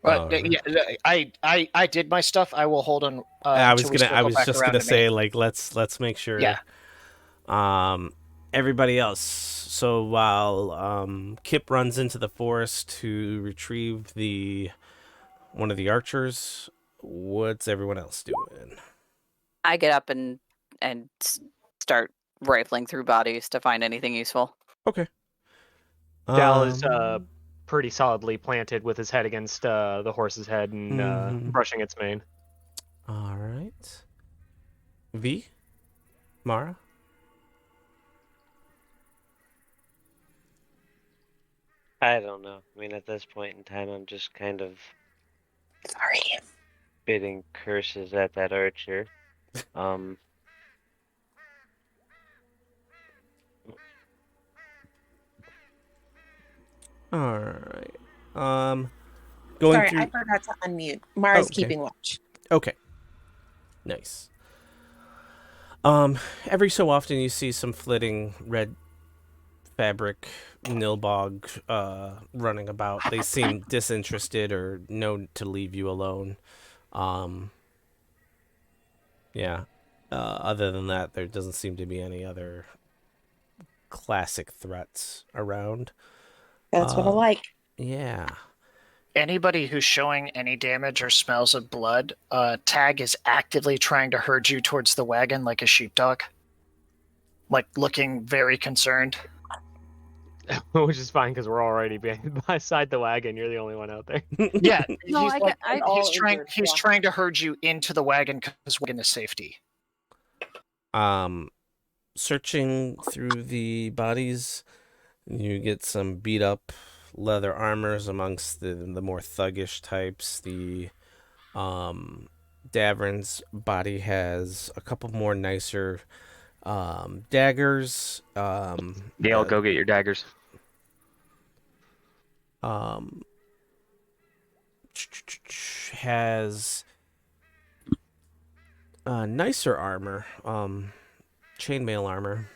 Yeah, I did my stuff. I will hold on. I was just gonna say, like, let's make sure. Yeah. Everybody else. So while Kip runs into the forest to retrieve one of the archers, what's everyone else doing? I get up and start rifling through bodies to find anything useful. Okay. Dal is Um, pretty solidly planted with his head against the horse's head and Mhm. brushing its mane. All right. V, Mara. I don't know. I mean, at this point in time, I'm just kind of Sorry. spitting curses at that archer. All right. Going Sorry, I through. forgot to unmute. Oh, Mara's okay. keeping watch. Okay. Nice. Every so often you see some flitting red fabric nilbog running about. They seem disinterested or known to leave you alone. Um, yeah. Other than that, there doesn't seem to be any other classic threats around. That's what I like. Yeah. Anybody who's showing any damage or smells of blood, Tag is actively trying to herd you towards the wagon like a sheepdog. Like, looking very concerned. Which is fine because we're already beside the wagon. You're the only one out there. Yeah, No, he's like all he's injured, yeah. trying to herd you into the wagon because wagon is safety. Searching through the bodies, you get some beat up leather armors amongst the more thuggish types. The Davern's body has a couple more nicer daggers. Gale, go get your daggers. Has nicer armor, chainmail armor.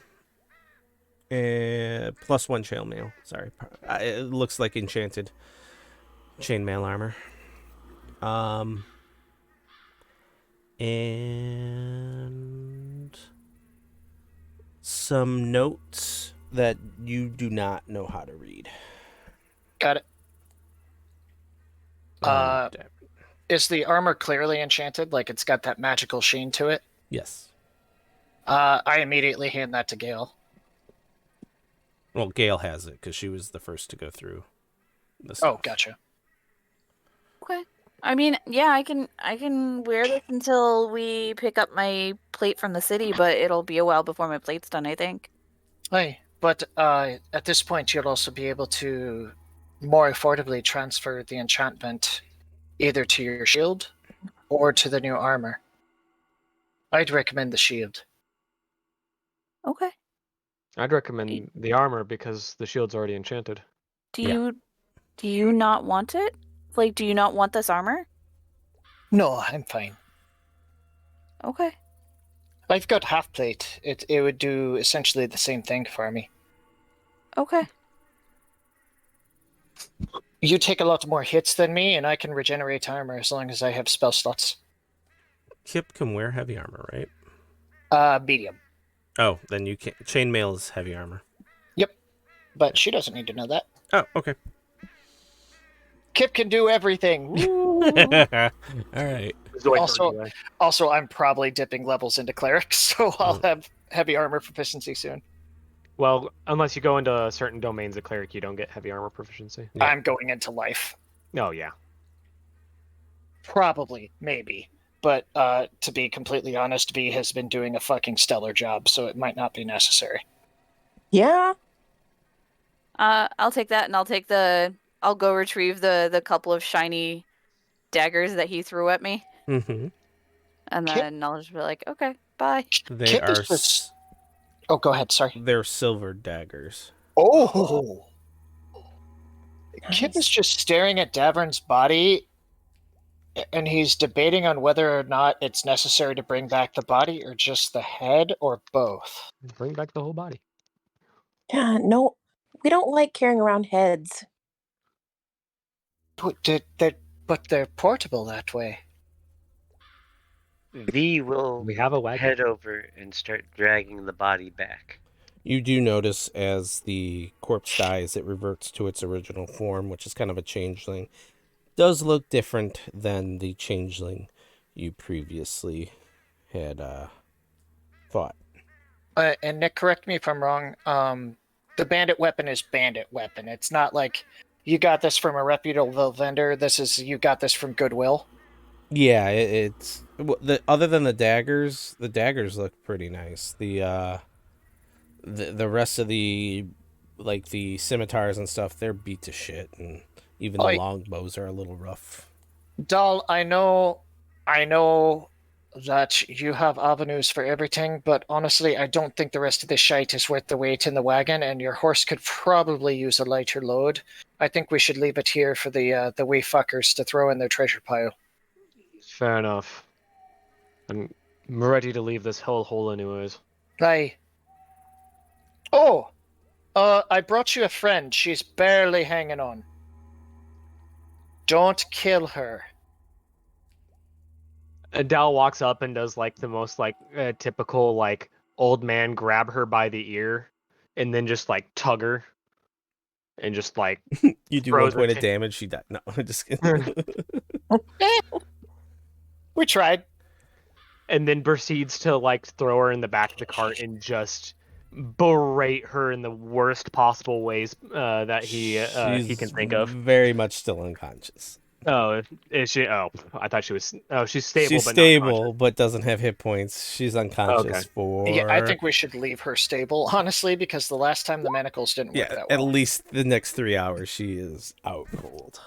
Plus one chainmail. Sorry, it looks like enchanted chainmail armor. And some notes that you do not know how to read. Got it. Um, Is the armor clearly enchanted? Like it's got that magical sheen to it? yes. I immediately hand that to Gale. Well, Gale has it because she was the first to go through the Oh, stuff. gotcha. Okay. I mean, yeah, I can wear this until we pick up my plate from the city, but it'll be a while before my plate's done, I think. Hey, but at this point, you'll also be able to more affordably transfer the enchantment either to your shield or to the new armor. I'd recommend the shield. Okay. I'd recommend the armor because the shield's already enchanted. Do Yeah. you not want it? Like, do you not want this armor? No, I'm fine. Okay. I've got half plate. It would do essentially the same thing for me. Okay. You take a lot more hits than me, and I can regenerate armor as long as I have spell slots. Kip can wear heavy armor, right? Medium. Oh, then you can't. Chainmail is heavy armor. Yep, but she doesn't need to know that. Oh, okay. Kip can do everything. Woo! All right. Also, I'm probably dipping levels into cleric, so I'll have heavy armor proficiency soon. Well, unless you go into certain domains of cleric, you don't get heavy armor proficiency. Yeah. I'm going into life. Oh, yeah. Probably, maybe. But to be completely honest, V has been doing a fucking stellar job, so it might not be necessary. Yeah. I'll take that, and I'll go retrieve the couple of shiny daggers that he threw at me, Mm-hmm. and then I'll just be like, okay, bye. They Kip are. is just... Oh, go ahead. Sorry. They're silver daggers. Oh! Nice. Kip is just staring at Davern's body, and he's debating on whether or not it's necessary to bring back the body or just the head or both. Bring back the whole body. Yeah, no, we don't like carrying around heads. But they're portable that way. V will We have a wagon. head over and start dragging the body back. You do notice as the corpse dies, it reverts to its original form, which is kind of a changeling. Does look different than the changeling you previously had fought. And Nick, correct me if I'm wrong. The bandit weapon is bandit weapon. It's not like you got this from a reputable vendor. You got this from Goodwill. Yeah, it's other than the daggers look pretty nice. The rest of the like the scimitars and stuff, they're beat to shit, and even the longbows are a little rough. Doll, I know that you have avenues for everything, but honestly, I don't think the rest of this shite is worth the weight in the wagon, and your horse could probably use a lighter load. I think we should leave it here for the wee fuckers to throw in their treasure pile. Fair enough. I'm ready to leave this hellhole anyways. Aye. Oh! I brought you a friend. She's barely hanging on. Don't kill her. Dal walks up and does like the most like typical like old man grab her by the ear and then just like tug her and just like You do 1 point of damage, she died. No, I'm just kidding. We tried. And then proceeds to like throw her in the back of the cart and just berate her in the worst possible ways that he can think of. Very much still unconscious. Oh, is she? Oh, I thought she was. Oh, she's stable. She's but stable, but doesn't have hit points. She's unconscious for. Yeah, I think we should leave her stable, honestly, because the last time the manacles didn't work that well. At least the next 3 hours, she is out cold.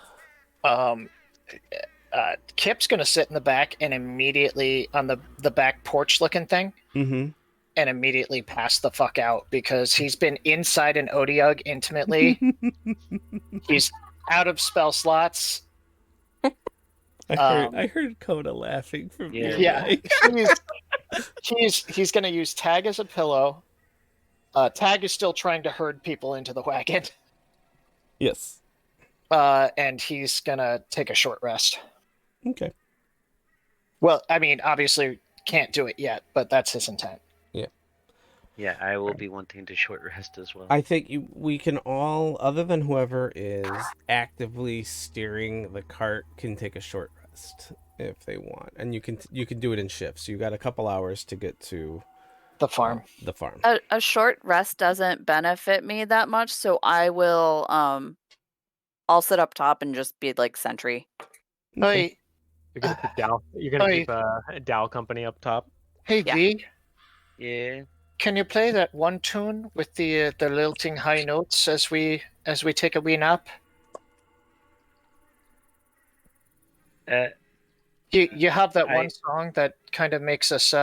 Kip's gonna sit in the back and immediately on the back porch looking thing, and immediately pass the fuck out because he's been inside an Odiug intimately. He's out of spell slots. I heard Coda laughing from here. Yeah, he's gonna use Tag as a pillow. Tag is still trying to herd people into the wagon. Yes. And he's gonna take a short rest. Okay. Well, I mean, obviously can't do it yet, but that's his intent. Yeah. Yeah, I will be wanting to short rest as well. I think we can all, other than whoever is actively steering the cart, can take a short rest if they want, and you can do it in shifts. You got a couple hours to get to the farm. A short rest doesn't benefit me that much, so I will I'll sit up top and just be like sentry. Okay. You're gonna keep Dal. You're gonna keep Dal company up top. Hey, Yeah. V. Yeah. Can you play that one tune with the lilting high notes as we take a wee nap? You have that one song that kind of makes us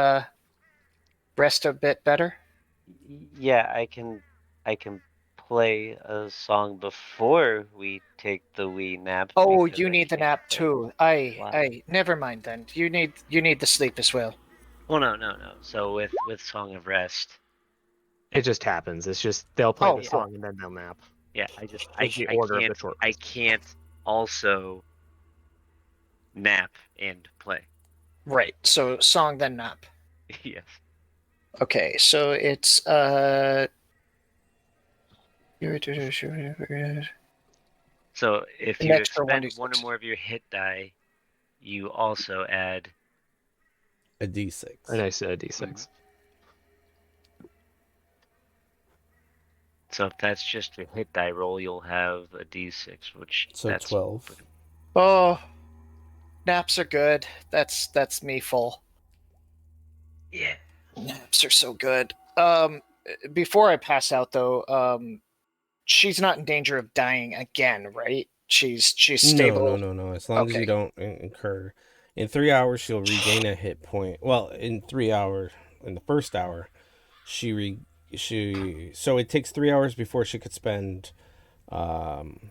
rest a bit better. Yeah, I can play a song before we take the wee nap. Oh, you need the nap too. I never mind then. You need the sleep as well. Well, no. So with Song of Rest, it just happens. It's just they'll play the song and then they'll nap. Yeah, I can't also nap and play. Right. So song then nap. Yes. Okay. So it's So if you spend one or more of your hit die, you also add a d6. And I said a d6. So if that's just your hit die roll, you'll have a d6, which that's 12. Oh, naps are good. That's me full. Yeah, naps are so good. Before I pass out though, she's not in danger of dying again, right? She's stable. No. As long as you don't incur. In 3 hours, she'll regain a hit point. Well, in the first hour, so it takes 3 hours before she could spend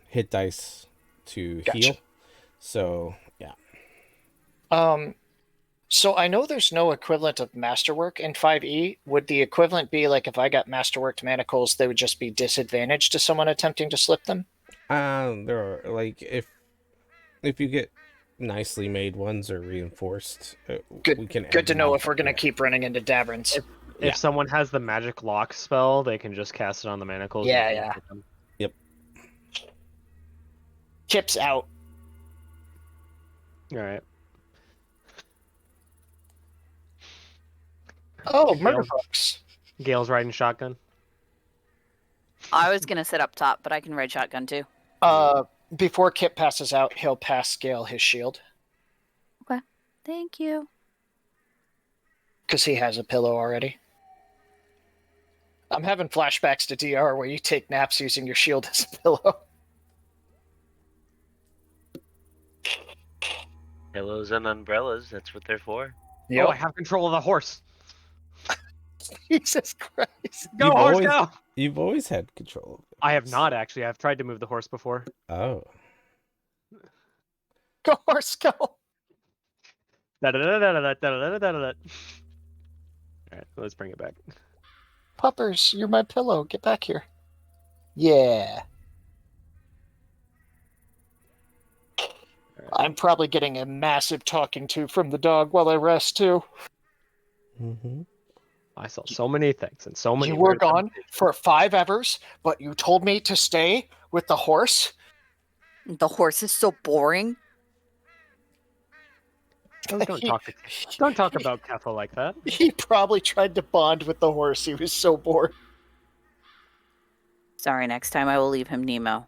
hit dice to heal. So yeah. So I know there's no equivalent of masterwork in 5e. Would the equivalent be like if I got masterworked manacles, they would just be disadvantaged to someone attempting to slip them? There are like if you get nicely made ones or reinforced, we can. Good to know if we're gonna keep running into Davrins. If someone has the magic lock spell, they can just cast it on the manacles. Yeah. Yep. Kip's out. All right. Oh, murder books. Gale's riding shotgun. I was gonna sit up top, but I can ride shotgun too. Before Kip passes out, he'll pass Scale his shield. Okay. Thank you. Because he has a pillow already. I'm having flashbacks to DR where you take naps using your shield as a pillow. Pillows and umbrellas, that's what they're for. Yep. Oh, I have control of the horse. Jesus Christ. Go, horse, go! You've always had control of it. I have not, actually. I've tried to move the horse before. Oh. Go, horse, go. Alright, let's bring it back. Puppers, you're my pillow. Get back here. Yeah. I'm probably getting a massive talking to from the dog while I rest, too. Mm-hmm. I saw so many things and so many. You were gone for 5 hours, but you told me to stay with the horse? The horse is so boring. Don't talk about Kefla like that. He probably tried to bond with the horse. He was so bored. Sorry, next time I will leave him Nemo.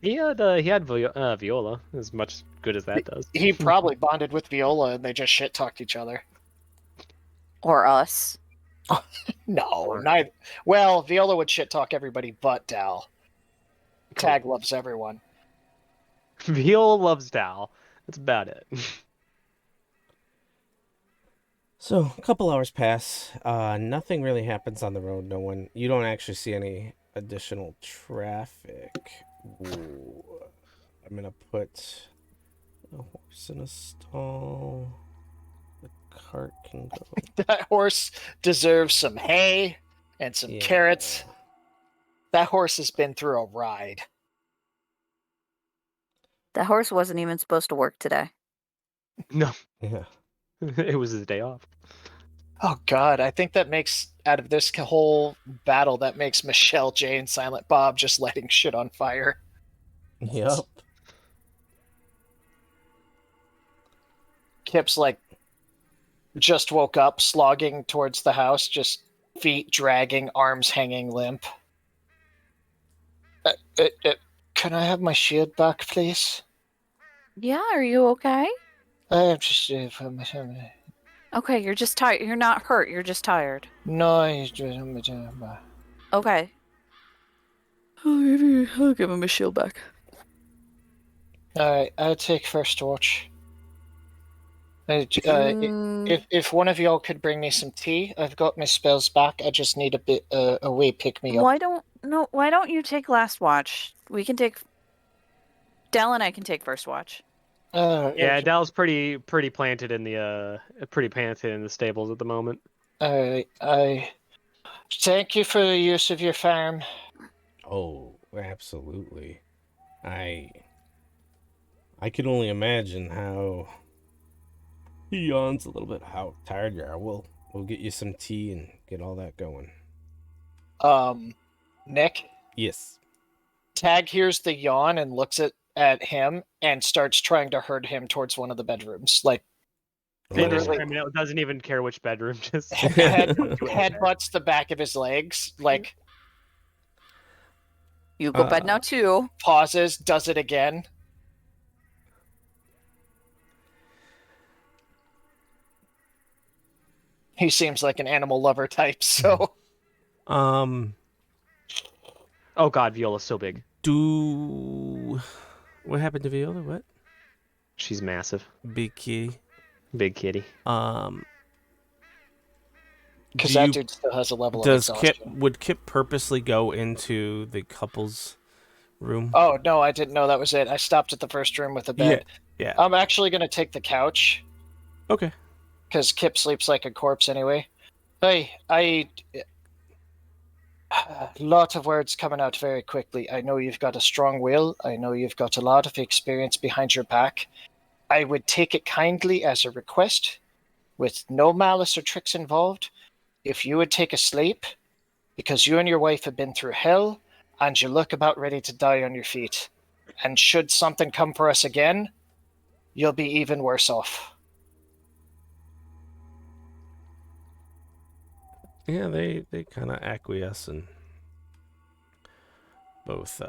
He had Viola, as much good as that does. He probably bonded with Viola and they just shit-talked each other. Or us. No, neither. Well, Viola would shit-talk everybody but Dal. Tag loves everyone. Viola loves Dal. That's about it. So a couple hours pass. Nothing really happens on the road. You don't actually see any additional traffic. Ooh. I'm gonna put a horse in a stall. The cart can go. That horse deserves some hay and some carrots. That horse has been through a ride. That horse wasn't even supposed to work today. No. Yeah. It was his day off. Oh God, I think that makes, out of this whole battle, that makes Michelle, Jay, and Silent Bob just lighting shit on fire. Yep. Kip's like, just woke up, slogging towards the house, just feet dragging, arms hanging limp. Can I have my shield back, please? Yeah, are you okay? I'm just... Okay, you're just tired. You're not hurt. You're just tired. No, Okay. I'll give him his shield back. Alright, I'll take first watch. If one of y'all could bring me some tea, I've got my spells back. I just need a bit a way pick me up. Why don't you take last watch? We can take. Dell and I can take first watch. Yeah, Dal's pretty planted in the stables at the moment. Alright, I thank you for the use of your farm. Oh, absolutely. I can only imagine how he yawns a little bit, how tired you are. We'll get you some tea and get all that going. Nick? Yes. Tag hears the yawn and looks at him and starts trying to herd him towards one of the bedrooms. Like, literally. I mean, it doesn't even care which bedroom, just headbutts the back of his legs, like... You go bed now too. Pauses, does it again. He seems like an animal lover type, so... Oh God, Viola's so big. What happened to Viola? What? She's massive. Big kitty. Big kitty. Because that dude still has a level of exhaustion. Would Kip purposely go into the couple's room? Oh, no, I didn't know that was it. I stopped at the first room with a bed. Yeah. I'm actually going to take the couch. Okay. Because Kip sleeps like a corpse anyway. A lot of words coming out very quickly. I know you've got a strong will. I know you've got a lot of experience behind your back. I would take it kindly as a request, with no malice or tricks involved, if you would take a sleep, because you and your wife have been through hell, and you look about ready to die on your feet. And should something come for us again, you'll be even worse off. Yeah, they kind of acquiesce and both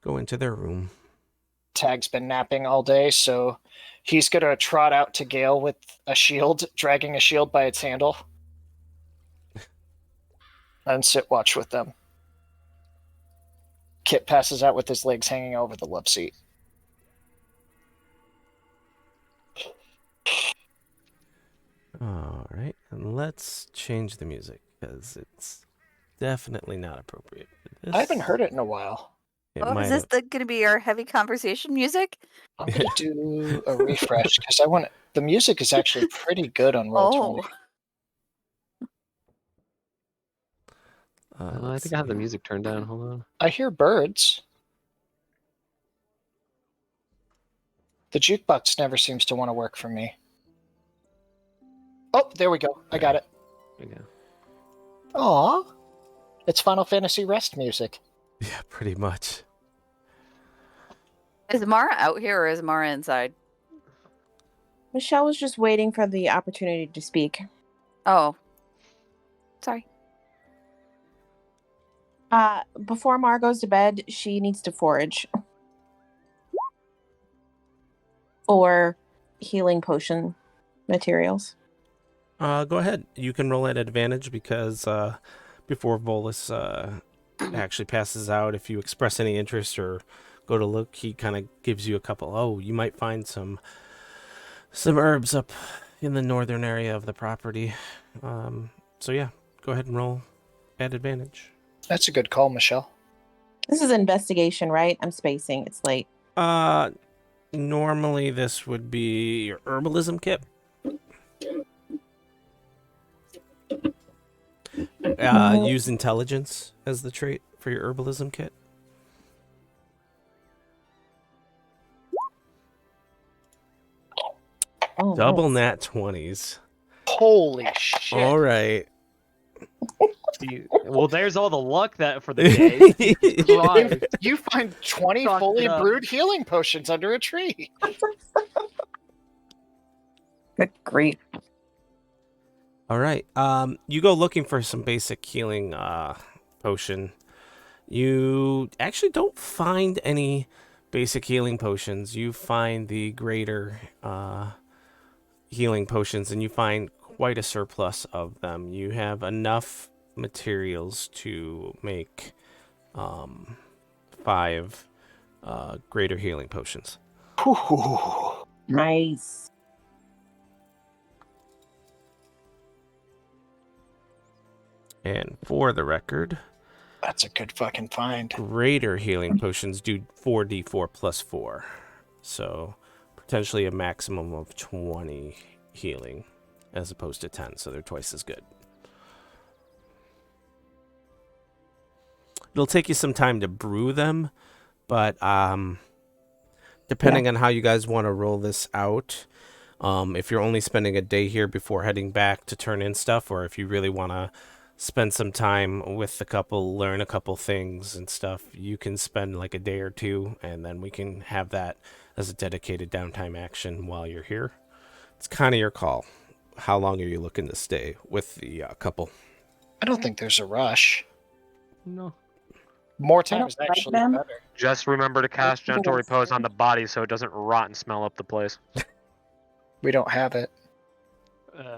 go into their room. Tag's been napping all day, so he's gonna trot out to Gale with a shield, dragging a shield by its handle, and sit watch with them. Kit passes out with his legs hanging over the love seat. All right, and let's change the music because it's definitely not appropriate for this. I haven't heard it in a while. Is this going to be our heavy conversation music? I'm gonna do a refresh because I want the music is actually pretty good on Roll20. I think I have the music turned down. Hold on. I hear birds. The jukebox never seems to want to work for me. Oh, there we go. I got it. There you go. Aw. It's Final Fantasy Rest music. Yeah, pretty much. Is Mara out here or is Mara inside? Michelle was just waiting for the opportunity to speak. Oh. Sorry. Before Mar goes to bed, she needs to forage. Or healing potion materials. Go ahead. You can roll at advantage because before Volus actually passes out, if you express any interest or go to look, he kind of gives you a couple. Oh, you might find some herbs up in the northern area of the property. So yeah, go ahead and roll at advantage. That's a good call, Michelle. This is investigation, right? I'm spacing. It's late. Normally this would be your herbalism kit. Use intelligence as the trait for your herbalism kit. Oh, Double nice. nat 20s. Holy shit. All right. Well, there's all the luck that for the day. Christ. You find 20 Sucked fully it up. brewed healing potions under a tree. Good grief. All right. You go looking for some basic healing potion. You actually don't find any basic healing potions. You find the greater healing potions, and you find quite a surplus of them. You have enough materials to make 5 greater healing potions. Nice. And for the record, That's a good fucking find. greater healing potions do 4d4 plus 4. So potentially a maximum of 20 healing as opposed to 10. So they're twice as good. It'll take you some time to brew them, but depending on how you guys want to roll this out, if you're only spending a day here before heading back to turn in stuff, or if you really want to spend some time with the couple, learn a couple things and stuff, you can spend like a day or two, and then we can have that as a dedicated downtime action while you're here. It's kind of your call. How long are you looking to stay with the couple? I don't think there's a rush. No. More time don't is like actually them. better. Just remember to cast think Gentle it's- Repose on the body so it doesn't rot and smell up the place. We don't have it.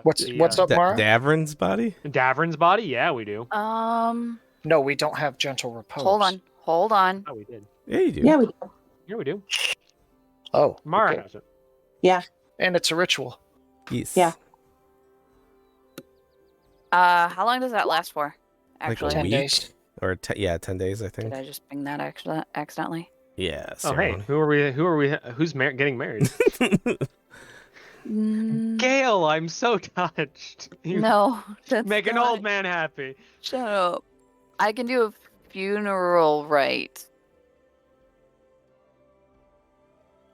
What's up, Mara? Davrin's body? Davrin's body? Yeah, we do. No, we don't have gentle repose. Hold on. Oh, we did. Yeah, you do. Yeah, we do. Yeah, we do. Oh, Mara okay. has it. Yeah. And it's a ritual. Yes. Yeah. How long does that last for? Like Actually, a 10 week? days. Or 10 days, I think. did I just ping that accidentally? Yeah. Oh, hey, Ceremony. who's getting married? Mm, Gale, I'm so touched. You no, that's make an not- old man happy. Shut up. I can do a funeral rite.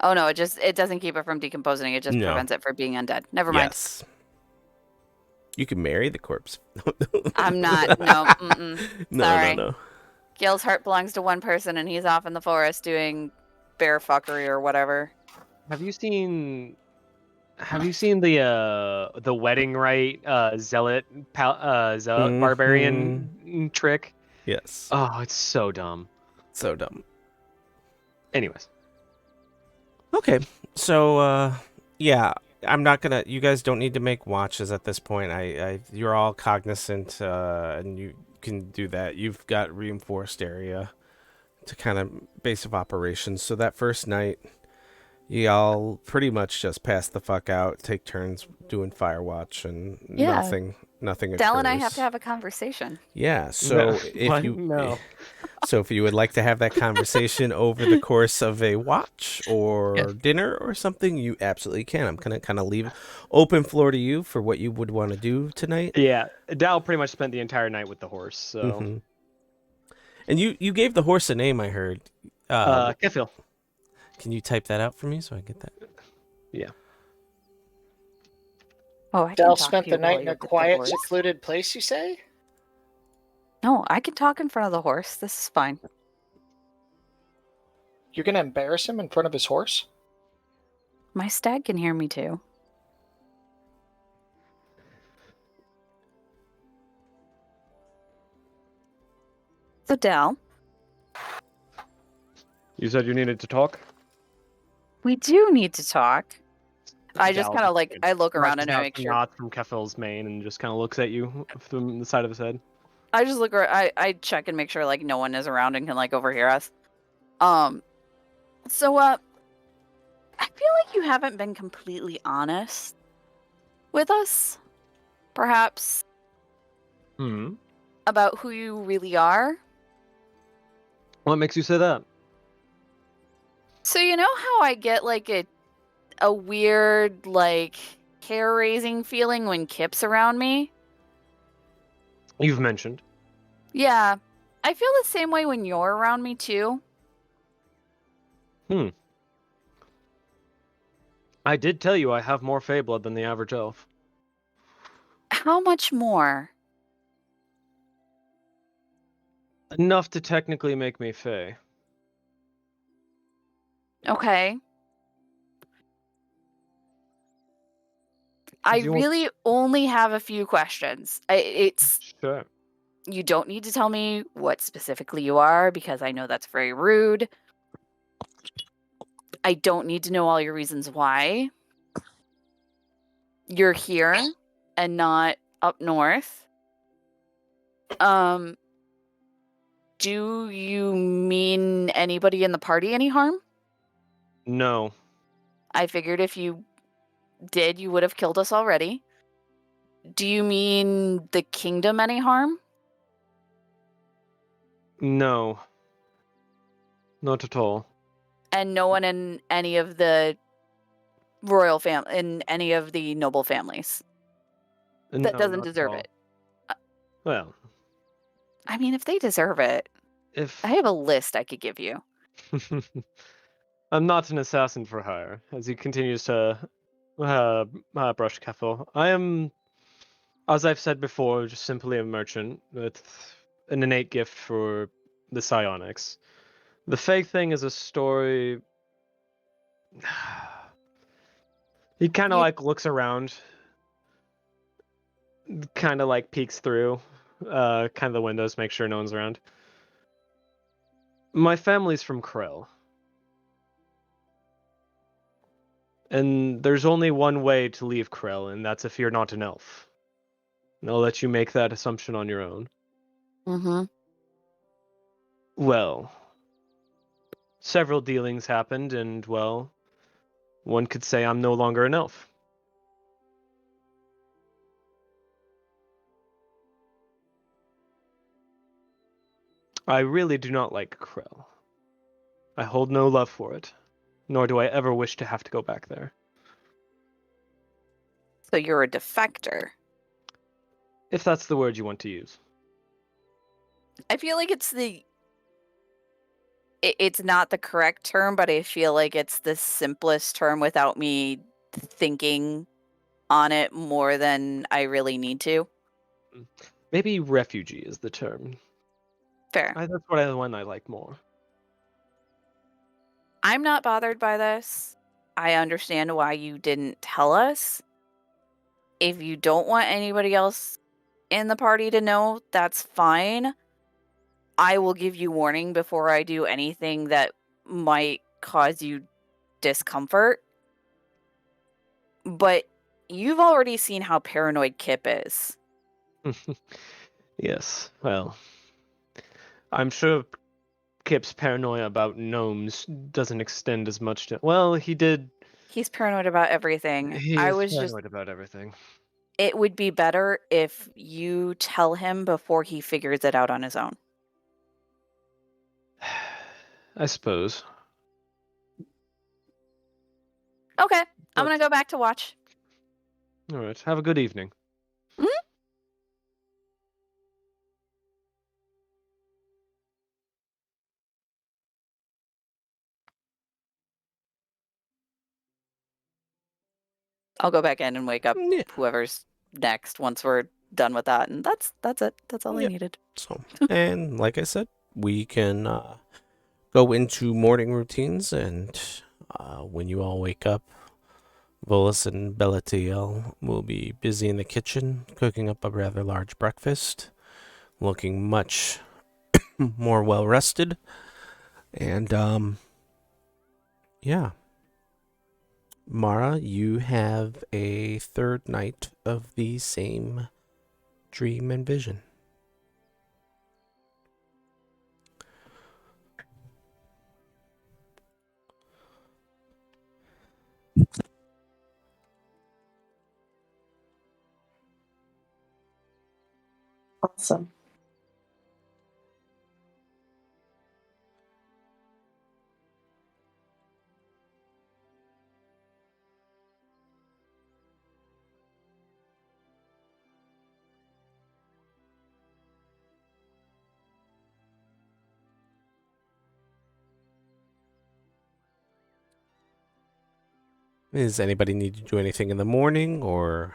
Oh no, it doesn't keep it from decomposing. It just No. prevents it from being undead. Never mind. Yes. You can marry the corpse. I'm not. No. Mm-mm. No, Sorry. no. Gale's heart belongs to one person, and he's off in the forest doing bear fuckery or whatever. Have you seen the wedding rite zealot Mhm. barbarian trick? Yes. Oh, it's so dumb. So dumb. Anyways. Okay. So, yeah, I'm not gonna. You guys don't need to make watches at this point. You're all cognizant, and you can do that. You've got reinforced area to kind of base of operations. So that first night, y'all pretty much just pass the fuck out, take turns doing Firewatch, and Yeah. nothing occurs. Dell and I have to have a conversation. Yeah. So What? No. So if you would like to have that conversation over the course of a watch or Yes. dinner or something, you absolutely can. I'm gonna kind of leave open floor to you for what you would want to do tonight. Yeah, Dal pretty much spent the entire night with the horse, so... Mhm. And you gave the horse a name, I heard. Kefil. Can you type that out for me so I get that? Yeah. Oh, I can Dell talk spent to the you night while in you're a with the quiet, horse. secluded place, you say? No, I can talk in front of the horse. This is fine. You're gonna embarrass him in front of his horse? My stag can hear me too. So, Dell, You said you needed to talk? we do need to talk. I just Dal kind of like, I look around brushes and I out make some sure. knots from Kefil's mane and just kind of looks at you from the side of his head. I just look around, I check and make sure like no one is around and can like overhear us. So, I feel like you haven't been completely honest with us, perhaps, Hmm. about who you really are. What makes you say that? So you know how I get like a weird like hair raising feeling when Kip's around me? You've mentioned. Yeah. I feel the same way when you're around me too. I did tell you I have more Fey blood than the average elf. How much more? Enough to technically make me Fey. Okay. I Do you want- really only have a few questions. It's Sure. you don't need to tell me what specifically you are because I know that's very rude. I don't need to know all your reasons why you're here and not up north. Do you mean anybody in the party any harm? No. I figured if you did, you would have killed us already. Do you mean the kingdom any harm? No. Not at all. And no one in any of the royal in any of the noble families that No, doesn't not at deserve all. it. Well, I mean, if they deserve it, if I have a list I could give you. I'm not an assassin for hire, as he continues to brush Kefil. I am, as I've said before, just simply a merchant with an innate gift for the psionics. The fake thing is a story. He kind of You- like looks around, kind of like peeks through, kind of the windows, make sure no one's around. My family's from Krell. And there's only one way to leave Krell, and that's if you're not an elf. And I'll let you make that assumption on your own. Mm-hmm. Well, several dealings happened, and, well, one could say I'm no longer an elf. I really do not like Krell. I hold no love for it, nor do I ever wish to have to go back there. So you're a defector. If that's the word you want to use. I feel like it's it's not the correct term, but I feel like it's the simplest term without me thinking on it more than I really need to. Maybe refugee is the term. Fair. That's the one I like more. I'm not bothered by this. I understand why you didn't tell us. If you don't want anybody else in the party to know, that's fine. I will give you warning before I do anything that might cause you discomfort. But you've already seen how paranoid Kip is. Yes, well, I'm sure Kip's paranoia about gnomes doesn't extend as much to. Well, he did. He's paranoid about everything. He I is was just. paranoid about everything. It would be better if you tell him before he figures it out on his own. I suppose. Okay, I'm gonna go back to watch. All right. Have a good evening. Mhm. I'll go back in and wake up Yeah. whoever's next once we're done with that, and that's it. That's all I Yeah. needed. So, and like I said, we can go into morning routines, and when you all wake up, Volus and Bellatiel will be busy in the kitchen cooking up a rather large breakfast, looking much more well rested, and yeah. Mara, you have a third night of the same dream and vision. Awesome. Does anybody need to do anything in the morning, or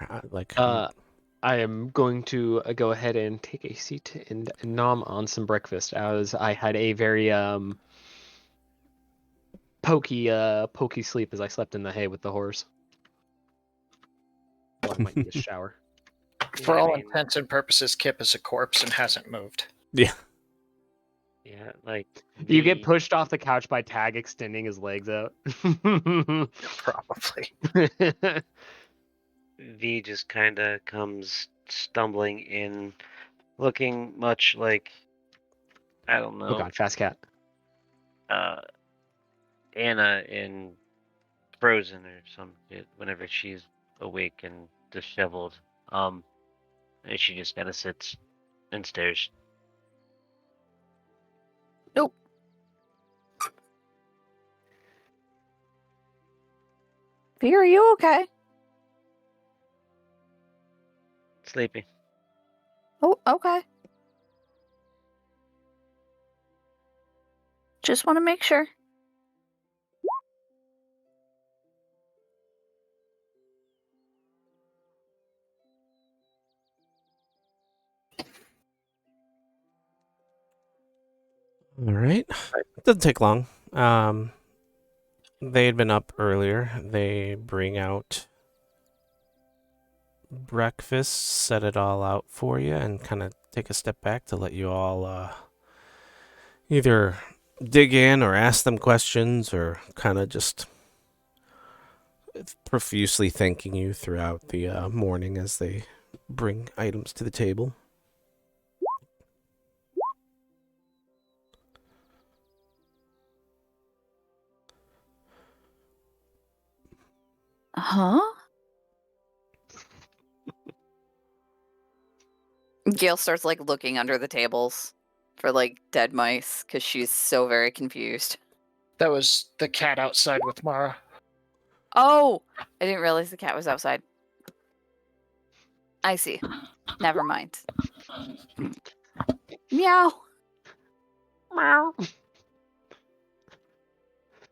I am going to go ahead and take a seat and nom on some breakfast, as I had a very pokey sleep as I slept in the hay with the horse. So I might need a shower. For Yeah, I all mean, intents and purposes, Kip is a corpse and hasn't moved. Yeah. yeah, like You get V. pushed off the couch by Tag extending his legs out. Probably. V just kind of comes stumbling in, looking much like, I don't Oh know, god, fast cat. Anna in Frozen or some shit. Whenever she's awake and disheveled, and she just kind of sits and stares. Nope. V, are you okay? Sleepy. Oh, okay. Just want to make sure. All right. It doesn't take long. They had been up earlier. They bring out breakfast, set it all out for you, and kind of take a step back to let you all either dig in or ask them questions, or kind of just profusely thanking you throughout the morning as they bring items to the table. Huh? Gail starts like looking under the tables for like dead mice because she's so very confused. That was the cat outside with Mara. Oh, I didn't realize the cat was outside. I see. Never mind. Meow. Meow.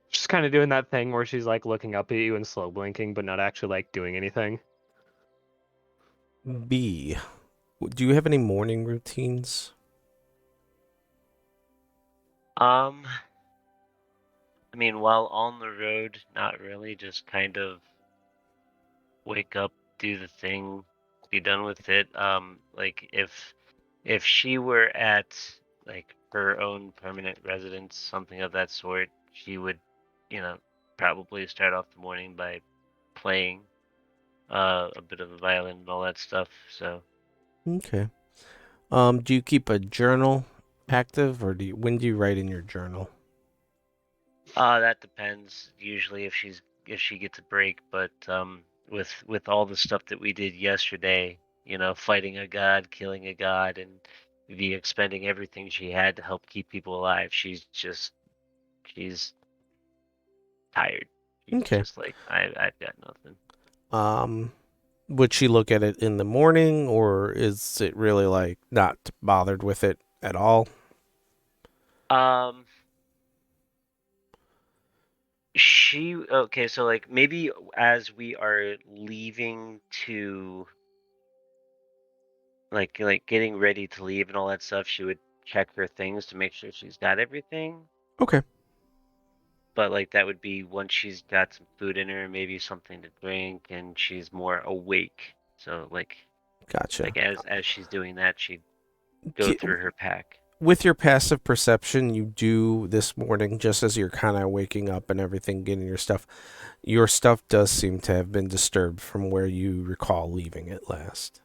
She's kind of doing that thing where she's like looking up at you and slow blinking, but not actually like doing anything. B, do you have any morning routines? I mean, while on the road, not really. Just kind of wake up, do the thing, be done with it. Like if she were at like her own permanent residence, something of that sort, she would, probably start off the morning by playing a bit of the violin and all that stuff. So, Okay. Do you keep a journal active, or when do you write in your journal? that depends. Usually, if she gets a break, but with all the stuff that we did yesterday, fighting a god, killing a god, and the expending everything she had to help keep people alive, she's tired. She's Okay. just like, I've got nothing. Would she look at it in the morning, or is it really like not bothered with it at all? Um, okay, so like maybe as we are leaving to like getting ready to leave and all that stuff, she would check her things to make sure she's got everything. Okay. But like that would be once she's got some food in her, maybe something to drink, and she's more awake. So Gotcha. like as she's doing that, she'd go through her pack. With your passive perception, you do this morning, just as you're kind of waking up and everything, getting your stuff does seem to have been disturbed from where you recall leaving it last.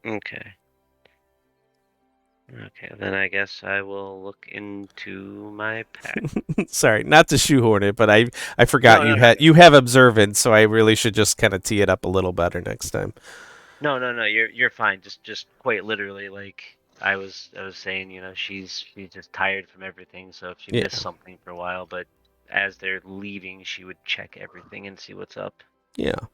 Okay. Okay, then I guess I will look into my pack. Sorry, not to shoehorn it, but I forgot No. you have observance, so I really should just kind of tee it up a little better next time. No. You're fine. Just quite literally, like I was saying, she's just tired from everything. So if she Yeah. missed something for a while, but as they're leaving, she would check everything and see what's up. Yeah.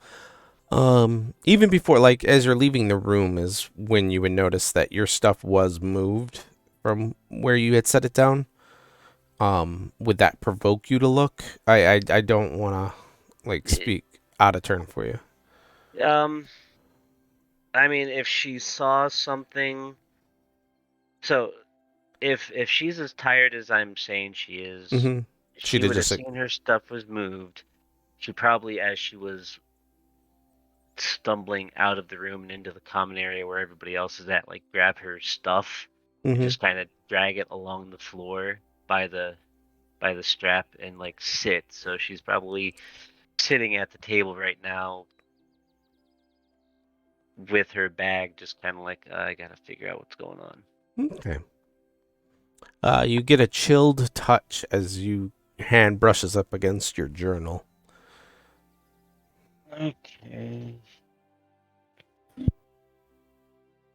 Even before, like, as you're leaving the room is when you would notice that your stuff was moved from where you had set it down. Would that provoke you to look? I don't want to, like, speak out of turn for you. I mean, if she saw something, so if she's as tired as I'm saying she is, Mm-hmm. she would have seen her stuff was moved. She probably, as she was stumbling out of the room and into the common area where everybody else is at, like grab her stuff and just kind of drag it along the floor by the strap and like sit. So she's probably sitting at the table right now with her bag, just kind of like, I gotta figure out what's going on. Okay. You get a chilled touch as your hand brushes up against your journal. Okay.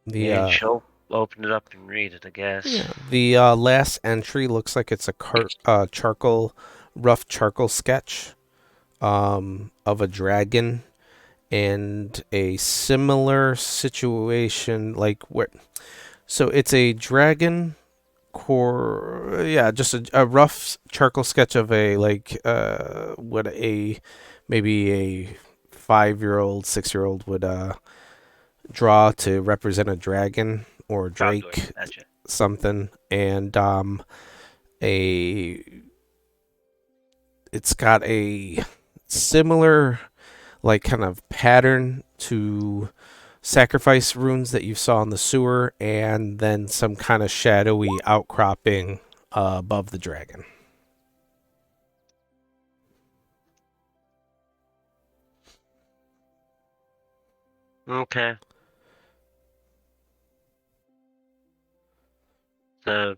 The she'll open it up and read it, I guess. Yeah, the last entry looks like it's a rough charcoal sketch of a dragon and a similar situation, like where. So it's a dragon core. Yeah, just a rough charcoal sketch of a maybe a 5-year-old, 6-year-old would draw to represent a dragon or a drake, something, and it's got a similar like kind of pattern to sacrifice runes that you saw in the sewer, and then some kind of shadowy outcropping above the dragon. Okay. So,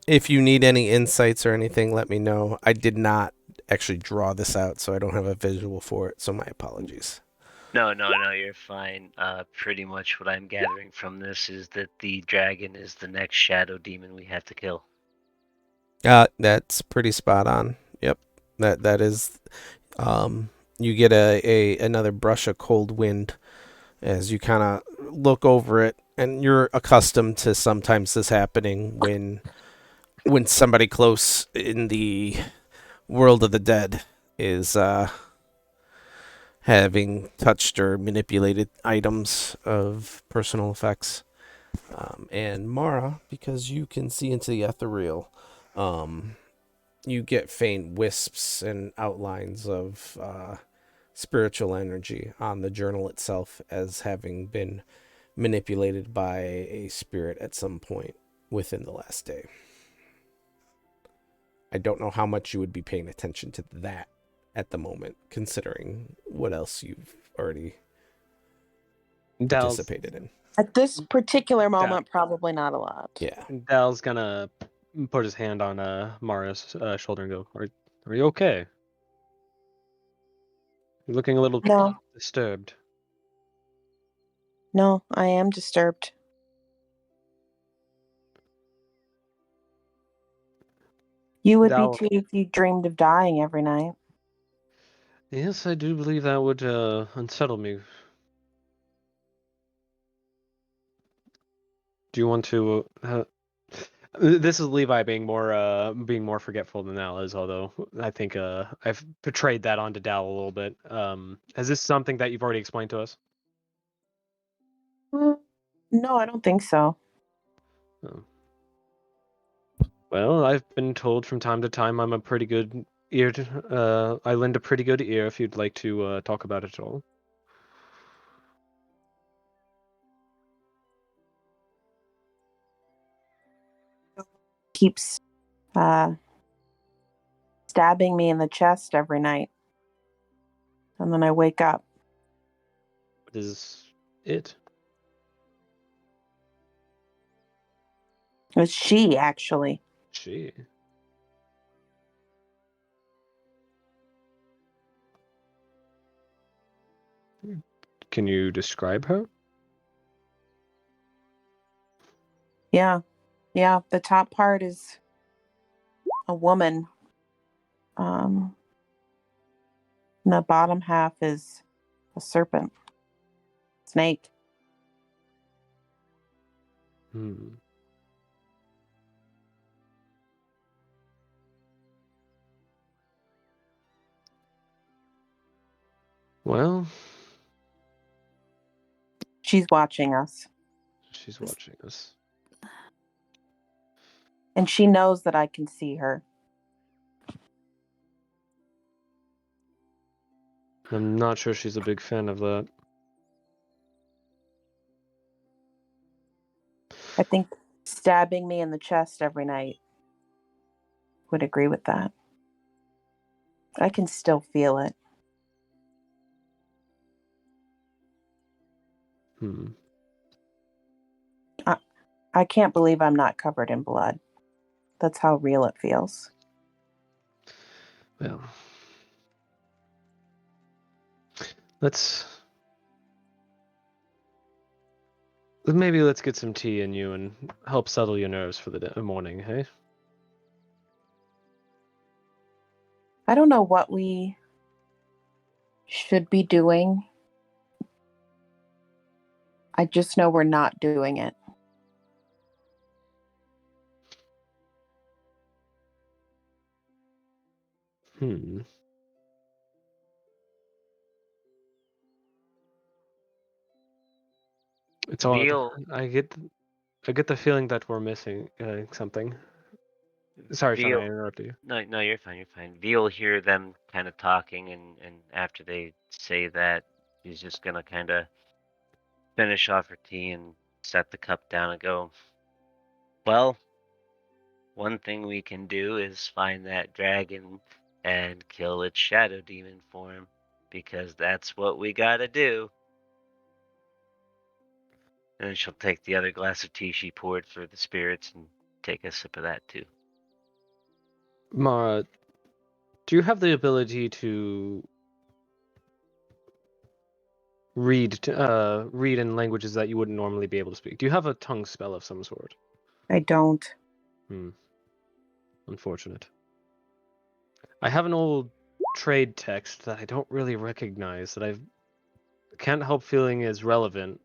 if you need any insights or anything, let me know. I did not actually draw this out, so I don't have a visual for it, so my apologies. No, you're fine. Pretty much what I'm gathering from this is that the dragon is the next shadow demon we have to kill. That's pretty spot on. Yep. That is you get another brush of cold wind as you kind of look over it, and you're accustomed to sometimes this happening when somebody close in the world of the dead is having touched or manipulated items of personal effects. And Mara, because you can see into the ethereal, you get faint wisps and outlines of spiritual energy on the journal itself as having been manipulated by a spirit at some point. within the last day. I don't know how much you would be paying attention to that at the moment, considering what else you've already participated in. At this particular moment, probably not a lot. Yeah. Dal's gonna put his hand on Mara's shoulder and go, "Are you okay? You're looking a little disturbed." No, I am disturbed. You would be too if you dreamed of dying every night. Yes, I do believe that would unsettle me. Do you want to? This is Levi being more forgetful than Al is, although I think I've betrayed that onto Dal a little bit. Is this something that you've already explained to us? No, I don't think so. Oh. Well, I've been told from time to time I'm a pretty good ear. I lend a pretty good ear if you'd like to talk about it at all. Keeps stabbing me in the chest every night. And then I wake up. What is it? It was she, actually. She. Can you describe her? Yeah. The top part is a woman. And the bottom half is a serpent. Snake. Well, she's watching us. She's watching us. And she knows that I can see her. I'm not sure she's a big fan of that. I think stabbing me in the chest every night would agree with that. I can still feel it. I can't believe I'm not covered in blood. That's how real it feels. Well, maybe let's get some tea in you and help settle your nerves for the morning, hey? I don't know what we should be doing. I just know we're not doing it. It's odd. I get the feeling that we're missing something. Sorry, Sean, I interrupted you. No, you're fine. You're fine. Ve'll hear them kind of talking, and after they say that, he's just gonna kind of finish off her tea and set the cup down and go, "Well, one thing we can do is find that dragon and kill its shadow demon form, because that's what we gotta do." And then she'll take the other glass of tea she poured for the spirits and take a sip of that too. Mara, do you have the ability to read in languages that you wouldn't normally be able to speak? Do you have a tongue spell of some sort? I don't. Unfortunate. I have an old trade text that I don't really recognize, that I can't help feeling is relevant.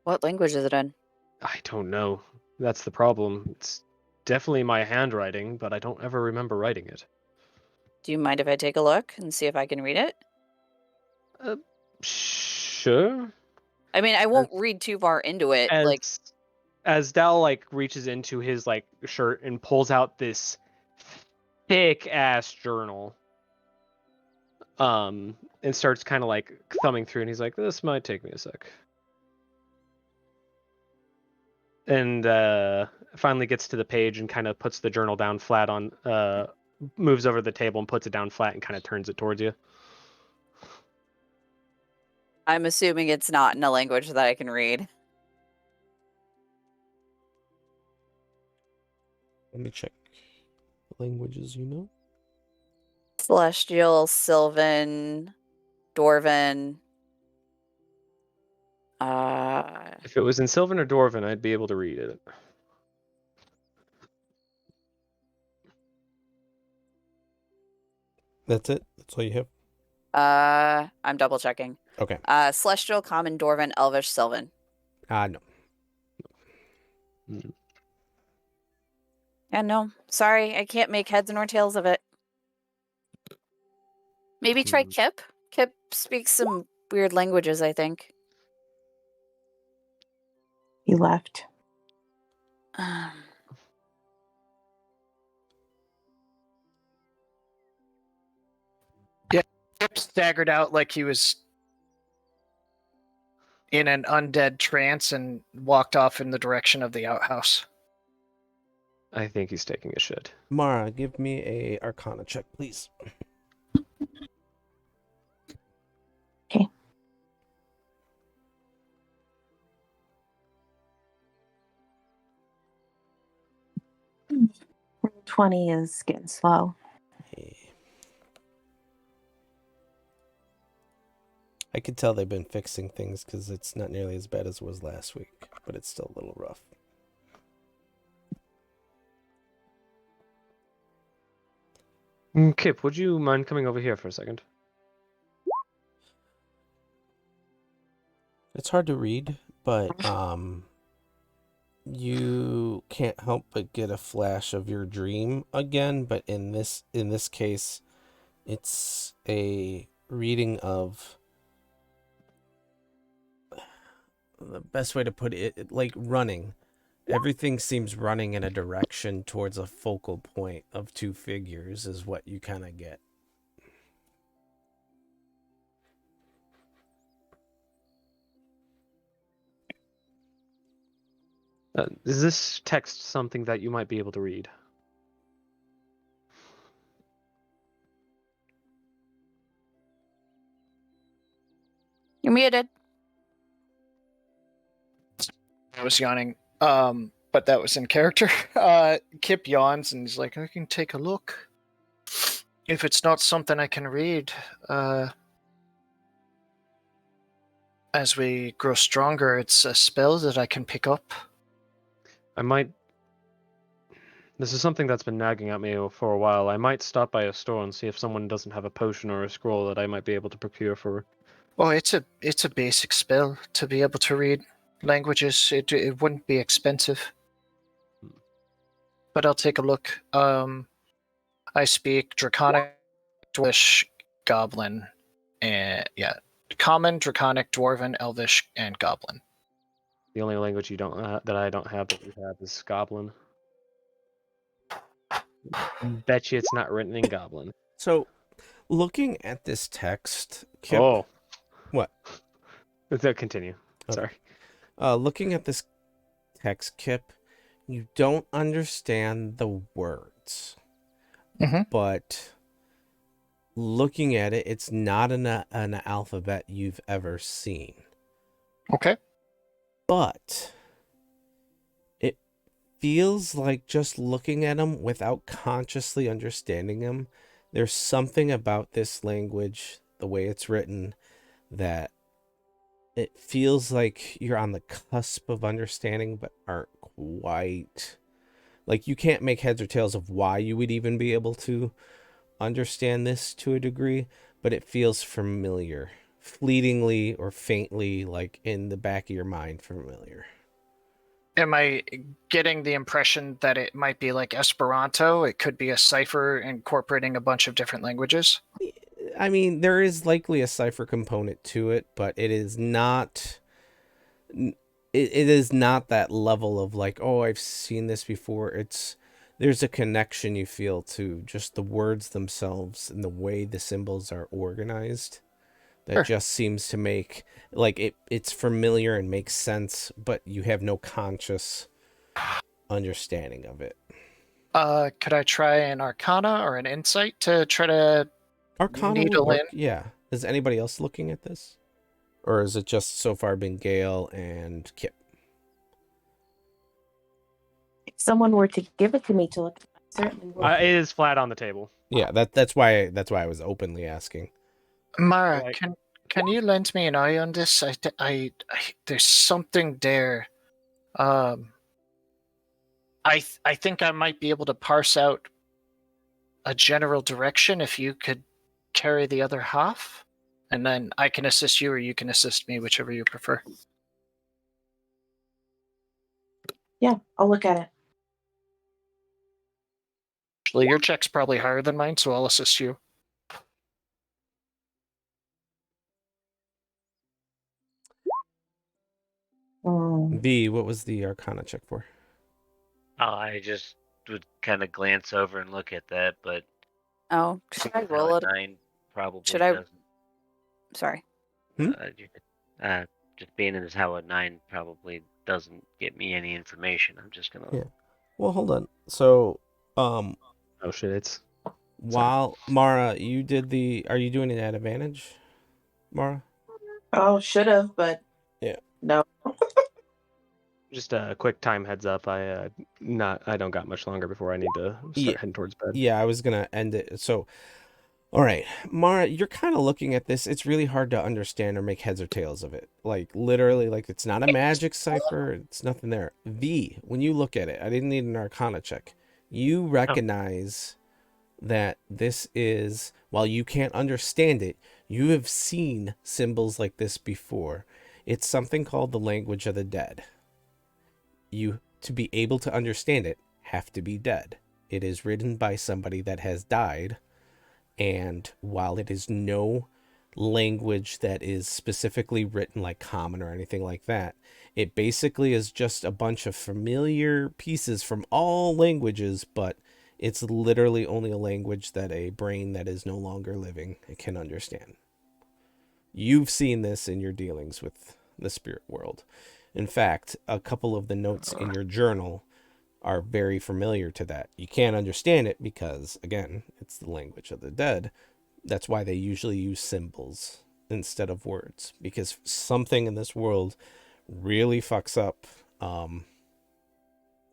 What language is it in? I don't know. That's the problem. It's definitely my handwriting, but I don't ever remember writing it. Do you mind if I take a look and see if I can read it? Sure. I mean, I won't read too far into it. As Dal reaches into his shirt and pulls out this thick ass journal, and starts kind of thumbing through, and he's like, "This might take me a sec." and finally gets to the page and kind of puts the journal down flat on, moves over the table and puts it down flat and kind of turns it towards you. I'm assuming it's not in a language that I can read. Let me check the languages you know. Celestial, Sylvan, Dwarven. If it was in Sylvan or Dwarven, I'd be able to read it. That's it? That's all you have? I'm double checking. Okay. Celestial, Common, Dwarven, Elvish, Sylvan. No. Yeah, no. Sorry, I can't make heads nor tails of it. Maybe try Kip? Kip speaks some weird languages, I think. He left. Kip staggered out like he was in an undead trance and walked off in the direction of the outhouse. I think he's taking a shit. Mara, give me a Arcana check, please. Okay. Roll 20 is getting slow. I could tell they've been fixing things because it's not nearly as bad as it was last week, but it's still a little rough. Kip, would you mind coming over here for a second? It's hard to read, but you can't help but get a flash of your dream again, but in this case, it's a reading of, the best way to put it, like running. Everything seems running in a direction towards a focal point of two figures is what you kind of get. Is this text something that you might be able to read? You're muted. I was yawning, but that was in character. Kip yawns and he's like, I can take a look. If it's not something I can read, as we grow stronger, it's a spell that I can pick up. This is something that's been nagging at me for a while. I might stop by a store and see if someone doesn't have a potion or a scroll that I might be able to procure for. Oh, it's a basic spell to be able to read languages. It wouldn't be expensive, but I'll take a look. I speak Draconic, Dwarvish, Goblin, and Common, Draconic, Dwarven, Elvish, and Goblin. The only language you don't that I don't have that you have is Goblin. Bet you it's not written in Goblin. So, looking at this text, Kip, Oh, what? Continue. Okay. Sorry. Looking at this text, Kip, you don't understand the words, but looking at it, it's not an alphabet you've ever seen. Okay. But it feels like just looking at them without consciously understanding them, there's something about this language, the way it's written, that it feels like you're on the cusp of understanding, but aren't quite. Like, you can't make heads or tails of why you would even be able to understand this to a degree, but it feels familiar. Fleetingly or faintly, like in the back of your mind, familiar. Am I getting the impression that it might be like Esperanto? It could be a cipher incorporating a bunch of different languages? I mean, there is likely a cipher component to it, but it is not... It is not that level of like, oh, I've seen this before. There's a connection you feel to just the words themselves and the way the symbols are organized that just seems to make, like, it's familiar and makes sense, but you have no conscious understanding of it. Could I try an Arcana or an Insight to try to Arcana would needle work, in? yeah. Is anybody else looking at this? Or is it just so far been Gale and Kip? If someone were to give it to me to look at, I certainly would. It is flat on the table. Yeah, that's why I was openly asking. Mara, Like- can you lend me an eye on this? I there's something there. I think I might be able to parse out a general direction if you could carry the other half, and then I can assist you or you can assist me, whichever you prefer. Yeah, I'll look at it. Actually, your check's probably higher than mine, so I'll assist you. V, what was the Arcana check for? Oh, I just would kind of glance over and look at that, but Oh, should I how roll a it? 9 probably Should I- doesn't. Sorry. Just being in this how a 9 probably doesn't get me any information. I'm just gonna. Yeah. Well, hold on. So, Oh shit! It's while Mara, you did the. Are you doing it at advantage, Mara? Oh, should have, but Yeah. no. just a quick time heads up. I don't got much longer before I need to start Yeah. heading towards bed. Yeah, I was gonna end it. So, all right, Mara, you're kind of looking at this. It's really hard to understand or make heads or tails of it. Like literally, like it's not a magic cipher. It's nothing there. V, when you look at it, I didn't need an Arcana check. You recognize that this is, while you can't understand it, you have seen symbols like this before. It's something called the language of the dead. You, to be able to understand it, have to be dead. It is written by somebody that has died, and while it is no language that is specifically written like common or anything like that, it basically is just a bunch of familiar pieces from all languages, but it's literally only a language that a brain that is no longer living can understand. You've seen this in your dealings with the spirit world. In fact, a couple of the notes in your journal are very familiar to that. You can't understand it because, again, it's the language of the dead. That's why they usually use symbols instead of words, because something in this world really fucks up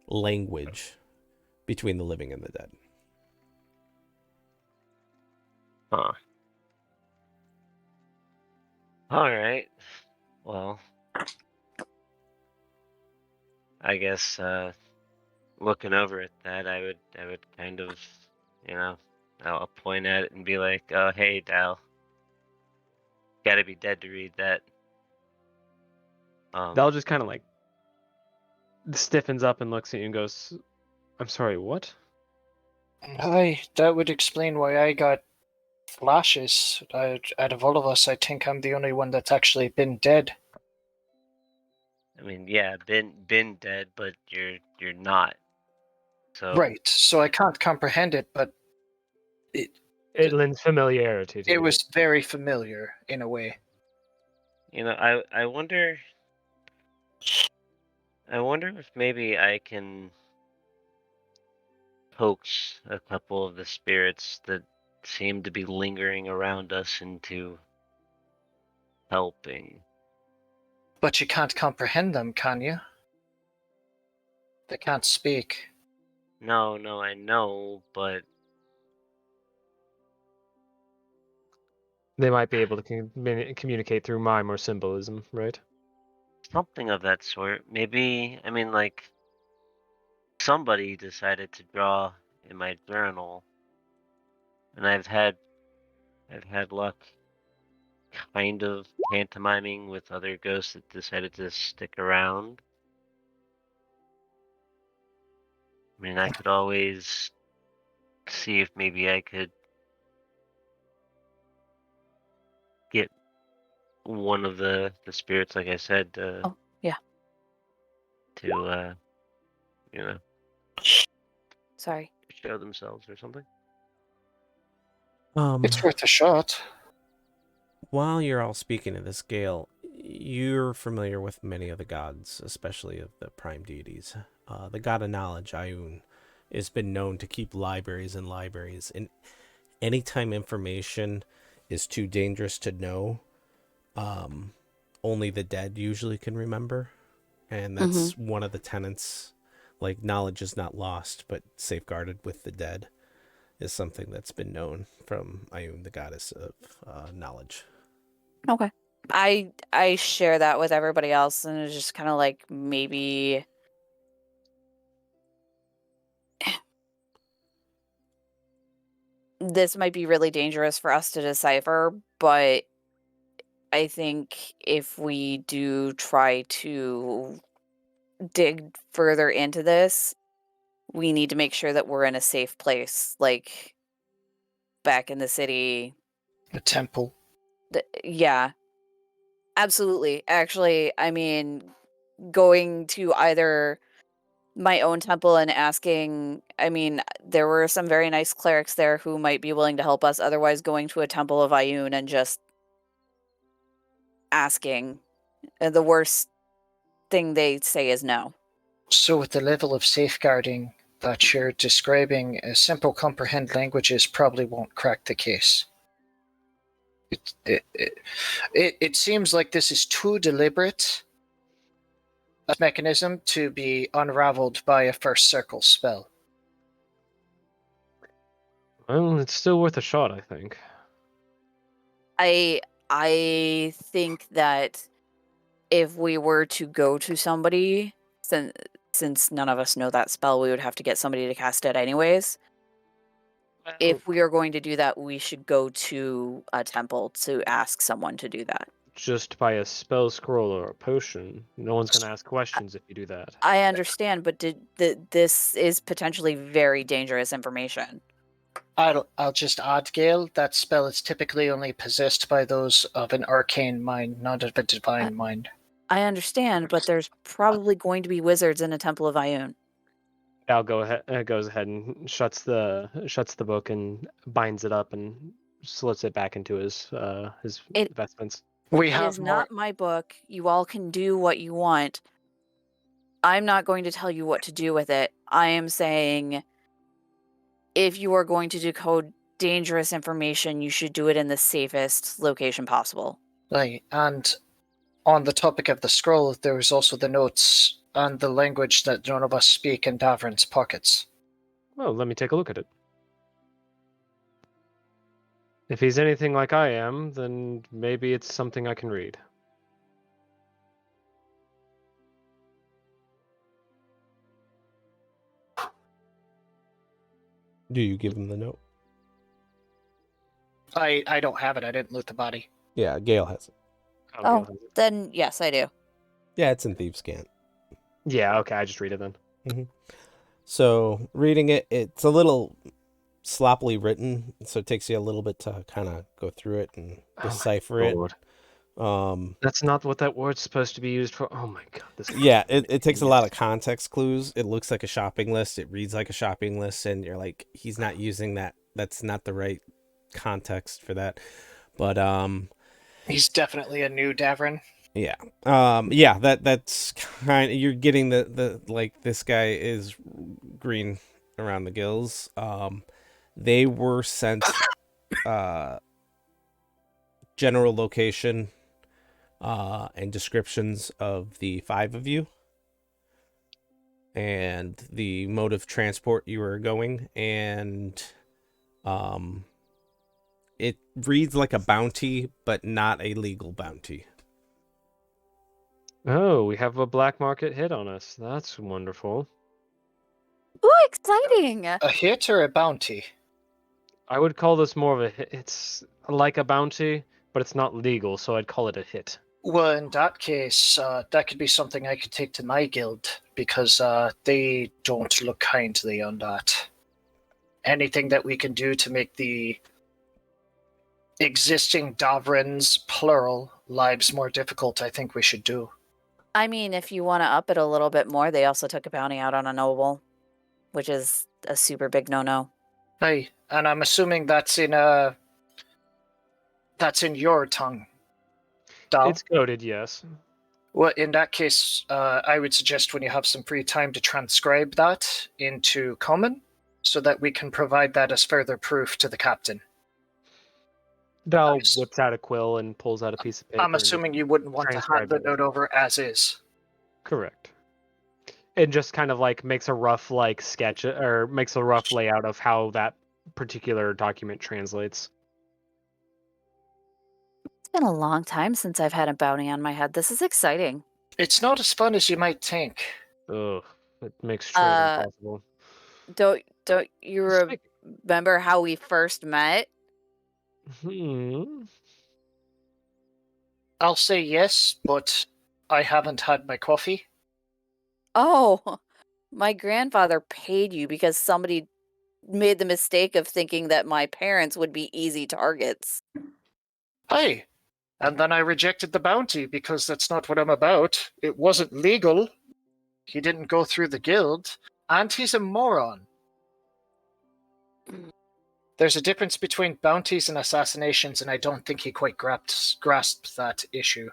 language between the living and the dead. Huh. All right. Well, I guess looking over at that, I would kind of, I'll point at it and be like, "Oh, hey, Dal, gotta be dead to read that." Dal just kind of like stiffens up and looks at you and goes, "I'm sorry, what?" That would explain why I got flashes. Out of all of us, I think I'm the only one that's actually been dead. I mean, yeah, been dead, but you're not. So Right, so I can't comprehend it, but It lends familiarity to it you. was very familiar in a way. I wonder if maybe I can coax a couple of the spirits that seem to be lingering around us into helping. But you can't comprehend them, can you? They can't speak. No, I know, but They might be able to communicate through mime or symbolism, right? something of that sort. Maybe, I mean, like, somebody decided to draw in my journal, and I've had luck kind of pantomiming with other ghosts that decided to stick around. I mean, I could always see if maybe I could get one of the spirits, like I said, Oh, yeah. to Sorry. show themselves or something. It's worth a shot. While you're all speaking of this, Gale, You're familiar with many of the gods, especially of the prime deities. The god of knowledge, Ayun, has been known to keep libraries and libraries. And anytime information is too dangerous to know, only the dead usually can remember. And that's one of the tenets. Like, knowledge is not lost, but safeguarded with the dead is something that's been known from Ayun, the goddess of knowledge. Okay. I share that with everybody else, and it's just kind of like maybe this might be really dangerous for us to decipher, but I think if we do try to dig further into this, we need to make sure that we're in a safe place, like back in the city. The temple. Yeah, absolutely. Actually, I mean, going to either my own temple and asking, I mean, there were some very nice clerics there who might be willing to help us. Otherwise, going to a temple of Ayun and just asking. The worst thing they say is no. So with the level of safeguarding that you're describing, simple comprehend languages probably won't crack the case. It seems like this is too deliberate a mechanism to be unraveled by a first circle spell. Well, it's still worth a shot, I think. I think that if we were to go to somebody, since none of us know that spell, we would have to get somebody to cast it anyways. If we are going to do that, we should go to a temple to ask someone to do that. Just by a spell scroll or a potion, no one's going to ask questions if you do that. I understand, but this is potentially very dangerous information. I'll just add, Gale, that spell is typically only possessed by those of an arcane mind, not of a divine mind. I understand, but there's probably going to be wizards in a temple of Ayun. Al goes ahead and shuts the book and binds it up and slips it back into his vestments. We It have is more. not my book. You all can do what you want. I'm not going to tell you what to do with it. I am saying if you are going to decode dangerous information, you should do it in the safest location possible. Right, and on the topic of the scroll, there was also the notes and the language that none of us speak in Davrin's pockets. Well, let me take a look at it. If he's anything like I am, then maybe it's something I can read. Do you give him the note? I don't have it. I didn't loot the body. Yeah, Gale has it. Oh, then yes, I do. Yeah, it's in Thieves' Cant. Yeah, okay, I just read it then. So, reading it, it's a little sloppily written, so it takes you a little bit to kind of go through it and decipher it. That's not what that word's supposed to be used for. Oh my god. Yeah, it takes a lot of context clues. It looks like a shopping list. It reads like a shopping list, and you're like, he's not using that. That's not the right context for that. But he's definitely a new Davrin. Yeah. That's kind of, you're getting the like, this guy is green around the gills. They were sent general location and descriptions of the 5 of you and the mode of transport you were going, and it reads like a bounty, but not a legal bounty. Oh, we have a black market hit on us. That's wonderful. Ooh, exciting! A hit or a bounty? I would call this more of a hit. It's like a bounty, but it's not legal, so I'd call it a hit. Well, in that case, that could be something I could take to my guild, because they don't look kindly on that. Anything that we can do to make the existing Davrins, plural, lives more difficult, I think we should do. I mean, if you want to up it a little bit more, they also took a bounty out on a noble, which is a super big no-no. Hey, and I'm assuming that's in your tongue. Dal? It's coded, yes. Well, in that case, I would suggest when you have some free time to transcribe that into common so that we can provide that as further proof to the captain. Dal Nice. whips out a quill and pulls out a piece of paper. I'm assuming you wouldn't want to hand transcribe the it. note over as is. Correct. And just kind of like makes a rough like sketch or makes a rough layout of how that particular document translates. It's been a long time since I've had a bounty on my head. This is exciting. It's not as fun as you might think. Ugh, it makes trading impossible. Don't you remember how we first met? I'll say yes, but I haven't had my coffee. Oh, my grandfather paid you because somebody made the mistake of thinking that my parents would be easy targets. Hey, and then I rejected the bounty because that's not what I'm about. It wasn't legal. He didn't go through the guild, and he's a moron. There's a difference between bounties and assassinations, and I don't think he quite grasped that issue.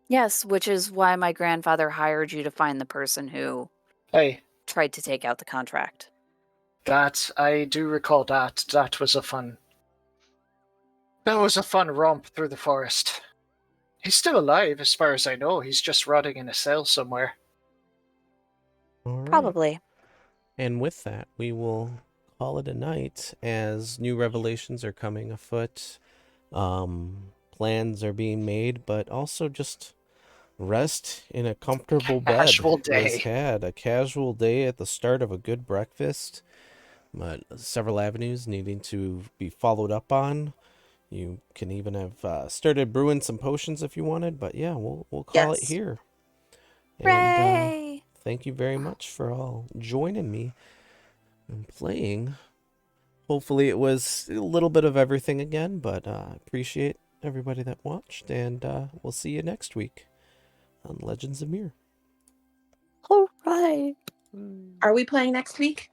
Yes, which is why my grandfather hired you to find the person who Hey, tried to take out the contract. that, I do recall that. That was a fun romp through the forest. He's still alive, as far as I know. He's just rotting in a cell somewhere. All right. Probably. And with that, we will call it a night as new revelations are coming afoot. Plans are being made, but also just rest in a comfortable bed Casual day. is had. A casual day at the start of a good breakfast, but several avenues needing to be followed up on. You can even have started brewing some potions if you wanted, but yeah, we'll call it Yes. here. And Hooray! thank you very much for all joining me and playing. Hopefully it was a little bit of everything again, but appreciate everybody that watched, and we'll see you next week on Legends of Mir. Hooray! Are we playing next week?